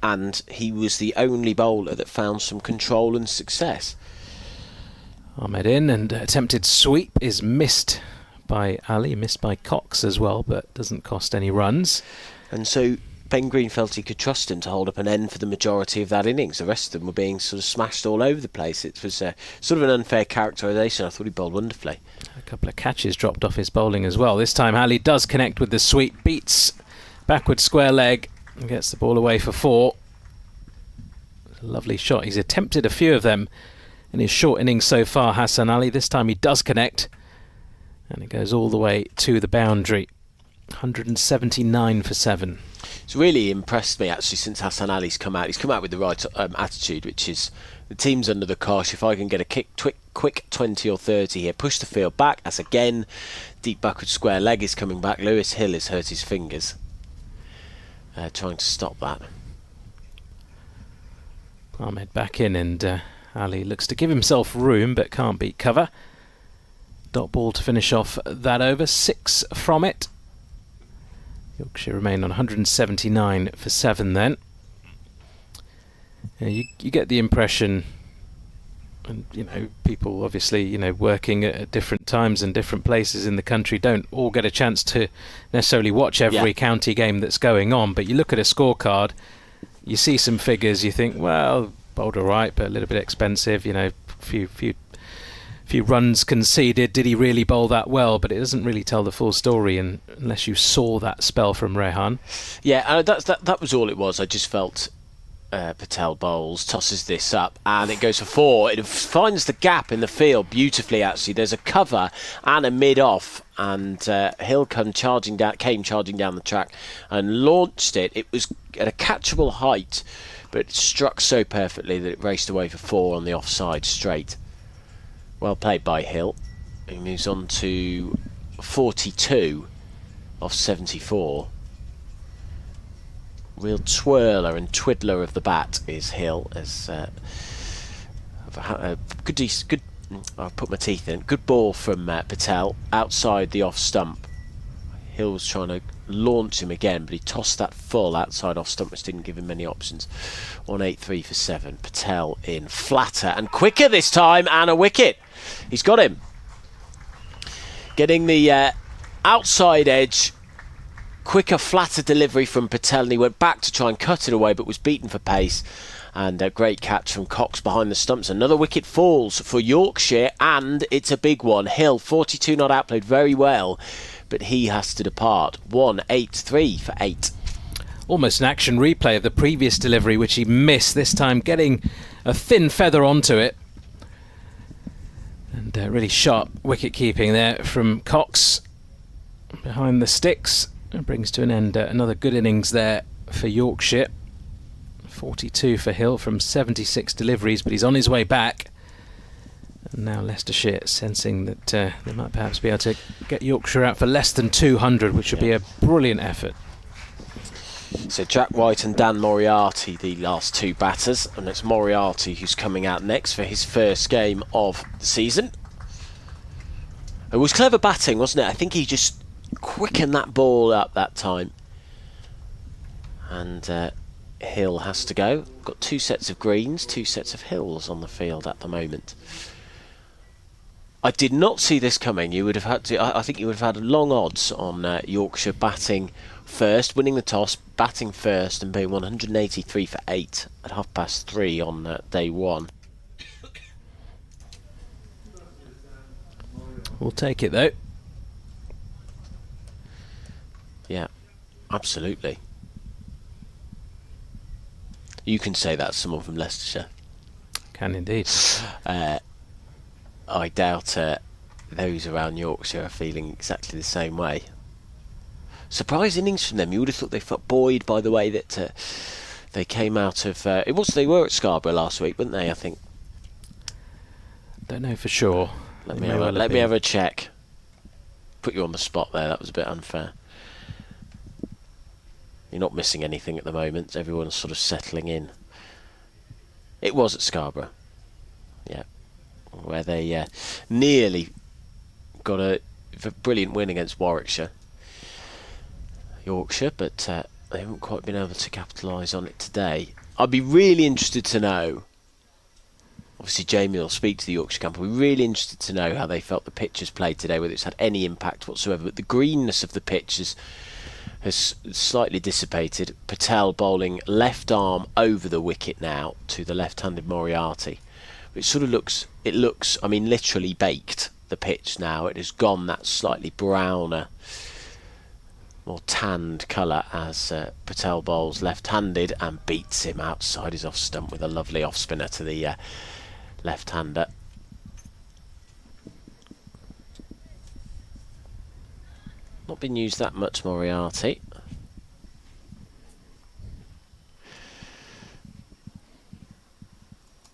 And he was the only bowler that found some control and success. Ahmed in, and attempted sweep is missed by Ali, missed by Cox as well, but doesn't cost any runs. And so Ben Green felt he could trust him to hold up an end for the majority of that innings. The rest of them were being sort of smashed all over the place. It was sort of an unfair characterisation. I thought he bowled wonderfully. A couple of catches dropped off his bowling as well. This time Ali does connect with the sweep, beats backward square leg and gets the ball away for 4. A lovely shot. He's attempted a few of them in his short innings so far, Hassan Ali. This time he does connect, and it goes all the way to the boundary. 179 for 7. It's really impressed me actually since Hassan Ali's come out. He's come out with the right attitude, which is the team's under the cosh. If I can get a quick 20 or 30 here, push the field back. As again, deep backward square leg is coming back. Lewis Hill has hurt his fingers trying to stop that. Ahmed back in, and Ali looks to give himself room but can't beat cover. Dot ball to finish off that over. 6 from it. Yorkshire remain on 179 for 7 then. You get the impression, and people obviously working at different times and different places in the country don't all get a chance to necessarily watch every county game that's going on, but you look at a scorecard, you see some figures, you think, well, bowled all right, but a little bit expensive, few runs conceded. Did he really bowl that well? But it doesn't really tell the full story unless you saw that spell from Rehan. Yeah, that was all it was. I just felt Patel bowls, tosses this up, and it goes for 4. It finds the gap in the field beautifully, actually. There's a cover and a mid-off, and Hill came charging down the track and launched it. It was at a catchable height, but it struck so perfectly that it raced away for 4 on the offside straight. Well played by Hill. He moves on to 42 off 74. Real twirler and twiddler of the bat is Hill. As good. I'll put my teeth in. Good ball from Patel outside the off stump. Hill was trying to launch him again, but he tossed that full outside off stump, which didn't give him many options. 183 for 7. Patel in flatter and quicker this time, and a wicket. He's got him. Getting the outside edge, quicker, flatter delivery from Patel, and he went back to try and cut it away, but was beaten for pace. And a great catch from Cox behind the stumps. Another wicket falls for Yorkshire, and it's a big one. Hill, 42 not out, played very well, but he has to depart. 183 for 8. Almost an action replay of the previous delivery, which he missed, this time getting a thin feather onto it. And really sharp wicket keeping there from Cox behind the sticks. It brings to an end another good innings there for Yorkshire. 42 for Hill from 76 deliveries, but he's on his way back. And now Leicestershire sensing that they might perhaps be able to get Yorkshire out for less than 200, which would be a brilliant effort. So Jack White and Dan Moriarty, the last 2 batters, and it's Moriarty who's coming out next for his first game of the season. It was clever batting, wasn't it? I think he just quickened that ball up that time. And Hill has to go. Got 2 sets of greens, 2 sets of Hills on the field at the moment. I did not see this coming. You would have had to. I think you would have had long odds on Yorkshire batting first, winning the toss, batting first, and being 183 for 8 at 3:30 on day one. We'll take it though. Yeah, absolutely. You can say that's someone from Leicestershire. Can indeed. I doubt those around Yorkshire are feeling exactly the same way. Surprise innings from them. You would have thought they felt buoyed by the way that they came out of. They were at Scarborough last week, weren't they? I think. Don't know for sure. Let me have a check. Put you on the spot there. That was a bit unfair. You're not missing anything at the moment. Everyone's sort of settling in. It was at Scarborough. Yeah. Where they nearly got a brilliant win against Yorkshire, but they haven't quite been able to capitalise on it today. I'd be really interested to know, obviously Jamie will speak to the Yorkshire camp, I'd be really interested to know how they felt the pitch has played today, whether it's had any impact whatsoever, but the greenness of the pitch has slightly dissipated. Patel bowling left arm over the wicket now to the left-handed Moriarty. It sort of looks, I mean, literally baked, the pitch now. It has gone that slightly browner, more tanned colour as Patel bowls left-handed and beats him outside his off-stump with a lovely off-spinner to the left-hander. Not been used that much, Moriarty.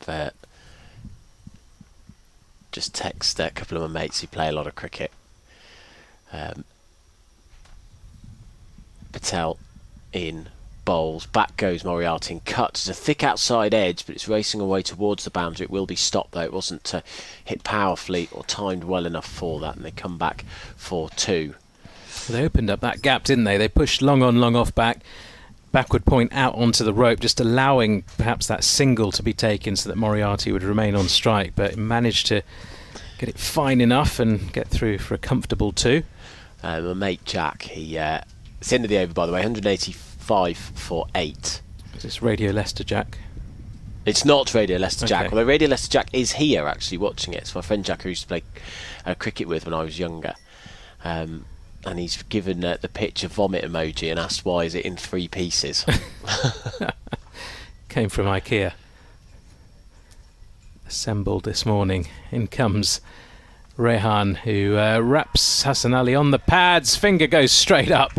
But just text a couple of my mates who play a lot of cricket. Patel in bowls, back goes Moriarty and cuts. It's a thick outside edge, but it's racing away towards the boundary. It will be stopped though. It wasn't hit powerfully or timed well enough for that, and they come back for 2. They opened up that gap, didn't they? They pushed long on, long off backward point out onto the rope, just allowing perhaps that single to be taken so that Moriarty would remain on strike, but managed to get it fine enough and get through for a comfortable 2. My mate Jack, it's the end of the over by the way, 185 for 8. Is this Radio Leicester Jack? It's not Radio Leicester Jack, Okay. although Radio Leicester Jack is here actually watching it. It's my friend Jack who used to play cricket with when I was younger. And he's given the pitch a vomit emoji and asked why is it in 3 pieces. Came from IKEA. Assembled this morning. In comes Rehan, who wraps Hassan Ali on the pads. Finger goes straight up.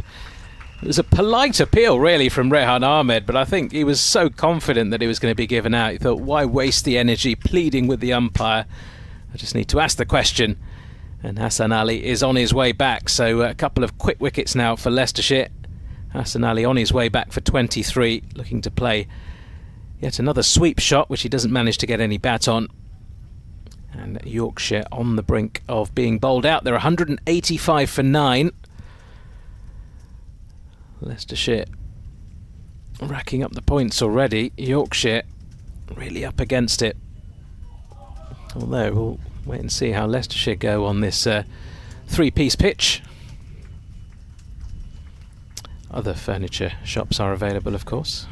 It was a polite appeal really from Rehan Ahmed, but I think he was so confident that he was going to be given out. He thought, why waste the energy pleading with the umpire? I just need to ask the question. And Hassan Ali is on his way back, so a couple of quick wickets now for Leicestershire. Hassan Ali on his way back for 23, looking to play yet another sweep shot, which he doesn't manage to get any bat on. And Yorkshire on the brink of being bowled out. They're 185 for 9. Leicestershire racking up the points already. Yorkshire really up against it. Although we'll wait and see how Leicestershire go on this 3-piece pitch. Other furniture shops are available, of course.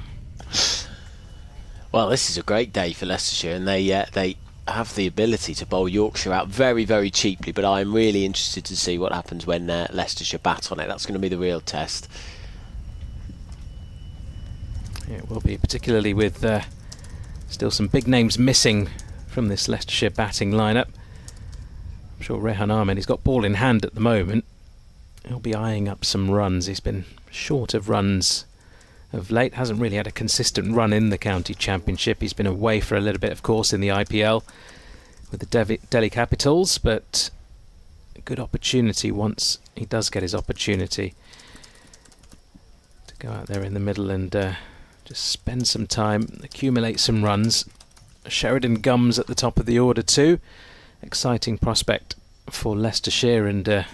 Well, this is a great day for Leicestershire, and they have the ability to bowl Yorkshire out very, very cheaply, but I'm really interested to see what happens when Leicestershire bat on it. That's going to be the real test. Yeah, it will be, particularly with still some big names missing from this Leicestershire batting lineup. I'm sure Rehan Ahmed, he's got ball in hand at the moment. He'll be eyeing up some runs. He's been short of runs of late. Hasn't really had a consistent run in the county championship. He's been away for a little bit, of course, in the IPL with the Delhi Capitals, but a good opportunity once he does get his opportunity to go out there in the middle and just spend some time, accumulate some runs. Sheridan Gums at the top of the order too. Exciting prospect for Leicestershire, and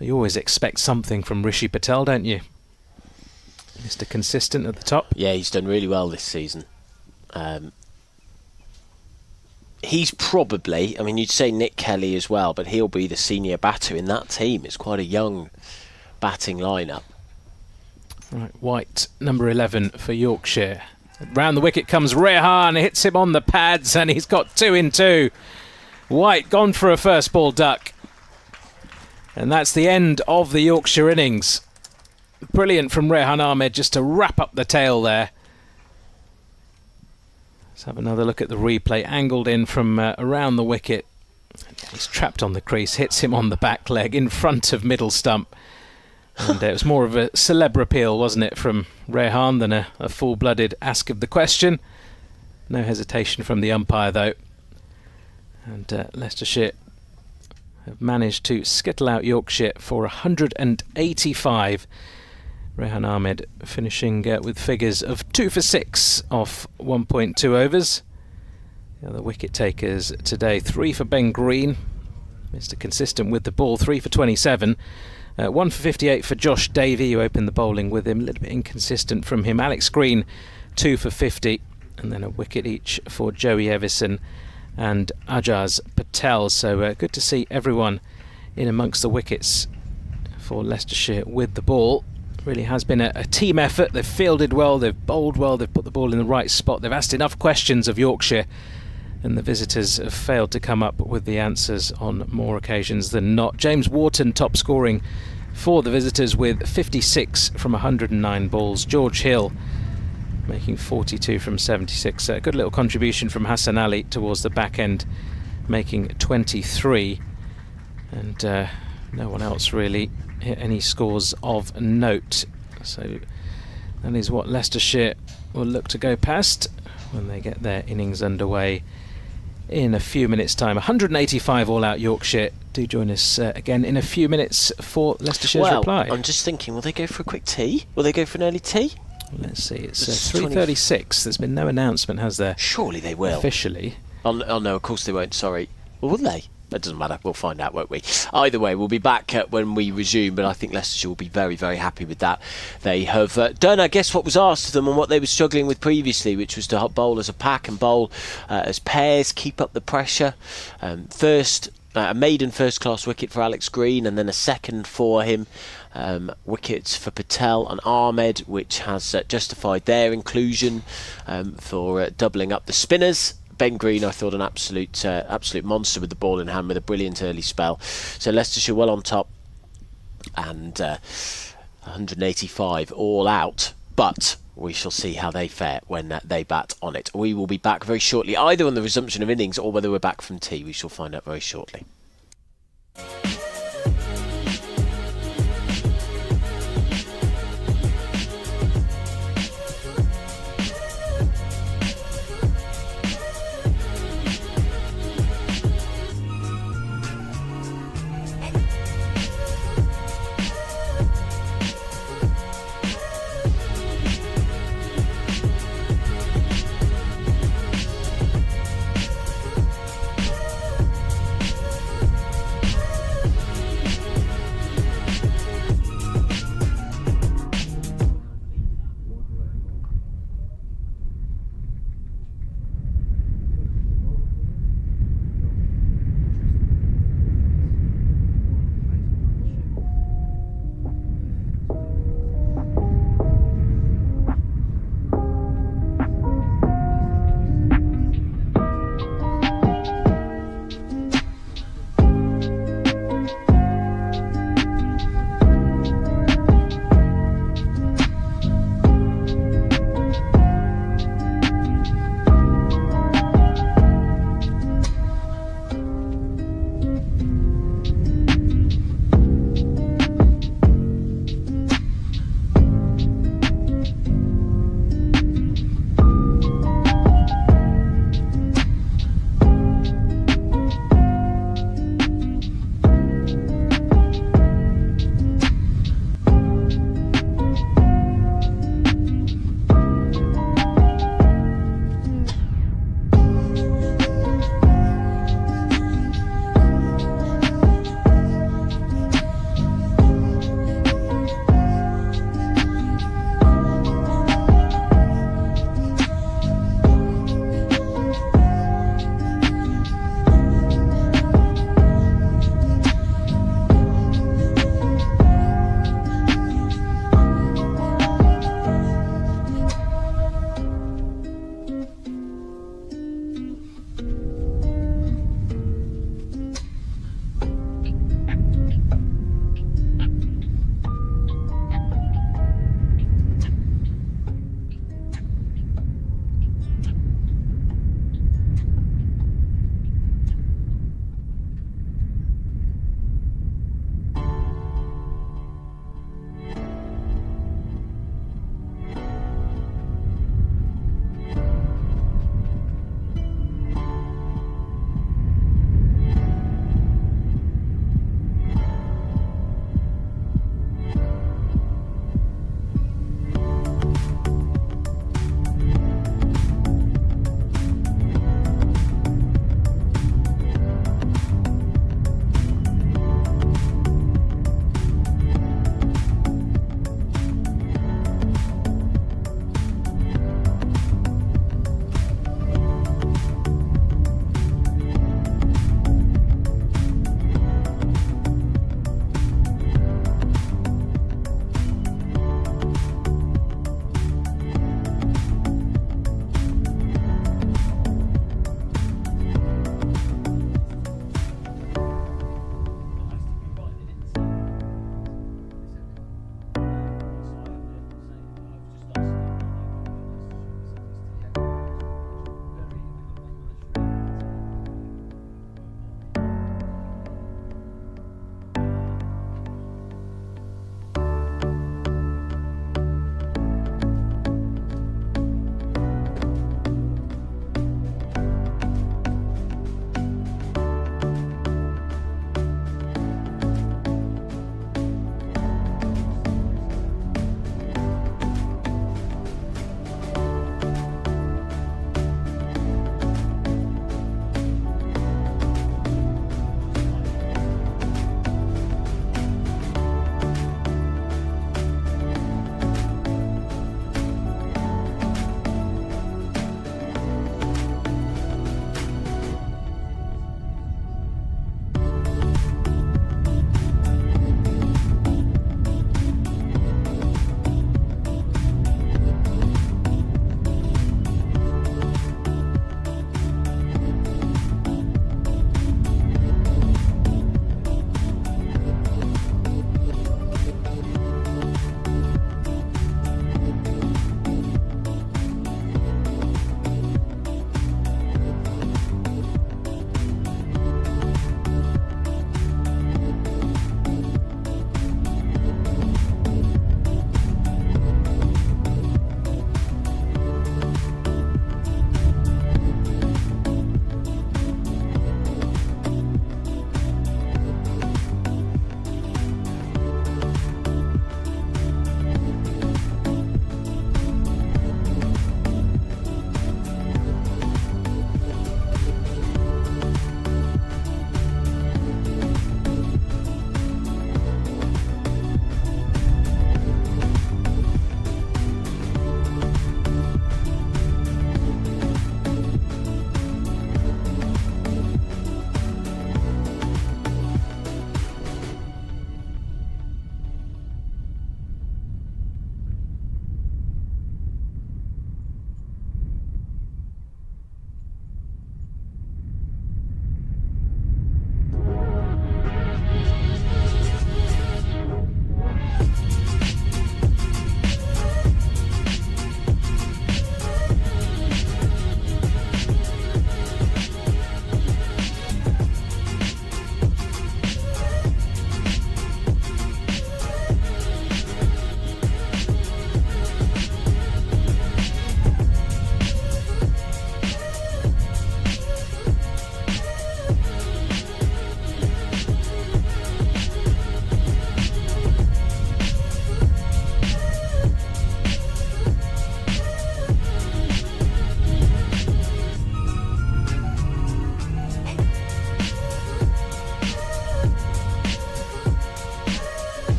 you always expect something from Rishi Patel, don't you? Mr. Consistent at the top. Yeah, he's done really well this season. He's probably, I mean, you'd say Nick Kelly as well, but he'll be the senior batter in that team. It's quite a young batting lineup. Right, White, number 11 for Yorkshire. Round the wicket comes Rehan, hits him on the pads, and he's got 2 in 2. White gone for a first ball duck. And that's the end of the Yorkshire innings. Brilliant from Rehan Ahmed just to wrap up the tail there. Let's have another look at the replay. Angled in from around the wicket. He's trapped on the crease, hits him on the back leg in front of middle stump. And it was more of a celeb appeal, wasn't it, from Rehan than a full-blooded ask of the question. No hesitation from the umpire, though. And Leicestershire have managed to skittle out Yorkshire for 185. Rehan Ahmed finishing with figures of 2 for 6 off 1.2 overs. The other wicket takers today, 3 for Ben Green. Mr. Consistent with the ball, 3 for 27. 1 for 58 for Josh Davey, who opened the bowling with him. A little bit inconsistent from him. Alex Green, 2 for 50. And then a wicket each for Joey Evison and Ajaz Patel. So good to see everyone in amongst the wickets for Leicestershire with the ball. Really has been a team effort. They've fielded well, they've bowled well, they've put the ball in the right spot. They've asked enough questions of Yorkshire, and the visitors have failed to come up with the answers on more occasions than not. James Wharton top scoring for the visitors with 56 from 109 balls. George Hill making 42 from 76. A good little contribution from Hassan Ali towards the back end, making 23. And no one else really hit any scores of note. So that is what Leicestershire will look to go past when they get their innings underway in a few minutes' time. 185 all-out Yorkshire. Do join us again in a few minutes for Leicestershire's reply. I'm just thinking, will they go for a quick tea? Will they go for an early tea? Let's see, it's 3:36. There's been no announcement, has there? Surely they will. Officially. Oh no, of course they won't, sorry. Well, will they? That doesn't matter, we'll find out, won't we? Either way, we'll be back when we resume, but I think Leicestershire will be very, very happy with that. They have done, I guess, what was asked of them and what they were struggling with previously, which was to bowl as a pack and bowl as pairs, keep up the pressure. First, a maiden first-class wicket for Alex Green, and then a second for him. Wickets for Patel and Ahmed, which has justified their inclusion for doubling up the spinners. Ben Green, I thought, an absolute monster with the ball in hand with a brilliant early spell. So Leicestershire well on top, and 185 all out. But we shall see how they fare when they bat on it. We will be back very shortly, either on the resumption of innings or whether we're back from tea. We shall find out very shortly.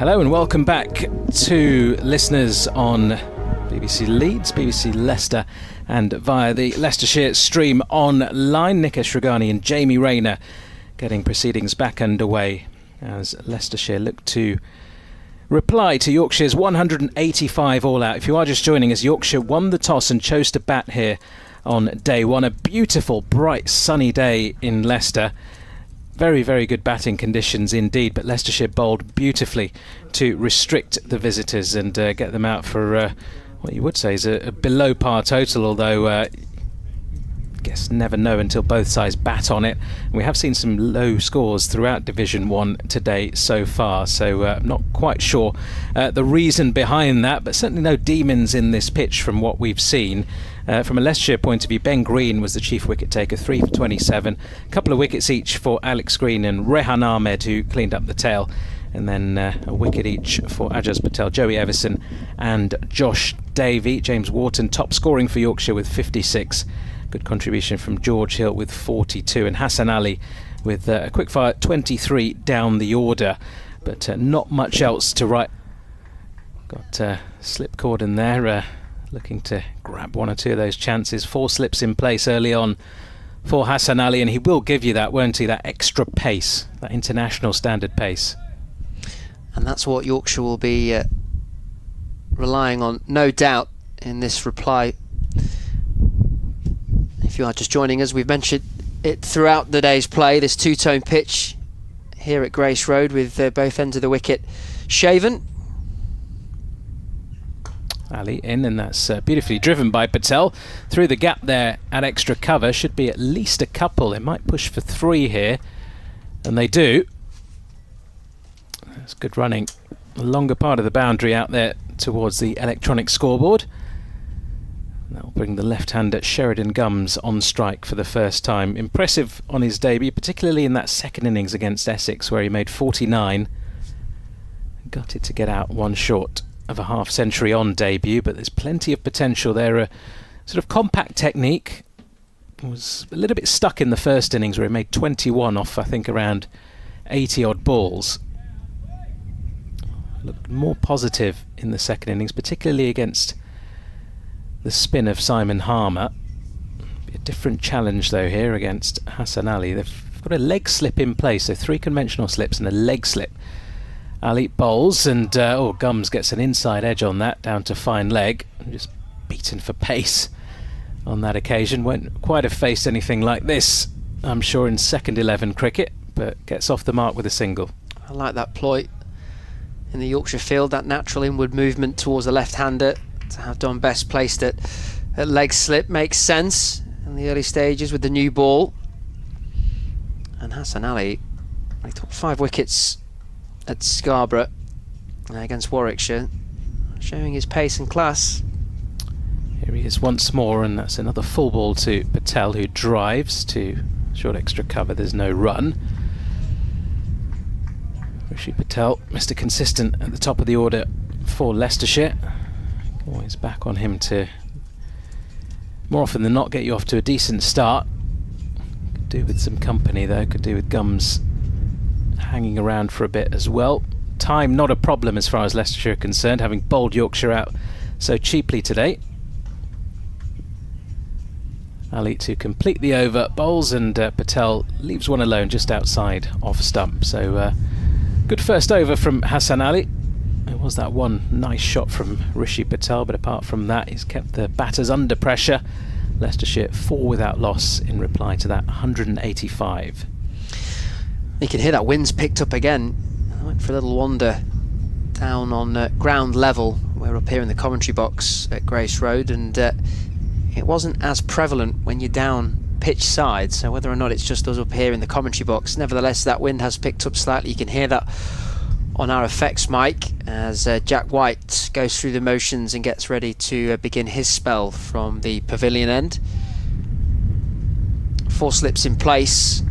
Hello and welcome back to listeners on BBC Leeds, BBC Leicester and via the Leicestershire stream online. Nick Eshragani and Jamie Rayner getting proceedings back underway as Leicestershire look to reply to Yorkshire's 185 all-out. If you are just joining us, Yorkshire won the toss and chose to bat here on day one. A beautiful, bright, sunny day in Leicester. Very, very good batting conditions indeed, but Leicestershire bowled beautifully to restrict the visitors and get them out for what you would say is a below par total, although I guess never know until both sides bat on it. And we have seen some low scores throughout Division 1 today so far, so I'm not quite sure the reason behind that, but certainly no demons in this pitch from what we've seen. From a Leicestershire point of view, Ben Green was the chief wicket taker, 3 for 27. A couple of wickets each for Alex Green and Rehan Ahmed, who cleaned up the tail. And then a wicket each for Ajaz Patel, Joey Everson and Josh Davey. James Wharton top scoring for Yorkshire with 56. Good contribution from George Hill with 42. And Hassan Ali with a quickfire 23 down the order. But not much else to write. Got slip cord in there. Looking to grab one or two of those chances. 4 slips in place early on for Hassan Ali, and he will give you that, won't he? That extra pace, that international standard pace. And that's what Yorkshire will be relying on, no doubt, in this reply. If you are just joining us, we've mentioned it throughout the day's play, this two-tone pitch here at Grace Road with both ends of the wicket shaven. Ali in, and that's beautifully driven by Patel through the gap there at extra cover. Should be at least a couple. They might push for 3 here, and they do. That's good running. A longer part of the boundary out there towards the electronic scoreboard. That'll bring the left-hander Sheridan Gums on strike for the first time. Impressive on his debut, particularly in that second innings against Essex, where he made 49. Got it to get out one short of a half-century on debut, but there's plenty of potential there. A sort of compact technique. Was a little bit stuck in the first innings where he made 21 off, I think, around 80-odd balls. Looked more positive in the second innings, particularly against the spin of Simon Harmer. Be a different challenge, though, here against Hassan Ali. They've got a leg slip in place, so 3 conventional slips and a leg slip. Ali bowls, and Gums gets an inside edge on that, down to fine leg, and just beaten for pace on that occasion. Won't quite have faced anything like this, I'm sure, in second 11 cricket, but gets off the mark with a single. I like that ploy in the Yorkshire field, that natural inward movement towards the left-hander. To have Don Best placed at leg slip makes sense in the early stages with the new ball. And Hassan Ali, he took 5 wickets at Scarborough against Warwickshire, showing his pace and class. Here he is once more, and that's another full ball to Patel, who drives to short extra cover. There's no run. Rishi Patel, Mr. Consistent at the top of the order for Leicestershire. Always back on him to, more often than not, get you off to a decent start. Could do with some company, though. Could do with Gums hanging around for a bit as well. Time not a problem as far as Leicestershire are concerned, having bowled Yorkshire out so cheaply today. Ali to complete the over, bowls, and Patel leaves one alone just outside off stump. So good first over from Hassan Ali. It was that one nice shot from Rishi Patel, but apart from that, he's kept the batters under pressure. Leicestershire 4 without loss in reply to that 185. You can hear that wind's picked up again. I went for a little wander down on ground level. We're up here in the commentary box at Grace Road, and it wasn't as prevalent when you're down pitch side, so whether or not it's just us up here in the commentary box, nevertheless that wind has picked up slightly. You can hear that on our effects mic as Jack White goes through the motions and gets ready to begin his spell from the pavilion end. 4 slips in place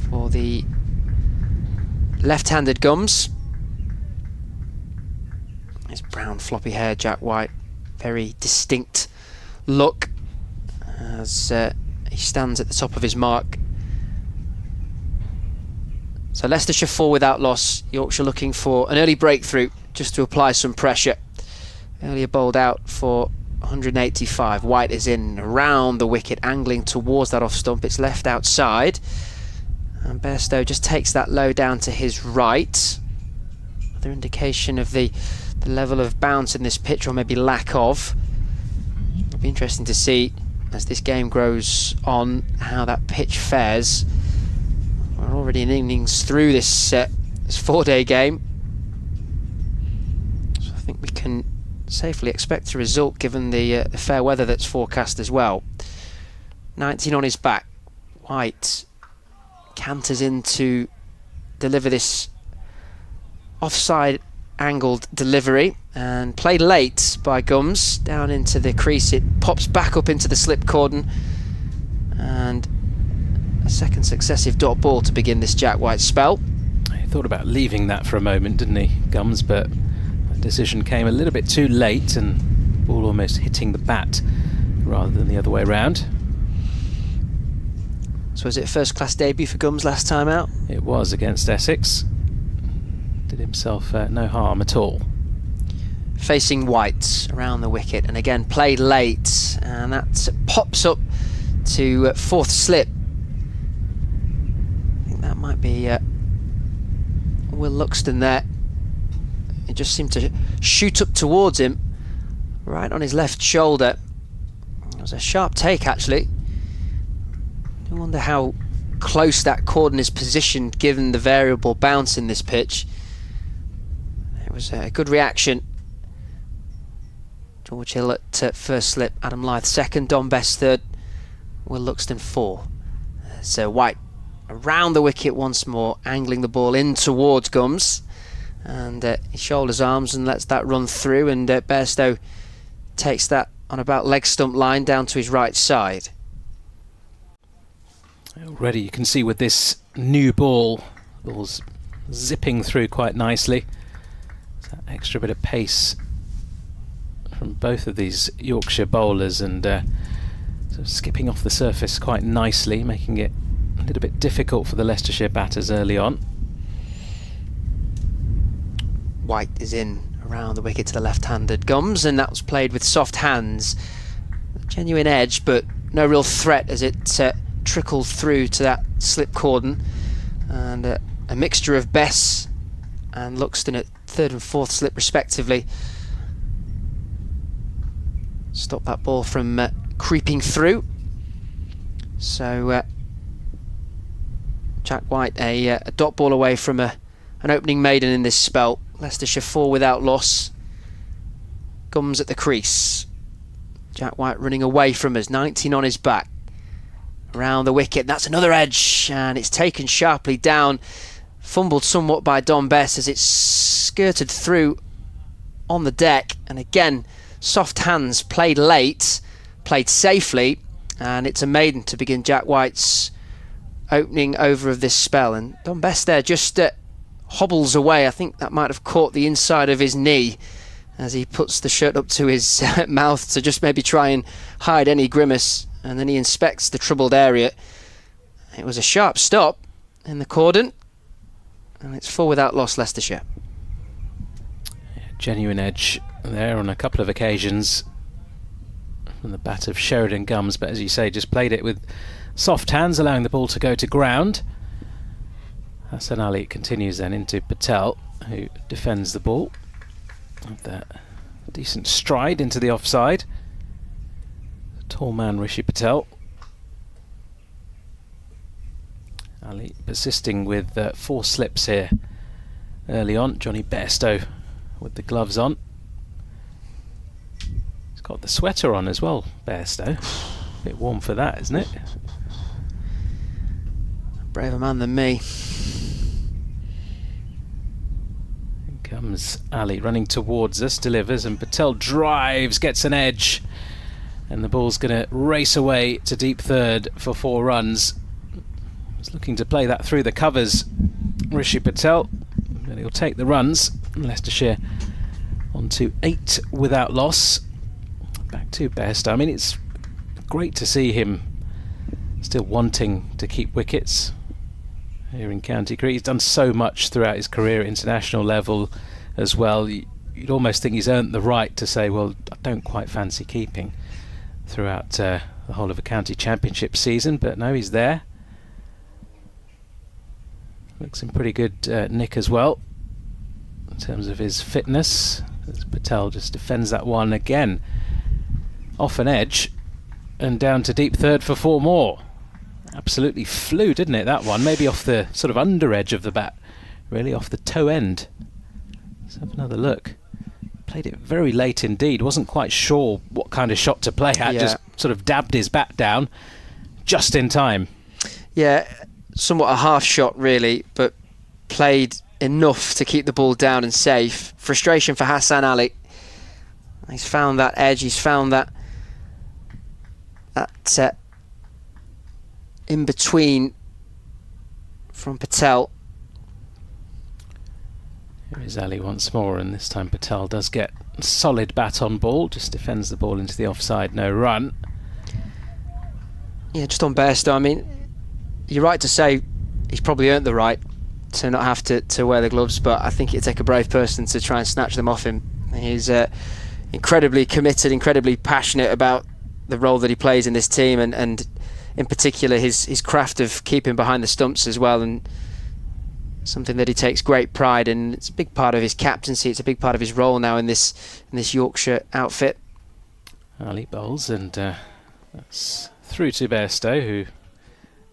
for the left-handed Gums. His brown floppy hair, Jack White, very distinct look as he stands at the top of his mark So Leicestershire 4 without loss. Yorkshire looking for an early breakthrough just to apply some pressure. Earlier bowled out for 185. White is in around the wicket, angling towards that off stump. It's left outside. And Bairstow just takes that low down to his right. Another indication of the level of bounce in this pitch, or maybe lack of. It'll be interesting to see as this game grows on how that pitch fares. We're already in innings through this 4-day game, so I think we can safely expect a result given the fair weather that's forecast as well. 19 on his back. White canters in to deliver this offside angled delivery, and played late by Gums down into the crease. It pops back up into the slip cordon, and a second successive dot ball to begin this Jack White spell. He thought about leaving that for a moment, didn't he, Gums? But the decision came a little bit too late, and ball almost hitting the bat rather than the other way around. So was it a first-class debut for Gums last time out? It was against Essex. Did himself no harm at all. Facing White around the wicket, and again played late, and that pops up to fourth slip. I think that might be Will Luxton there. It just seemed to shoot up towards him, right on his left shoulder. It was a sharp take, actually. I wonder how close that cordon is positioned given the variable bounce in this pitch. It was a good reaction. George Hill at first slip, Adam Lyth second, Don Best third, Will Luxton 4. So White around the wicket once more, angling the ball in towards Gums, and he shoulders arms and lets that run through, and Bairstow takes that on about leg stump line down to his right side. Already you can see with this new ball, the ball's zipping through quite nicely. That extra bit of pace from both of these Yorkshire bowlers, and sort of skipping off the surface quite nicely, making it a little bit difficult for the Leicestershire batters early on. White is in around the wicket to the left-handed Gums, and that was played with soft hands. A genuine edge, but no real threat as it trickled through to that slip cordon, and a mixture of Bess and Luxton at third and fourth slip respectively stop that ball from creeping through. So Jack White a dot ball away from an opening maiden in this spell. Leicestershire 4 without loss. Gums at the crease. Jack White running away from us, 19 on his back. Around the wicket, that's another edge, and it's taken sharply down, fumbled somewhat by Don Bess as it's skirted through on the deck, and again soft hands, played late, played safely, and it's a maiden to begin Jack White's opening over of this spell. And Don Bess there just hobbles away. I think that might have caught the inside of his knee as he puts the shirt up to his mouth to just maybe try and hide any grimace, and then he inspects the troubled area. It was a sharp stop in the cordon, and it's 4 without loss, Leicestershire. Yeah, genuine edge there on a couple of occasions from the bat of Sheridan Gums, but as you say, just played it with soft hands, allowing the ball to go to ground. Hassan Ali continues then into Patel, who defends the ball with that decent stride into the offside. Tall man Rishi Patel. Ali persisting with 4 slips here early on. Johnny Bairstow with the gloves on. He's got the sweater on as well, Bairstow. A bit warm for that, isn't it? Braver man than me. Here comes Ali running towards us, delivers, and Patel drives, gets an edge. And the ball's going to race away to deep third for 4 runs. He's looking to play that through the covers, Rishi Patel. And he'll take the runs. Leicestershire on to 8 without loss. Back to Bairstow. I mean, it's great to see him still wanting to keep wickets. here in County Cricket. He's done so much throughout his career at international level as well. You'd almost think he's earned the right to say, well, I don't quite fancy keeping throughout the whole of a county championship season, but no, he's there. Looks in pretty good nick as well in terms of his fitness, as Patel just defends that one again off an edge and down to deep third for 4 more. Absolutely flew, didn't it, that one? Maybe off the sort of under edge of the bat, really off the toe end. Let's have another look. Played it very late indeed. Wasn't quite sure what kind of shot to play at. Yeah. Just sort of dabbed his bat down just in time. Yeah, somewhat a half shot really, but played enough to keep the ball down and safe. Frustration for Hassan Ali. He's found that edge. He's found that in between from Patel. Here is Ali once more, and this time Patel does get a solid bat on ball, just defends the ball into the offside, no run. Yeah, just on Bairstow, I mean, you're right to say he's probably earned the right to not have to wear the gloves, but I think it'd take a brave person to try and snatch them off him. He's incredibly committed, incredibly passionate about the role that he plays in this team, and in particular his craft of keeping behind the stumps as well, and something that he takes great pride in. It's a big part of his captaincy. It's a big part of his role now in this Yorkshire outfit. Ali bowls, and that's through to Bairstow, who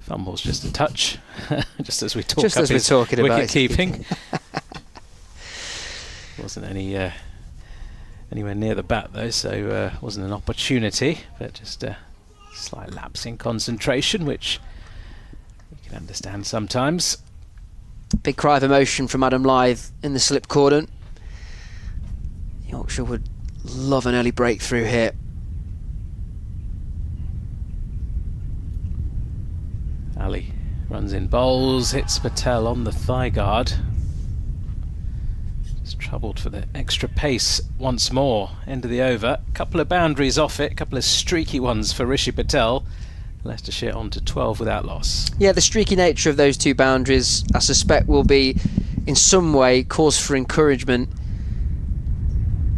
fumbles just a touch, just as we talk just up as we're his talking about wicket keeping. Wasn't anywhere near the bat though, so wasn't an opportunity, but just a slight lapse in concentration, which you can understand sometimes. Big cry of emotion from Adam Lyth in the slip cordon. Yorkshire would love an early breakthrough here. Ali runs in, bowls, hits Patel on the thigh guard. Just troubled for the extra pace once more. End of the over. Couple of boundaries off it, couple of streaky ones for Rishi Patel. Leicestershire on to 12 without loss. Yeah, the streaky nature of those two boundaries, I suspect, will be in some way cause for encouragement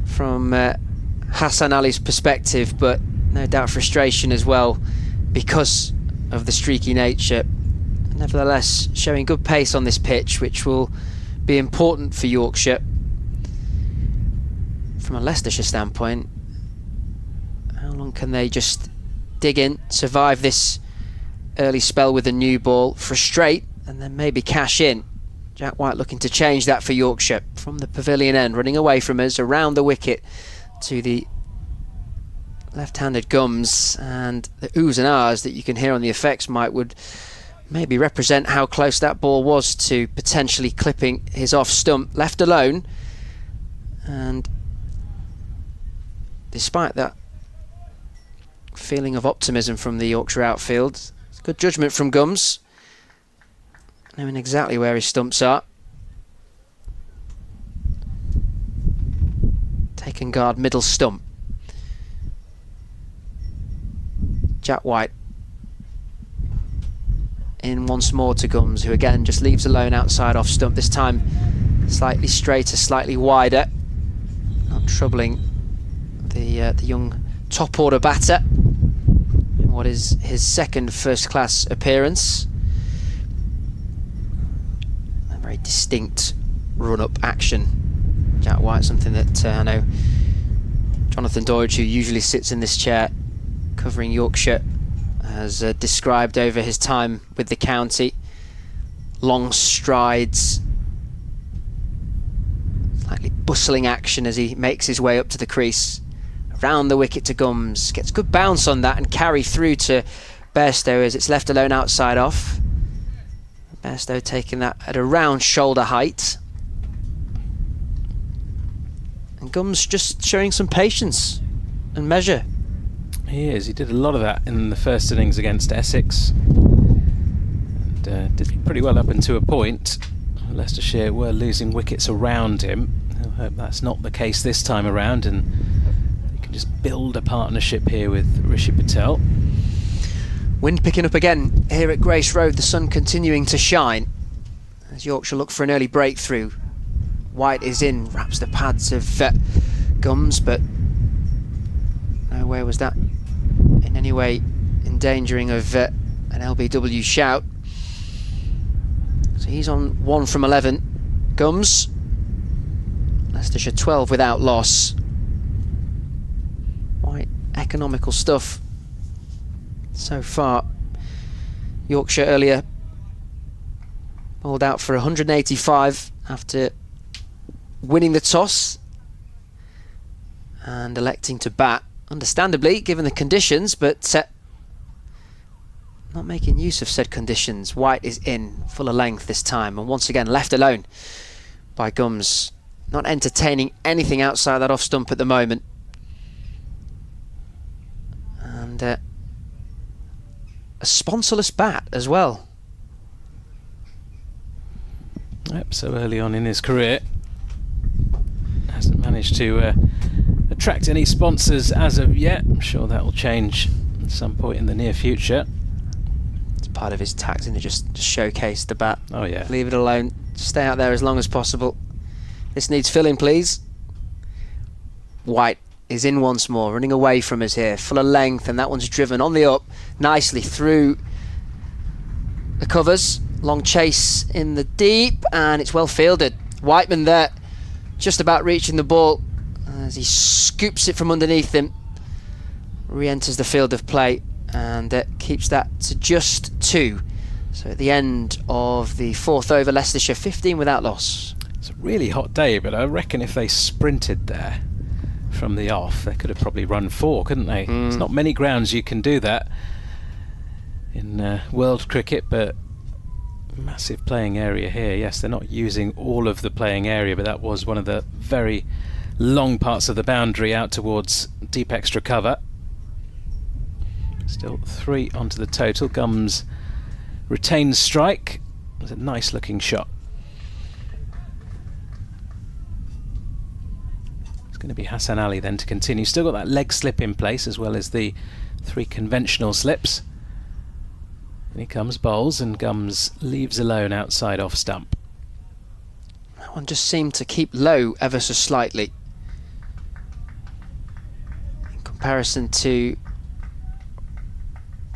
from Hassan Ali's perspective, but no doubt frustration as well because of the streaky nature. Nevertheless, showing good pace on this pitch, which will be important for Yorkshire. From a Leicestershire standpoint, how long can they just dig in, survive this early spell with a new ball, frustrate, and then maybe cash in? Jack White looking to change that for Yorkshire from the pavilion end, running away from us around the wicket to the left-handed gums, and the oohs and ahs that you can hear on the effects mic would maybe represent how close that ball was to potentially clipping his off stump. Left alone, and despite that feeling of optimism from the Yorkshire outfield, it's good judgment from Gums, knowing exactly where his stumps are. Taken guard, middle stump. Jack White in once more to Gums, who again just leaves alone outside off stump, this time slightly straighter, slightly wider, not troubling the young top order batter in what is his second first class appearance. A very distinct run up action. Jack White, something that I know Jonathan Doidge, who usually sits in this chair covering Yorkshire, has described over his time with the county. Long strides, slightly bustling action as he makes his way up to the crease. Round the wicket to Gums, gets good bounce on that and carry through to Bairstow as it's left alone outside off. Bairstow taking that at around shoulder height. And Gums just showing some patience and measure. He is. He did a lot of that in the first innings against Essex, and did pretty well up until a point. Leicestershire were losing wickets around him. I hope that's not the case this time around, and they can just build a partnership here with Rishi Patel. Wind picking up again here at Grace Road, the sun continuing to shine. as Yorkshire look for an early breakthrough. White is in, wraps the pads of Gums, but nowhere was that in any way endangering of an LBW shout. So he's on 1 from 11. Gums, Leicestershire 12 without loss. Quite economical stuff so far. Yorkshire earlier bowled out for 185 after winning the toss and electing to bat, understandably given the conditions, but not making use of said conditions. White is in, full of length this time, and once again left alone by Gums, not entertaining anything outside that off stump at the moment. And a sponsorless bat as well. Yep, so early on in his career, hasn't managed to attract any sponsors as of yet. I'm sure that will change at some point in the near future. It's part of his tax, isn't it? Just showcase the bat. Oh yeah. Leave it alone. Stay out there as long as possible. This needs filling, please. White is in once more, running away from us here, full of length, and that one's driven on the up nicely through the covers. Long chase in the deep, and it's well fielded. Whiteman there, just about reaching the ball as he scoops it from underneath him. Re-enters the field of play and keeps that to just 2. So at the end of the 4th over, Leicestershire 15 without loss. It's a really hot day, but I reckon if they sprinted there from the off, they could have probably run 4, couldn't they? There's not many grounds you can do that in world cricket, but massive playing area here. Yes, they're not using all of the playing area, but that was one of the very long parts of the boundary out towards deep extra cover. Still 3 onto the total. Gums retains strike. It was a nice looking shot. It's going to be Hassan Ali then to continue. Still got that leg slip in place as well as the 3 conventional slips. And he comes, bowls, and Gums leaves alone outside off stump. That one just seemed to keep low ever so slightly in comparison to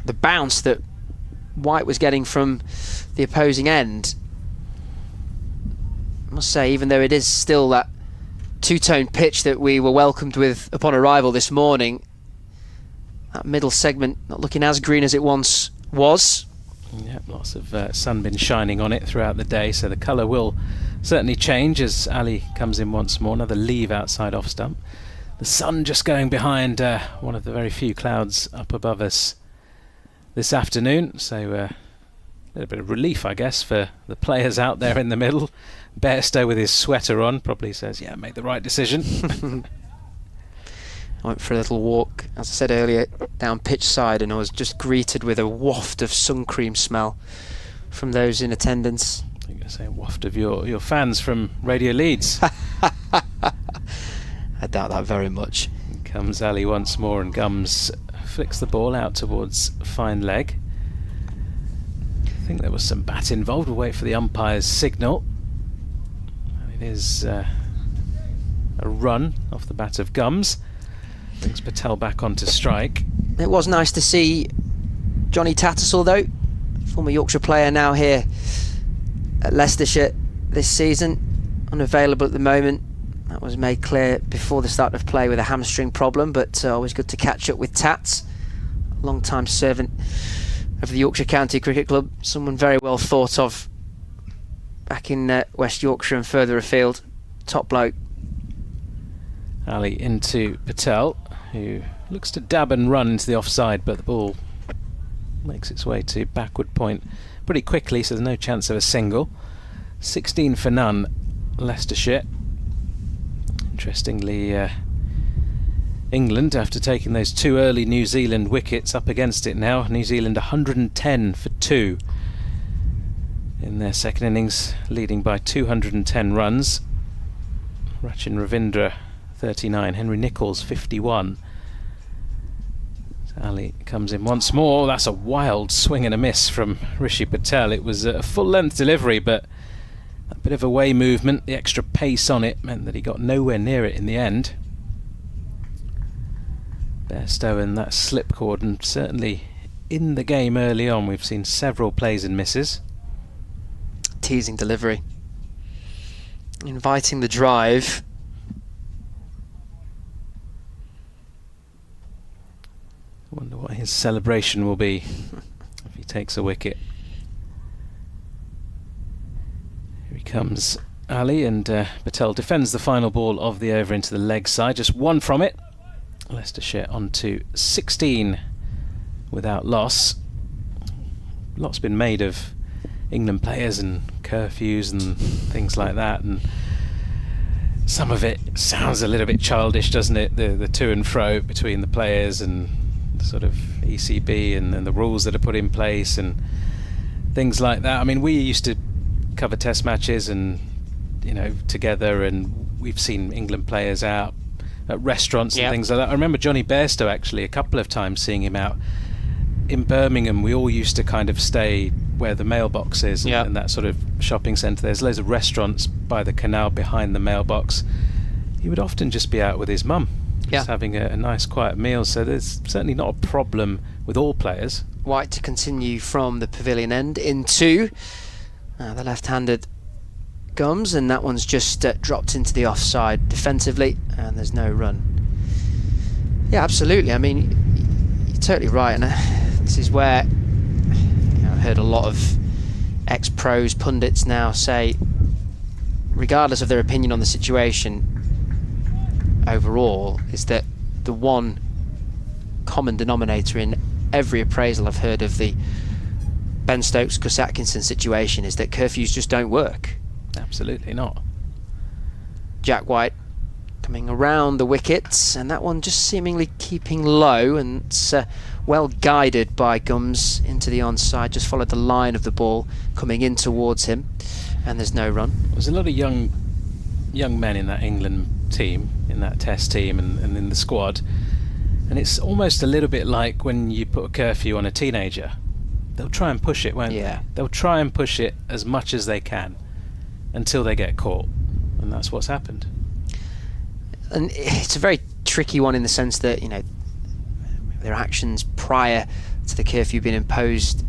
the bounce that White was getting from the opposing end. I must say, even though it is still that two-tone pitch that we were welcomed with upon arrival this morning, that middle segment not looking as green as it once was. Yeah, lots of sun been shining on it throughout the day, so the colour will certainly change as Ali comes in once more. Another leave outside off stump. The sun just going behind one of the very few clouds up above us this afternoon, so a little bit of relief, I guess, for the players out there in the middle. Bairstow with his sweater on probably says, yeah, made the right decision. I went for a little walk, as I said earlier, down pitch side, and I was just greeted with a waft of sun cream smell from those in attendance. You're going to say a waft of your fans from Radio Leeds. I doubt that very much. Comes Ali once more, and Gums flicks the ball out towards fine leg. I think there was some bat involved. We'll wait for the umpire's signal. And it is a run off the bat of Gums. Brings Patel back onto strike. It was nice to see Johnny Tattersall, though, former Yorkshire player, now here at Leicestershire this season, unavailable at the moment. That was made clear before the start of play with a hamstring problem, but always good to catch up with Tats, long-time servant of the Yorkshire County Cricket Club, someone very well thought of back in West Yorkshire and further afield. Top bloke. Ali into Patel, who looks to dab and run into the offside, but the ball makes its way to backward point pretty quickly, so there's no chance of a single. 16 for none, Leicestershire. Interestingly, England, after taking those 2 early New Zealand wickets, up against it now. New Zealand 110 for 2 in their second innings, leading by 210 runs. Rachin Ravindra 39, Henry Nichols 51. So Ali comes in once more. That's a wild swing and a miss from Rishi Patel. It was a full length delivery, but That bit of away movement, the extra pace on it, meant that he got nowhere near it in the end. Bairstow and that slip cord, and certainly in the game early on we've seen several plays and misses. Teasing delivery. Inviting the drive. I wonder what his celebration will be if he takes a wicket. Here he comes, Ali, and Patel defends the final ball of the over into the leg side. Just one from it. Leicestershire on to 16 without loss. Lots been made of England players and curfews and things like that, and some of it sounds a little bit childish, doesn't it? The to and fro between the players and the sort of ECB and the rules that are put in place and things like that. I mean, we used to cover test matches and, you know, together, and we've seen England players out at restaurants and things like that. I remember Johnny Bairstow actually a couple of times seeing him out in Birmingham. We all used to kind of stay where the mailbox is and that sort of shopping centre. There's loads of restaurants by the canal behind the mailbox. He would often just be out with his mum, just having a nice quiet meal. So there's certainly not a problem with all players. White to continue from the pavilion end into the left-handed Gums, and that one's just dropped into the offside defensively, and there's no run. Yeah, absolutely. I mean, you're totally right, and this is where I've heard a lot of ex-pros, pundits now say, regardless of their opinion on the situation overall, is that the one common denominator in every appraisal I've heard of the Ben Stokes, Gus Atkinson situation is that curfews just don't work. Absolutely not. Jack White coming around the wickets, and that one just seemingly keeping low, and it's well guided by Gums into the onside. Just followed the line of the ball coming in towards him, and there's no run. There's a lot of young men in that England team, in that test team and in the squad, and it's almost a little bit like when you put a curfew on a teenager. They'll try and push it, won't they? They'll try and push it as much as they can until they get caught, and that's what's happened. And it's a very tricky one in the sense that, you know, their actions prior to the curfew being imposed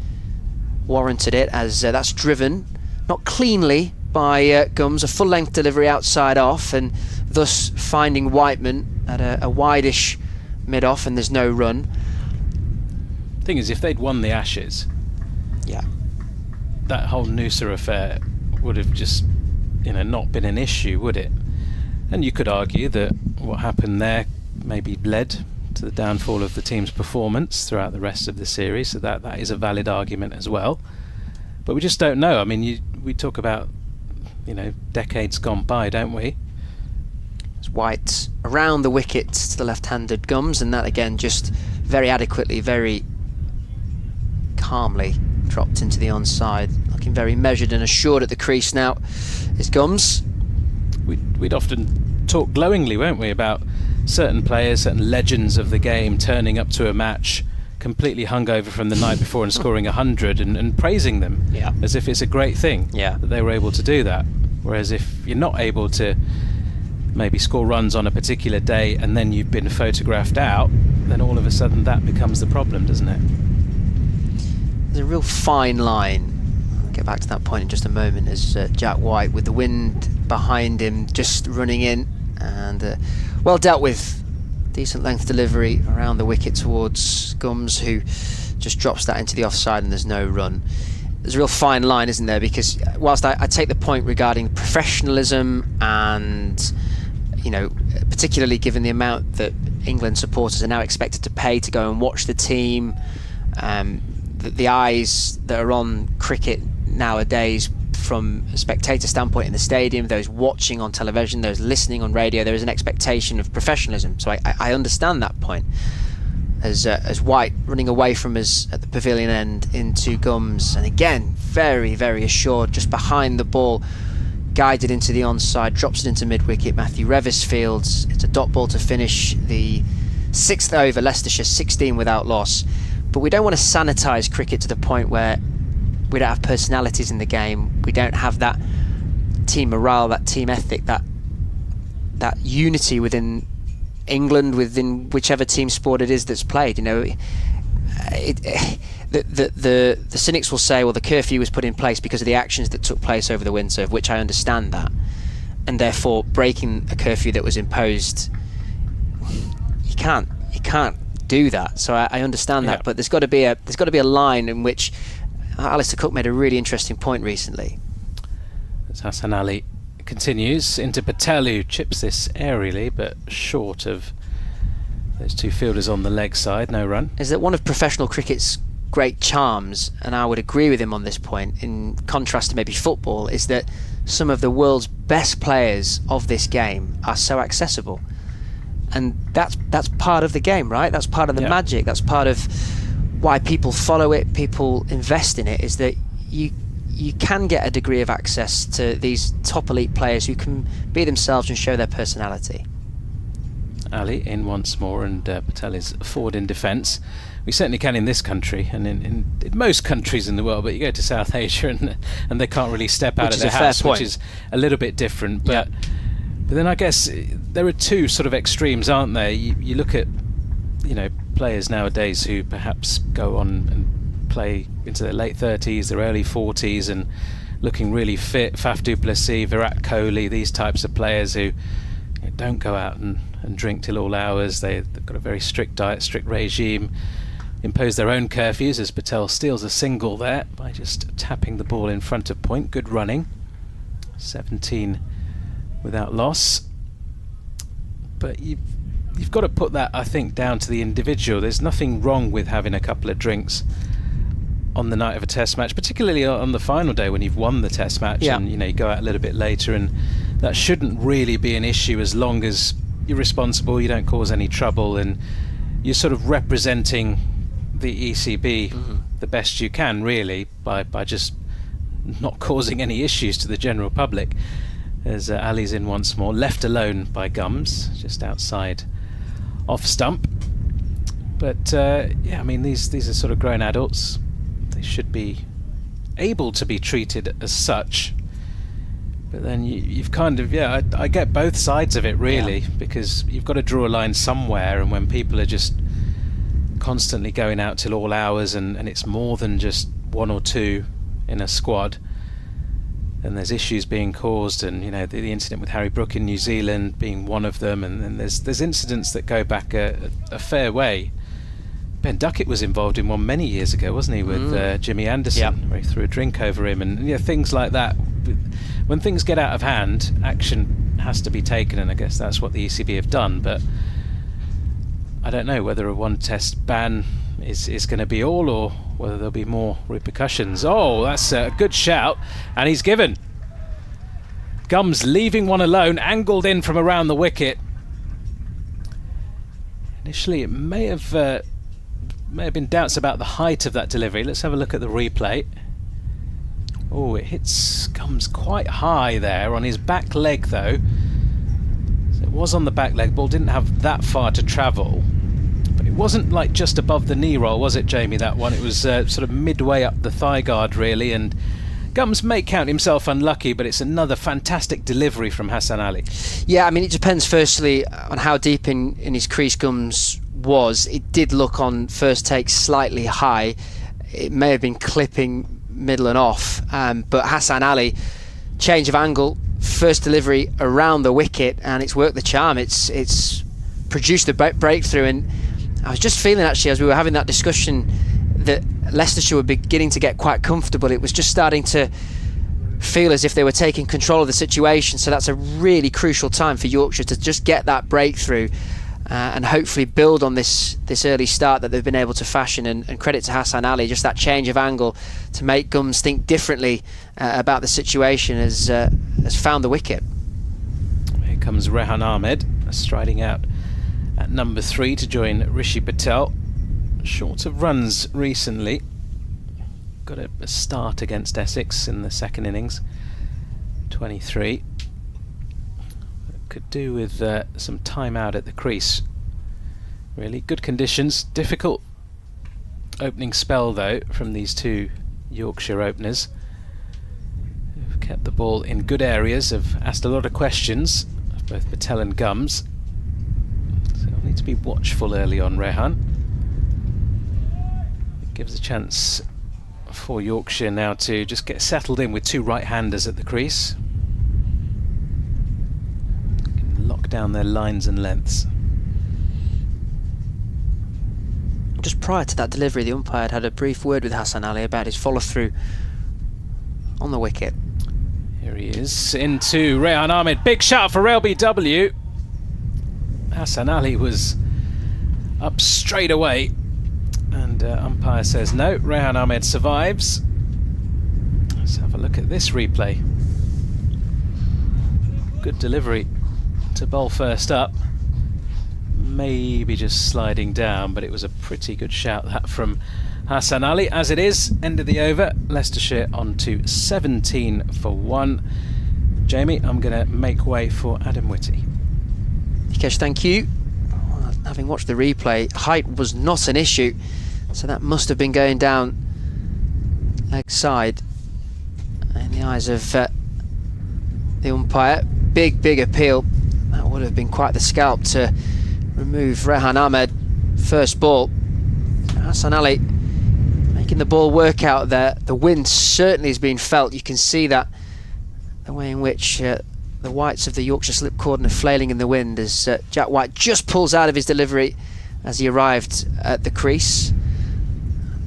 warranted it, as that's driven not cleanly by Gums, a full-length delivery outside off, and thus finding Whiteman at a wide-ish mid-off, and there's no run. Thing is, if they'd won the Ashes, that whole Noosa affair would have just, you know, not been an issue, would it? And you could argue that what happened there maybe led to the downfall of the team's performance throughout the rest of the series, so that is a valid argument as well. But we just don't know. I mean, we talk about, you know, decades gone by, don't we? It's White around the wickets to the left-handed Gums, and that again just very adequately, very calmly dropped into the onside, looking very measured and assured at the crease now is Gums. We'd often talk glowingly, won't we, about certain players, certain legends of the game turning up to a match completely hungover from the night before and scoring 100 and praising them as if it's a great thing that they were able to do that. Whereas if you're not able to maybe score runs on a particular day and then you've been photographed out, then all of a sudden that becomes the problem, doesn't it? There's a real fine line. I'll get back to that point in just a moment, as Jack White, with the wind behind him, just running in, and well dealt with. Decent length delivery around the wicket towards Gums, who just drops that into the offside, and there's no run. There's a real fine line, isn't there? Because whilst I take the point regarding professionalism, and, you know, particularly given the amount that England supporters are now expected to pay to go and watch the team, the eyes that are on cricket nowadays from a spectator standpoint in the stadium, those watching on television, those listening on radio, there is an expectation of professionalism. So I understand that point. As White running away from us at the pavilion end into Gums, and again very, very assured, just behind the ball, guided into the onside, drops it into mid-wicket. Matthew Revis fields. It's a dot ball to finish the 6th over, Leicestershire 16 without loss. But we don't want to sanitise cricket to the point where we don't have personalities in the game. We don't have that team morale, that team ethic, that unity within England, within whichever team sport it is that's played. You know, the cynics will say, well, the curfew was put in place because of the actions that took place over the winter, of which I understand that, and therefore breaking a curfew that was imposed, you can't do that. So I understand that, but there's got to be a line in which Alistair Cook made a really interesting point recently. As Hassan Ali continues into Patel, who chips this aerially but short of those two fielders on the leg side. No run. Is that one of professional cricket's great charms, and I would agree with him on this point, in contrast to maybe football, is that some of the world's best players of this game are so accessible, and that's part of the game, right? That's part of the magic. That's part of why people follow it, people invest in it, is that you can get a degree of access to these top elite players who can be themselves and show their personality. Ali in once more, and Patel is forward in defence. We certainly can in this country, and in most countries in the world, but you go to South Asia and they can't really step out of their house, which is a little bit different. But then I guess there are two sort of extremes, aren't there? You look at, you know, players nowadays who perhaps go on and play into their late 30s, their early 40s, and looking really fit. Faf du Plessis, Virat Kohli, these types of players who don't go out and drink till all hours. They've got a very strict diet, strict regime, impose their own curfews, as Patel steals a single there by just tapping the ball in front of point. Good running. 17 without loss. But you've got to put that, I think, down to the individual. There's nothing wrong with having a couple of drinks on the night of a test match, particularly on the final day when you've won the test match, and you go out a little bit later, and that shouldn't really be an issue as long as you're responsible, you don't cause any trouble, and you're sort of representing the ECB the best you can, really, by just not causing any issues to the general public. As Ali's in once more, left alone by Gums, just outside off stump. But I mean, these are sort of grown adults. They should be able to be treated as such. But then you've kind of, I get both sides of it, really, because you've got to draw a line somewhere, and when people are just constantly going out till all hours, and it's more than just one or two in a squad, and there's issues being caused, and the incident with Harry Brook in New Zealand being one of them, and there's incidents that go back a fair way. Ben Duckett was involved in one many years ago, wasn't he, with Jimmy Anderson, where he threw a drink over him, and things like that. When things get out of hand, action has to be taken, and I guess that's what the ECB have done. But I don't know whether a one-test ban is going to be all, or whether there'll be more repercussions. Oh, that's a good shout, and he's given. Gums leaving one alone, angled in from around the wicket. Initially, it may have been doubts about the height of that delivery. Let's have a look at the replay. Oh, it hits Gums quite high there on his back leg, though. So it was on the back leg. Ball didn't have that far to travel, but it wasn't like just above the knee roll, was it, Jamie? That one, it was sort of midway up the thigh guard, really. And Gums may count himself unlucky, but it's another fantastic delivery from Hassan Ali. Yeah, I mean, it depends firstly on how deep in his crease Gums was. It did look on first take slightly high. It may have been clipping middle and off, but Hassan Ali, change of angle, first delivery around the wicket, and it's worked the charm. It's produced the breakthrough, and I was just feeling, actually, as we were having that discussion, that Leicestershire were beginning to get quite comfortable. It was just starting to feel as if they were taking control of the situation, so that's a really crucial time for Yorkshire to just get that breakthrough and hopefully build on this early start that they've been able to fashion, and credit to Hassan Ali, just that change of angle to make Gums think differently about the situation has found the wicket. Here comes Rehan Ahmed striding out at number 3 to join Rishi Patel. Short of runs recently. Got a start against Essex in the second innings. 23. Could do with some time out at the crease. Really good conditions. Difficult opening spell, though, from these two Yorkshire openers, who've kept the ball in good areas. Have asked a lot of questions of both Patel and Gums. So we'll need to be watchful early on, Rehan. It gives a chance for Yorkshire now to just get settled in with two right-handers at the crease. Can lock down their lines and lengths. Just prior to that delivery, the umpire had a brief word with Hassan Ali about his follow-through on the wicket. Here he is, into Rehan Ahmed. Big shout for LBW. Hassan Ali was up straight away, and umpire says no. Rehan Ahmed survives. Let's have a look at this replay. Good delivery to bowl first up. Maybe just sliding down, but it was a pretty good shout that from Hassan Ali. As it is, end of the over, Leicestershire on to 17 for 1. Jamie, I'm going to make way for Adam Whitty. Nikesh, thank you. Well, having watched the replay, height was not an issue, so that must have been going down leg side. In the eyes of the umpire, big appeal. That would have been quite the scalp to remove Rehan Ahmed. First ball. Hassan Ali making the ball work out there. The wind certainly has been felt. You can see that the way in which the whites of the Yorkshire slip cordon are flailing in the wind as Jack White just pulls out of his delivery as he arrived at the crease.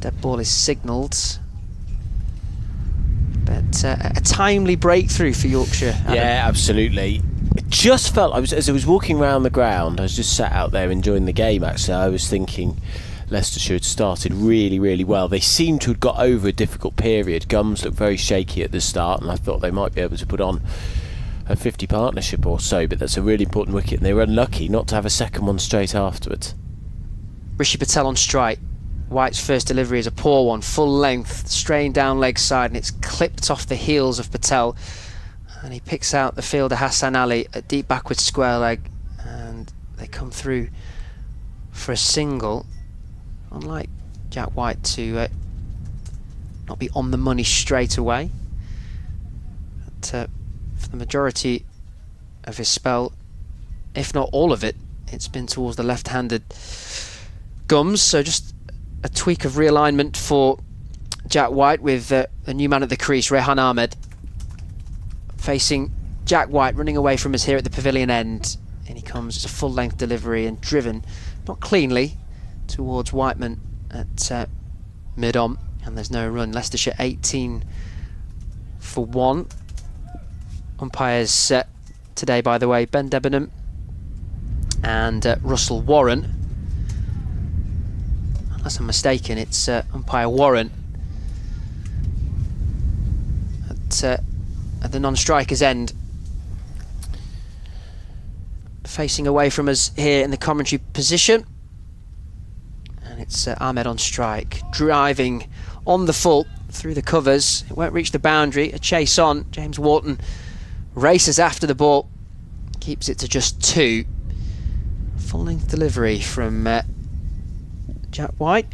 That ball is signalled. But a timely breakthrough for Yorkshire, Adam. Yeah, absolutely. It just felt, as I was walking around the ground, I was just sat out there enjoying the game actually, I was thinking Leicestershire had started really well. They seemed to have got over a difficult period. Gums looked very shaky at the start, and I thought they might be able to put on a 50 partnership or so, but that's a really important wicket, and they were unlucky not to have a second one straight afterwards. Rishi Patel on strike. White's first delivery is a poor one, full length, straying down leg side, and it's clipped off the heels of Patel. And he picks out the fielder Hassan Ali at deep backwards square leg, and they come through for a single. Unlike Jack White to not be on the money straight away. But for the majority of his spell, if not all of it, it's been towards the left-handed Gums. So just a tweak of realignment for Jack White with the new man at the crease, Rehan Ahmed, facing Jack White, running away from us here at the pavilion end. And he comes, it's a full-length delivery and driven, not cleanly, towards Whiteman at mid-on. And there's no run. Leicestershire 18 for 1. Umpires today, by the way, Ben Debenham and Russell Warren. Unless I'm mistaken, it's umpire Warren at the non-striker's end, facing away from us here in the commentary position. And it's Ahmed on strike, driving on the full through the covers. It won't reach the boundary. A chase on. James Wharton races after the ball, keeps it to just 2. Full-length delivery from Jack White.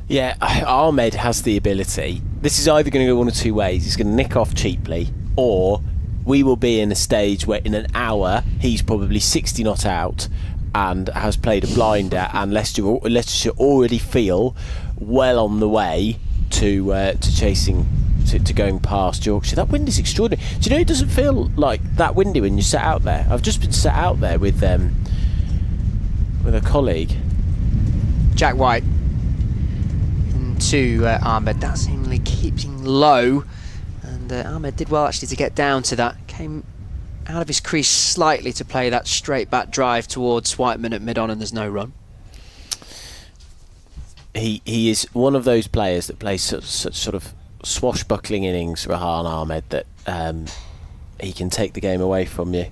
Yeah, Ahmed has the ability. This is either going to go one of two ways. He's going to nick off cheaply, or we will be in a stage where in an hour he's probably 60 not out and has played a blinder, and Leicestershire already feel well on the way to chasing, to going past Yorkshire. That wind is extraordinary. Do you know, it doesn't feel like that windy when you sit out there. I've just been sat out there with a colleague. Jack White into Ahmed. That seemingly keeping low, and Ahmed did well actually to get down to that. Came out of his crease slightly to play that straight back drive towards Whiteman at mid-on, and there's no run. He is one of those players that plays such sort of swashbuckling innings, Rehan Ahmed, that he can take the game away from you.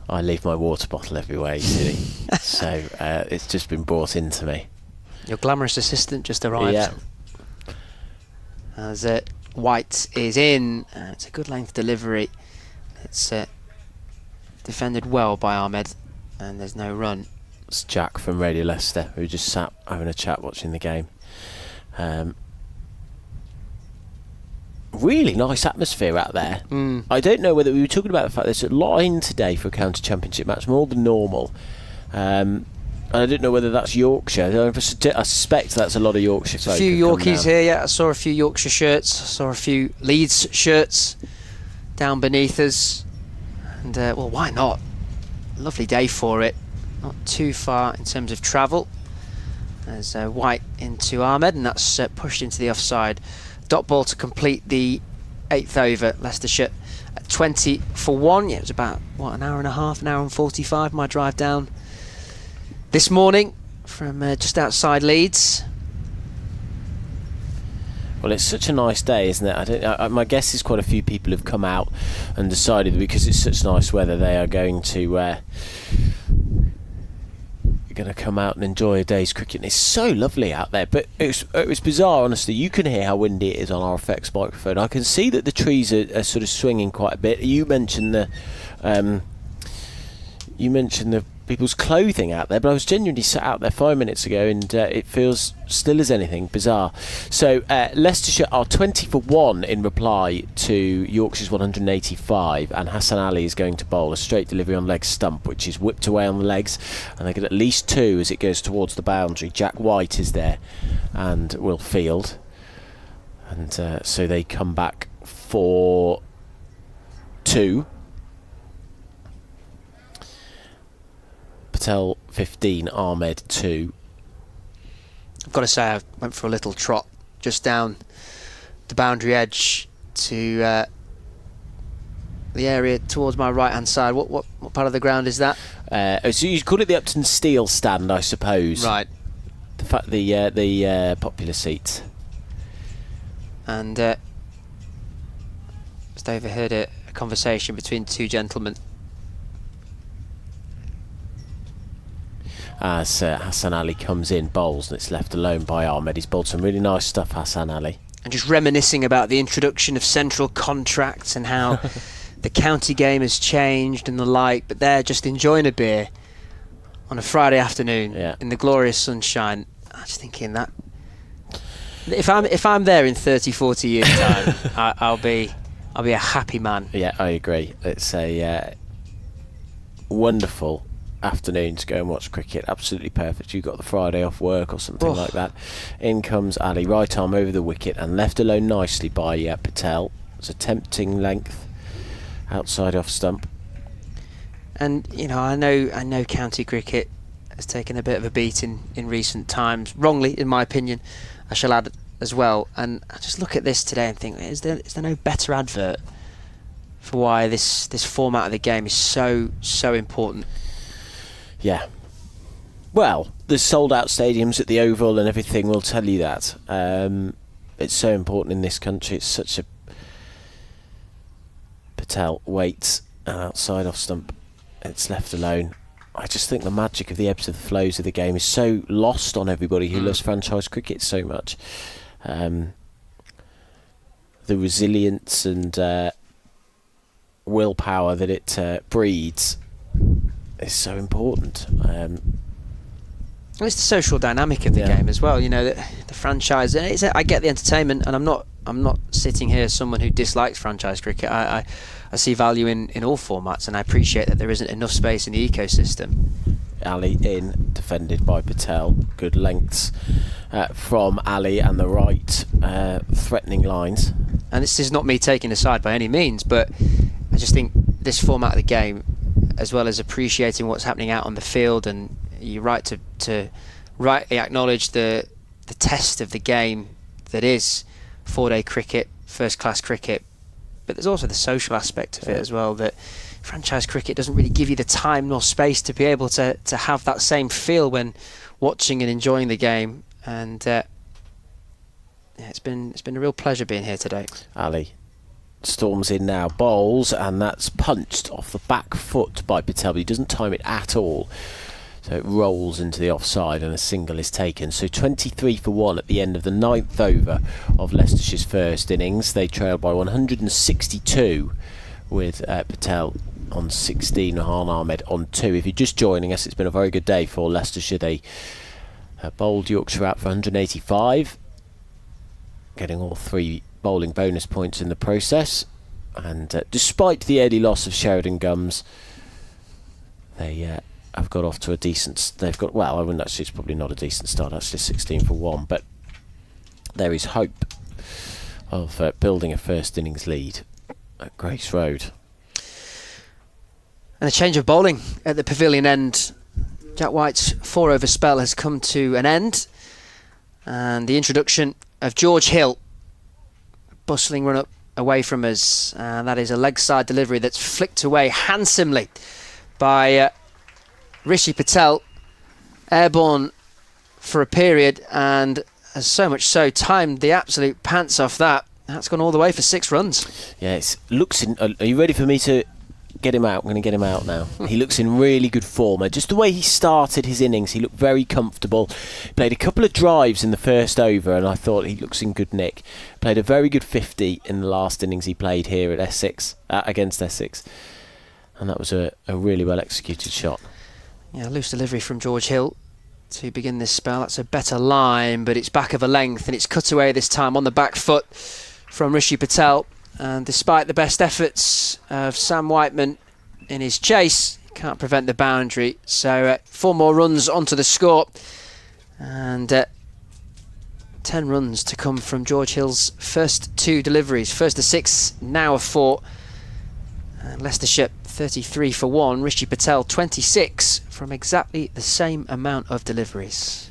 I leave my water bottle everywhere, you see. So it's just been brought into me. Your glamorous assistant just arrived. Yeah. As White is in. It's a good length delivery. It's defended well by Ahmed, and there's no run. It's Jack from Radio Leicester, who just sat having a chat watching the game. really nice atmosphere out there. I don't know whether we were talking about the fact there's a line today for a county championship match, more than normal. And I don't know whether that's Yorkshire. I suspect that's a lot of Yorkshire folk. A few Yorkies here, yeah. I saw a few Yorkshire shirts. I saw a few Leeds shirts down beneath us. And, well, why not? Lovely day for it. Not too far in terms of travel. There's White into Ahmed, and that's pushed into the offside. Dot ball to complete the 8th over. Leicestershire at 20 for 1. Yeah, it was about, what, an hour and a half, an hour and 45, my drive down this morning from just outside Leeds. Well, it's such a nice day, isn't it? My guess is quite a few people have come out and decided, because it's such nice weather, they are going to come out and enjoy a day's cricket. And it's so lovely out there, but it was bizarre, honestly. You can hear how windy it is on our effects microphone. I can see that the trees are sort of swinging quite a bit. You mentioned the people's clothing out there, but I was genuinely sat out there 5 minutes ago, and it feels still as anything bizarre. So Leicestershire are 20 for 1 in reply to Yorkshire's 185, and Hassan Ali is going to bowl a straight delivery on leg stump, which is whipped away on the legs, and they get at least 2 as it goes towards the boundary. Jack White is there and will field, and so they come back for 2. Patel 15, Ahmed 2. I've got to say, I went for a little trot just down the boundary edge to the area towards my right hand side. What part of the ground is that? So you call it the Uptonsteel stand, I suppose. Right. The popular seats. And just overheard a conversation between 2 gentlemen. As Hassan Ali comes in, bowls, and it's left alone by Ahmed. He's bowled some really nice stuff, Hassan Ali. And just reminiscing about the introduction of central contracts and how the county game has changed and the like, but they're just enjoying a beer on a Friday afternoon in the glorious sunshine. I'm just thinking that if I'm there in 30, 40 years' time, I'll be a happy man. Yeah, I agree. It's a wonderful afternoon to go and watch cricket. Absolutely perfect. You got the Friday off work or something like that. In comes Ali, right arm over the wicket and left alone nicely by Patel. It's a tempting length outside off stump. And I know county cricket has taken a bit of a beat in recent times, wrongly in my opinion, I shall add as well. And I just look at this today and think, is there no better advert for why this format of the game is so important? Yeah. Well, there's sold out stadiums at the Oval and everything will tell you that. It's so important in this country. It's such a... Patel waits outside off stump. It's left alone. I just think the magic of the ebbs and the flows of the game is so lost on everybody who loves franchise cricket so much. The resilience and willpower that it breeds is so important. It's the social dynamic of the game as well. The franchise. I get the entertainment, and I'm not sitting here as someone who dislikes franchise cricket. I see value in all formats, and I appreciate that there isn't enough space in the ecosystem. Ali in, defended by Patel. Good lengths from Ali and the right, threatening lines. And this is not me taking a side by any means, but I just think this format of the game, as well as appreciating what's happening out on the field, and you're right to rightly acknowledge the test of the game that is 4-day cricket, first class cricket, but there's also the social aspect of it as well, that franchise cricket doesn't really give you the time nor space to be able to have that same feel when watching and enjoying the game. And it's been a real pleasure being here today. Ali storms in now, bowls, and that's punched off the back foot by Patel, but he doesn't time it at all, so it rolls into the offside and a single is taken. So 23 for 1 at the end of the 9th over of Leicestershire's first innings. They trailed by 162 with Patel on 16, Han Ahmed on 2. If you're just joining us, it's been a very good day for Leicestershire. They bowled Yorkshire out for 185. getting all 3 bowling bonus points in the process. And despite the early loss of Sheridan Gums, they have got off to a decent... They've got... Well, I wouldn't actually... It's probably not a decent start, actually 16 for 1. But there is hope of building a first innings lead at Grace Road. And a change of bowling at the pavilion end. Jack White's 4-over spell has come to an end. And the introduction of George Hill. Bustling run up away from us. And that is a leg side delivery that's flicked away handsomely by Rishi Patel. Airborne for a period and has so much so timed the absolute pants off that. That's gone all the way for 6 runs. Yeah, it looks in... Are you ready for me to get him out? I'm going to get him out now. He looks in really good form. Just the way he started his innings, he looked very comfortable. Played a couple of drives in the first over, and I thought he looks in good nick. Played a very good 50 in the last innings he played here at Essex, against Essex. And that was a really well executed shot. Yeah, loose delivery from George Hill to begin this spell. That's a better line, but it's back of a length, and it's cut away this time on the back foot from Rishi Patel. And despite the best efforts of Sam Whiteman in his chase, he can't prevent the boundary. So 4 more runs onto the score, and 10 runs to come from George Hill's first 2 deliveries. First a 6, now a 4. And Leicestershire 33 for 1, Rishi Patel 26 from exactly the same amount of deliveries.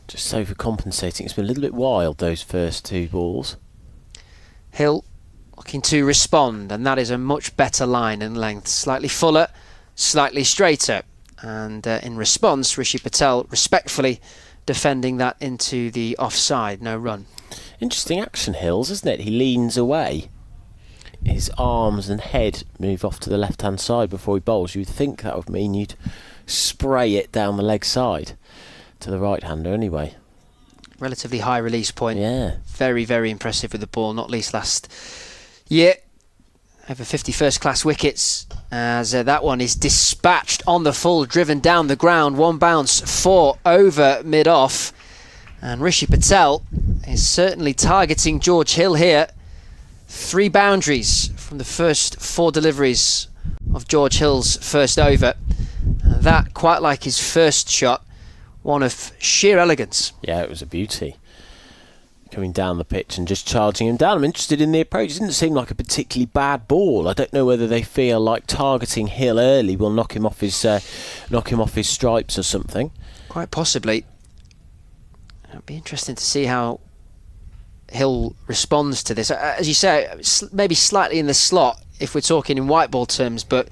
Just overcompensating. It's been a little bit wild, those first 2 balls. Hill looking to respond, and that is a much better line and length. Slightly fuller, slightly straighter. And in response, Rishi Patel respectfully defending that into the offside, no run. Interesting action, Hills, isn't it? He leans away. His arms and head move off to the left-hand side before he bowls. You'd think that would mean you'd spray it down the leg side to the right-hander anyway. Relatively high release point. Yeah. Very, very impressive with the ball, not least last year. Over 50 first-class wickets, as that one is dispatched on the full, driven down the ground. 1 bounce, 4 over mid-off. And Rishi Patel is certainly targeting George Hill here. 3 boundaries from the first 4 deliveries of George Hill's first over. And that, quite like his first shot, one of sheer elegance. Yeah, it was a beauty. Coming down the pitch and just charging him down. I'm interested in the approach. It didn't seem like a particularly bad ball. I don't know whether they feel like targeting Hill early will knock him off his stripes or something. Quite possibly. It'll be interesting to see how Hill responds to this. As you say, maybe slightly in the slot if we're talking in white ball terms, but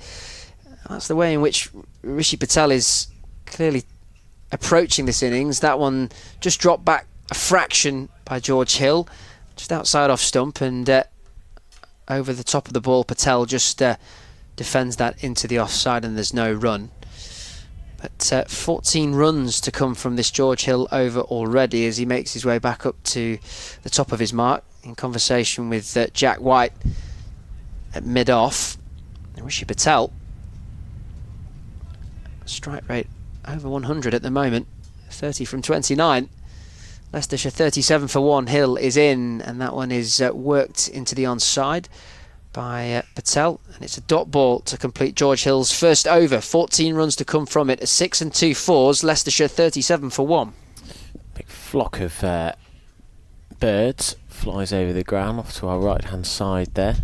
that's the way in which Rishi Patel is clearly approaching this innings. That one just dropped back a fraction by George Hill, just outside off stump, and over the top of the ball, Patel just defends that into the offside, and there's no run. But 14 runs to come from this George Hill over already as he makes his way back up to the top of his mark in conversation with Jack White at mid-off. And Rishi Patel, strike rate over 100 at the moment, 30 from 29. Leicestershire 37 for 1. Hill is in, and that one is worked into the onside by Patel, and it's a dot ball to complete George Hill's first over. 14 runs to come from it. A 6 and 2 fours. Leicestershire 37 for 1. Big flock of birds flies over the ground off to our right hand side there.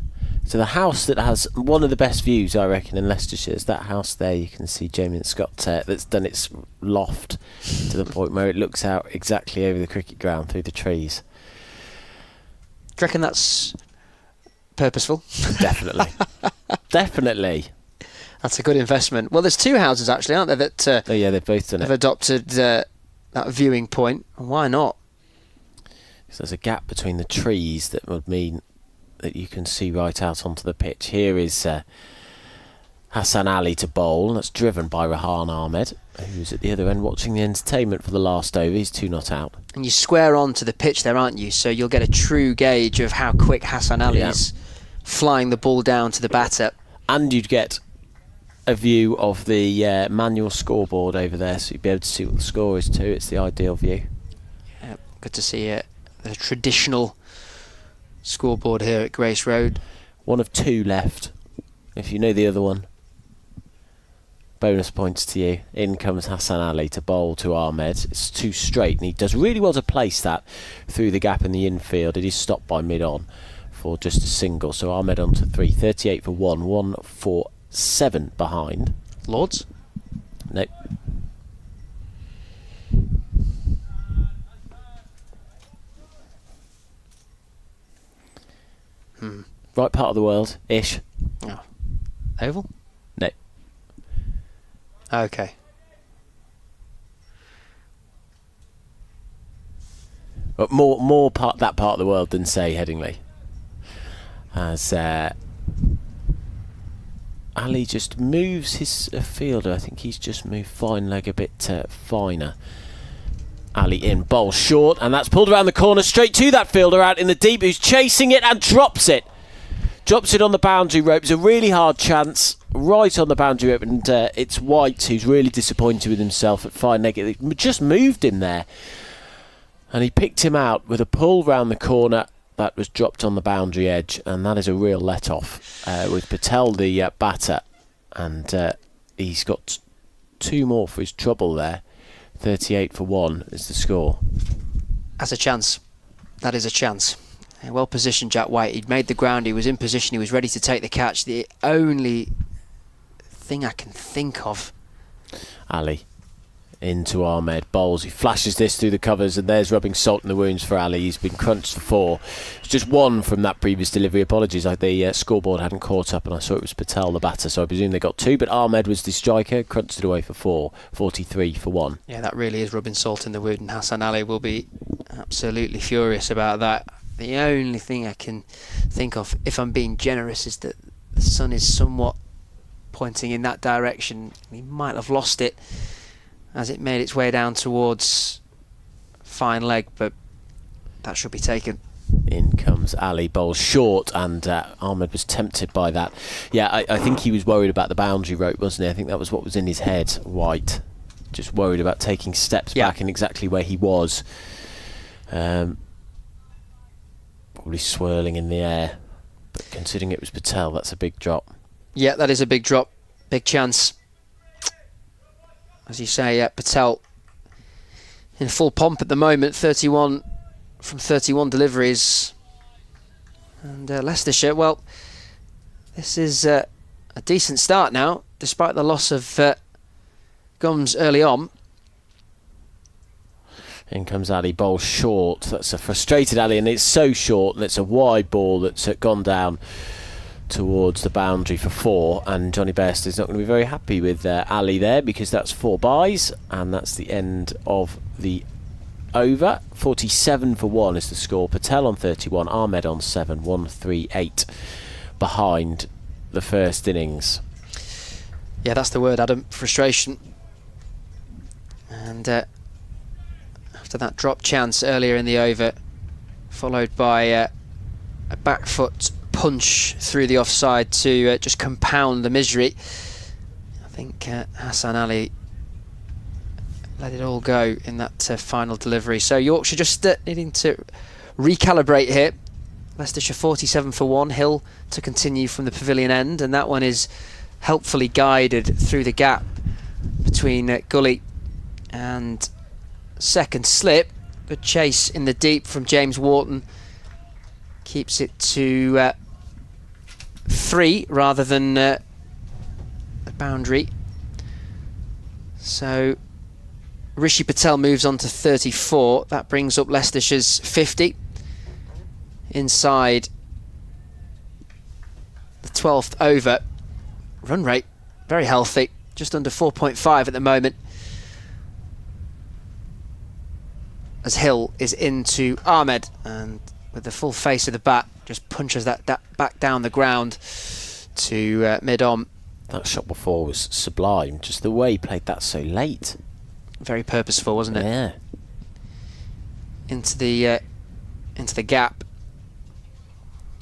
So the house that has one of the best views, I reckon, in Leicestershire is that house there. You can see Jamie and Scott that's done its loft to the point where it looks out exactly over the cricket ground through the trees. Do you reckon that's purposeful? Definitely. Definitely. That's a good investment. Well, there's 2 houses actually, aren't there, that oh yeah, they've both done have it. adopted that viewing point. And why not? So there's a gap between the trees that would mean that you can see right out onto the pitch. Here is Hassan Ali to bowl. That's driven by Rahan Ahmed, who's at the other end watching the entertainment for the last over. He's 2 not out. And you square onto the pitch there, aren't you? So you'll get a true gauge of how quick Hassan Ali is flying the ball down to the batter. And you'd get a view of the manual scoreboard over there, so you'd be able to see what the score is too. It's the ideal view. Good to see the traditional scoreboard here at Grace Road. One of two left. If you know the other one, bonus points to you. In comes Hassan Ali to bowl to Ahmed. It's too straight, and he does really well to place that through the gap in the infield. It is stopped by mid-on for just a single. So Ahmed on to 3. 38 for 1. 1 for 7 behind. Lords? Nope. Right part of the world, ish. Oh. Oval? No. Okay. But more that part of the world than, say, Headingley. As Ali just moves his fielder. I think he's just moved fine leg a bit finer. Ali in, bowl short, and that's pulled around the corner straight to that fielder out in the deep, who's chasing it and drops it. Drops it on the boundary rope. It's a really hard chance, right on the boundary rope, and it's White who's really disappointed with himself at fine leg. It just moved him there, and he picked him out with a pull round the corner that was dropped on the boundary edge, and that is a real let-off with Patel, the batter, and he's got 2 more for his trouble there. 38 for 1 is the score. That's a chance. That is a chance. Well positioned, Jack White. He'd made the ground, he was in position, he was ready to take the catch. The only thing I can think of... Ali into Ahmed, bowls. He flashes this through the covers, and there's rubbing salt in the wounds for Ali. He's been crunched for 4. It's just 1 from that previous delivery. Apologies, the scoreboard hadn't caught up, and I saw it was Patel, the batter, so I presume they got 2, but Ahmed was the striker, crunched it away for 4. 43 for 1. Yeah, that really is rubbing salt in the wound, and Hassan Ali will be absolutely furious about that. The only thing I can think of, if I'm being generous, is that the sun is somewhat pointing in that direction. He might have lost it as it made its way down towards fine leg, but that should be taken. In comes Ali, bowls short, and Ahmed was tempted by that. Yeah, I think he was worried about the boundary rope, wasn't he? I think that was what was in his head, White. Just worried about taking steps back in exactly where he was. Probably swirling in the air, but considering it was Patel, that's a big drop. Yeah, that is a big drop, big chance. As you say, Patel in full pomp at the moment, 31 from 31 deliveries. And Leicestershire, well, this is a decent start now, despite the loss of Gums early on. In comes Ali, bowl short. That's a frustrated Ali, and it's so short, and it's a wide ball that's gone down towards the boundary for 4, and Johnny Best is not going to be very happy with Ali there, because that's 4 byes, and that's the end of the over. 47 for 1 is the score. Patel on 31, Ahmed on 7, 138 behind the first innings. Yeah, that's the word, Adam. Frustration. And after that drop chance earlier in the over, followed by a back foot punch through the offside to just compound the misery, I think Hassan Ali let it all go in that final delivery. So Yorkshire just needing to recalibrate here. Leicestershire 47 for 1, Hill to continue from the pavilion end, and that one is helpfully guided through the gap between Gully and second slip. Good chase in the deep from James Wharton, keeps it to 3 rather than the boundary. So Rishi Patel moves on to 34. That brings up Leicestershire's 50 inside the 12th over. Run rate very healthy, just under 4.5 at the moment, as Hill is into Ahmed, and with the full face of the bat just punches that back down the ground to mid-on. That shot before was sublime, just the way he played that so late. Very purposeful, wasn't it? Yeah. Into the gap.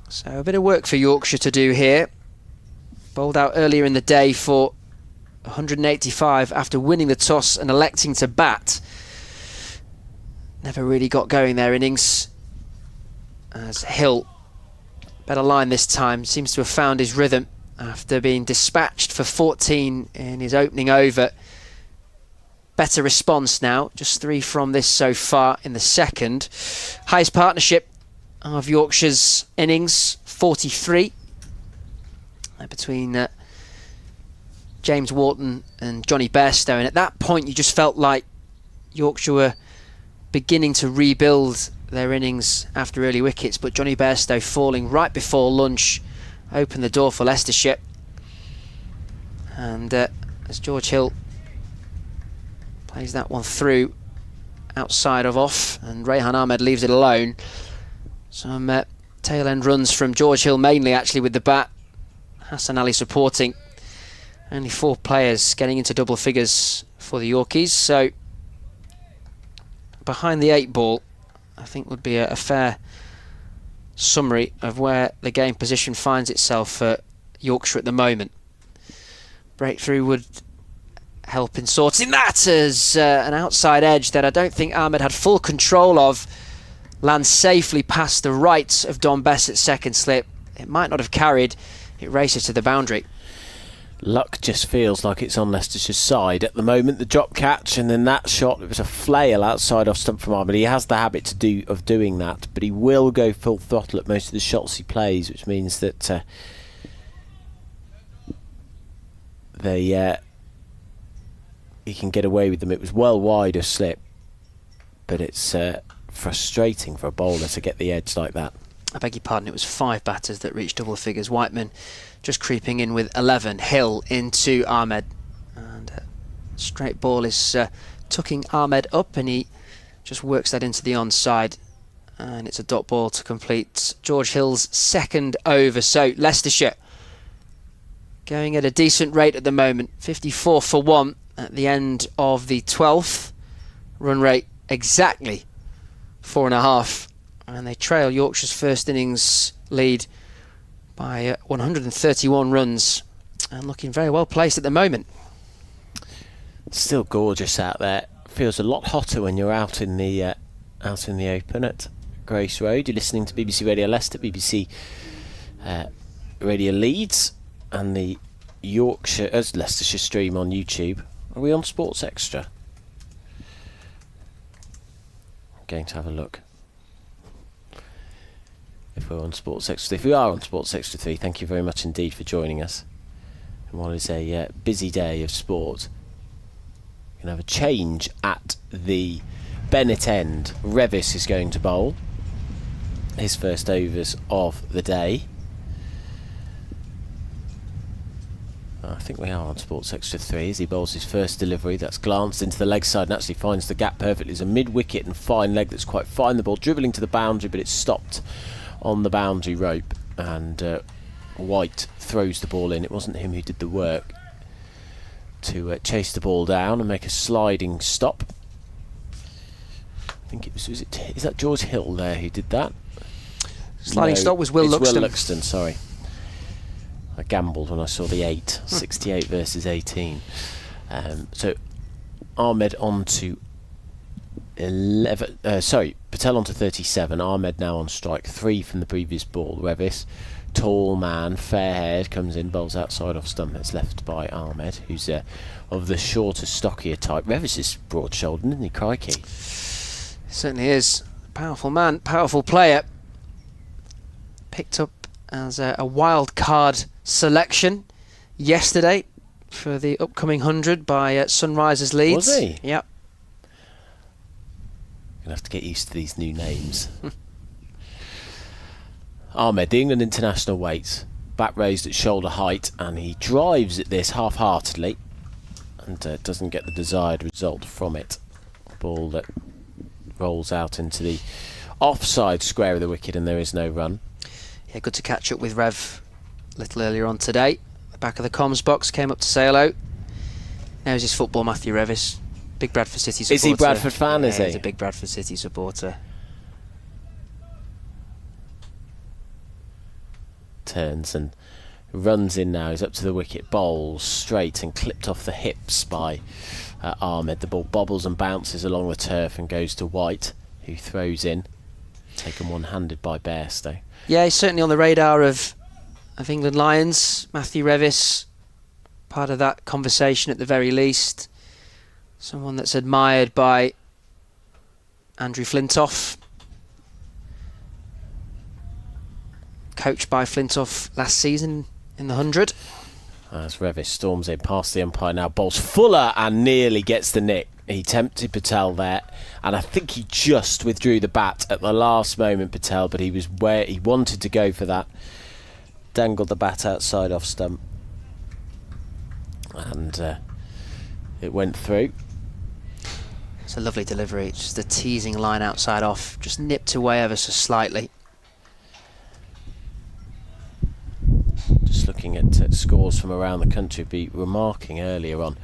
So a bit of work for Yorkshire to do here. Bowled out earlier in the day for 185 after winning the toss and electing to bat. Never really got going their innings. as Hill, better line this time, seems to have found his rhythm after being dispatched for 14 in his opening over. Better response now, just 3 from this so far in the second. Highest partnership of Yorkshire's innings, 43, between James Wharton and Johnny Bairstow. And at that point you just felt like Yorkshire were beginning to rebuild their innings after early wickets, but Johnny Bairstow falling right before lunch opened the door for Leicestershire. And as George Hill plays that one through outside of off, and Rehan Ahmed leaves it alone. Some tail end runs from George Hill mainly, actually, with the bat. Hassan Ali supporting. Only 4 players getting into double figures for the Yorkies, so behind the 8 ball I think would be a fair summary of where the game position finds itself for Yorkshire at the moment. Breakthrough would help in sorting that, as an outside edge that I don't think Ahmed had full control of lands safely past the right of Don Bessett's second slip. It might not have carried, it races to the boundary. Luck just feels like it's on Leicestershire's side at the moment. The drop catch, and then that shot, it was a flail outside off stump from Ahmed. He has the habit of doing that, but he will go full throttle at most of the shots he plays, which means that he can get away with them. It was well wide of slip, but it's frustrating for a bowler to get the edge like that. I beg your pardon, it was 5 batters that reached double figures. Whiteman just creeping in with 11. Hill into Ahmed, and straight ball is tucking Ahmed up, and he just works that into the onside, and it's a dot ball to complete George Hill's second over. So Leicestershire going at a decent rate at the moment, 54 for 1 at the end of the 12th. Run rate exactly 4.5, and they trail Yorkshire's first innings lead by 131 runs, and looking very well placed at the moment. Still gorgeous out there. Feels a lot hotter when you're out in the open at Grace Road. You're listening to BBC Radio Leicester, BBC Radio Leeds, and the Leicestershire stream on YouTube. Are we on Sports Extra? I'm going to have a look if we're on Sports Extra. If we are on Sports Extra 3, thank you very much indeed for joining us. And what is a busy day of sport, we're going to have a change at the Bennett end. Revis is going to bowl his first overs of the day. I think we are on Sports Extra 3 as he bowls his first delivery. That's glanced into the leg side and actually finds the gap perfectly. It's a mid-wicket and fine leg that's quite fine. The ball dribbling to the boundary, but it's stopped on the boundary rope, and White throws the ball in. It wasn't him who did the work to chase the ball down and make a sliding stop. I think it was is that George Hill there who did that? Sliding stop was Will Luxton. Will Luxton, sorry. I gambled when I saw the 8, 68 versus 18. So Ahmed on to 11. Patel on to 37. Ahmed now on strike 3 from the previous ball. Revis, tall man, fair-haired, comes in, bowls outside off stump. It's left by Ahmed, who's of the shorter, stockier type. Revis is broad-shouldered, isn't he? Crikey. Certainly is. Powerful man, powerful player. Picked up as a wild card selection yesterday for the upcoming 100 by Sunrisers Leeds. Was he? Yep. Gonna have to get used to these new names. Ahmed, the England international weights, back raised at shoulder height, and he drives at this half-heartedly and doesn't get the desired result from it. Ball that rolls out into the offside square of the wicket, and there is no run. Yeah, good to catch up with Rev a little earlier on today. The back of the comms box, came up to say hello. Now he's his football, Matthew Revis. Big Bradford City supporter. Is he Bradford fan, yeah, is he? He's a big Bradford City supporter. Turns and runs in now. He's up to the wicket, bowls straight and clipped off the hips by Ahmed. The ball bobbles and bounces along the turf and goes to White, who throws in. Taken one-handed by Bairstow. Yeah, he's certainly on the radar of England Lions. Matthew Revis, part of that conversation at the very least. Someone that's admired by Andrew Flintoff. Coached by Flintoff last season in the 100. As Revis storms in past the umpire now, bowls Fuller and nearly gets the nick. He tempted Patel there, and I think he just withdrew the bat at the last moment, Patel, but he was where he wanted to go for that. Dangled the bat outside off stump, and it went through. It's a lovely delivery. It's just a teasing line outside off, just nipped away ever so slightly. Just looking at scores from around the country, be remarking earlier on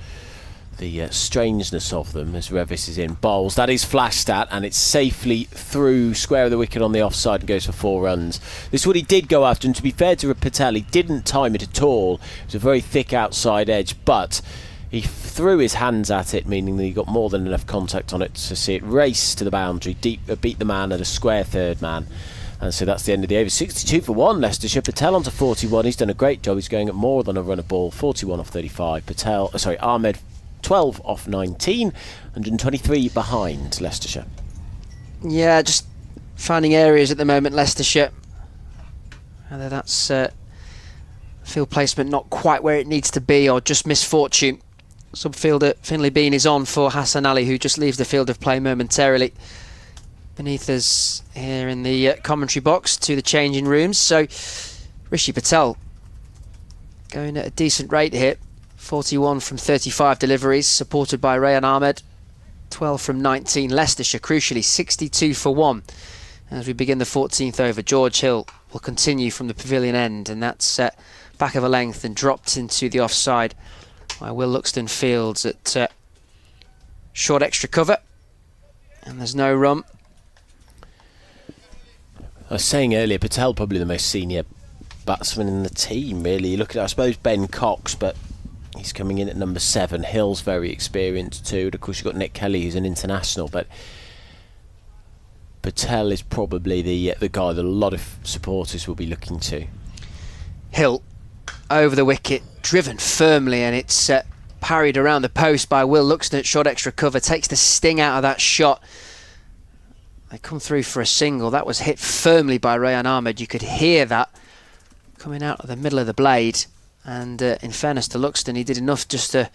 the strangeness of them as Revis is in bowls. That is flashed at, and it's safely through square of the wicket on the offside and goes for 4 runs. This is what he did go after, and to be fair to Patel, he didn't time it at all. It was a very thick outside edge, but he threw his hands at it, meaning that he got more than enough contact on it to see it race to the boundary, beat the man at a square third man. And so that's the end of the over. 62 for 1, Leicestershire. Patel onto 41. He's done a great job. He's going at more than a run of ball. 41 off 35. Ahmed 12 off 19. 123 behind Leicestershire. Yeah, just finding areas at the moment, Leicestershire. Whether that's field placement not quite where it needs to be or just misfortune. Subfielder Finlay Bean is on for Hassan Ali, who just leaves the field of play momentarily. Beneath us here in the commentary box to the changing rooms. So Rishi Patel going at a decent rate here. 41 from 35 deliveries, supported by Rayan Ahmed. 12 from 19. Leicestershire, crucially, 62 for 1. As we begin the 14th over, George Hill will continue from the pavilion end, and that's back of a length and dropped into the offside by Will Luxton fields at short extra cover. And there's no run. I was saying earlier, Patel probably the most senior batsman in the team, really. You look at, I suppose, Ben Cox, but he's coming in at number 7. Hill's very experienced too. And of course, you've got Nick Kelly, who's an international, but Patel is probably the guy that a lot of supporters will be looking to. Hill over the wicket, driven firmly, and it's parried around the post by Will Luxton at short extra cover. Takes the sting out of that shot. They come through for a single. That was hit firmly by Rayan Ahmed. You could hear that coming out of the middle of the blade. And in fairness to Luxton, he did enough just to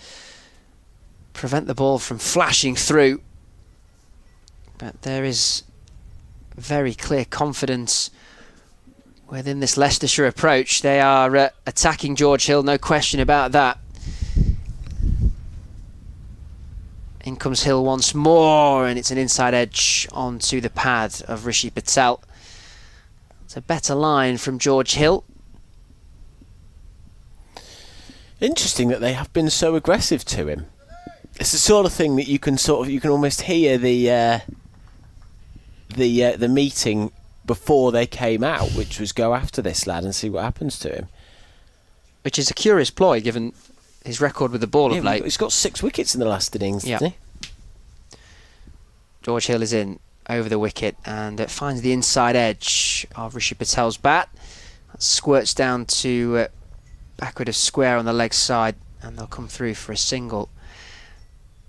prevent the ball from flashing through. But there is very clear confidence within this Leicestershire approach. They are attacking George Hill, no question about that. In comes Hill once more, and it's an inside edge onto the pad of Rishi Patel. It's a better line from George Hill. Interesting that they have been so aggressive to him. It's the sort of thing that you can almost hear the meeting before they came out, which was go after this lad and see what happens to him. Which is a curious ploy, given his record with the ball of late. He's got 6 wickets in the last innings, hasn't he? George Hill is in over the wicket, and it finds the inside edge of Rishi Patel's bat. That squirts down to backward of square on the leg side, and they'll come through for a single.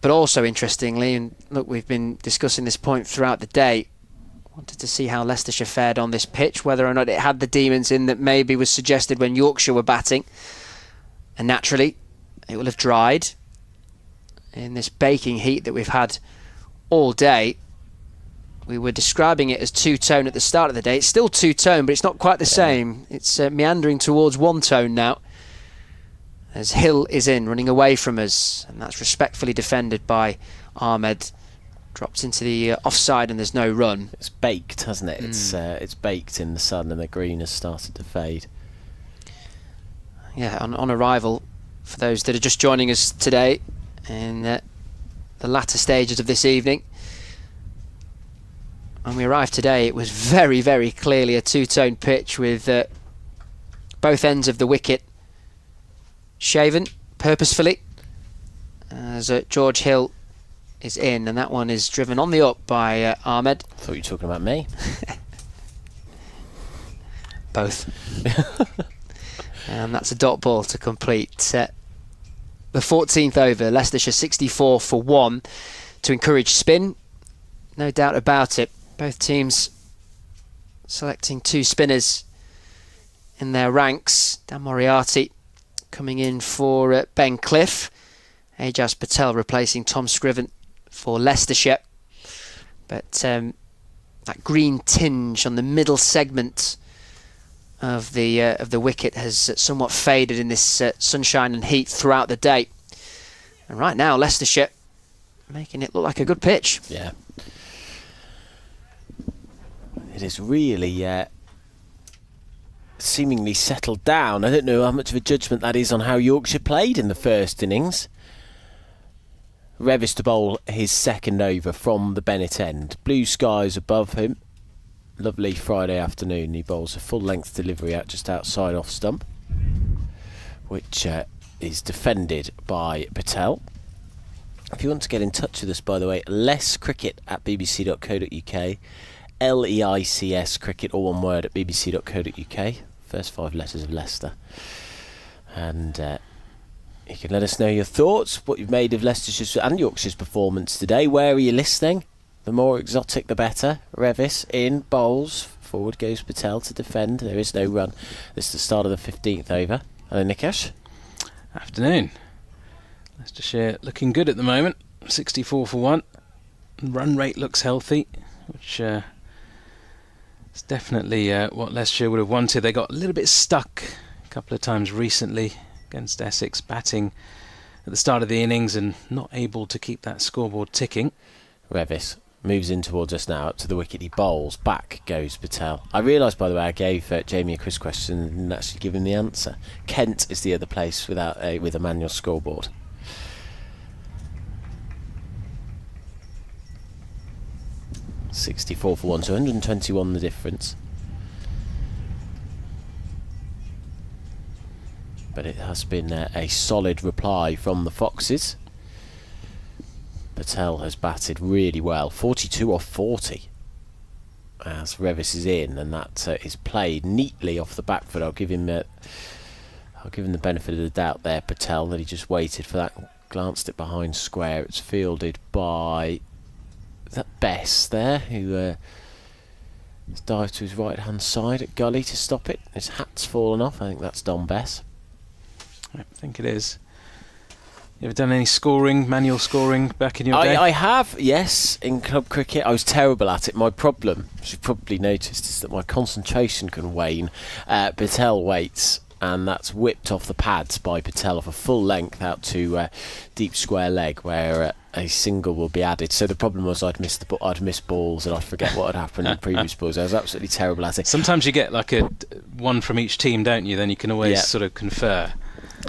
But also interestingly, and look, we've been discussing this point throughout the day, wanted to see how Leicestershire fared on this pitch, whether or not it had the demons in that maybe was suggested when Yorkshire were batting. And naturally, it will have dried in this baking heat that we've had all day. We were describing it as two-tone at the start of the day. It's still two-tone, but it's not quite the same. It's meandering towards one-tone now, as Hill is in, running away from us, and that's respectfully defended by Ahmed. Drops into the offside, and there's no run. It's baked, hasn't it? It's baked in the sun, and the green has started to fade. Yeah, on arrival, for those that are just joining us today in the latter stages of this evening, when we arrived today, it was very, very clearly a two-tone pitch with both ends of the wicket shaven purposefully, as George Hill is in, and that one is driven on the up by Ahmed. I thought you were talking about me. Both. And that's a dot ball to complete the 14th over. Leicestershire 64 for 1 to encourage spin. No doubt about it. Both teams selecting 2 spinners in their ranks. Dan Moriarty coming in for Ben Cliff. Ajaz Patel replacing Tom Scriven for Leicestershire. But that green tinge on the middle segment of the wicket has somewhat faded in this sunshine and heat throughout the day. And right now, Leicestershire making it look like a good pitch. Yeah. It is really seemingly settled down. I don't know how much of a judgment that is on how Yorkshire played in the first innings. Revis to bowl his second over from the Bennett end. Blue skies above him. Lovely Friday afternoon. He bowls a full-length delivery out just outside off stump, which is defended by Patel. If you want to get in touch with us, by the way, lesscricket@bbc.co.uk, LEICS cricket, all one word, at bbc.co.uk. First 5 letters of Leicester. And you can let us know your thoughts, what you've made of Leicestershire and Yorkshire's performance today. Where are you listening? The more exotic, the better. Revis in, bowls. Forward goes Patel to defend. There is no run. This is the start of the 15th over. Hello, Nikesh. Afternoon. Leicestershire looking good at the moment. 64 for 1. Run rate looks healthy, which is definitely what Leicestershire would have wanted. They got a little bit stuck a couple of times recently against Essex, batting at the start of the innings and not able to keep that scoreboard ticking. Revis moves in towards us now, up to the wicket. He bowls. Back goes Patel. I realised, by the way, I gave Jamie a quiz question and didn't actually give him the answer. Kent is the other place with a manual scoreboard. .64 for 1, so 121 the difference. But it has been a solid reply from the Foxes. Patel has batted really well, 42 off 40 as Revis is in, and that is played neatly off the back foot. I'll give him the benefit of the doubt there, Patel, that he just waited for that, glanced it behind square. It's fielded by that Bess there, who has dived to his right hand side at gully to stop it. His hat's fallen off. I think that's Don Bess. I think it is. You ever done any scoring, manual scoring back in your day? I have, yes, in club cricket. I was terrible at it. My problem, as you've probably noticed, is that my concentration can wane. Patel waits, and that's whipped off the pads by Patel off a full length out to deep square leg, where a single will be added. So the problem was I'd miss balls and I'd forget what had happened in previous balls. I was absolutely terrible at it. Sometimes you get like one from each team, don't you? Then you can always sort of confer.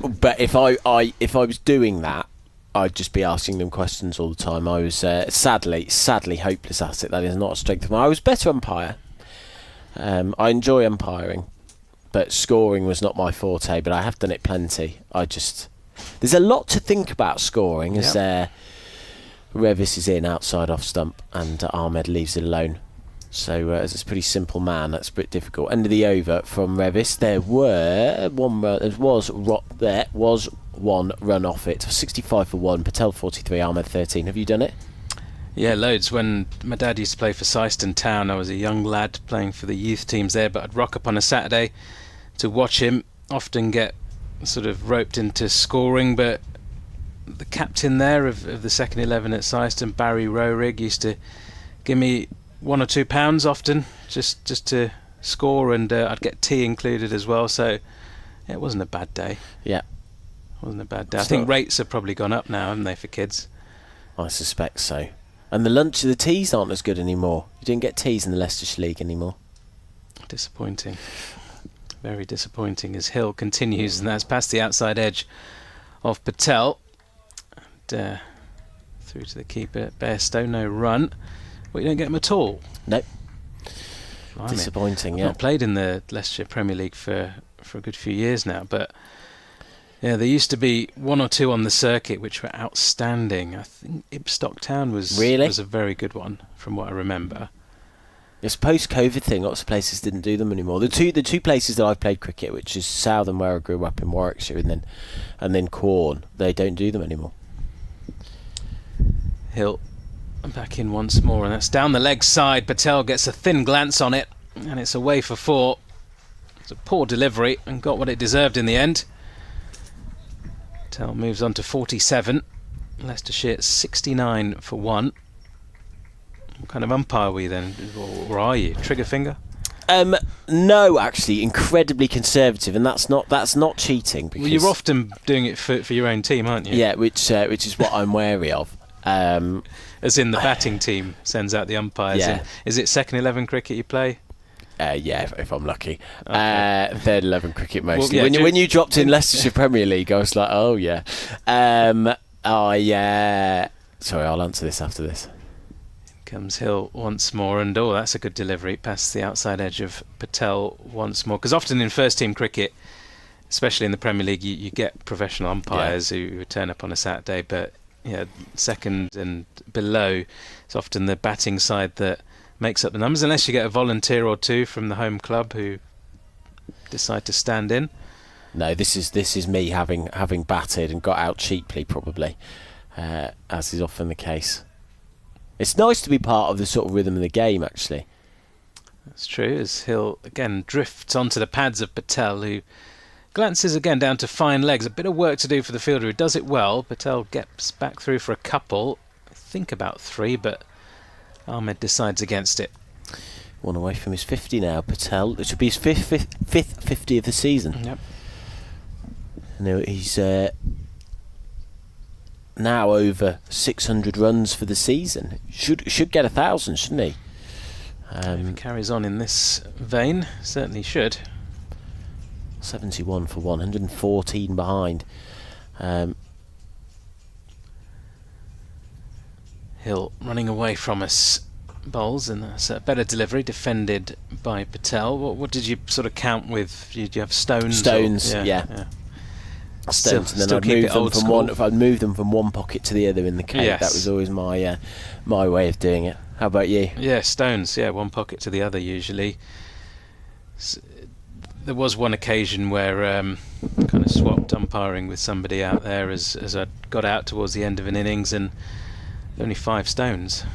But if I was doing that, I'd just be asking them questions all the time. I was sadly hopeless at it. That is not a strength of mine. I was better umpire. I enjoy umpiring, but scoring was not my forte. But I have done it plenty. There's a lot to think about scoring as Revis is in outside off stump and Ahmed leaves it alone. So as it's a pretty simple man, that's a bit difficult. End of the over from Revis. There was one run off it. 65 for 1. Patel 43. Ahmed 13. Have you done it? Yeah, loads. When my dad used to play for Syston Town, I was a young lad playing for the youth teams there. But I'd rock up on a Saturday to watch him. Often get sort of roped into scoring, but the captain there of the second 11 at Syston, Barry Rowerig, used to give me £1 or £2 often just to score, and I'd get tea included as well, so it wasn't a bad day. Yeah, wasn't a bad day. I think rates have probably gone up now, haven't they, for kids? I suspect so. And the teas aren't as good anymore. You don't get teas in the Leicestershire League anymore. Disappointing. Very disappointing as Hill continues, and that's past the outside edge of Patel. And, through to the keeper, Bairstow, no run. Well, you don't get him at all. No. Blimey. Disappointing, I've not played in the Leicestershire Premier League for a good few years now, but yeah, there used to be 1 or 2 on the circuit which were outstanding. I think Ibstock Town was a very good one, from what I remember. It's a post-COVID thing. Lots of places didn't do them anymore. The two places that I've played cricket, which is Southern, where I grew up in Warwickshire, and then Quorn, they don't do them anymore. Hill back in once more, and that's down the leg side. Patel gets a thin glance on it, and it's away for 4. It's a poor delivery and got what it deserved in the end. Patel moves on to 47. Leicestershire 69 for 1. What kind of umpire are we then, or are you? Trigger finger? No, actually, incredibly conservative, and that's not cheating. Because, well, you're often doing it for your own team, aren't you? Yeah, which is what I'm wary of. As in the batting team sends out the umpires. Yeah. Is it second 11 cricket you play? Yeah, if I'm lucky. Okay. Third 11 cricket mostly. Well, yeah, when you dropped in Leicestershire Premier League, I was like, oh yeah. Oh yeah. Sorry, I'll answer this after this. Comes Hill once more, and that's a good delivery past the outside edge of Patel once more. Because often in first team cricket, especially in the Premier League, you get professional umpires who turn up on a Saturday, but second and below, it's often the batting side that makes up the numbers, unless you get a volunteer or two from the home club who decide to stand in. No, this is me having batted and got out cheaply, probably, as is often the case. It's nice to be part of the sort of rhythm of the game, actually. That's true, as Hill again drifts onto the pads of Patel, who glances again down to fine legs. A bit of work to do for the fielder who does it well. Patel gets back through for a couple, I think about 3, but Ahmed decides against it. 1 away from his 50 now, Patel. It should be his fifth 50 of the season. Yep. And he's now over 600 runs for the season. Should get 1,000, shouldn't he? If he carries on in this vein, certainly should. 71 for 114 behind. Hill running away from us, bowls, and that's a better delivery, defended by Patel. What did you sort of count with? Did you have stones? Stones, yeah. Stones, and then I'd move them from one pocket to the other in the cake. Yes. That was always my way of doing it. How about you? Yeah, stones. Yeah, one pocket to the other usually. There was one occasion where kind of swapped umpiring with somebody out there as I got out towards the end of an innings, and only 5 stones.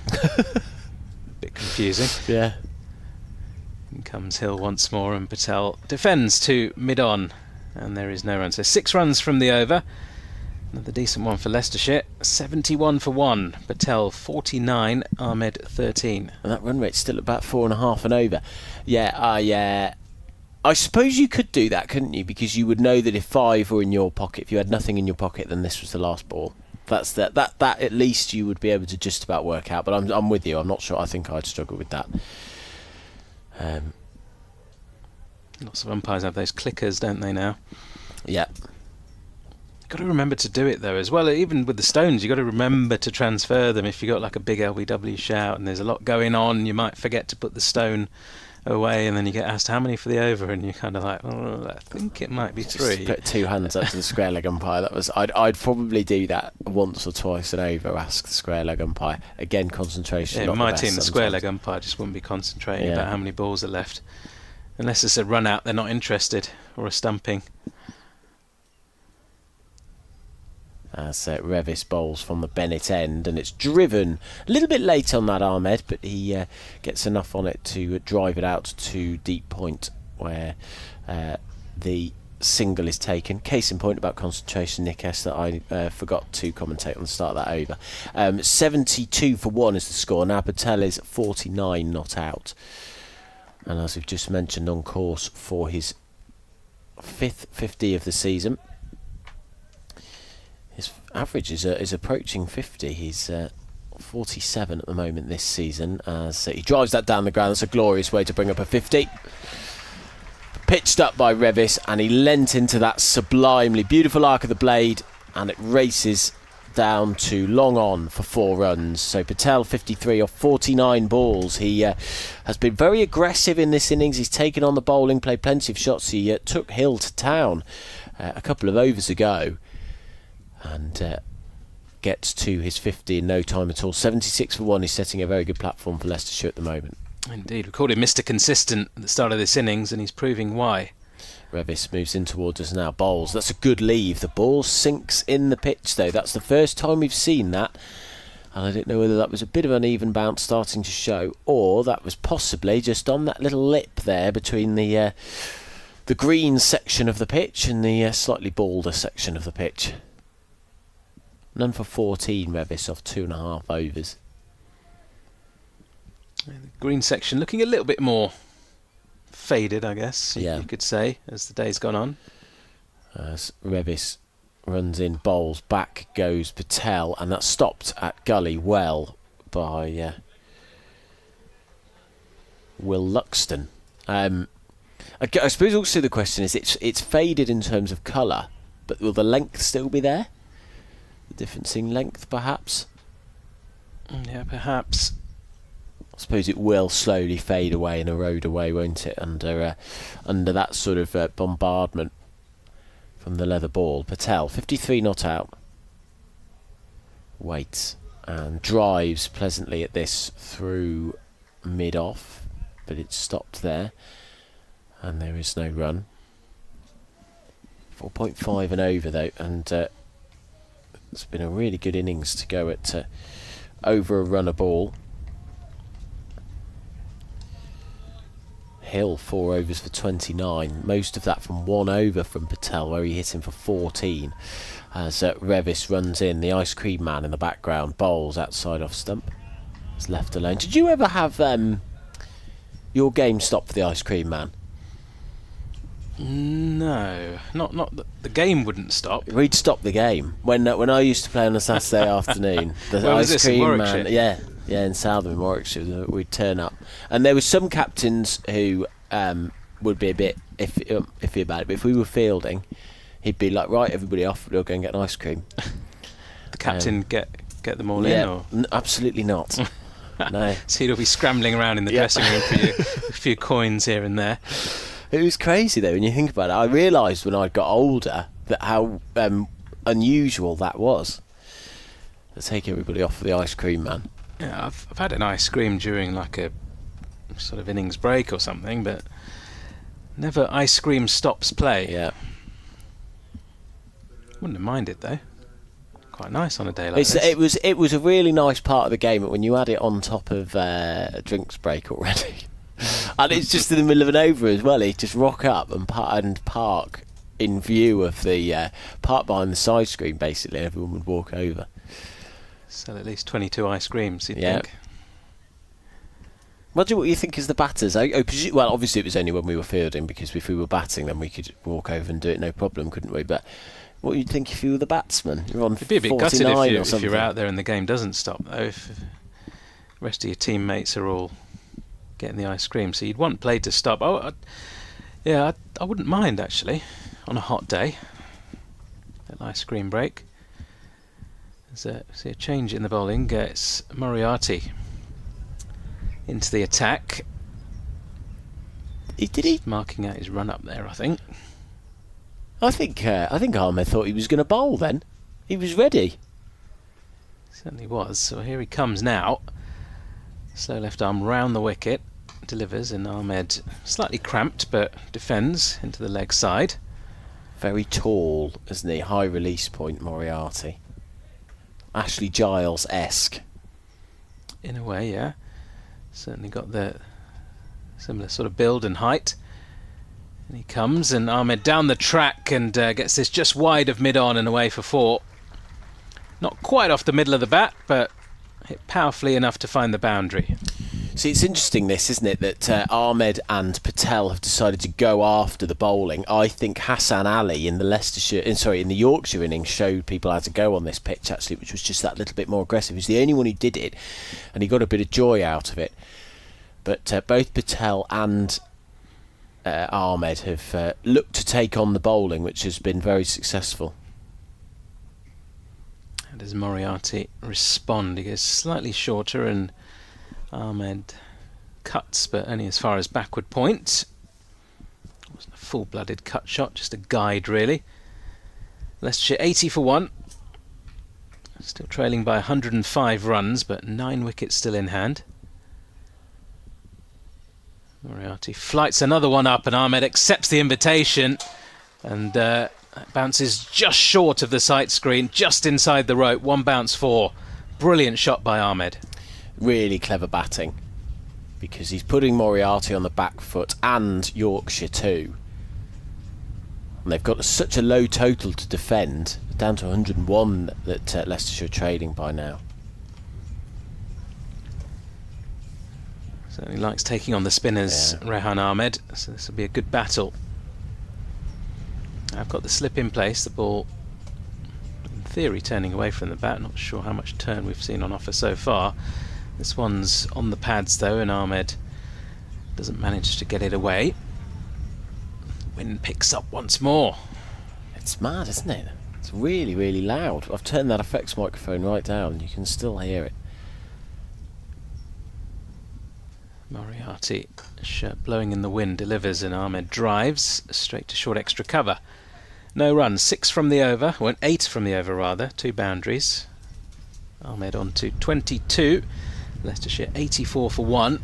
Bit confusing. Yeah. In comes Hill once more, and Patel defends to mid-on, and there is no run. So 6 runs from the over. Another decent one for Leicestershire. 71 for 1. Patel 49, Ahmed 13. And that run rate's still about 4.5 and over. Yeah, I suppose you could do that, couldn't you? Because you would know that if 5 were in your pocket, if you had nothing in your pocket, then this was the last ball. That at least you would be able to just about work out. But I'm with you. I'm not sure. I think I'd struggle with that. Lots of umpires have those clickers, don't they, now? Yeah. Got to remember to do it though as well. Even with the stones, you got to remember to transfer them. If you got like a big LBW shout and there's a lot going on, you might forget to put the stone away, and then you get asked how many for the over, and you're kind of like, oh, I think it might be 3. Just put 2 hands up to the square leg umpire. I'd probably do that once or twice and over. Ask the square leg umpire again. Concentration. Yeah, my team, the square leg umpire just wouldn't be concentrating about how many balls are left, unless it's a run out. They're not interested, or a stumping. As Revis bowls from the Bennett end, and it's driven a little bit late on that Ahmed, but he gets enough on it to drive it out to deep point, where the single is taken. Case in point about concentration, Nick S, that I forgot to commentate on the start of that over. 72 for 1 is the score. Now Patel is 49 not out, and as we've just mentioned, on course for his 5th 50 of the season. His average is approaching 50. He's 47 at the moment this season. As he drives that down the ground. That's a glorious way to bring up a 50. Pitched up by Revis, and he leant into that sublimely beautiful arc of the blade, and it races down to long on for 4 runs. So Patel 53 off 49 balls. He has been very aggressive in this innings. He's taken on the bowling, played plenty of shots. He took Hill to town a couple of overs ago, and gets to his 50 in no time at all. 76 for 1 is setting a very good platform for Leicestershire at the moment. Indeed, we called him Mr. Consistent at the start of this innings, and he's proving why. Revis moves in towards us now. Bowles, that's a good leave. The ball sinks in the pitch though. That's the first time we've seen that. And I didn't know whether that was a bit of an uneven bounce starting to show, or that was possibly just on that little lip there between the green section of the pitch and the slightly balder section of the pitch. None for 14, Revis, off 2.5 overs. The green section looking a little bit more faded, I guess, you could say, as the day's gone on. As Revis runs in, Bowles, back goes Patel, and that's stopped at gully well by Will Luxton. I suppose also the question is, it's faded in terms of colour, but will the length still be there? The difference in length, perhaps? Yeah, perhaps. I suppose it will slowly fade away and erode away, won't it, under that sort of bombardment from the leather ball. Patel, 53 not out. Waits and drives pleasantly at this through mid-off, but it's stopped there. And there is no run. 4.5 and over though, and it's been a really good innings to go at over a run a ball. Hill 4 overs for 29, most of that from 1 over from Patel, where he hit him for 14. As Revis runs in, the ice cream man in the background, Bowles outside off stump. It's left alone. Did you ever have your game stopped for the ice cream man? No, not the game wouldn't stop. We'd stop the game when I used to play on a Saturday afternoon. The Where was ice this, in cream Warwickshire? man, yeah, in Southern Warwickshire, we'd turn up, and there were some captains who would be a bit iffy about it. But if we were fielding, he'd be like, "Right, everybody off, we'll go and get an ice cream." The captain get them all in, or absolutely not. No. So he'd all be scrambling around in the dressing room for you, a few coins here and there. It was crazy though when you think about it. I realised when I got older that how unusual that was. To take everybody off for the ice cream man. Yeah, I've had an ice cream during like a sort of innings break or something, but never ice cream stops play. Yeah. Wouldn't have minded though. Quite nice on a day like this. It was a really nice part of the game when you had it on top of a drinks break already. And it's just in the middle of an over as well. He'd just rock up and park in view of the park behind the side screen, basically, and everyone would walk over. Sell at least 22 ice creams, you'd think. What you think is the batters? Well, obviously it was only when we were fielding, because if we were batting, then we could walk over and do it no problem, couldn't we? But what you'd think if you were the batsman? You're on 49 It'd be a bit gutted if you're you're out there and the game doesn't stop, though. If the rest of your teammates are all getting the ice cream, so you'd want play to stop. I wouldn't mind actually on a hot day. An ice cream break. There's a change in the bowling. It's Moriarty into the attack. Did he? Marking out his run up there, I think. I think Ahmed thought he was going to bowl then. He was ready. Certainly was. So here he comes now. Slow left arm round the wicket. Delivers, and Ahmed slightly cramped but defends into the leg side. Very tall, isn't he? High release point, Moriarty. Ashley Giles-esque. In a way, yeah. Certainly got the similar sort of build and height. And he comes, and Ahmed down the track and gets this just wide of mid-on and away for 4. Not quite off the middle of the bat, but hit powerfully enough to find the boundary. See, it's interesting this, isn't it, that Ahmed and Patel have decided to go after the bowling. I think Hassan Ali in the Yorkshire innings showed people how to go on this pitch, actually, which was just that little bit more aggressive. He's the only one who did it, and he got a bit of joy out of it. But both Patel and Ahmed have looked to take on the bowling, which has been very successful. How does Moriarty respond? He goes slightly shorter, and Ahmed cuts, but only as far as backward point. It wasn't a full-blooded cut shot, just a guide really. Leicestershire 80 for 1. Still trailing by 105 runs, but 9 wickets still in hand. Moriarty flights another one up, and Ahmed accepts the invitation, and bounces just short of the sight screen, just inside the rope. 1 bounce 4. Brilliant shot by Ahmed. Really clever batting, because he's putting Moriarty on the back foot and Yorkshire too. And they've got such a low total to defend, down to 101 that Leicestershire are trading by now. Certainly likes taking on the spinners, Rehan Ahmed, so this will be a good battle. I've got the slip in place, the ball in theory turning away from the bat. Not sure how much turn we've seen on offer so far. This one's on the pads though, and Ahmed doesn't manage to get it away. Wind picks up once more. It's mad, isn't it? It's really, really loud. I've turned that effects microphone right down and you can still hear it. Moriarty, shirt blowing in the wind, delivers, and Ahmed drives straight to short extra cover. No runs, 6 from the over, 8 from the over rather, 2 boundaries. Ahmed on to 22, Leicestershire 84 for 1.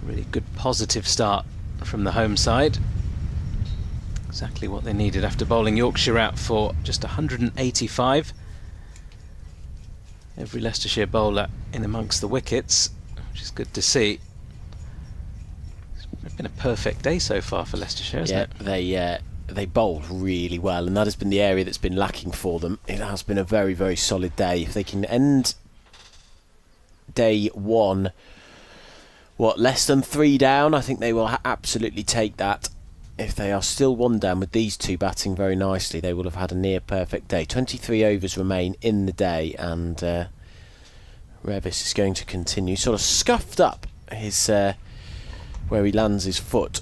Really good positive start from the home side. Exactly what they needed after bowling Yorkshire out for just 185. Every Leicestershire bowler in amongst the wickets, which is good to see. It's been a perfect day so far for Leicestershire, hasn't it? They bowled really well, and that has been the area that's been lacking for them. It has been a very, very solid day. If they can end day 1, less than 3 down, I think they will absolutely take that. If they are still 1 down with these two batting very nicely, they will have had a near perfect day. 23 overs remain in the day, and Revis is going to continue. Sort of scuffed up his where he lands his foot.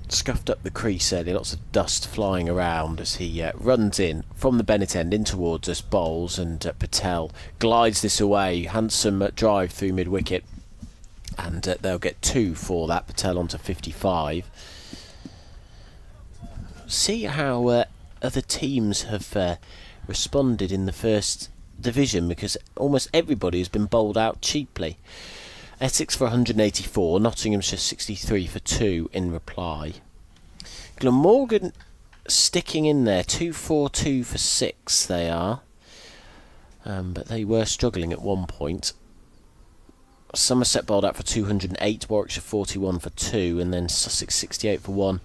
Scuffed up the crease early, lots of dust flying around as he runs in from the Bennett end in towards us, bowls, and Patel glides this away. Handsome drive through mid-wicket, and they'll get 2 for that. Patel onto 55. See how other teams have responded in the first division, because almost everybody has been bowled out cheaply. Essex for 184, Nottinghamshire 63 for 2 in reply. Glamorgan sticking in there, 242 for 6 they are, but they were struggling at one point. Somerset bowled out for 208, Warwickshire 41 for 2, and then Sussex 68 for 1.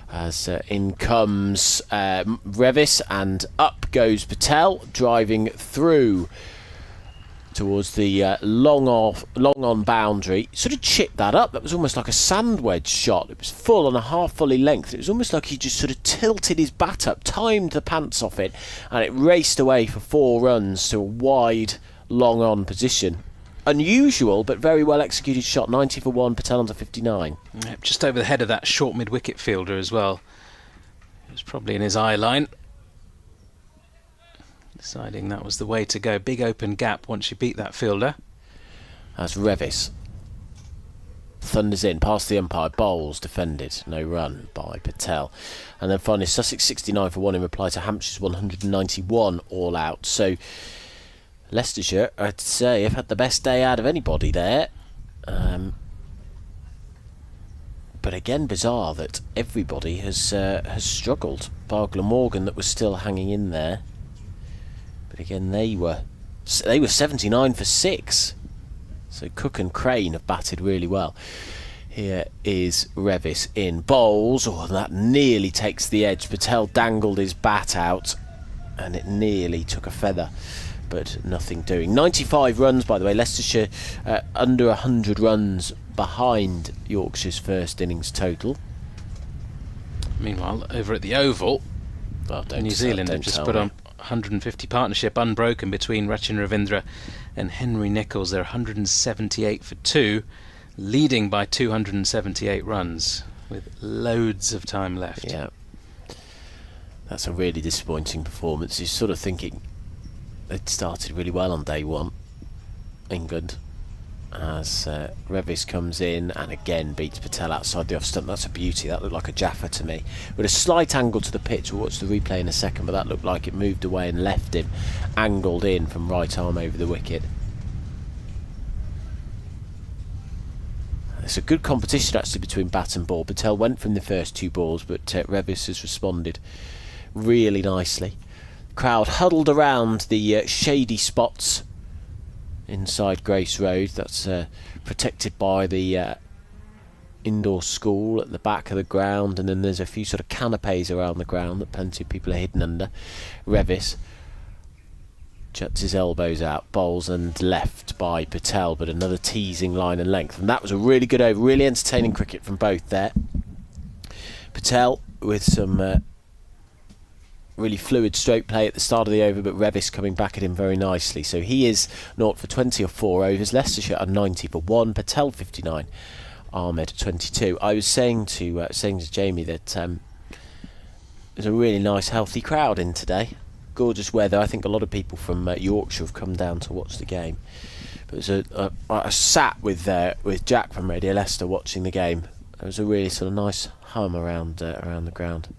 As in comes Revis, and up goes Patel, driving through towards the long on boundary. Sort of chipped that up. That was almost like a sand wedge shot. It was full on a half volley length. It was almost like he just sort of tilted his bat up, timed the pants off it, and it raced away for 4 runs to a wide long on position. Unusual but very well executed shot. 90 for 1, Patel onto 59. Yep, just over the head of that short mid-wicket fielder as well. It was probably in his eye line. Deciding that was the way to go. Big open gap once you beat that fielder. As Revis thunders in past the umpire, bowls, defended, no run by Patel. And then finally Sussex 69 for 1 in reply to Hampshire's 191 all out. So Leicestershire, I'd say, have had the best day out of anybody there. But again, bizarre that everybody has struggled. Bar Glamorgan, that was still hanging in there. But again, they were 79 for 6. So Cook and Crane have batted really well. Here is Revis in. Bowls. Oh, that nearly takes the edge. Patel dangled his bat out, and it nearly took a feather, but nothing doing. 95 runs, by the way. Leicestershire under 100 runs behind Yorkshire's first innings total. Meanwhile, over at the Oval, New Zealand have just put on 150 partnership unbroken between Rachin Ravindra and Henry Nicholls. They're 178 for 2, leading by 278 runs with loads of time left. Yeah, that's a really disappointing performance. You're sort of thinking they'd started really well on day 1, England, as Revis comes in and again beats Patel outside the off stump. That's a beauty. That looked like a Jaffa to me, with a slight angle to the pitch. We'll watch the replay in a second, but that looked like it moved away and left him angled in from right arm over the wicket. It's a good competition actually between bat and ball. Patel went from the first 2 balls, but Revis has responded really nicely. Crowd huddled around the shady spots inside Grace Road. That's protected by the indoor school at the back of the ground, and then there's a few sort of canopies around the ground that plenty of people are hidden under. Revis juts his elbows out, bowls and left by Patel, but another teasing line and length, and that was a really good over, really entertaining cricket from both there. Patel with some really fluid stroke play at the start of the over, but Revis coming back at him very nicely. So he is 0 for 20 or 4 overs. Leicestershire are 90 for 1, Patel 59, Ahmed 22. I was saying to Jamie that there's a really nice healthy crowd in today. Gorgeous weather. I think a lot of people from Yorkshire have come down to watch the game. But I sat with Jack from Radio Leicester watching the game. There was a really sort of nice hum around the ground.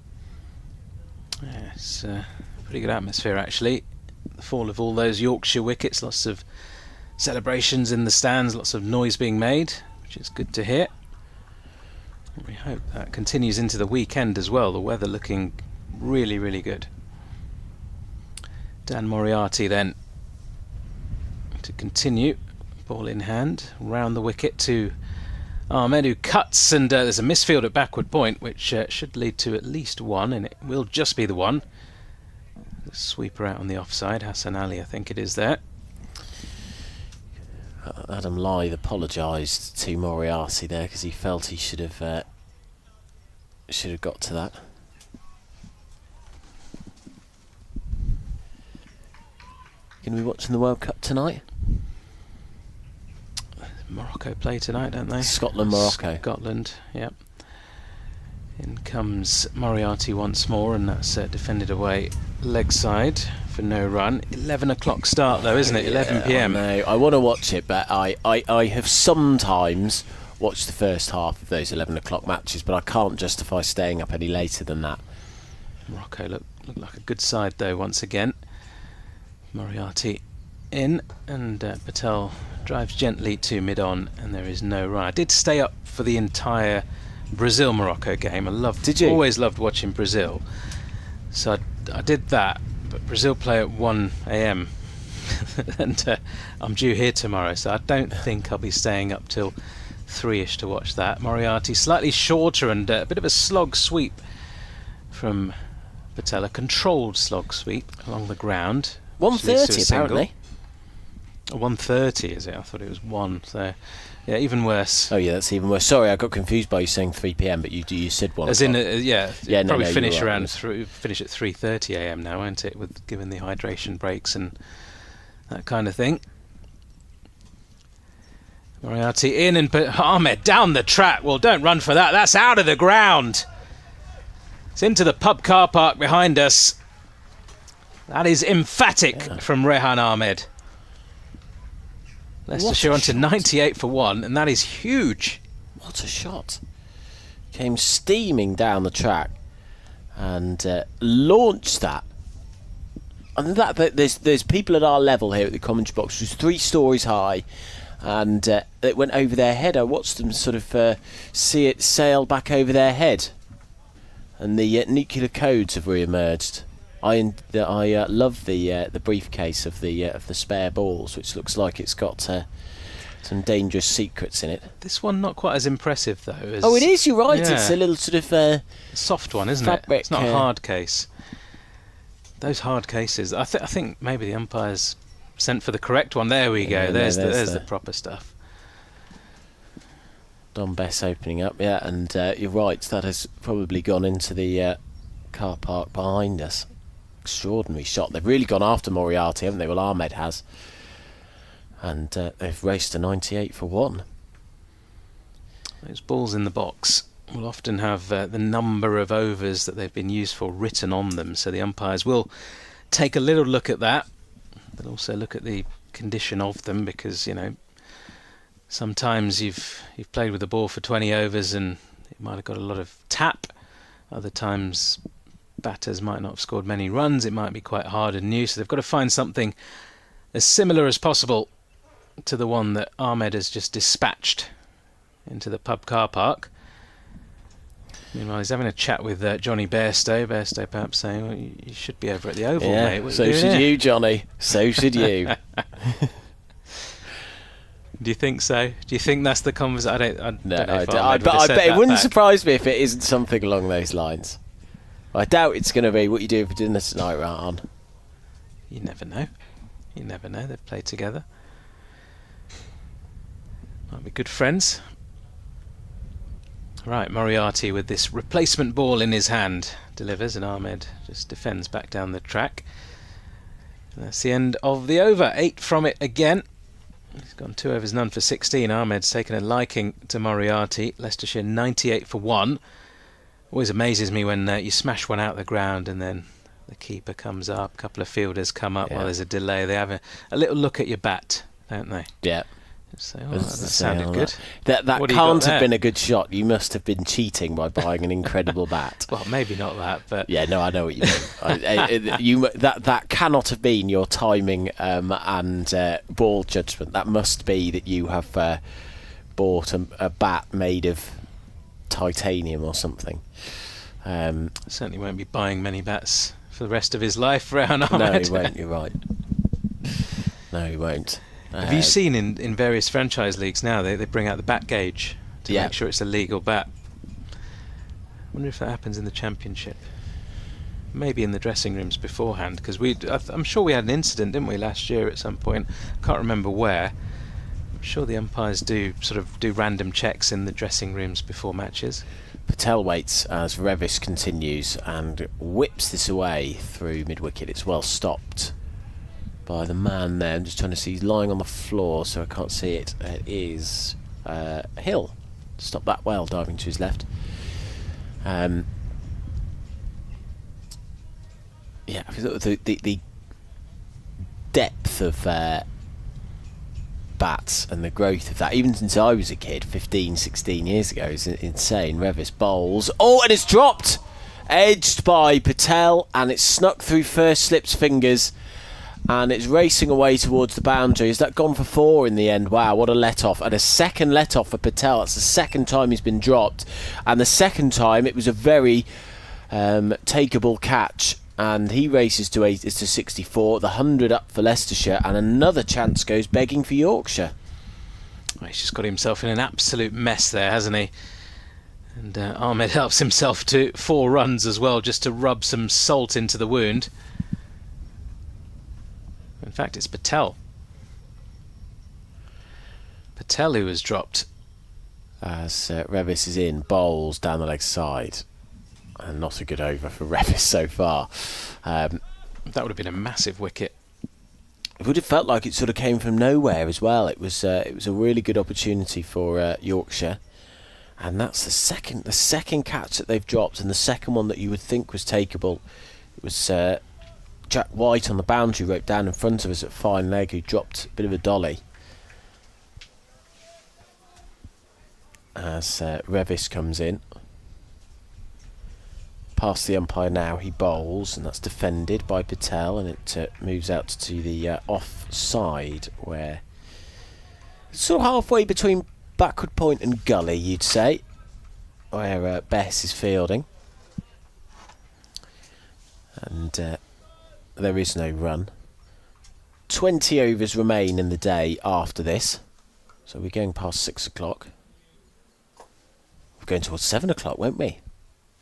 Yeah, it's a pretty good atmosphere actually. The fall of all those Yorkshire wickets, lots of celebrations in the stands, lots of noise being made, which is good to hear. We hope that continues into the weekend as well. The weather looking really, really good. Dan Moriarty then to continue, ball in hand, round the wicket to Ahmed, who cuts, and there's a misfield at backward point, which should lead to at least 1, and it will just be the 1. The sweeper out on the offside, Hassan Ali I think it is there. Adam Lythe apologised to Moriarty there because he felt he should have got to that. Going to be watching the World Cup tonight? Morocco play tonight, don't they? Scotland, Morocco. Scotland, yep. In comes Moriarty once more, and that's defended away leg side for no run. 11 o'clock start though, isn't it? 11 p.m. No, I want to watch it, but I have sometimes watched the first half of those 11 o'clock matches, but I can't justify staying up any later than that. Morocco look like a good side though once again. Moriarty in, and Patel drives gently to mid-on, and there is no run. I did stay up for the entire Brazil-Morocco game. Did you? Always loved watching Brazil. So I did that, but Brazil play at 1 a.m. and I'm due here tomorrow, so I don't think I'll be staying up till 3ish to watch that. Moriarty slightly shorter, and a bit of a slog sweep from Patel, a controlled slog sweep along the ground. 1:30 apparently. 1:30 is it? I thought it was 1. So yeah, even worse. Oh yeah, that's even worse. Sorry, I got confused by you saying 3 p.m, but you said 1. As in, probably finish right. around finish at 3:30 a.m. now, won't it? With given the hydration breaks and that kind of thing. Moriarty in, and Ahmed down the track. Well, don't run for that. That's out of the ground. It's into the pub car park behind us. That is emphatic from Rehan Ahmed. Leicestershire on to 98 for 1, and that is huge. What a shot. Came steaming down the track and launched that. And there's people at our level here at the commentary box, which was 3 stories high, and it went over their head. I watched them sort of see it sail back over their head, and the nuclear codes have re-emerged. I love the briefcase of the spare balls, which looks like it's got some dangerous secrets in it. This one not quite as impressive though. It is. You're right. Yeah. It's a little sort of soft one, isn't fabric, it? It's not a hard case. Those hard cases. I think maybe the umpires sent for the correct one. There we go. There's the proper stuff. Don Bess opening up, yeah, and you're right. That has probably gone into the car park behind us. Extraordinary shot. They've really gone after Moriarty, haven't they? Well, Ahmed has, and they've raced to 98 for 1. Those balls in the box will often have the number of overs that they've been used for written on them, so the umpires will take a little look at that. They'll also look at the condition of them, because sometimes you've played with the ball for 20 overs and it might have got a lot of tap. Other times batters might not have scored many runs. It might be quite hard and new, so they've got to find something as similar as possible to the one that Ahmed has just dispatched into the pub car park. Meanwhile, he's having a chat with Johnny Bairstow. Bairstow perhaps saying, well, you should be over at the Oval, mate. What so you doing should here? you, Johnny. So should you. Do you think so? Do you think that's the conversation? I don't know if But Ahmed would have I said bet it that wouldn't back. surprise me if it isn't something along those lines. I doubt it's going to be what you do for dinner tonight, Ran. You never know. You never know. They've played together. Might be good friends. Right, Moriarty with this replacement ball in his hand delivers, and Ahmed just defends back down the track. And that's the end of the over. 8 from it again. He's gone 2 overs, none for 16. Ahmed's taken a liking to Moriarty. Leicestershire 98 for 1. Always amazes me when you smash one out the ground and then the keeper comes up, a couple of fielders come up while there's a delay. They have a little look at your bat, don't they? Yeah. Say, oh, that sounded good. That What do you can't got have there? been a good shot. You must have been cheating by buying an incredible bat. Well, maybe not that, but Yeah, no, I know what you mean. That cannot have been your timing and ball judgment. That must be that you have bought a bat made of titanium or something. certainly won't be buying many bats for the rest of his life around Ahmed. No, he won't. You're right. No, he won't. Have you seen in various franchise leagues now, they bring out the bat gauge to make sure it's a legal bat? I wonder if that happens in the Championship. Maybe in the dressing rooms beforehand, because I'm sure we had an incident, didn't we, last year at some point? Can't remember where. I'm sure the umpires do random checks in the dressing rooms before matches. Patel waits as Revis continues and whips this away through mid-wicket. It's well stopped by the man there. I'm just trying to see. He's lying on the floor, so I can't see it. It is Hill. Stopped that well, diving to his left. Yeah, the depth of bats and the growth of that, even since I was a kid 15, 16 years ago, is insane. Revis bowls. Oh, and it's dropped! Edged by Patel, and it's snuck through first slip's fingers, and it's racing away towards the boundary. Has that gone for 4 in the end? Wow, what a let-off. And a second let-off for Patel. That's the second time he's been dropped. And the second time it was a very takeable catch. And he races to 64. The 100 up for Leicestershire. And another chance goes begging for Yorkshire. Well, he's just got himself in an absolute mess there, hasn't he? And Ahmed helps himself to 4 runs as well, just to rub some salt into the wound. In fact, it's Patel. Patel who was dropped. As Revis is in, bowls down the leg side. And not a good over for Revis so far. That would have been a massive wicket. It would have felt like it sort of came from nowhere as well. It was a really good opportunity for Yorkshire. And that's the second catch that they've dropped, and the second one that you would think was takeable. It was Jack White on the boundary rope down in front of us at fine leg, who dropped a bit of a dolly. As Revis comes in. Past the umpire now, he bowls, and that's defended by Patel, and it moves out to the offside, where it's sort of halfway between backward point and gully, you'd say, where Bess is fielding. And there is no run. 20 overs remain in the day after this. So we're going past 6 o'clock. We're going towards 7 o'clock, won't we?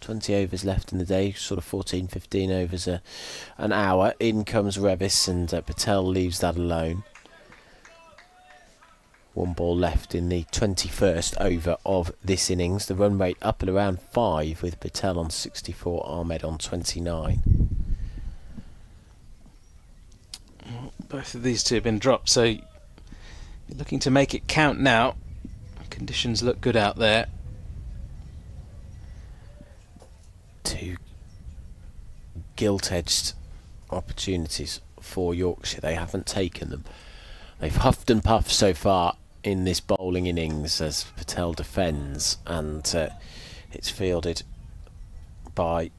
20 overs left in the day, sort of 14, 15 overs an hour. In comes Revis, and Patel leaves that alone. 1 ball left in the 21st over of this innings. The run rate up at around 5, with Patel on 64, Ahmed on 29. Both of these two have been dropped, so you're looking to make it count now. Conditions look good out there. 2 gilt-edged opportunities for Yorkshire. They haven't taken them. They've huffed and puffed so far in this bowling innings as Patel defends, and it's fielded by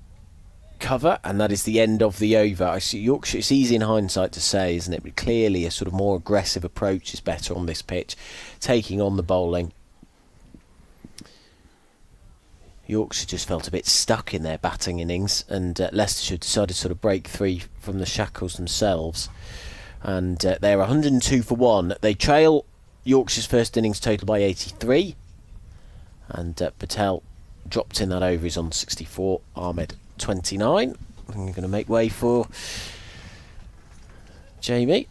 cover, and that is the end of the over. I see Yorkshire, it's easy in hindsight to say, isn't it, but clearly a sort of more aggressive approach is better on this pitch, taking on the bowling. Yorkshire just felt a bit stuck in their batting innings, and Leicestershire decided to sort of break free from the shackles themselves. And they're 102 for 1. They trail Yorkshire's first innings total by 83, and Patel dropped in that over. He's on 64. Ahmed 29. I'm going to make way for Jamie,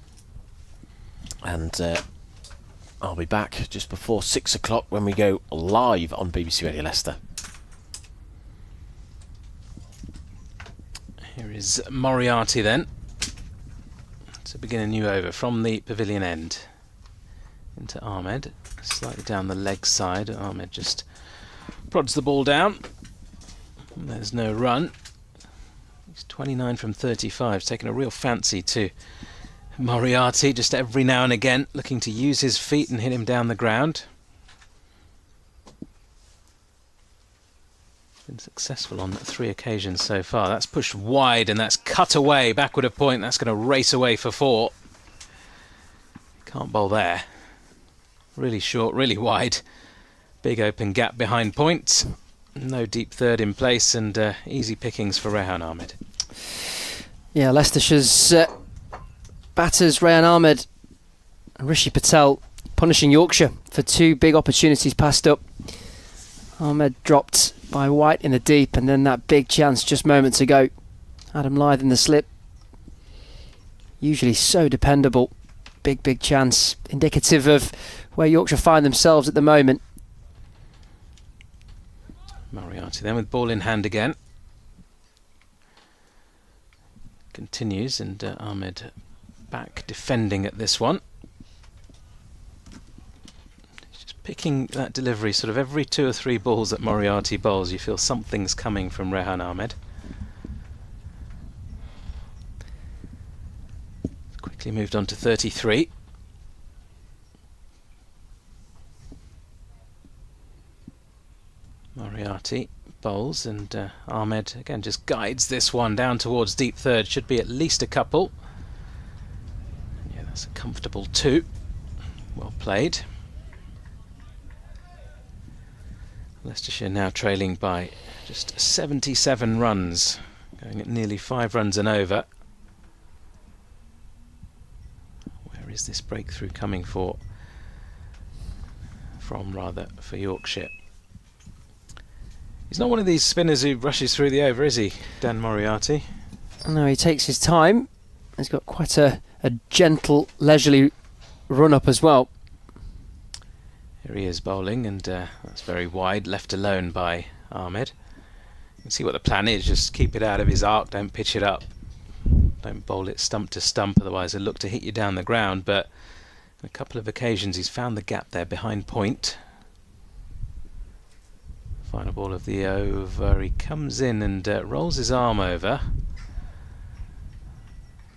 and I'll be back just before 6 o'clock when we go live on BBC Radio Leicester. Here is Moriarty then to begin a new over from the pavilion end. Into Ahmed, slightly down the leg side. Ahmed just prods the ball down. There's no run. He's 29 from 35, taking a real fancy to Moriarty, just every now and again looking to use his feet and hit him down the ground. Been successful on 3 occasions so far. That's pushed wide and that's cut away, backward of point. That's going to race away for 4. Can't bowl there. Really short, really wide. Big open gap behind point. No deep third in place, and easy pickings for Rehan Ahmed. Yeah, Leicestershire's batters, Rehan Ahmed and Rishi Patel, punishing Yorkshire for 2 big opportunities passed up. Ahmed dropped by White in the deep, and then that big chance just moments ago. Adam Lyth in the slip. Usually so dependable. Big chance, indicative of where Yorkshire find themselves at the moment. Moriarty then with ball in hand again. Continues, and Ahmed back defending at this one. He's just picking that delivery sort of every 2 or 3 balls that Moriarty bowls. You feel something's coming from Rehan Ahmed. Quickly moved on to 33. Moriarty bowls, and Ahmed again just guides this one down towards deep third. Should be at least a couple. Yeah, that's a comfortable 2. Well played. Leicestershire now trailing by just 77 runs, going at nearly 5 runs and over. Where is this breakthrough coming from for Yorkshire? He's not one of these spinners who rushes through the over, is he, Dan Moriarty? No, he takes his time. He's got quite a gentle, leisurely run-up as well. Here he is bowling, and that's very wide, left alone by Ahmed. You can see what the plan is, just keep it out of his arc, don't pitch it up. Don't bowl it stump to stump, otherwise it'll look to hit you down the ground. But on a couple of occasions he's found the gap there behind point. Final ball of the over, he comes in and rolls his arm over.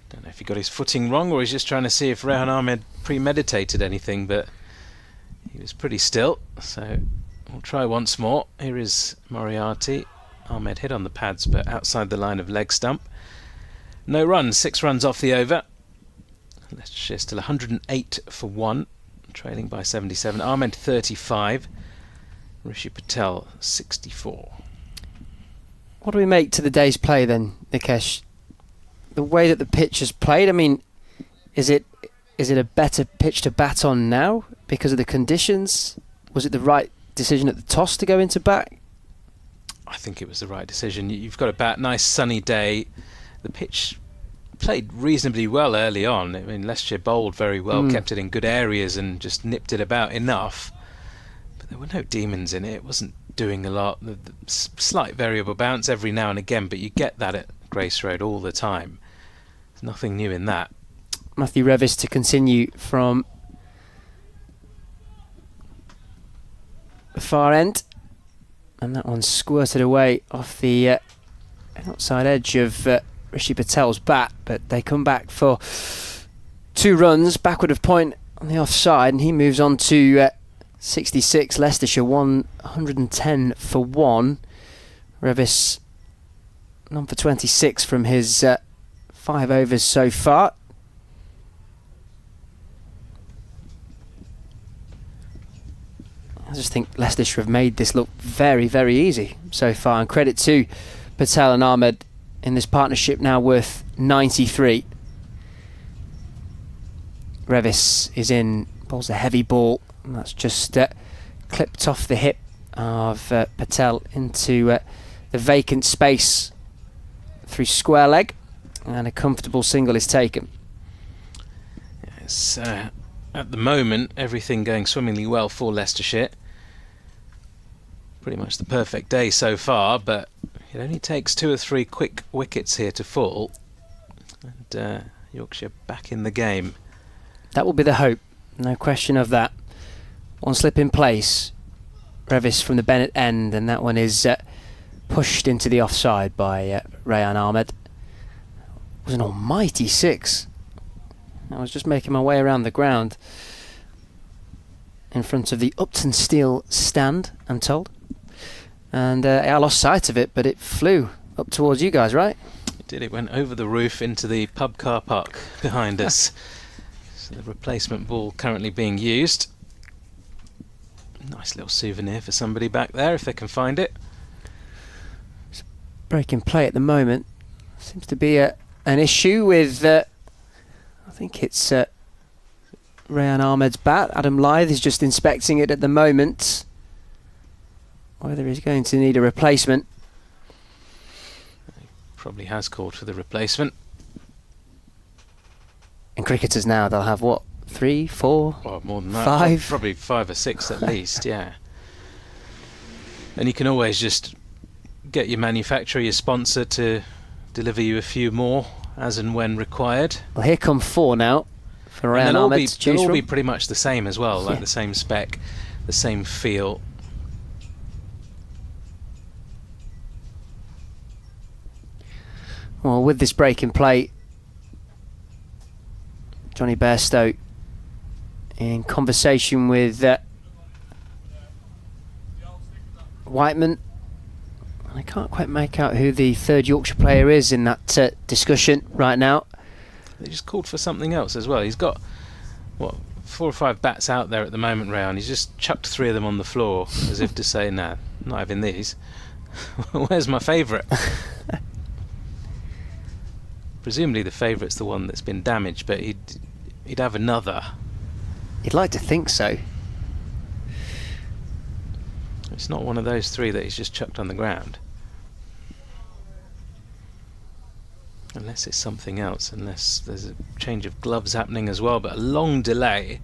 Don't know if he got his footing wrong or he's just trying to see if Rehan Ahmed premeditated anything, but he was pretty still, so we'll try once more. Here is Moriarty. Ahmed hit on the pads but outside the line of leg stump. No runs, 6 runs off the over. Leicestershire still 108 for 1, trailing by 77. Ahmed 35. Rishi Patel 64. What do we make to the day's play then, Nikesh? The way that the pitch has played, I mean, is it a better pitch to bat on now because of the conditions? Was it the right decision at the toss to go into bat? I think it was the right decision. You've got a bat, nice sunny day. The pitch played reasonably well early on. I mean, Leicestershire bowled very well, kept it in good areas and just nipped it about enough. There were no demons in it. It wasn't doing a lot. The slight variable bounce every now and again, but you get that at Grace Road all the time. There's nothing new in that. Matthew Revis to continue from the far end, and that one squirted away off the outside edge of Rishi Patel's bat, but they come back for 2 runs backward of point on the offside, and he moves on to 66. Leicestershire 110 for 1. Revis none for 26 from his 5 overs so far. As just think Leicestershire have made this look very, very easy so far. And credit to Patel and Ahmed in this partnership now worth 93. Revis is in, bowls a heavy ball, and that's just clipped off the hip of Patel into the vacant space through square leg, and a comfortable single is taken. Yes, at the moment, everything going swimmingly well for Leicestershire. Pretty much the perfect day so far, but it only takes 2 or 3 quick wickets here to fall, and Yorkshire back in the game. That will be the hope, no question of that. One slip in place, Revis from the Bennett end, and that one is pushed into the offside by Rayan Ahmed. It was an almighty 6. I was just making my way around the ground in front of the Uptonsteel stand, I'm told. And I lost sight of it, but it flew up towards you guys, right? It did. It went over the roof into the pub car park behind us. So the replacement ball currently being used. Nice little souvenir for somebody back there if they can find it. Breaking play at the moment. Seems to be an issue with, I think it's Rayan Ahmed's bat. Adam Lyth is just inspecting it at the moment. Whether he's going to need a replacement. He probably has called for the replacement. And cricketers now, they'll have what? 3, 4, Or more than that. 5? Probably 5 or 6 at least, yeah. And you can always just get your manufacturer, your sponsor, to deliver you a few more as and when required. Well, here come 4 now for Rayan Ahmed to choose They'll all from. be pretty much the same as well, like Yeah. the same spec, the same feel. Well, with this break in play, Johnny Bairstow in conversation with Whiteman. I can't quite make out who the third Yorkshire player is in that discussion right now. They just called for something else as well. He's got, what, 4 or 5 bats out there at the moment, Rayan. He's just chucked 3 of them on the floor as if to say, nah, not having these. Where's my favourite? Presumably the favourite's the one that's been damaged, but he'd have another. You'd like to think so. It's not one of those 3 that he's just chucked on the ground. Unless it's something else, unless there's a change of gloves happening as well, but a long delay.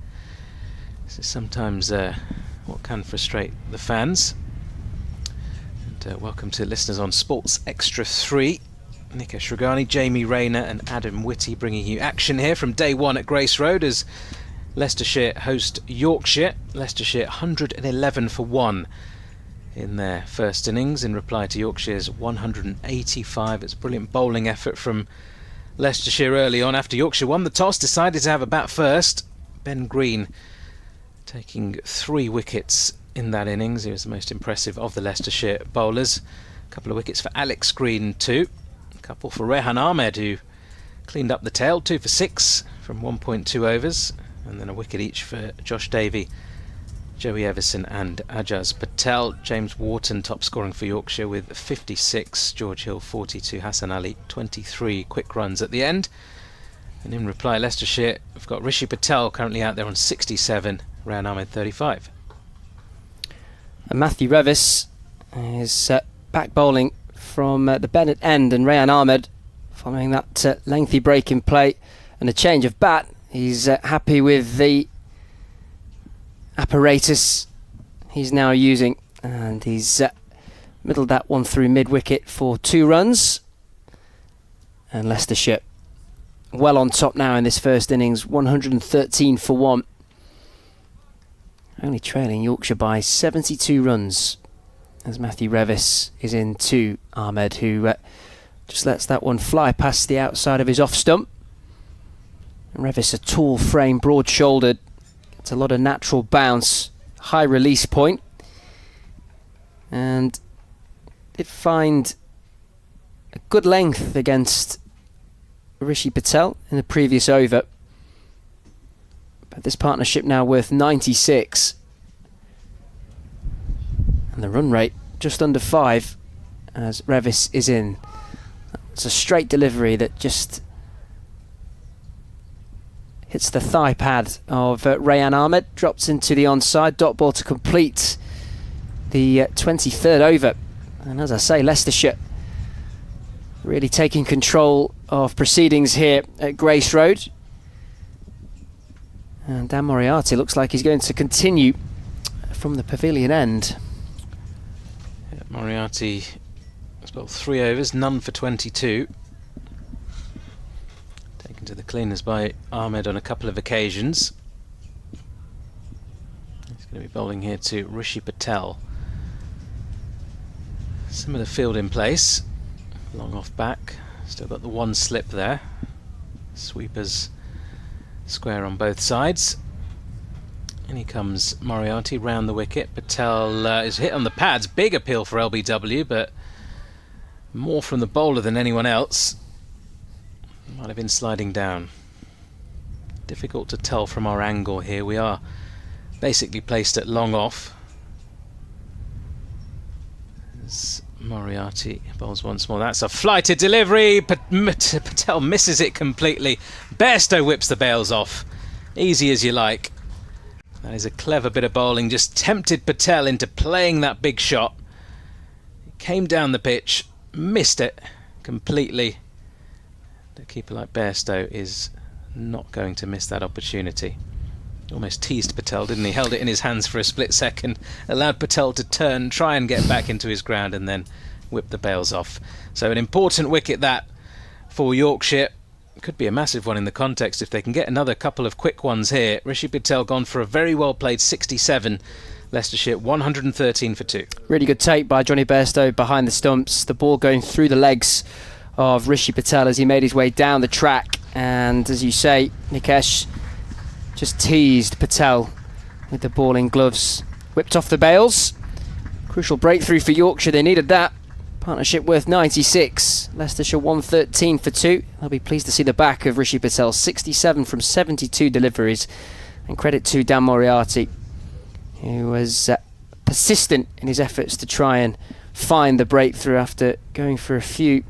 This is sometimes what can frustrate the fans. And welcome to listeners on Sports Extra 3. Nikesh Ragani, Jamie Rayner and Adam Whitty bringing you action here from day 1 at Grace Road as Leicestershire host Yorkshire. Leicestershire 111 for 1 in their first innings in reply to Yorkshire's 185. It's a brilliant bowling effort from Leicestershire early on after Yorkshire won the toss, decided to have a bat first. Ben Green taking 3 wickets in that innings. He was the most impressive of the Leicestershire bowlers. A couple of wickets for Alex Green too. A couple for Rayan Ahmed, who cleaned up the tail, 2 for 6 from 1.2 overs, and then a wicket each for Josh Davey, Joey Everson and Ajaz Patel. James Wharton top scoring for Yorkshire with 56, George Hill 42, Hassan Ali 23 quick runs at the end. And in reply, Leicestershire have got Rishi Patel currently out there on 67, Rayan Ahmed 35. And Matthew Revis is back bowling from the Bennett end, and Rayan Ahmed, following that lengthy break in play and a change of bat, he's happy with the apparatus he's now using, and he's middled that one through mid-wicket for 2 runs. And Leicestershire well on top now in this first innings, 113 for 1. Only trailing Yorkshire by 72 runs as Matthew Revis is in to Ahmed, who just lets that one fly past the outside of his off stump. And Revis, a tall frame, broad-shouldered, gets a lot of natural bounce, high release point, and did find a good length against Rishi Patel in the previous over. But this partnership now worth 96. And the run rate just under 5 as Revis is in. It's a straight delivery that just hits the thigh pad of Rayan Ahmed, drops into the onside, dot ball to complete the 23rd over. And as I say, Leicestershire really taking control of proceedings here at Grace Road. And Dan Moriarty looks like he's going to continue from the pavilion end. Yeah, Moriarty has bowled 3 overs, none for 22. Taken to the cleaners by Ahmed on a couple of occasions. He's going to be bowling here to Rishi Patel. Similar field in place. Long off back. Still got the one slip there. Sweepers square on both sides. And here comes Moriarty round the wicket. Patel is hit on the pads. Big appeal for LBW, but more from the bowler than anyone else. Might have been sliding down. Difficult to tell from our angle here. We are basically placed at long off. As Moriarty bowls once more. That's a flighted delivery. Patel misses it completely. Bairstow whips the bails off. Easy as you like. That is a clever bit of bowling. Just tempted Patel into playing that big shot. He came down the pitch, missed it completely. A keeper like Bairstow is not going to miss that opportunity. Almost teased Patel, didn't he? Held it in his hands for a split second, allowed Patel to turn, try and get back into his ground, and then whip the bails off. So an important wicket that for Yorkshire. Could be a massive one in the context if they can get another couple of quick ones here. Rishi Patel gone for a very well played 67. Leicestershire 113 for 2. Really good take by Johnny Bairstow behind the stumps. The ball going through the legs of Rishi Patel as he made his way down the track. And as you say, Nikesh just teased Patel with the ball in gloves. Whipped off the bails. Crucial breakthrough for Yorkshire. They needed that. Partnership worth 96. Leicestershire 113 for 2. They'll be pleased to see the back of Rishi Patel. 67 from 72 deliveries. And credit to Dan Moriarty, who was persistent in his efforts to try and find the breakthrough after going for a few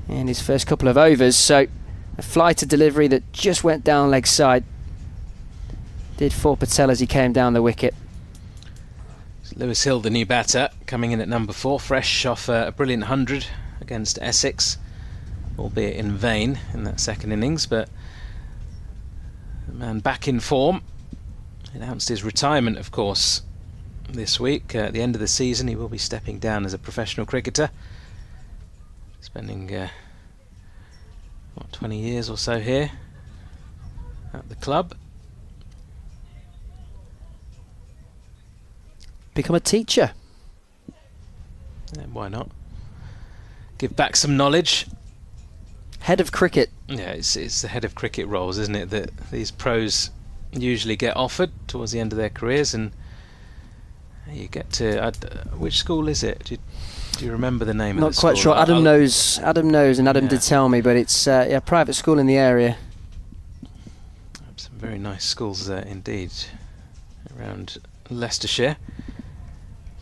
in his first couple of overs. So a flighted delivery that just went down leg side did for Patel as he came down the wicket. Lewis Hill, the new batter, coming in at number 4, fresh off a brilliant 100 against Essex, albeit in vain in that second innings, but the man back in form. Announced his retirement, of course, this week. At the end of the season, he will be stepping down as a professional cricketer, spending 20 years or so here at the club. Become a teacher. Yeah, why not? Give back some knowledge. Head of cricket. Yeah, it's the head of cricket roles, isn't it, that these pros usually get offered towards the end of their careers, and you get to which school is it? Do you remember the name of the school? Not quite sure. Adam knows, and Adam Yeah. did tell me, but it's a private school in the area. Some very nice schools there indeed around Leicestershire.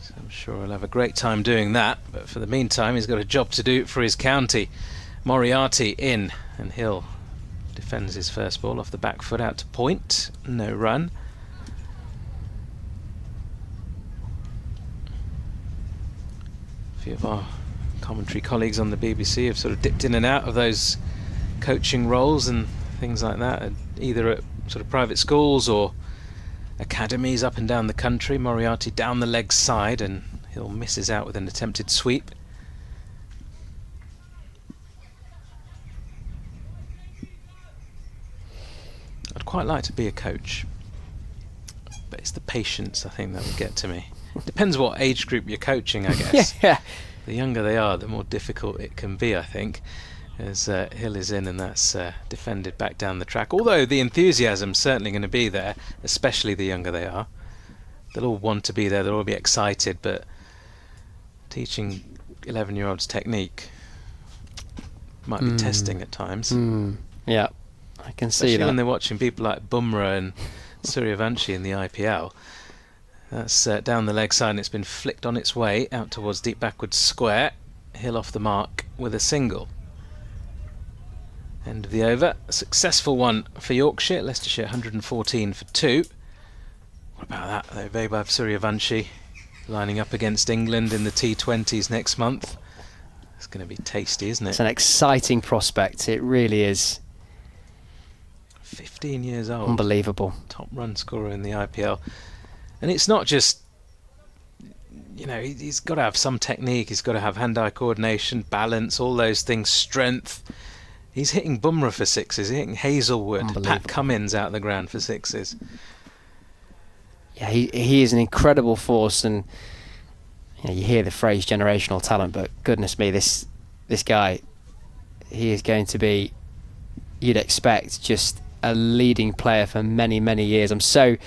So I'm sure he'll have a great time doing that, but for the meantime he's got a job to do for his county. Moriarty in, and Hill defends his first ball off the back foot out to point. No run. A few of our commentary colleagues on the BBC have sort of dipped in and out of those coaching roles and things like that, either at sort of private schools or academies up and down the country. Moriarty down the leg side, and Hill misses out with an attempted sweep. I'd quite like to be a coach, but it's the patience, I think, that would get to me. Depends what age group you're coaching, I guess. Yeah. The younger they are, the more difficult it can be, I think, as Hill is in and that's defended back down the track. Although the enthusiasm's certainly going to be there, especially the younger they are. They'll all want to be there, they'll all be excited, but teaching 11-year-olds technique might be testing at times. Yeah, I can see Especially that. when they're watching people like Bumrah and Suryavanshi in the IPL. That's down the leg side, and it's been flicked on its way out towards deep backward square. Hill off the mark with a single. End of the over. A successful one for Yorkshire. Leicestershire 114 for 2. What about that though? Vaibhav Suryavanshi lining up against England in the T20s next month. It's going to be tasty, isn't it? It's an exciting prospect. It really is. 15 years old. Unbelievable. Top run scorer in the IPL. And it's not just, you know, he's got to have some technique. He's got to have hand-eye coordination, balance, all those things, strength. He's hitting Bumrah for sixes. He's hitting Hazelwood, Pat Cummins out the ground for sixes. Yeah, he is an incredible force, and you know, you hear the phrase generational talent, but goodness me, this guy, he is going to be, you'd expect, just a leading player for many, many years. I'm so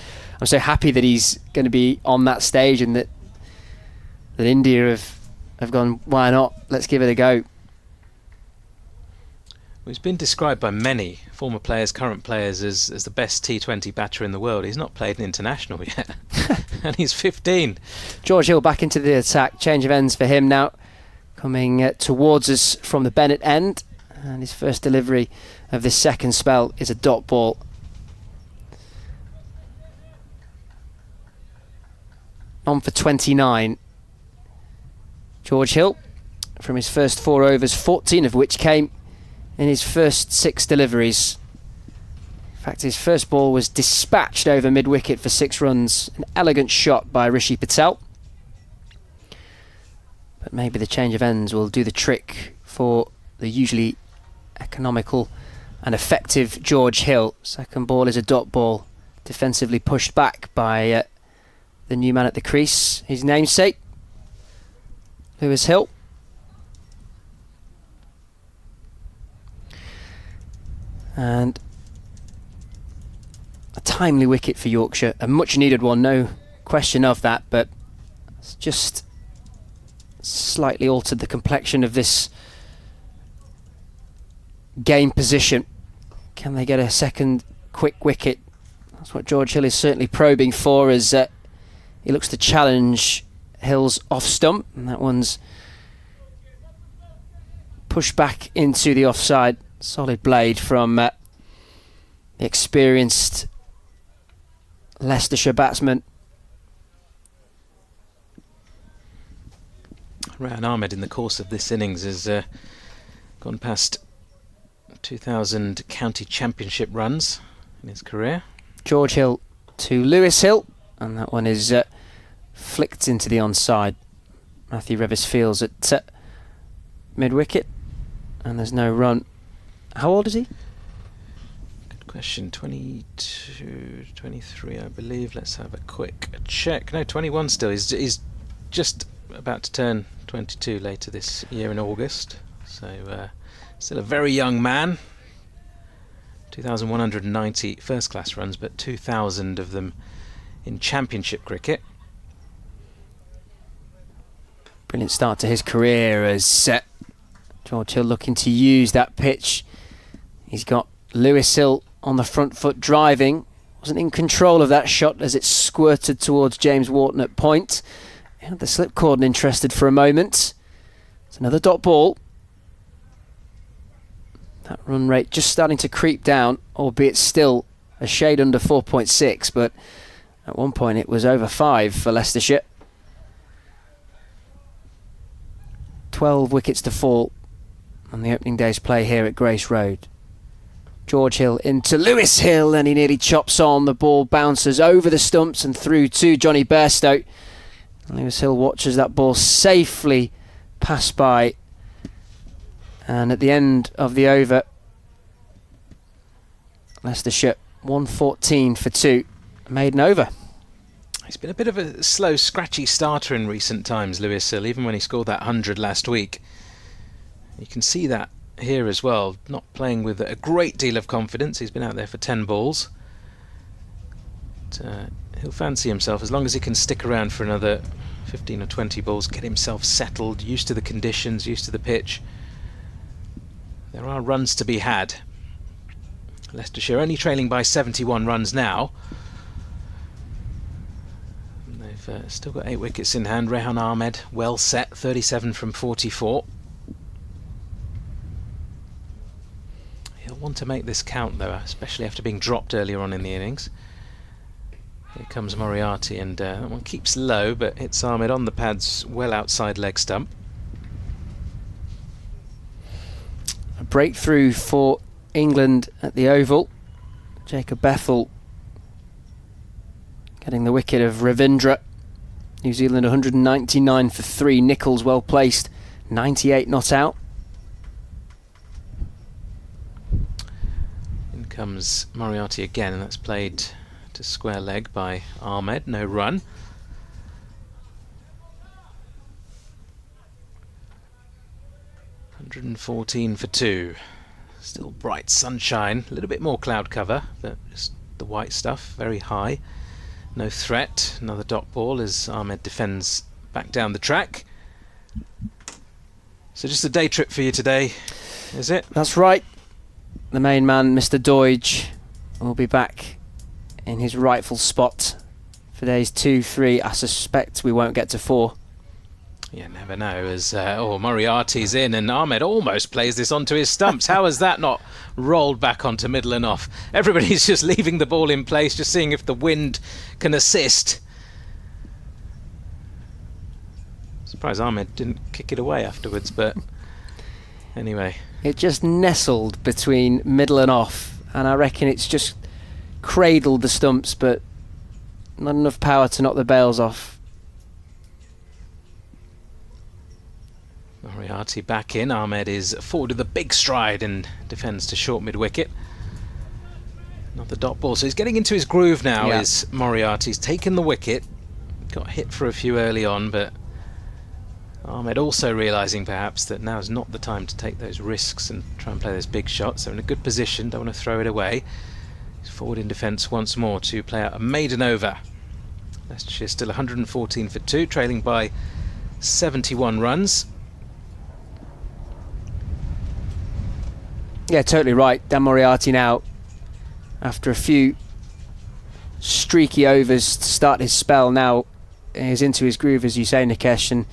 happy that he's going to be on that stage, and that India have gone, why not? Let's give it a go. He's been described by many former players, current players, as the best T20 batter in the world. He's not played an international yet, and he's 15. George Hill back into the attack. Change of ends for him now. Coming towards us from the Bennett end. And his first delivery of this second spell is a dot ball. On for 29. George Hill, from his first 4 overs, 14 of which came in his first 6 deliveries. In fact, his first ball was dispatched over mid-wicket for 6 runs. An elegant shot by Rishi Patel. But maybe the change of ends will do the trick for the usually economical and effective George Hill. Second ball is a dot ball, defensively pushed back by the new man at the crease, his namesake, Lewis Hill. And a timely wicket for Yorkshire, a much needed one, no question of that, but it's just slightly altered the complexion of this game position. Can they get a second quick wicket? That's what George Hill is certainly probing for, as he looks to challenge Hill's off stump, and that one's pushed back into the offside. Solid blade from the experienced Leicestershire batsman. Rahan Ahmed, in the course of this innings, has gone past 2,000 county championship runs in his career. George Hill to Lewis Hill, and that one is flicked into the onside. Matthew Revis fields at mid-wicket, and there's no run. How old is he? Good question. 22, 23, I believe. Let's have a quick check. No, 21 still. He's just about to turn 22 later this year in August. So still a very young man. 2,190 first-class runs, but 2,000 of them in championship cricket. Brilliant start to his career as George Hill looking to use that pitch. He's got Lewis Hill on the front foot driving. Wasn't in control of that shot as it squirted towards James Wharton at point. He had the slip cordon interested for a moment. It's another dot ball. That run rate just starting to creep down, albeit still a shade under 4.6, but at one point it was over 5 for Leicestershire. 12 wickets to fall on the opening day's play here at Grace Road. George Hill into Lewis Hill, and he nearly chops on. The ball bounces over the stumps and through to Johnny Bairstow. Lewis Hill watches that ball safely pass by, and at the end of the over, Leicestershire 114 for 2, maiden over. He's been a bit of a slow, scratchy starter in recent times, Lewis Hill, even when he scored that 100 last week. You can see that here as well, not playing with a great deal of confidence. He's been out there for 10 balls. But, he'll fancy himself as long as he can stick around for another 15 or 20 balls, get himself settled, used to the conditions, used to the pitch. There are runs to be had. Leicestershire only trailing by 71 runs now. They've They've still got 8 wickets in hand. Rehan Ahmed, well set, 37 from 44. He'll want to make this count though, especially after being dropped earlier on in the innings. Here comes Moriarty, and that one keeps low, but hits Ahmed on the pads, well outside leg stump. A breakthrough for England at the Oval. Jacob Bethel getting the wicket of Ravindra. New Zealand 199 for 3. Nichols well placed, 98 not out. In comes Moriarty again, and that's played to square leg by Ahmed. No run. $114 for 2. Still bright sunshine, a little bit more cloud cover, but just the white stuff, very high. No threat. Another dot ball as Ahmed defends back down the track. So just a day trip for you today, is it? That's right. The main man, Mr. Doidge, will be back in his rightful spot for days 2, 3. I suspect we won't get to 4. You never know, as Moriarty's in, and Ahmed almost plays this onto his stumps. How has that not rolled back onto middle and off? Everybody's just leaving the ball in place, just seeing if the wind can assist. Surprised Ahmed didn't kick it away afterwards, but anyway. It just nestled between middle and off, and I reckon it's just cradled the stumps, but not enough power to knock the bails off. Moriarty back in. Ahmed is forward with a big stride and defends to short mid-wicket. Not the dot ball, so he's getting into his groove now. Yeah. Is Moriarty. He's taken the wicket, got hit for a few early on, but Ahmed also realising perhaps that now is not the time to take those risks and try and play those big shots. So in a good position, don't want to throw it away. He's forward in defence once more to play out a maiden over. Leicestershire still 114 for 2, trailing by 71 runs. Yeah, totally right. Dan Moriarty now, after a few streaky overs to start his spell, now is into his groove, as you say, Nikesh, and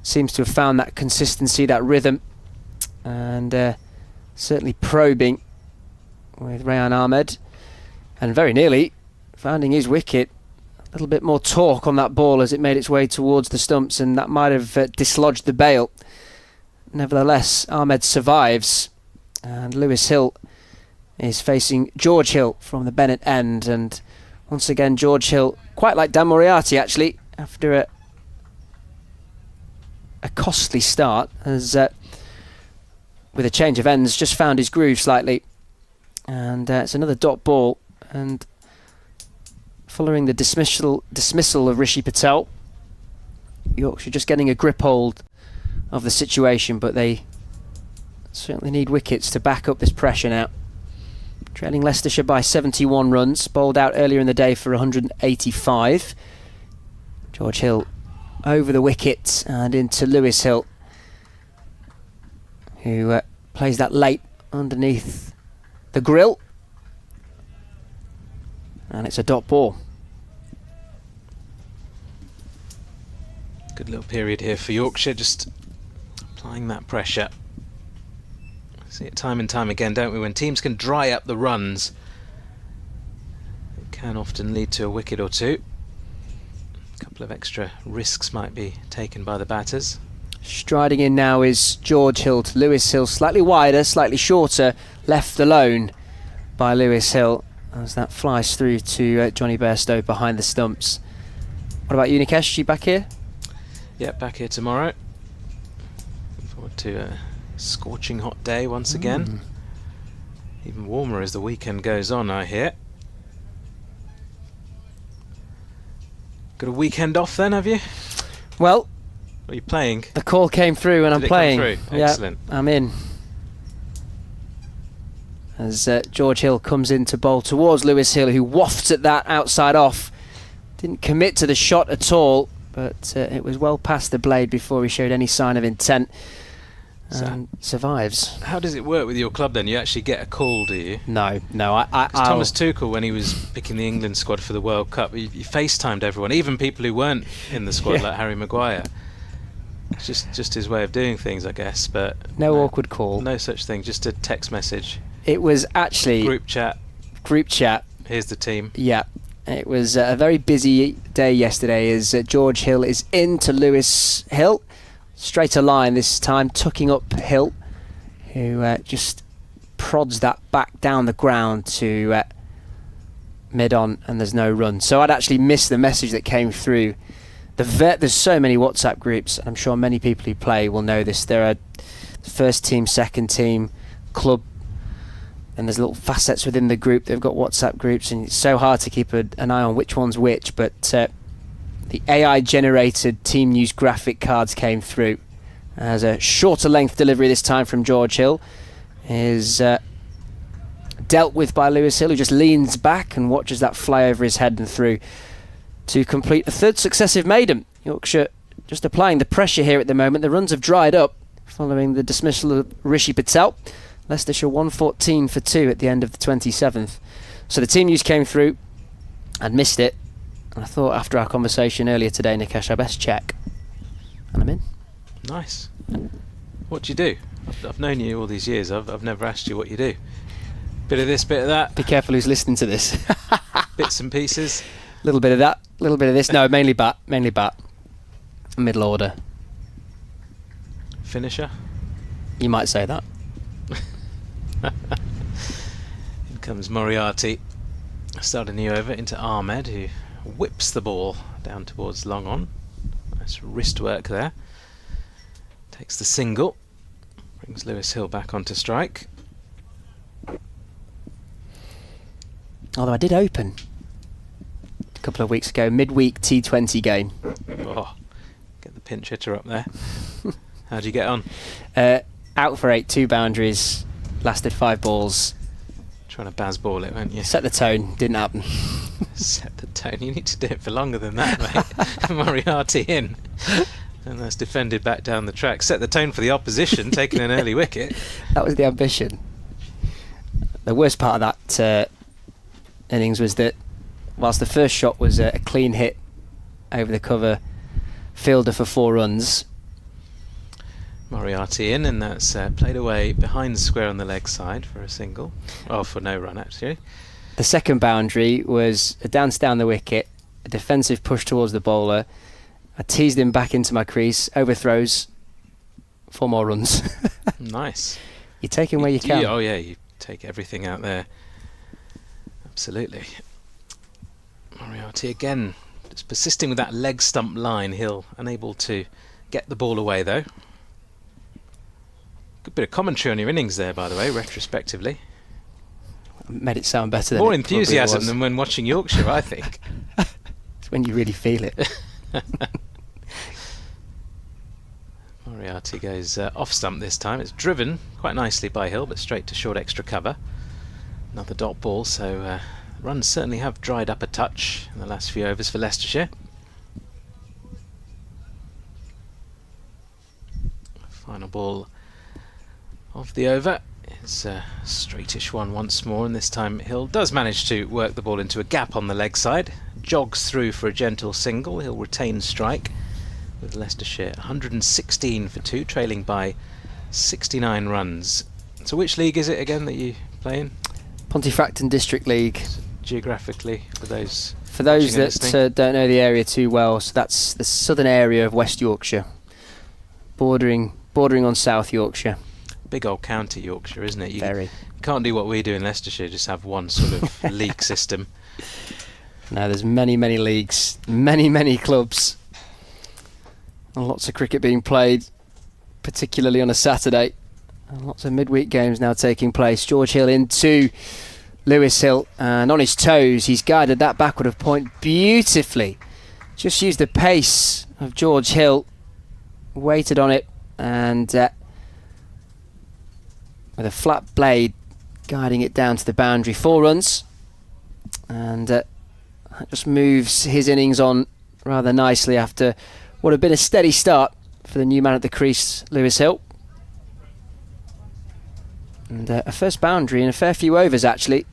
seems to have found that consistency, that rhythm, and certainly probing with Rehan Ahmed, and very nearly finding his wicket. A little bit more torque on that ball as it made its way towards the stumps, and that might have dislodged the bail. Nevertheless, Ahmed survives, and Lewis Hill is facing George Hill from the Bennett end, and once again George Hill, quite like Dan Moriarty actually, after a costly start, has with a change of ends just found his groove slightly, and it's another dot ball, and following the dismissal of Rishi Patel, Yorkshire just getting a grip hold of the situation, but they certainly need wickets to back up this pressure now. Trailing Leicestershire by 71 runs, bowled out earlier in the day for 185. George Hill over the wicket and into Lewis Hill, who plays that late underneath the grill, and it's a dot ball. Good little period here for Yorkshire, just applying that pressure. See it time and time again, don't we? When teams can dry up the runs, it can often lead to a wicket or two. A couple of extra risks might be taken by the batters. Striding in now is George Hill to Lewis Hill, slightly wider, slightly shorter, left alone by Lewis Hill as that flies through to Johnny Bairstow behind the stumps. What about you, Nikesh? You back here? Yep, back here tomorrow. Looking forward to a scorching hot day once again. Even warmer as the weekend goes on, I hear. Got a weekend off then, have you? Well, are you playing? The call came through and I'm playing. Come through? Excellent. Yeah, I'm in. As George Hill comes in to bowl towards Lewis Hill, who wafts at that outside off. Didn't commit to the shot at all, but it was well past the blade before he showed any sign of intent. and survives. How does it work with your club then? You actually get a call, do you? No. Thomas Tuchel, when he was picking the England squad for the World Cup, he FaceTimed everyone, even people who weren't in the squad, like Harry Maguire. It's just his way of doing things, I guess. But no awkward call. No such thing. Just a text message. It was actually Group chat. Here's the team. Yeah. It was a very busy day yesterday as George Hill is into Lewis Hill. Straighter line this time, tucking up Hill, who just prods that back down the ground to mid-on, and there's no run. So I'd actually missed the message that came through. There's so many WhatsApp groups, and I'm sure many people who play will know this. There are first team, second team, club, and there's little facets within the group. They've got WhatsApp groups, and it's so hard to keep an eye on which one's which, but the AI-generated team news graphic cards came through as a shorter length delivery this time from George Hill is dealt with by Lewis Hill, who just leans back and watches that fly over his head and through to complete a third successive maiden. Yorkshire just applying the pressure here at the moment. The runs have dried up following the dismissal of Rishi Patel. Leicestershire 114 for 2 at the end of the 27th. So the team news came through. I'd missed it. And I thought after our conversation earlier today, Nikesh, I best check. And I'm in. Nice. What do you do? I've known you all these years. I've never asked you what you do. Bit of this, bit of that. Be careful who's listening to this. Bits and pieces. A little bit of that, a little bit of this. No, mainly bat. Middle order. Finisher? You might say that. In comes Moriarty. Starting the over into Ahmed, who whips the ball down towards long on. Nice wrist work there. Takes the single. Brings Lewis Hill back onto strike. Although I did open a couple of weeks ago, midweek T20 game. Oh, get the pinch hitter up there. How'd you get on? Out for 8, 2 boundaries, lasted 5 balls. Trying to Bazball it, weren't you? Set the tone, didn't happen. Set the tone. You need to do it for longer than that, mate. Moriarty in. And that's defended back down the track. Set the tone for the opposition, taking an early wicket. That was the ambition. The worst part of that innings was that whilst the first shot was a clean hit over the cover fielder for 4 runs. Moriarty in, and that's played away behind the square on the leg side for a single. Oh, for no run, actually. The second boundary was a dance down the wicket, a defensive push towards the bowler. I teased him back into my crease, overthrows, 4 more runs. Nice. You take him where you can. Oh, yeah, you take everything out there. Absolutely. Moriarty again, just persisting with that leg stump line. Hill unable to get the ball away, though. Good bit of commentary on your innings there, by the way, retrospectively. Made it sound better than more it enthusiasm was. than when watching Yorkshire, I think. It's when you really feel it. Moriarty goes off stump this time. It's driven quite nicely by Hill, but straight to short extra cover. Another dot ball, so runs certainly have dried up a touch in the last few overs for Leicestershire. Final ball of the over. It's a straightish one once more, and this time Hill does manage to work the ball into a gap on the leg side. Jogs through for a gentle single. He'll retain strike with Leicestershire 116 for 2, trailing by 69 runs. So which league is it again that you play in? Pontefract District League. So geographically, for those that don't know the area too well, so that's the southern area of West Yorkshire, bordering on South Yorkshire. Big old county Yorkshire, isn't it? Very. You can't do what we do in Leicestershire, just have one sort of league system. No, there's many leagues, many clubs, and lots of cricket being played, particularly on a Saturday, and lots of midweek games now taking place. George Hill into Lewis Hill, and on his toes, he's guided that backward of point beautifully. Just used the pace of George Hill, waited on it, and with a flat blade guiding it down to the boundary. 4 runs, and that just moves his innings on rather nicely after what had been a steady start for the new man at the crease, Lewis Hill. And a first boundary in a fair few overs, actually.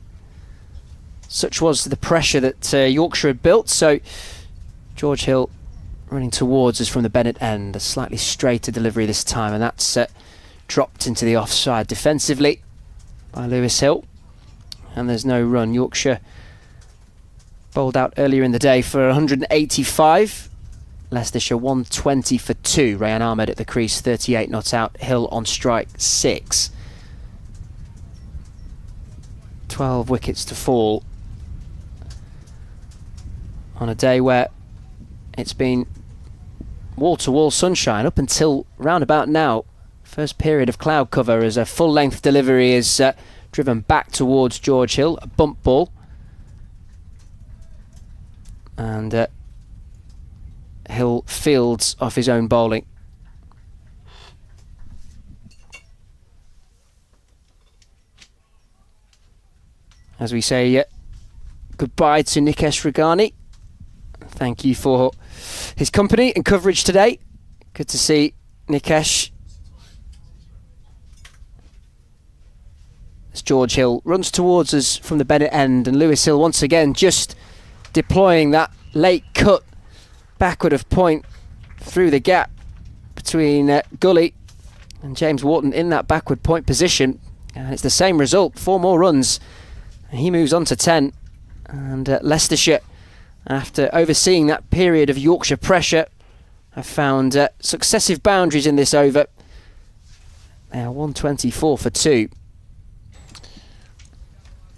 Such was the pressure that Yorkshire had built. So George Hill running towards us from the Bennett end. A slightly straighter delivery this time, and that's dropped into the offside defensively by Lewis Hill. And there's no run. Yorkshire bowled out earlier in the day for 185. Leicestershire 120 for 2. Rayan Ahmed at the crease, 38 not out. Hill on strike, 6. 12 wickets to fall on a day where it's been wall-to-wall sunshine up until round about now. First period of cloud cover as a full-length delivery is driven back towards George Hill, a bump ball. And Hill fields off his own bowling. As we say goodbye to Nikesh Regani. Thank you for his company and coverage today. Good to see Nikesh. As George Hill runs towards us from the Bennett end, and Lewis Hill once again just deploying that late cut backward of point through the gap between Gully and James Wharton in that backward point position. And it's the same result, 4 more runs. And he moves on to 10. And Leicestershire, after overseeing that period of Yorkshire pressure, have found successive boundaries in this over. They are 124 for 2.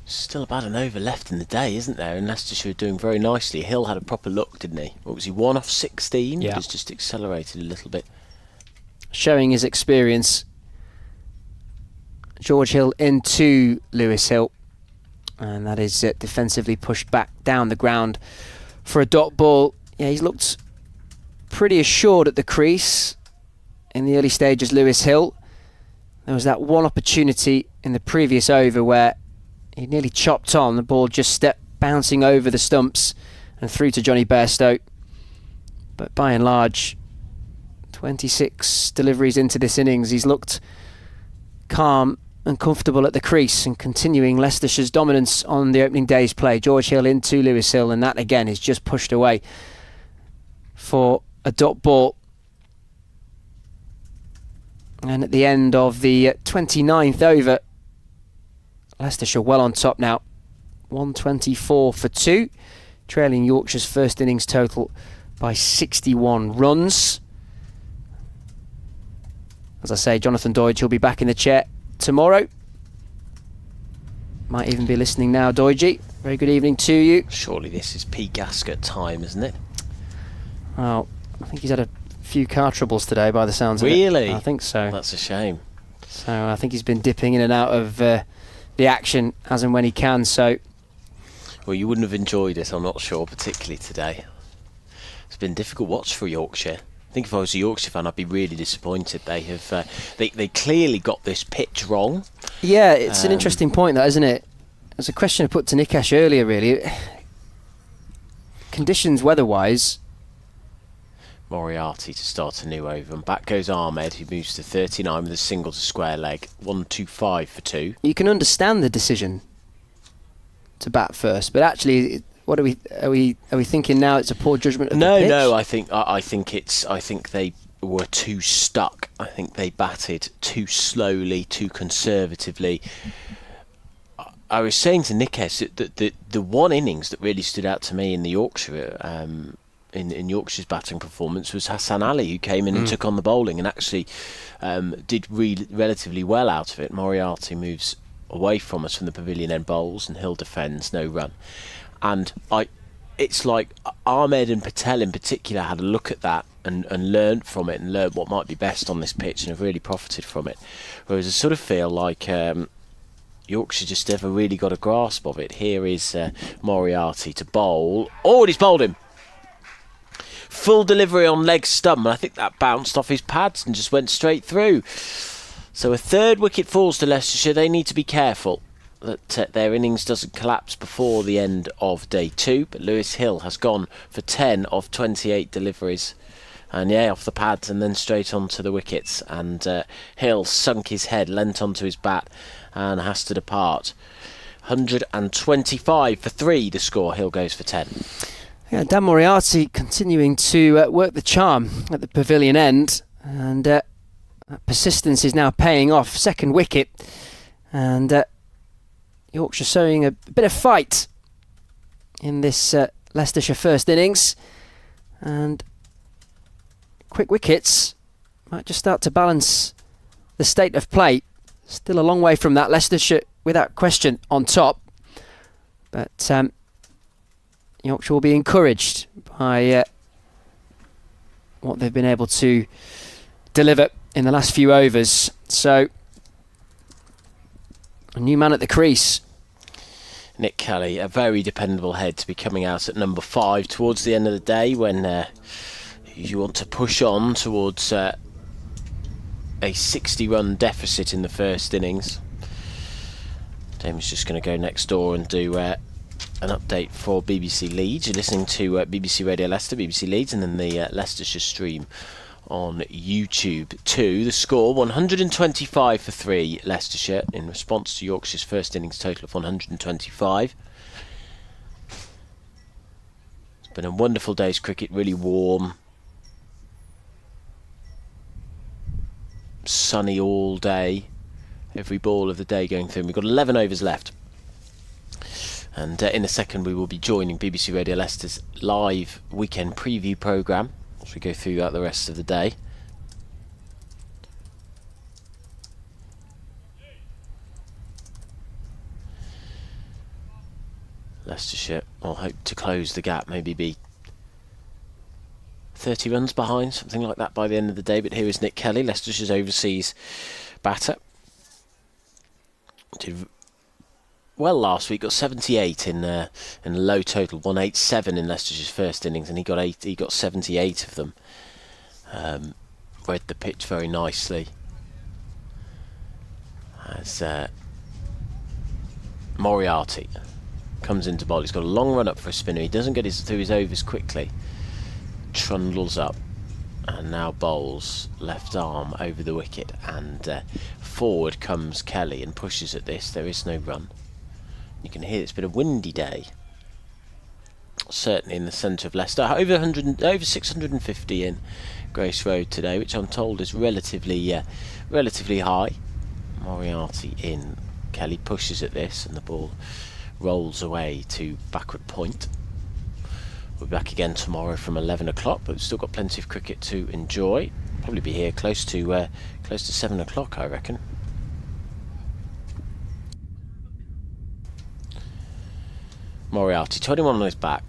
Still about an over left in the day, isn't there? And Leicestershire doing very nicely. Hill had a proper look, didn't he? What was he, 1 off 16? Yeah. He was just accelerated a little bit. Showing his experience. George Hill into Lewis Hill. And that is defensively pushed back down the ground for a dot ball. Yeah, he's looked pretty assured at the crease in the early stages, Lewis Hill. There was that one opportunity in the previous over where he nearly chopped on. The ball just stepped bouncing over the stumps and through to Johnny Bairstow. But by and large, 26 deliveries into this innings, he's looked calm and comfortable at the crease and continuing Leicestershire's dominance on the opening day's play. George Hill into Lewis Hill, and that again is just pushed away for a dot ball. And at the end of the 29th over, Leicestershire well on top now, 124 for 2, trailing Yorkshire's first innings total by 61 runs. As I say, Jonathan Doidge will be back in the chair tomorrow. Might even be listening now, Doidge. Very good evening to you. Surely this is Pete Gasket time, isn't it? Well, I think he's had a few car troubles today by the sounds of it. Really? I think so. That's a shame. So I think he's been dipping in and out of the action as and when he can. So, Well, you wouldn't have enjoyed it, I'm not sure, particularly today. It's been a difficult watch for Yorkshire. I think if I was a Yorkshire fan, I'd be really disappointed. They have they clearly got this pitch wrong. yeah, it's an interesting point, that, isn't it? There's a question I put to Nikesh earlier, really. Conditions weather-wise. Moriarty to start a new over, and back goes Ahmed, who moves to 39 with a single to square leg. 125 for 2. You can understand the decision to bat first, but actually, what are we thinking now? It's a poor judgment of the pitch? No, I think they were too stuck. I think they batted too slowly, too conservatively. I was saying to Nikesh that the one innings that really stood out to me in the Yorkshire in Yorkshire's batting performance was Hassan Ali, who came in and took on the bowling and actually did relatively well out of it. Moriarty moves away from us from the pavilion end, bowls, and Hill defends, no run. And it's like Ahmed and Patel in particular had a look at that and learned from it and learned what might be best on this pitch and have really profited from it. Whereas I sort of feel like Yorkshire just never really got a grasp of it. Here is Moriarty to bowl. Oh, and he's bowled him. Full delivery on leg stump, and I think that bounced off his pads and just went straight through. So a third wicket falls to Leicestershire. They need to be careful that their innings doesn't collapse before the end of day 2. But Lewis Hill has gone for 10 of 28 deliveries And yeah, off the pads and then straight onto the wickets. And Hill sunk his head, leant onto his bat, and has to depart. 125 for 3, the score. Hill goes for 10. Yeah, Dan Moriarty continuing to work the charm at the pavilion end, and that persistence is now paying off. Second wicket, and Yorkshire showing a bit of fight in this Leicestershire first innings, and quick wickets might just start to balance the state of play. Still a long way from that. Leicestershire, without question, on top, but Yorkshire will be encouraged by what they've been able to deliver in the last few overs. So, a new man at the crease. Nick Kelly, a very dependable head to be coming out at number 5 towards the end of the day when you want to push on towards a 60-run deficit in the first innings. Damon's just going to go next door and do an update for BBC Leeds. You're listening to BBC Radio Leicester, BBC Leeds, and then the Leicestershire stream on YouTube too. The score 125 for 3 Leicestershire in response to Yorkshire's first innings total of 125. It's been a wonderful day's cricket, really warm, sunny all day, every ball of the day going through. We've got 11 overs left, and in a second we will be joining BBC Radio Leicester's live weekend preview programme as we go through that the rest of the day. Leicestershire will hope to close the gap, maybe be 30 runs behind, something like that by the end of the day. But here is Nick Kelly, Leicestershire's overseas batter. Did well last week, got 78 in a low total, 187 in Leicestershire's first innings, and he got 78 of them. Read the pitch very nicely. As Moriarty comes into bowl, he's got a long run up for a spinner. He doesn't get through his overs quickly. Trundles up and now bowls left arm over the wicket, and forward comes Kelly and pushes at this. There is no run. You can hear it's been a windy day, certainly in the centre of Leicester. Over 650 in Grace Road today, which I'm told is relatively high. Moriarty in, Kelly pushes at this, and the ball rolls away to backward point. We'll be back again tomorrow from 11 o'clock, but we've still got plenty of cricket to enjoy. Probably be here close to 7 o'clock, I reckon. Moriarty, 21 on his back,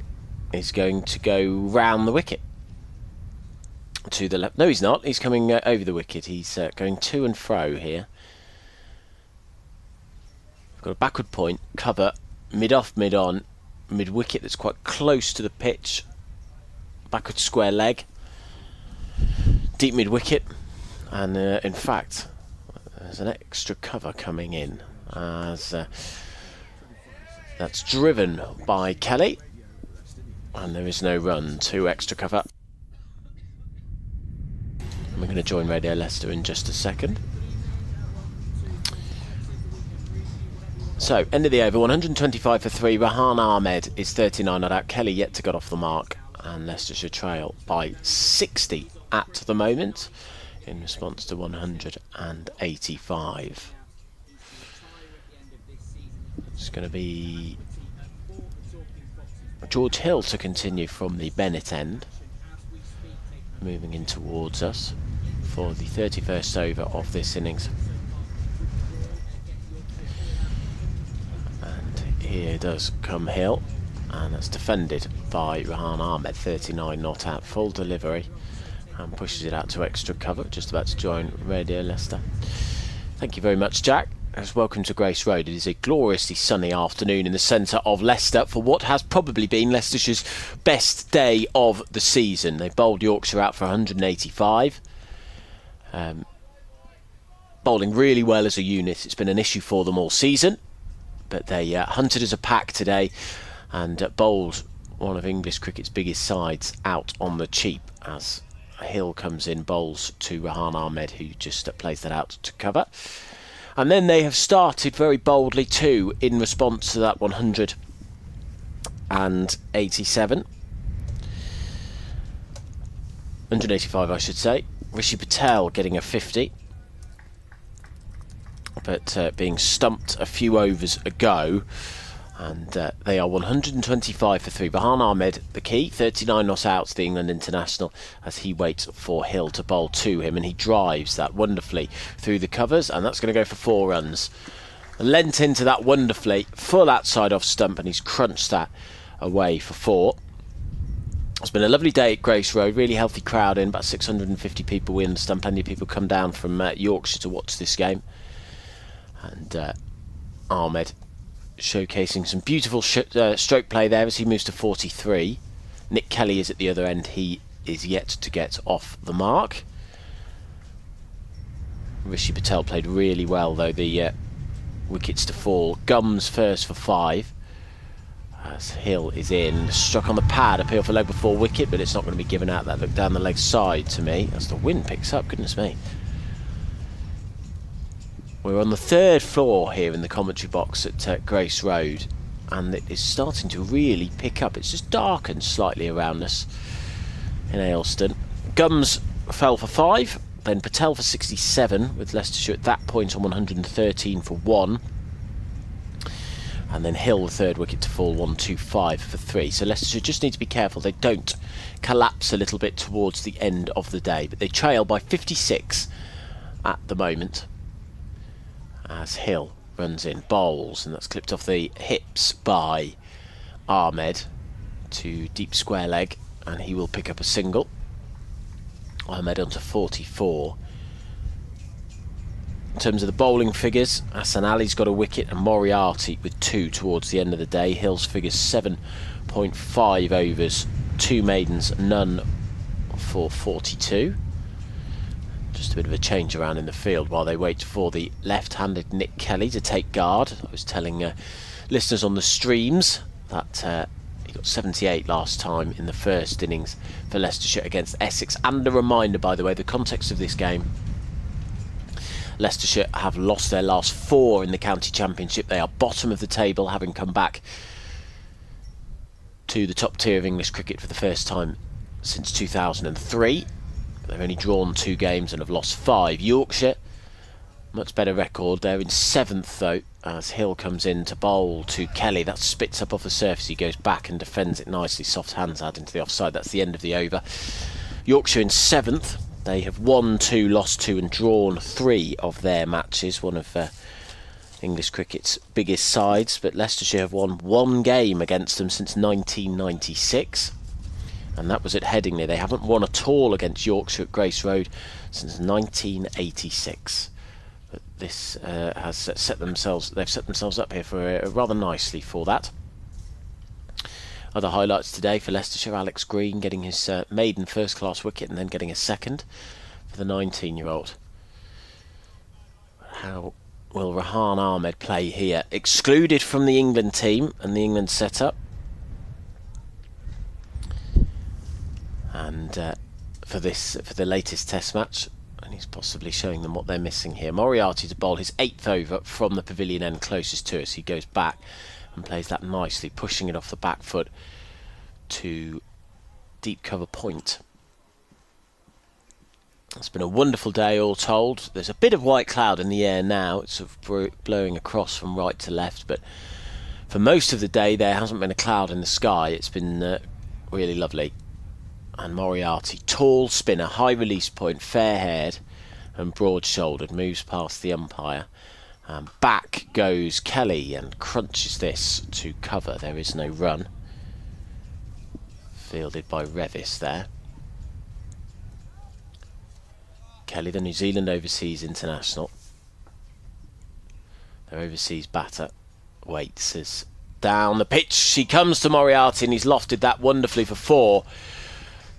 is going to go round the wicket to the left. No, he's not. He's coming over the wicket. He's going to and fro here. We've got a backward point, cover, mid-off, mid-on, mid-wicket that's quite close to the pitch. Backward square leg, deep mid-wicket, and in fact, there's an extra cover coming in as that's driven by Kelly, and there is no run to extra cover. And we're going to join Radio Leicester in just a second. So, end of the over, 125 for 3. Rahan Ahmed is 39 not out. Kelly yet to get off the mark, and Leicestershire trail by 60 at the moment in response to 185. It's going to be George Hill to continue from the Bennett end, moving in towards us for the 31st over of this innings. And here does come Hill, and that's defended by Rahan Ahmed, 39 not out, full delivery, and pushes it out to extra cover. Just about to join Radio Leicester. Thank you very much, Jack. Welcome to Grace Road. It is a gloriously sunny afternoon in the centre of Leicester for what has probably been Leicestershire's best day of the season. They bowled Yorkshire out for 185. Bowling really well as a unit. It's been an issue for them all season, but they hunted as a pack today and bowled one of English cricket's biggest sides out on the cheap, as Hill comes in, bowls to Rahan Ahmed, who just plays that out to cover. And then they have started very boldly too in response to that 187. 185, I should say. Rishi Patel getting a 50. But being stumped a few overs ago. And they are 125 for 3. Rahan Ahmed, the key, 39 not out to the England international as he waits for Hill to bowl to him, and he drives that wonderfully through the covers, and that's going to go for 4 runs. Lent into that wonderfully, full outside off stump, and he's crunched that away for 4. It's been a lovely day at Grace Road, really healthy crowd in, about 650 people. We understand plenty of people come down from Yorkshire to watch this game. And Ahmed showcasing some beautiful stroke play there as he moves to 43. Nick Kelly is at the other end. He is yet to get off the mark. Rishi Patel played really well, though, the wickets to fall. Gums first for 5. As Hill is in. Struck on the pad, appeal for leg before wicket, but it's not going to be given out. That look down the leg side to me as the wind picks up. Goodness me. We're on the 3rd floor here in the commentary box at Grace Road, and it is starting to really pick up. It's just darkened slightly around us in Ayleston. Gums fell for 5, then Patel for 67, with Leicestershire at that point on 113 for 1. And then Hill, the 3rd wicket to fall, 125 for 3. So Leicestershire just need to be careful they don't collapse a little bit towards the end of the day. But they trail by 56 at the moment. As Hill runs in, bowls, and that's clipped off the hips by Ahmed to deep square leg, and he will pick up a single. Ahmed onto 44. In terms of the bowling figures, Hassan Ali's got a wicket and Moriarty with 2 towards the end of the day. Hill's figures 7.5 overs, 2 maidens, none for 42. Just a bit of a change around in the field while they wait for the left-handed Nick Kelly to take guard. I was telling listeners on the streams that he got 78 last time in the first innings for Leicestershire against Essex. And a reminder, by the way, the context of this game: Leicestershire have lost their last 4 in the county championship. They are bottom of the table, having come back to the top tier of English cricket for the first time since 2003. They've only drawn 2 games and have lost 5. Yorkshire, much better record. They're in 7th, though, as Hill comes in to bowl to Kelly. That spits up off the surface. He goes back and defends it nicely. Soft hands out into the offside. That's the end of the over. Yorkshire in 7th. They have won 2, lost 2 and drawn 3 of their matches. One of English cricket's biggest sides. But Leicestershire have won 1 game against them since 1996. And that was at Headingley. They haven't won at all against Yorkshire at Grace Road since 1986. But this has set themselves. They've set themselves up here for rather nicely for that. Other highlights today for Leicestershire: Alex Green getting his maiden first-class wicket and then getting a second for the 19-year-old. How will Rahan Ahmed play here? Excluded from the England team and the England setup. And for the latest Test match, and he's possibly showing them what they're missing here. Moriarty to bowl his 8th over from the pavilion end closest to us. He goes back and plays that nicely, pushing it off the back foot to deep cover point. It's been a wonderful day, all told. There's a bit of white cloud in the air now. It's sort of blowing across from right to left, but for most of the day there hasn't been a cloud in the sky. It's been really lovely. And Moriarty, tall spinner, high release point, fair-haired and broad-shouldered, moves past the umpire. Back goes Kelly and crunches this to cover. There is no run. Fielded by Revis there. Kelly, the New Zealand overseas international. Their overseas batter waits as down the pitch she comes to Moriarty, and he's lofted that wonderfully for 4.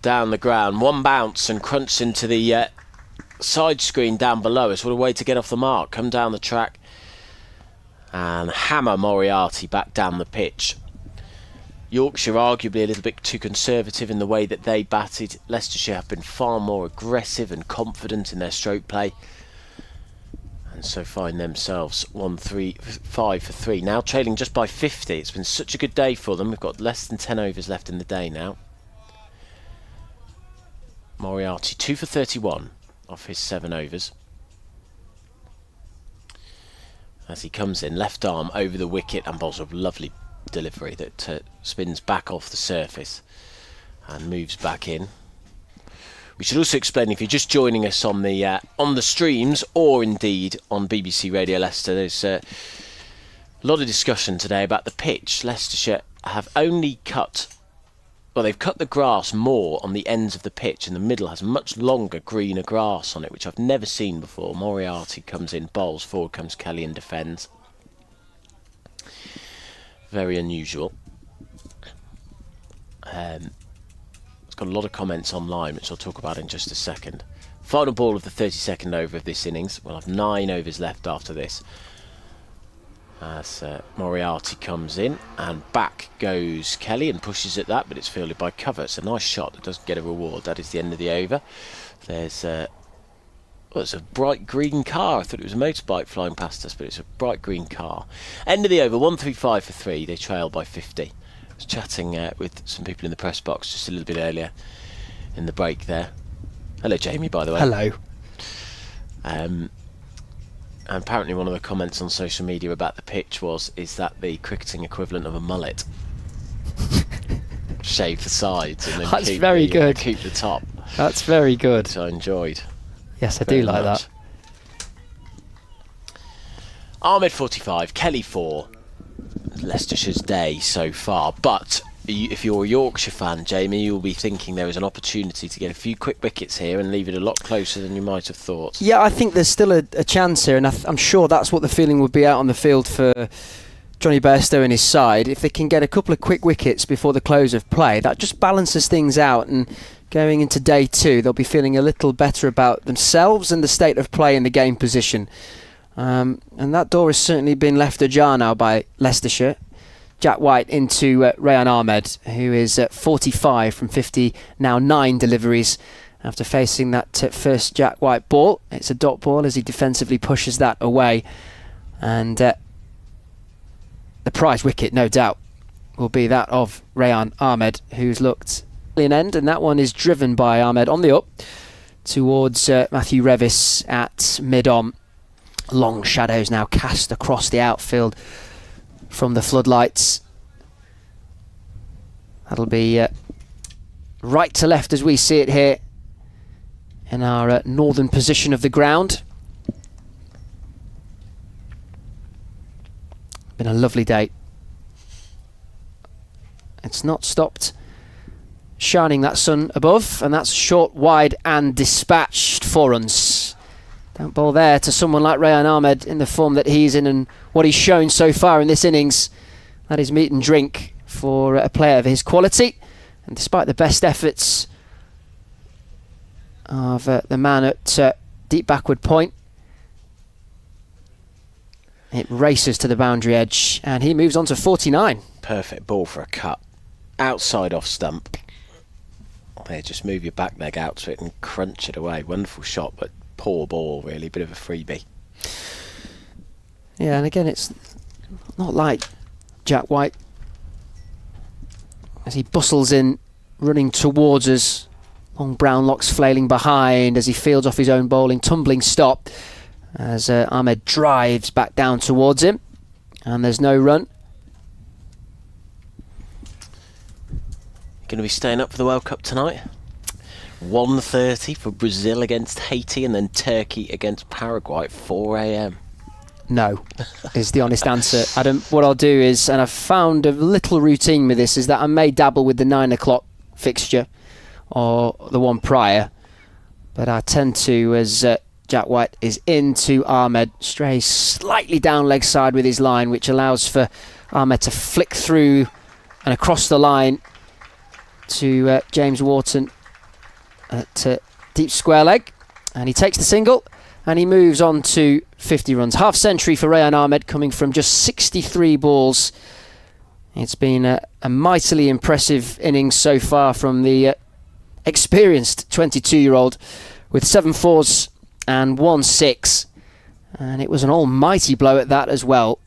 Down the ground, 1 bounce and crunch into the side screen down below us. What a way to get off the mark. Come down the track and hammer Moriarty back down the pitch. Yorkshire arguably a little bit too conservative in the way that they batted. Leicestershire have been far more aggressive and confident in their stroke play, and so find themselves 5 for 3. Now trailing just by 50. It's been such a good day for them. We've got less than 10 overs left in the day now. Moriarty 2 for 31 off his 7 overs. As he comes in, left arm over the wicket and bowls a lovely delivery that spins back off the surface and moves back in. We should also explain, if you're just joining us on the streams or indeed on BBC Radio Leicester, there's a lot of discussion today about the pitch. Leicestershire have only they've cut the grass more on the ends of the pitch, and the middle has much longer, greener grass on it, which I've never seen before. Moriarty comes in, bowls, forward comes Kelly and defends. Very unusual. It's got a lot of comments online, which I'll talk about in just a second. Final ball of the 32nd over of this innings. We'll have 9 overs left after this. As Moriarty comes in, and back goes Kelly and pushes at that, but it's fielded by cover. It's a nice shot that doesn't get a reward. That is the end of the over. There's it's a bright green car. I thought it was a motorbike flying past us, but it's a bright green car. End of the over, 135 for 3. They trail by 50. I was chatting with some people in the press box just a little bit earlier in the break there. Hello, Jamie, by the way. Hello. And apparently one of the comments on social media about the pitch is that the cricketing equivalent of a mullet? Shave the sides and then That's very good. Keep the top. That's very good. Which I enjoyed. Yes, I do like much. that. Ahmed 45, Kelly 4. Leicestershire's day so far, but if you're a Yorkshire fan, Jamie, you'll be thinking there is an opportunity to get a few quick wickets here and leave it a lot closer than you might have thought. Yeah, I think there's still a chance here, and I'm sure that's what the feeling would be out on the field for Johnny Bairstow and his side. If they can get a couple of quick wickets before the close of play, that just balances things out, and going into day 2, they'll be feeling a little better about themselves and the state of play in the game position. And that door has certainly been left ajar now by Leicestershire. Jack White into Rayan Ahmed, who is at 45 from 50, now 9 deliveries after facing that first Jack White ball. It's a dot ball as he defensively pushes that away. And the prize wicket, no doubt, will be that of Rayan Ahmed, who's looked an end, and that one is driven by Ahmed on the up towards Matthew Revis at mid-on. Long shadows now cast across the outfield from the floodlights. That'll be right to left as we see it here in our northern position of the ground. Been a lovely day. It's not stopped shining that sun above, and that's short, wide and dispatched 4 runs. Don't bowl there to someone like Rayan Ahmed in the form that he's in and what he's shown so far in this innings. That is meat and drink for a player of his quality. And despite the best efforts of the man at deep backward point, it races to the boundary edge and he moves on to 49. Perfect ball for a cut. Outside off stump. There, just move your back leg out to it and crunch it away. Wonderful shot, but poor ball, really. Bit of a freebie. Yeah, and again, it's not like Jack White as he bustles in, running towards us. Long brown locks flailing behind as he fields off his own bowling. Tumbling stop as Ahmed drives back down towards him. And there's no run. Going to be staying up for the World Cup tonight? 1:30 for Brazil against Haiti, and then Turkey against Paraguay at 4 a.m. No, is the honest answer. What I'll do is, and I've found a little routine with this, is that I may dabble with the 9 o'clock fixture or the one prior, but I tend to, as Jack White is into Ahmed, strays slightly down leg side with his line, which allows for Ahmed to flick through and across the line to James Wharton at deep square leg, and he takes the single and he moves on to 50 runs. Half century for Rayan Ahmed, coming from just 63 balls It's been a mightily impressive innings so far from the experienced 22-year-old with 7 fours and 1 6. And it was an almighty blow at that as well.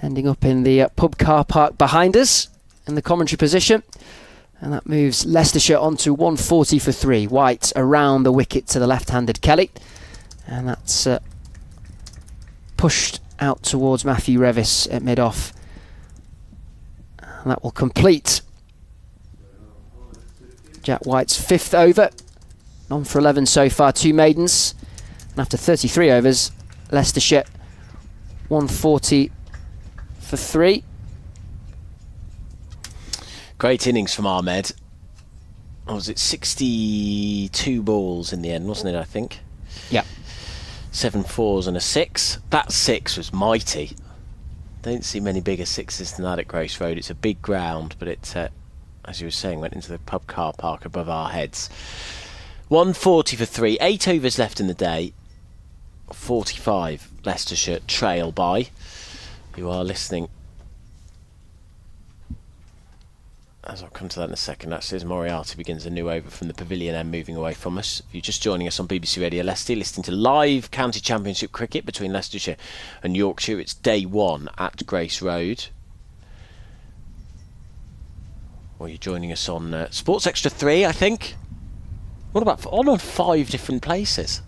Ending up in the pub car park behind us in the commentary position. And that moves Leicestershire onto 140 for 3. White around the wicket to the left-handed Kelly. And that's pushed out towards Matthew Revis at mid-off. And that will complete Jack White's 5th over. On for 11 so far, 2 maidens. And after 33 overs, Leicestershire 140 for 3. Great innings from Ahmed. What was it, 62 balls in the end, wasn't it, I think? Yeah. 7 fours and a 6. That 6 was mighty. Don't see many bigger 6s than that at Grace Road. It's a big ground, but it, as you were saying, went into the pub car park above our heads. 140 for 3. 8 overs left in the day. 45 Leicestershire trail by. You are listening, as I'll come to that in a second, actually, as Moriarty begins a new over from the pavilion end, moving away from us. If you're just joining us on BBC Radio Leicester, listening to live county championship cricket between Leicestershire and Yorkshire. It's day 1 at Grace Road. Or you're joining us on Sports Extra 3, I think. What about on 5 different places?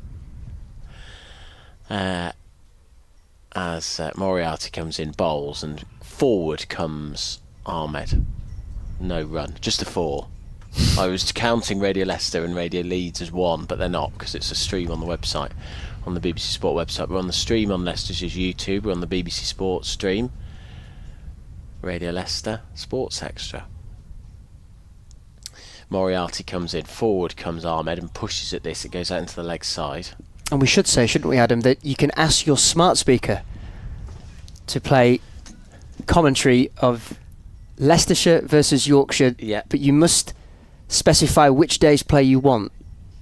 As Moriarty comes in, bowls, and forward comes Ahmed. No run, just a 4. I was counting Radio Leicester and Radio Leeds as 1, but they're not, because it's a stream on the website, on the BBC Sport website. We're on the stream on Leicestershire's YouTube. We're on the BBC Sport stream. Radio Leicester, Sports Extra. Moriarty comes in, forward comes Ahmed and pushes at this. It goes out into the leg side. And we should say, shouldn't we, Adam, that you can ask your smart speaker to play commentary of Leicestershire versus Yorkshire, Yeah. but you must specify which day's play you want.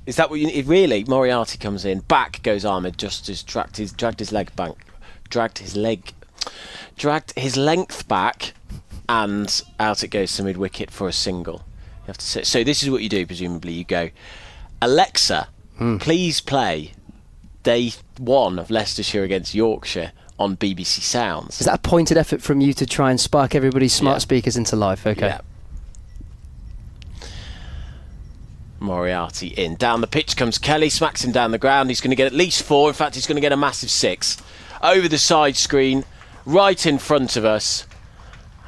Is that what you need? Really? Moriarty comes in, back goes Ahmed, just as dragged his length back, and out it goes to mid wicket for a single. You have to say. So this is what you do. Presumably, you go, Alexa, please play day 1 of Leicestershire against Yorkshire on BBC Sounds. Is that a pointed effort from you to try and spark everybody's smart speakers into life? Okay. Yeah. Moriarty in. Down the pitch comes Kelly, smacks him down the ground. He's going to get at least 4. In fact, he's going to get a massive 6. Over the side screen, right in front of us.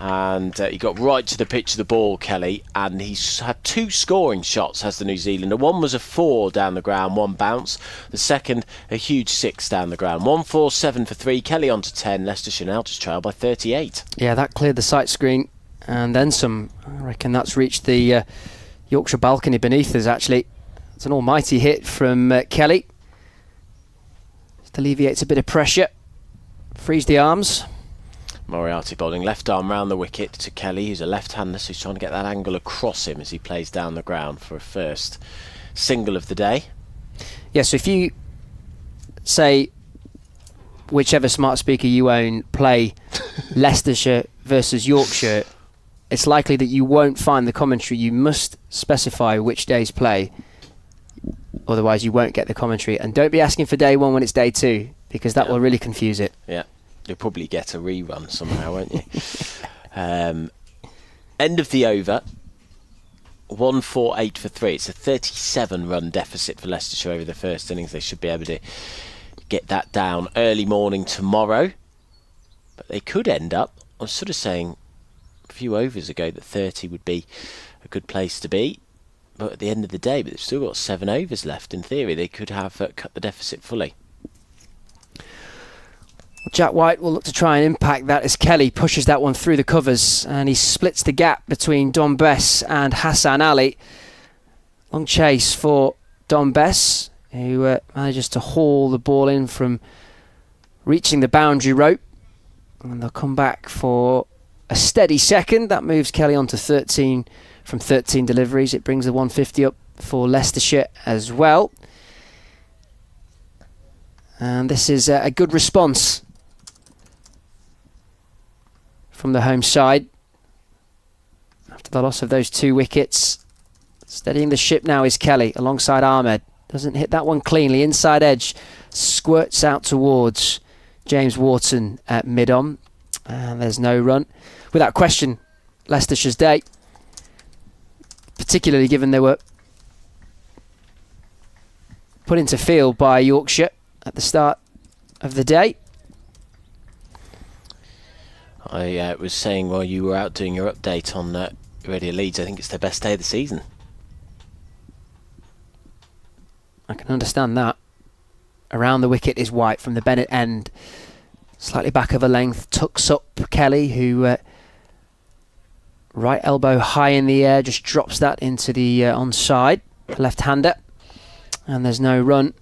And he got right to the pitch of the ball, Kelly. And he's had 2 scoring shots, has the New Zealander. One was a 4 down the ground, 1 bounce. The second, a huge 6 down the ground. 147 for 3. Kelly on to 10. Leicestershire now just trail by 38. Yeah, that cleared the sight screen. And then some. I reckon that's reached the Yorkshire balcony beneath us, actually. It's an almighty hit from Kelly. Just alleviates a bit of pressure. Frees the arms. Moriarty bowling left arm round the wicket to Kelly, who's a left-hander, so he's trying to get that angle across him as he plays down the ground for a first single of the day. Yeah, so if you say whichever smart speaker you own, play Leicestershire versus Yorkshire, it's likely that you won't find the commentary. You must specify which day's play, otherwise you won't get the commentary. And don't be asking for day 1 when it's day 2, because that will really confuse it. Yeah. You'll probably get a rerun somehow, won't you? End of the over. 148 for 3. It's a 37-run deficit for Leicestershire over the first innings. They should be able to get that down early morning tomorrow. But they could end up, I was sort of saying a few overs ago that 30 would be a good place to be. But at the end of the day, but they've still got 7 overs left. In theory, they could have cut the deficit fully. Jack White will look to try and impact that as Kelly pushes that one through the covers, and he splits the gap between Don Bess and Hassan Ali. Long chase for Don Bess, who manages to haul the ball in from reaching the boundary rope, and they'll come back for a steady second. That moves Kelly on to 13 from 13 deliveries. It brings the 150 up for Leicestershire as well. And this is a good response from the home side. after the loss of those 2 wickets. Steadying the ship now is Kelly alongside Ahmed. Doesn't hit that one cleanly. Inside edge. Squirts out towards James Wharton at mid-on. And there's no run. Without question, Leicestershire's day. Particularly given they were put into field by Yorkshire at the start of the day. I was saying while you were out doing your update on Radio Leeds, I think it's their best day of the season. I can understand that. Around the wicket is White from the Bennett end. Slightly back of a length. Tucks up Kelly, who right elbow high in the air, just drops that into the onside. Left-hander. And there's no run.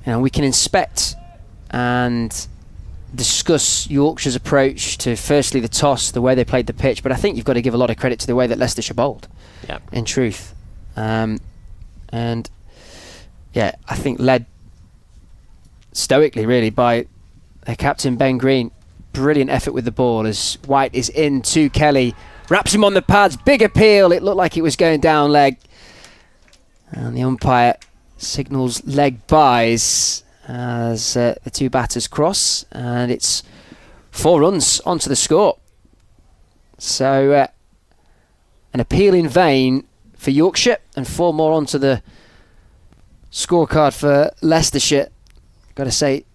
And we can inspect and discuss Yorkshire's approach to firstly the toss, the way they played the pitch, but I think you've got to give a lot of credit to the way that Leicestershire bowled. Yep. In truth. And yeah, I think led stoically really by their captain Ben Green. Brilliant effort with the ball as White is in to Kelly, wraps him on the pads, big appeal. It looked like it was going down leg, and the umpire signals leg byes as the 2 batters cross, and it's 4 runs onto the score. So an appeal in vain for Yorkshire, and 4 more onto the scorecard for Leicestershire. Got to say,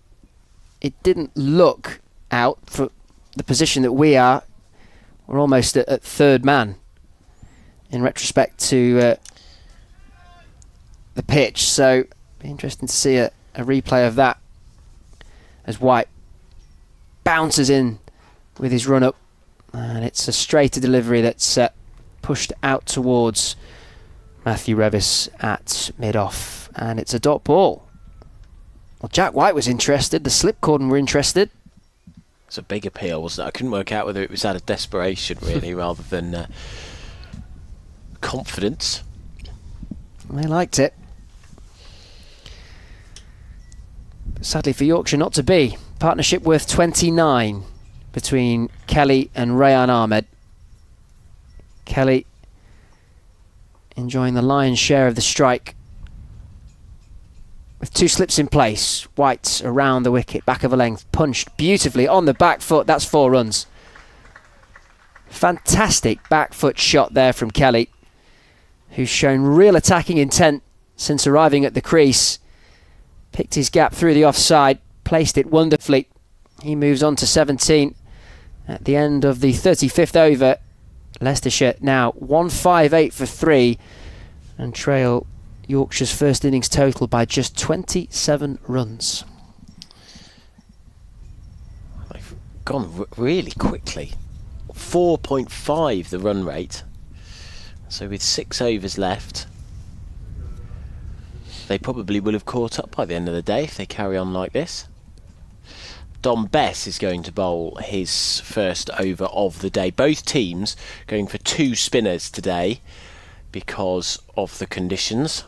it didn't look out for the position that we are. We're almost at third man in retrospect to the pitch, so be interesting to see a replay of that as White bounces in with his run up, and it's a straighter delivery that's pushed out towards Matthew Revis at mid-off, and it's a dot ball. Well, Jack White was interested, the slip cordon were interested. It's a big appeal, wasn't it? I couldn't work out whether it was out of desperation really rather than confidence. They liked it. But sadly for Yorkshire, not to be. Partnership worth 29 between Kelly and Rayan Ahmed. Kelly enjoying the lion's share of the strike with 2 slips in place. White around the wicket, back of a length, punched beautifully on the back foot. That's 4 runs. Fantastic back foot shot there from Kelly, who's shown real attacking intent since arriving at the crease. Picked his gap through the offside, placed it wonderfully. He moves on to 17 at the end of the 35th over. Leicestershire now 158 for 3 and trail Yorkshire's first innings total by just 27 runs. They've gone really quickly. 4.5 the run rate. So with 6 overs left, they probably will have caught up by the end of the day if they carry on like this. Dom Bess is going to bowl his first over of the day. Both teams going for 2 spinners today because of the conditions,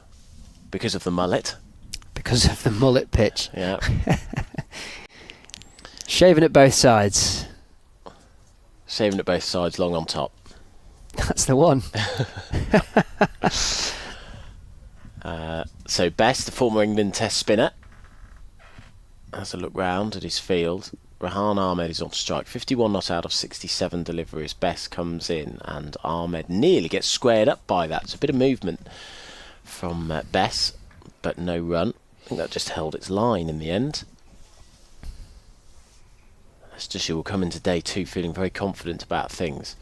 because of the mullet. Because of the mullet pitch. Yeah. Shaving at both sides. Shaving at both sides, long on top. That's the one. So Bess, the former England Test spinner, has a look round at his field. Rahan Ahmed is on strike. 51 not out of 67 deliveries. Bess comes in and Ahmed nearly gets squared up by that. It's a bit of movement from Bess, but no run. I think that just held its line in the end. Leicestershire will come into day 2 feeling very confident about things.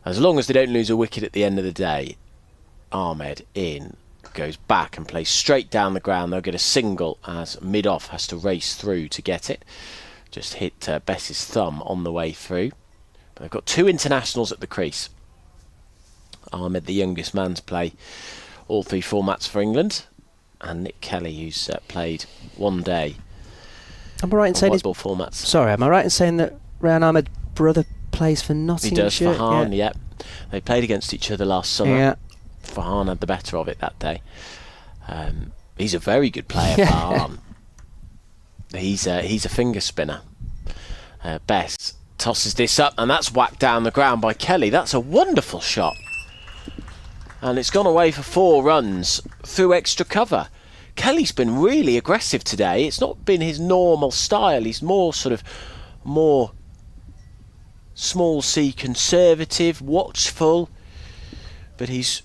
As long as they don't lose a wicket at the end of the day, Ahmed in, goes back and plays straight down the ground. They'll get a single as mid-off has to race through to get it. Just hit Bess's thumb on the way through. But they've got 2 internationals at the crease. Ahmed, the youngest man to play all 3 formats for England, and Nick Kelly, who's played 1 day. Am I right in saying white ball formats? Sorry, am I right in saying that Rayan Ahmed's brother plays for Nottinghamshire? He does, Farhan, yeah. They played against each other last summer. Yeah. Farhan had the better of it that day. He's a very good player, Farhan. He's a finger spinner. Bess tosses this up, and that's whacked down the ground by Kelly. That's a wonderful shot. And it's gone away for 4 runs through extra cover. Kelly's been really aggressive today. It's not been his normal style. He's more small C conservative, watchful. But he's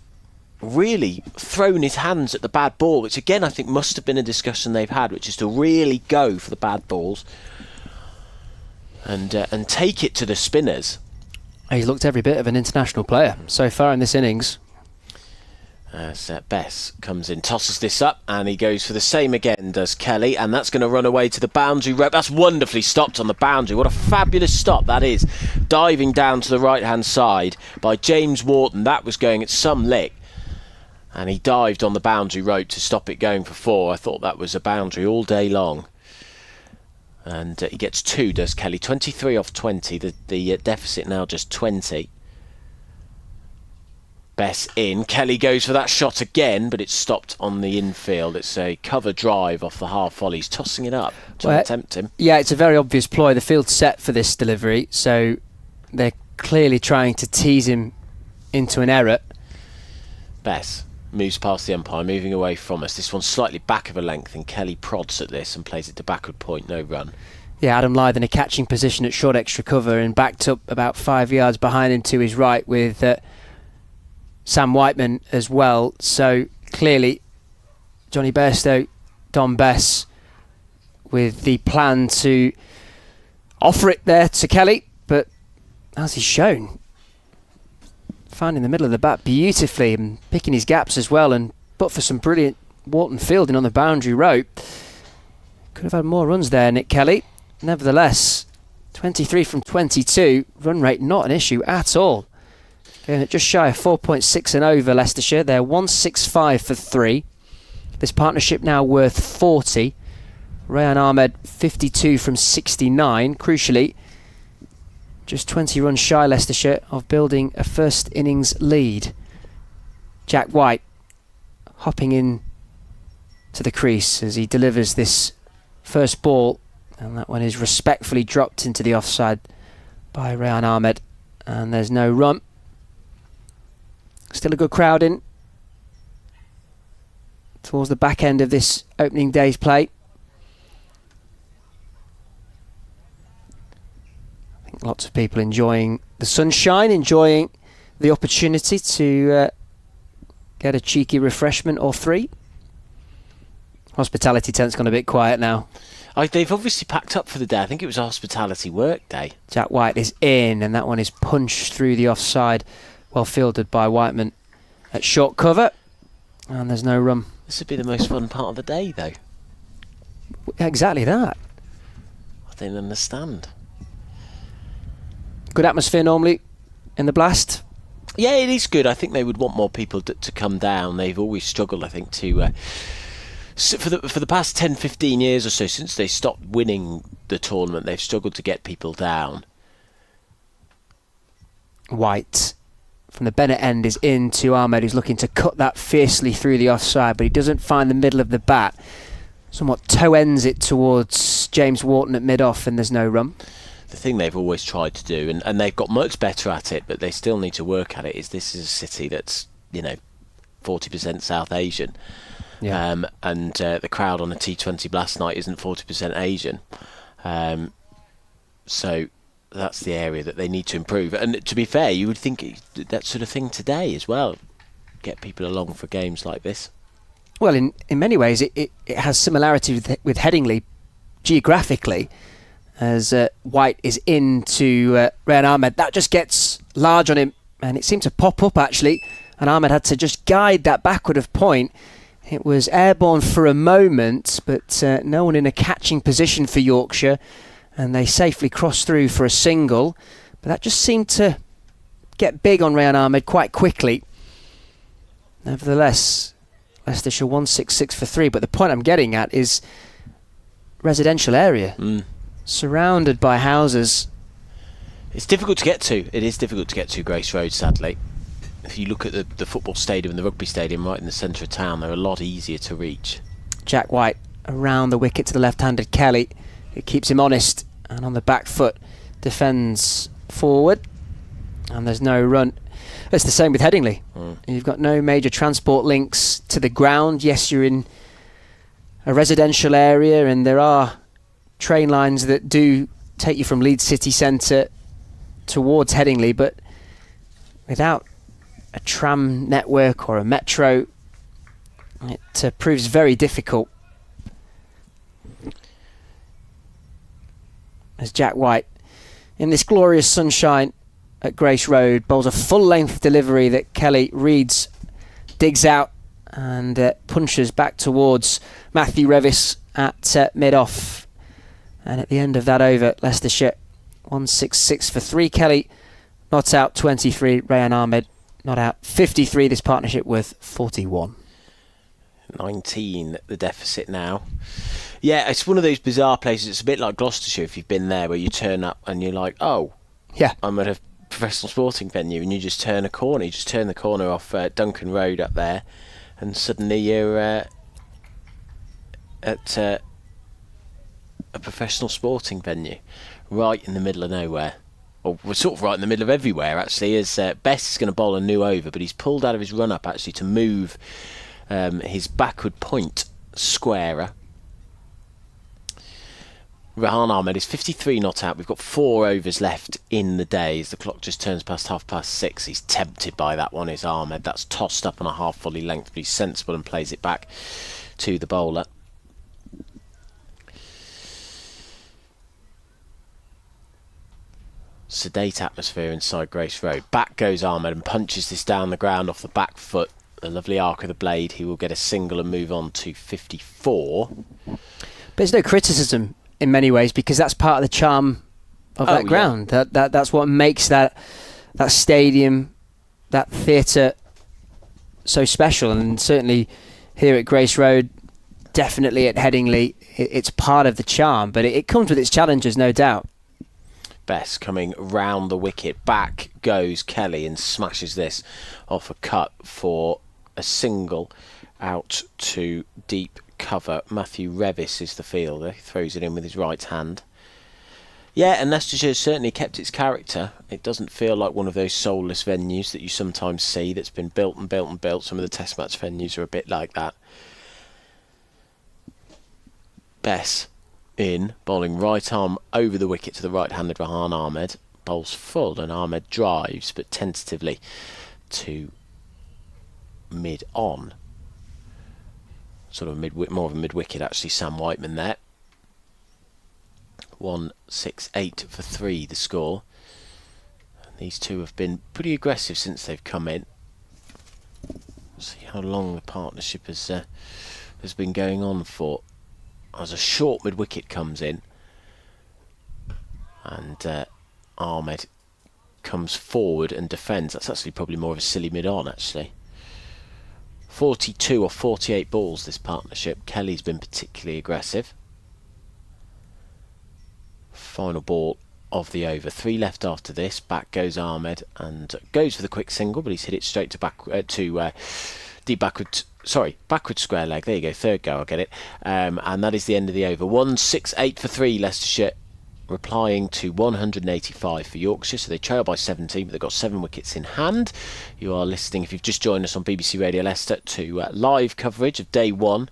really thrown his hands at the bad ball, which again I think must have been a discussion they've had, which is to really go for the bad balls and take it to the spinners. He's looked every bit of an international player so far in this innings. As Bess comes in, tosses this up, and he goes for the same again, does Kelly, and that's going to run away to the boundary rope. That's wonderfully stopped on the boundary. What a fabulous stop that is. Diving down to the right-hand side by James Wharton. That was going at some lick, and he dived on the boundary rope to stop it going for 4. I thought that was a boundary all day long. And he gets 2, does Kelly. 23 off 20. The deficit now just 20. Bess in. Kelly goes for that shot again, but it's stopped on the infield. It's a cover drive off the half volley. He's tossing it up, trying to tempt him. Yeah, it's a very obvious ploy. The field's set for this delivery, so they're clearly trying to tease him into an error. Bess moves past the umpire, moving away from us. This one's slightly back of a length, and Kelly prods at this and plays it to backward point. No run. Yeah, Adam Lyth in a catching position at short extra cover and backed up about 5 yards behind him to his right with Sam Whiteman as well. So clearly Johnny Bairstow, Don Bess with the plan to offer it there to Kelly, but as he's shown, finding the middle of the bat beautifully and picking his gaps as well, and but for some brilliant Wharton fielding on the boundary rope, could have had more runs there, Nick Kelly. Nevertheless, 23 from 22, run rate not an issue at all. Going at just shy of 4.6 and over Leicestershire. They're 165 for 3. This partnership now worth 40. Rayan Ahmed 52 from 69. Crucially, just 20 runs shy Leicestershire of building a first innings lead. Jack White hopping in to the crease as he delivers this first ball, and that one is respectfully dropped into the offside by Rayan Ahmed, and there's no run. Still a good crowd in towards the back end of this opening day's play. I think lots of people enjoying the sunshine, enjoying the opportunity to get a cheeky refreshment or 3. Hospitality tent's gone a bit quiet now. They've obviously packed up for the day. I think it was a hospitality work day. Jack White is in, and that one is punched through the offside. Well fielded by Whiteman at short cover, and there's no run. This would be the most fun part of the day, though. Exactly that. I didn't understand. Good atmosphere normally in the Blast. Yeah, it is good. I think they would want more people to come down. They've always struggled, I think, to for the past 10-15 years or so, since they stopped winning the tournament, they've struggled to get people down. White From the Bennett end is in to Ahmed, who's looking to cut that fiercely through the offside, but he doesn't find the middle of the bat. Somewhat toe ends it towards James Wharton at mid-off, and there's no run. The thing they've always tried to do, and they've got much better at it, but they still need to work at it, is this is a city that's, 40% South Asian. Yeah. And the crowd on a T20 Blast night isn't 40% Asian. So that's the area that they need to improve. And to be fair, you would think that sort of thing today as well. Get people along for games like this. Well, in many ways, it has similarity with Headingley geographically, as White is into Rayan Ahmed. That just gets large on him, and it seemed to pop up actually, and Ahmed had to just guide that backward of point. It was airborne for a moment, but no one in a catching position for Yorkshire, and they safely crossed through for a single. But that just seemed to get big on Rayan Ahmed quite quickly. Nevertheless, Leicestershire 166 for 3, but the point I'm getting at is residential area, surrounded by houses. It's difficult to get to. It is difficult to get to Grace Road, sadly. If you look at the football stadium and the rugby stadium right in the centre of town, they're a lot easier to reach. Jack White around the wicket to the left-handed Kelly. It keeps him honest and on the back foot defends forward, and there's no run. It's the same with Headingley. You've got no major transport links to the ground. Yes, you're in a residential area, and there are train lines that do take you from Leeds city centre towards Headingley, but without a tram network or a metro, it proves very difficult. As Jack White, in this glorious sunshine at Grace Road, bowls a full-length delivery that Kelly reads, digs out and punches back towards Matthew Revis at mid-off. And at the end of that over, Leicestershire 166 for 3. Kelly not out 23. Rayan Ahmed not out 53. This partnership worth 41. 19 the deficit now. Yeah, it's one of those bizarre places. It's a bit like Gloucestershire if you've been there, where you turn up and you're like, oh, yeah, I'm at a professional sporting venue, and you just turn a corner. You just turn the corner off Duncan Road up there, and suddenly you're at a professional sporting venue right in the middle of nowhere. Well, we're sort of right in the middle of everywhere, actually, as Bess is going to bowl a new over, but he's pulled out of his run-up, actually, to move his backward point squarer. Rahan Ahmed is 53 not out. We've got 4 overs left in the day as the clock just turns past 6:30. He's tempted by that one, is Ahmed. That's tossed up on a half-volley length, but he's sensible and plays it back to the bowler. Sedate atmosphere inside Grace Road. Back goes Ahmed and punches this down the ground off the back foot. A lovely arc of the blade. He will get a single and move on to 54. But there's no criticism in many ways, because that's part of the charm of that ground. Yeah. That's what makes that stadium, that theatre, so special. And certainly here at Grace Road, definitely at Headingley, it's part of the charm. But it comes with its challenges, no doubt. Bess coming round the wicket. Back goes Kelly and smashes this off a cut for a single out to deep cover. Matthew Revis is the fielder. He throws it in with his right hand. Yeah, and Leicestershire has certainly kept its character. It doesn't feel like one of those soulless venues that you sometimes see that's been built and built and built. Some of the test match venues are a bit like that. Bess in, bowling right arm over the wicket to the right-handed Rahan Ahmed. Bowls full and Ahmed drives, but tentatively to mid-on. Sort of more of a mid-wicket, actually, Sam Whiteman there. 168 for 3 the score. And these two have been pretty aggressive since they've come in. See how long the partnership has been going on for. As a short mid-wicket comes in, and Ahmed comes forward and defends. That's actually probably more of a silly mid-on, actually. 42 or 48 balls, this partnership. Kelly's been particularly aggressive. Final ball of the over. 3 left after this. Back goes Ahmed and goes for the quick single, but he's hit it straight to deep backward. Sorry, backward square leg. There you go. Third go, I'll get it. And that is the end of the over. 168 for 3, Leicestershire, replying to 185 for Yorkshire. So they trail by 17, but they've got 7 wickets in hand. You are listening, if you've just joined us on BBC Radio Leicester, to live coverage of day 1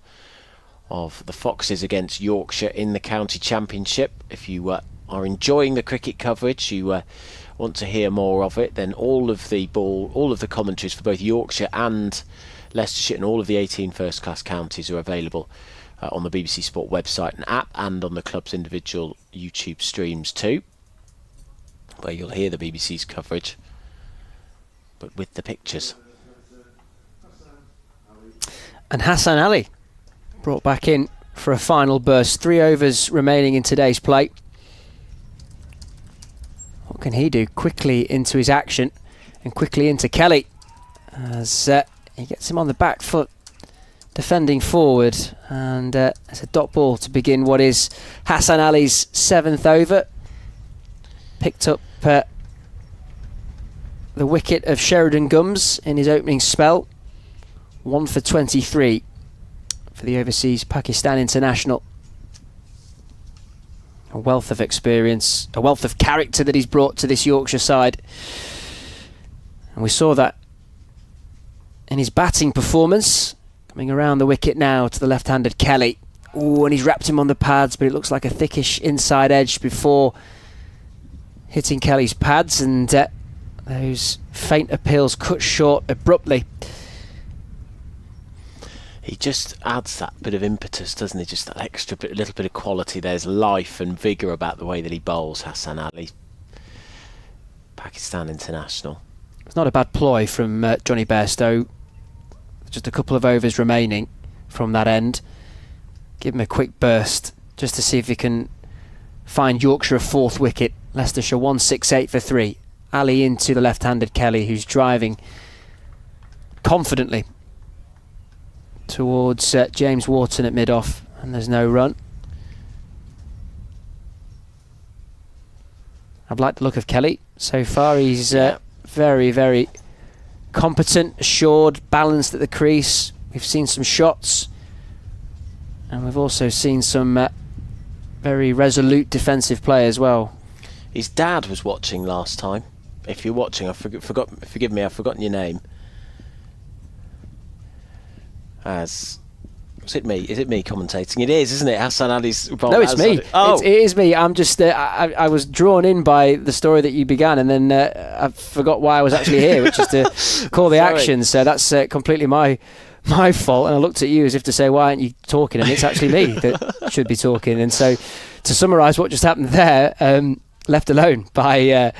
of the Foxes against Yorkshire in the County Championship. If you are enjoying the cricket coverage, you want to hear more of it, then all of the commentaries for both Yorkshire and Leicestershire and all of the 18 first-class counties are available on the BBC Sport website and app, and on the club's individual YouTube streams too, where you'll hear the BBC's coverage, but with the pictures. And Hassan Ali brought back in for a final burst. 3 overs remaining in today's play. What can he do? Quickly into his action and quickly into Kelly as he gets him on the back foot, defending forward, and it's a dot ball to begin what is Hassan Ali's 7th over. Picked up the wicket of Sheridan Gums in his opening spell. 1 for 23 for the overseas Pakistan international. A wealth of experience, a wealth of character that he's brought to this Yorkshire side. And we saw that in his batting performance. Coming around the wicket now to the left-handed Kelly. Ooh, and he's wrapped him on the pads, but it looks like a thickish inside edge before hitting Kelly's pads, and those faint appeals cut short abruptly. He just adds that bit of impetus, doesn't he? Just that extra bit, little bit of quality. There's life and vigour about the way that he bowls, Hassan Ali, Pakistan international. It's not a bad ploy from Johnny Bairstow. Just a couple of overs remaining from that end. Give him a quick burst just to see if he can find Yorkshire a fourth wicket. Leicestershire 168 for 3. Ali into the left-handed Kelly, who's driving confidently towards James Wharton at mid-off, and there's no run. I've liked the look of Kelly so far. He's very, very competent, assured, balanced at the crease. We've seen some shots, and we've also seen some very resolute defensive play as well. His dad was watching last time. If you're watching, forgive me, I've forgotten your name. Is it me commentating? It is, isn't it? Hassan Ali's bowl. No, it's me. Oh. It is me. I'm just. I was drawn in by the story that you began, and then I forgot why I was actually here, which is to call the action. So that's completely my fault. And I looked at you as if to say, "Why aren't you talking?" And it's actually me that should be talking. And so, to summarise what just happened there, left alone by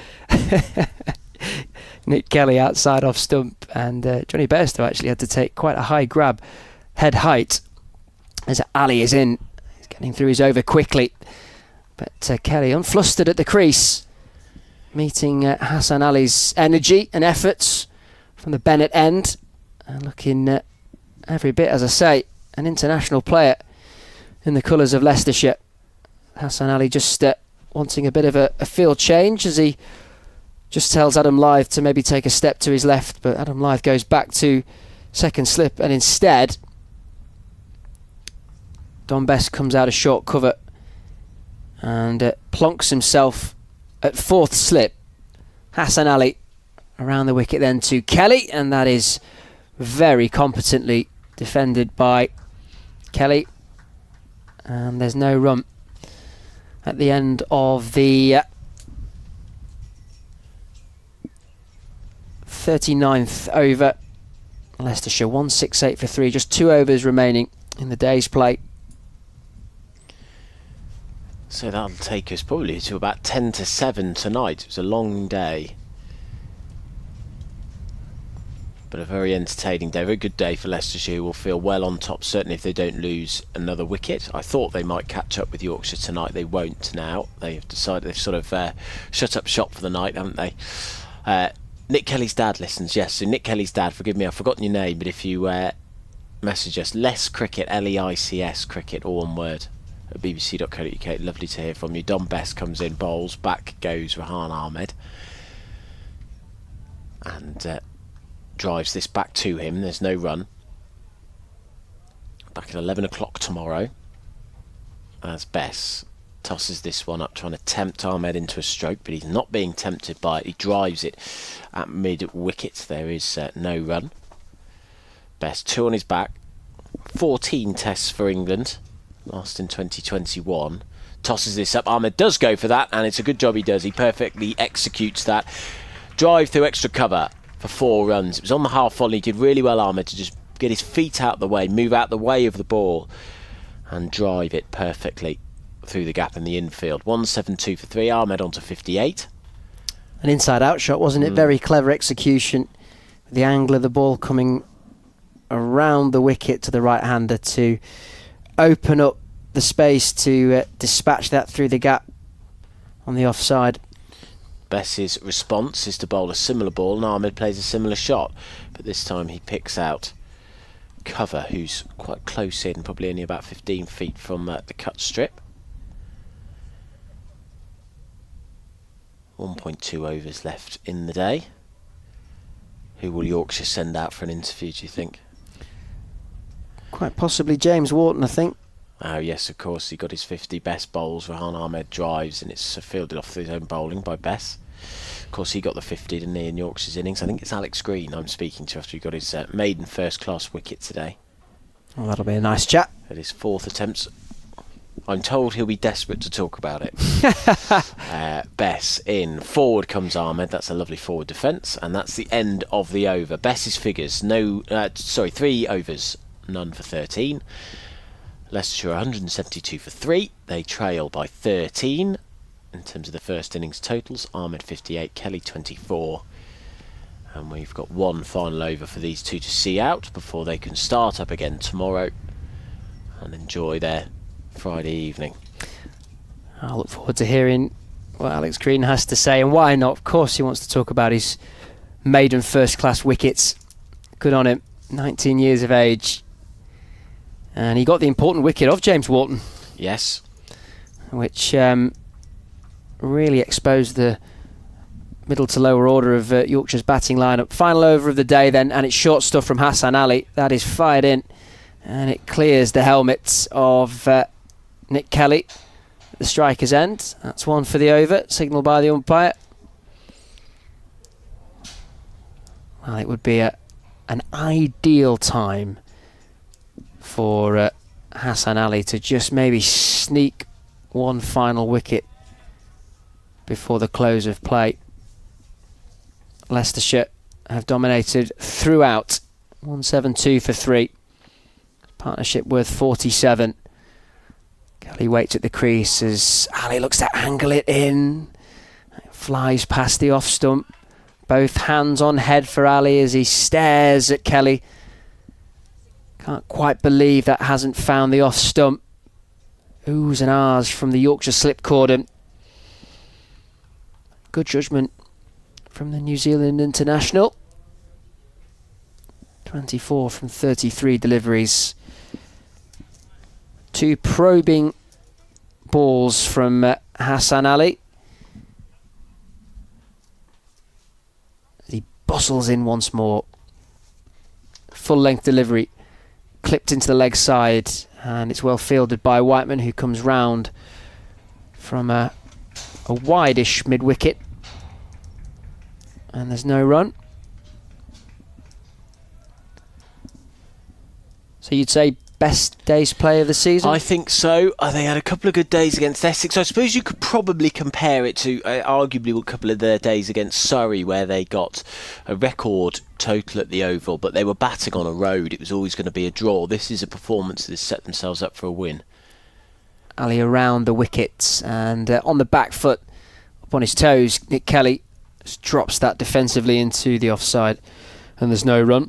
Nick Kelly outside off stump, and Johnny Bairstow actually had to take quite a high grab, head height, as Ali is in. He's getting through his over quickly, but Kelly unflustered at the crease, meeting Hassan Ali's energy and efforts from the Bennett end, and looking every bit, as I say, an international player in the colours of Leicestershire. Hassan Ali just wanting a bit of a field change, as he just tells Adam Lyth to maybe take a step to his left, but Adam Lyth goes back to second slip, and instead Don Best comes out of short cover and plonks himself at fourth slip. Hassan Ali around the wicket then to Kelly, and that is very competently defended by Kelly, and there's no run at the end of the 39th over. Leicestershire 168 for 3, just 2 overs remaining in the day's play. So that'll take us probably to about 10 to 7 tonight. It was a long day, but a very entertaining day, very good day for Leicestershire, who will feel well on top, certainly if they don't lose another wicket. I thought they might catch up with Yorkshire tonight. They won't now. They've decided they've sort of shut up shop for the night, haven't they? Nick Kelly's dad listens, yes. So Nick Kelly's dad, forgive me, I've forgotten your name, but if you message us, Less Cricket, Leics Cricket, all one word, at bbc.co.uk. Lovely to hear from you. Don Best comes in, bowls, back goes Rahan Ahmed, and drives this back to him. There's no run. Back at 11 o'clock tomorrow, as Bess tosses this one up, trying to tempt Ahmed into a stroke, but he's not being tempted by it. He drives it at mid-wicket. There is no run. Bess 2 on his back. 14 tests for England, last in 2021. Tosses this up. Ahmed does go for that, and it's a good job he does. He perfectly executes that. Drive through extra cover for 4 runs. It was on the half volley. He did really well, Ahmed, to just get his feet out the way, move out the way of the ball, and drive it perfectly through the gap in the infield. 172 for 3. Ahmed on to 58. An inside-out shot, wasn't it? Very clever execution. The angle of the ball coming around the wicket to the right-hander to open up the space to dispatch that through the gap on the offside. Bess's response is to bowl a similar ball, and Ahmed plays a similar shot, but this time he picks out cover, who's quite close in, probably only about 15 feet from the cut strip. 1.2 overs left in the day. Who will Yorkshire send out for an interview, do you think? Quite possibly James Wharton, I think. Oh yes, of course, he got his 50 best bowls. Rehan Ahmed drives, and it's fielded off his own bowling by Bess. Of course, he got the 50, didn't he, in Yorkshire's innings. I think it's Alex Green I'm speaking to after he got his maiden first-class wicket today. Well, that'll be a nice chat. At his 4th attempt. I'm told he'll be desperate to talk about it. Bess in. Forward comes Ahmed. That's a lovely forward defence. And that's the end of the over. Bess's figures. 3 overs. None for 13. Leicestershire 172 for 3. They trail by 13 in terms of the first innings totals. Ahmed 58, Kelly 24. And we've got one final over for these two to see out before they can start up again tomorrow and enjoy their Friday evening. I look forward to hearing what Alex Green has to say, and why not? Of course he wants to talk about his maiden first-class wickets. Good on him, 19 years of age. And he got the important wicket of James Walton. Yes. Which really exposed the middle to lower order of Yorkshire's batting lineup. Final over of the day then, and it's short stuff from Hassan Ali. That is fired in, and it clears the helmets of Nick Kelly at the striker's end. That's one for the over, signalled by the umpire. Well, it would be an ideal time for Hassan Ali to just maybe sneak one final wicket before the close of play. Leicestershire have dominated throughout. 172 for 3. Partnership worth 47. Kelly waits at the crease as Ali looks to angle it in. It flies past the off stump. Both hands on head for Ali as he stares at Kelly. Can't quite believe that hasn't found the off stump. Oohs and ahs from the Yorkshire slip cordon. Good judgment from the New Zealand international. 24 from 33 deliveries. 2 probing balls from Hassan Ali. He bustles in once more. Full length delivery. Clipped into the leg side, and it's well fielded by Whiteman, who comes round from a wide-ish mid-wicket. And there's no run. So you'd say best day's play of the season? I think so. They had a couple of good days against Essex. I suppose you could probably compare it to arguably a couple of their days against Surrey, where they got a record total at the Oval, but they were batting on a road. It was always going to be a draw. This is a performance that has set themselves up for a win. Ali around the wickets and on the back foot, up on his toes. Nick Kelly just drops that defensively into the offside, and there's no run.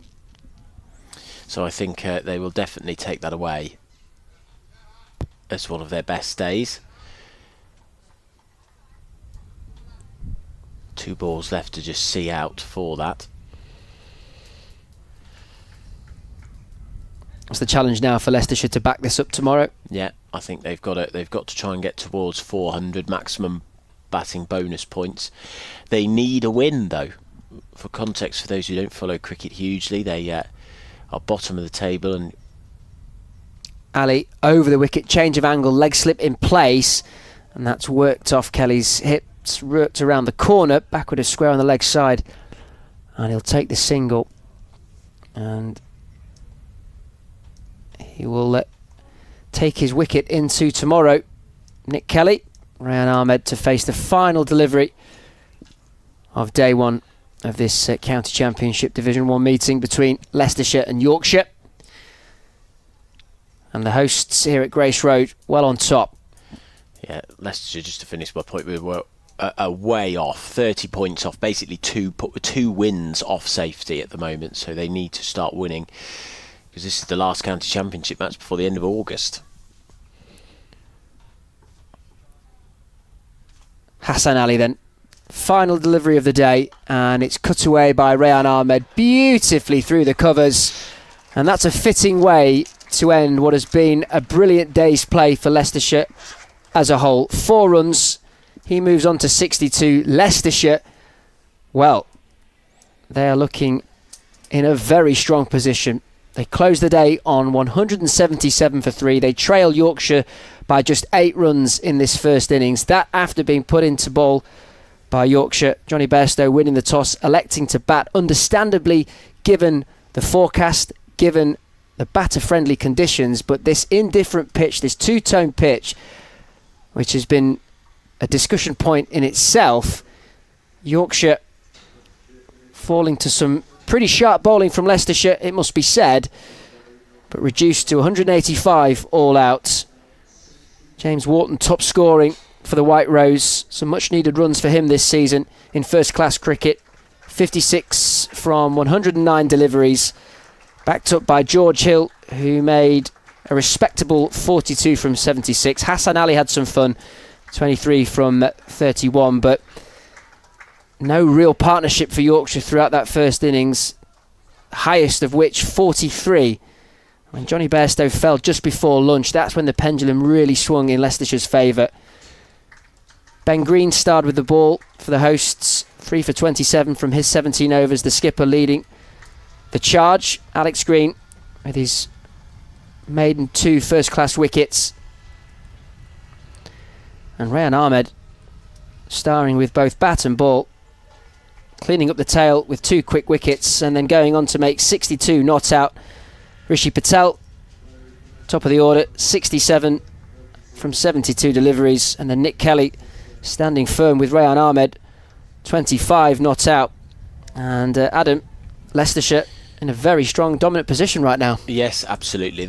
So I think they will definitely take that away as one of their best days. 2 balls left to just see out for that. It's the challenge now for Leicestershire to back this up tomorrow. Yeah, I think they've got to try and get towards 400 maximum batting bonus points. They need a win, though. For context, for those who don't follow cricket hugely, they are bottom of the table. And Ali over the wicket, change of angle, leg slip in place, and that's worked off Kelly's hips, worked around the corner, backward a square on the leg side, and he'll take the single, and he will take his wicket into tomorrow. Nick Kelly, Rehan Ahmed to face the final delivery of day 1 of this County Championship Division 1 meeting between Leicestershire and Yorkshire. And the hosts here at Grace Road well on top. Yeah, Leicestershire, just to finish my point, we were way off, 30 points off, basically 2 wins off safety at the moment, so they need to start winning, because this is the last County Championship match before the end of August. Hassan Ali then. Final delivery of the day, and it's cut away by Rehan Ahmed beautifully through the covers, and that's a fitting way to end what has been a brilliant day's play for Leicestershire as a whole. 4 runs, he moves on to 62. Leicestershire, well, they are looking in a very strong position They close the day on 177 for 3. They trail Yorkshire by just 8 runs in this first innings. That after being put into ball by Yorkshire. Johnny Bairstow winning the toss, electing to bat, understandably given the forecast, given the batter-friendly conditions, but this indifferent pitch, this two-tone pitch, which has been a discussion point in itself, Yorkshire falling to some pretty sharp bowling from Leicestershire, it must be said, but reduced to 185 all out. James Wharton top scoring for the White Rose. Some much needed runs for him this season in first class cricket. 56 from 109 deliveries, backed up by George Hill, who made a respectable 42 from 76. Hassan Ali had some fun, 23 from 31, but no real partnership for Yorkshire throughout that first innings, highest of which 43. When Johnny Bairstow fell just before lunch, that's when the pendulum really swung in Leicestershire's favour. Ben Green starred with the ball for the hosts, 3 for 27 from his 17 overs, the skipper leading the charge. Alex Green with his maiden 2 first-class wickets. And Rayan Ahmed starring with both bat and ball, cleaning up the tail with 2 quick wickets and then going on to make 62 not out. Rishi Patel, top of the order, 67 from 72 deliveries, and then Nick Kelly standing firm with Rayan Ahmed, 25 not out. And Adam, Leicestershire in a very strong dominant position right now. Yes, absolutely.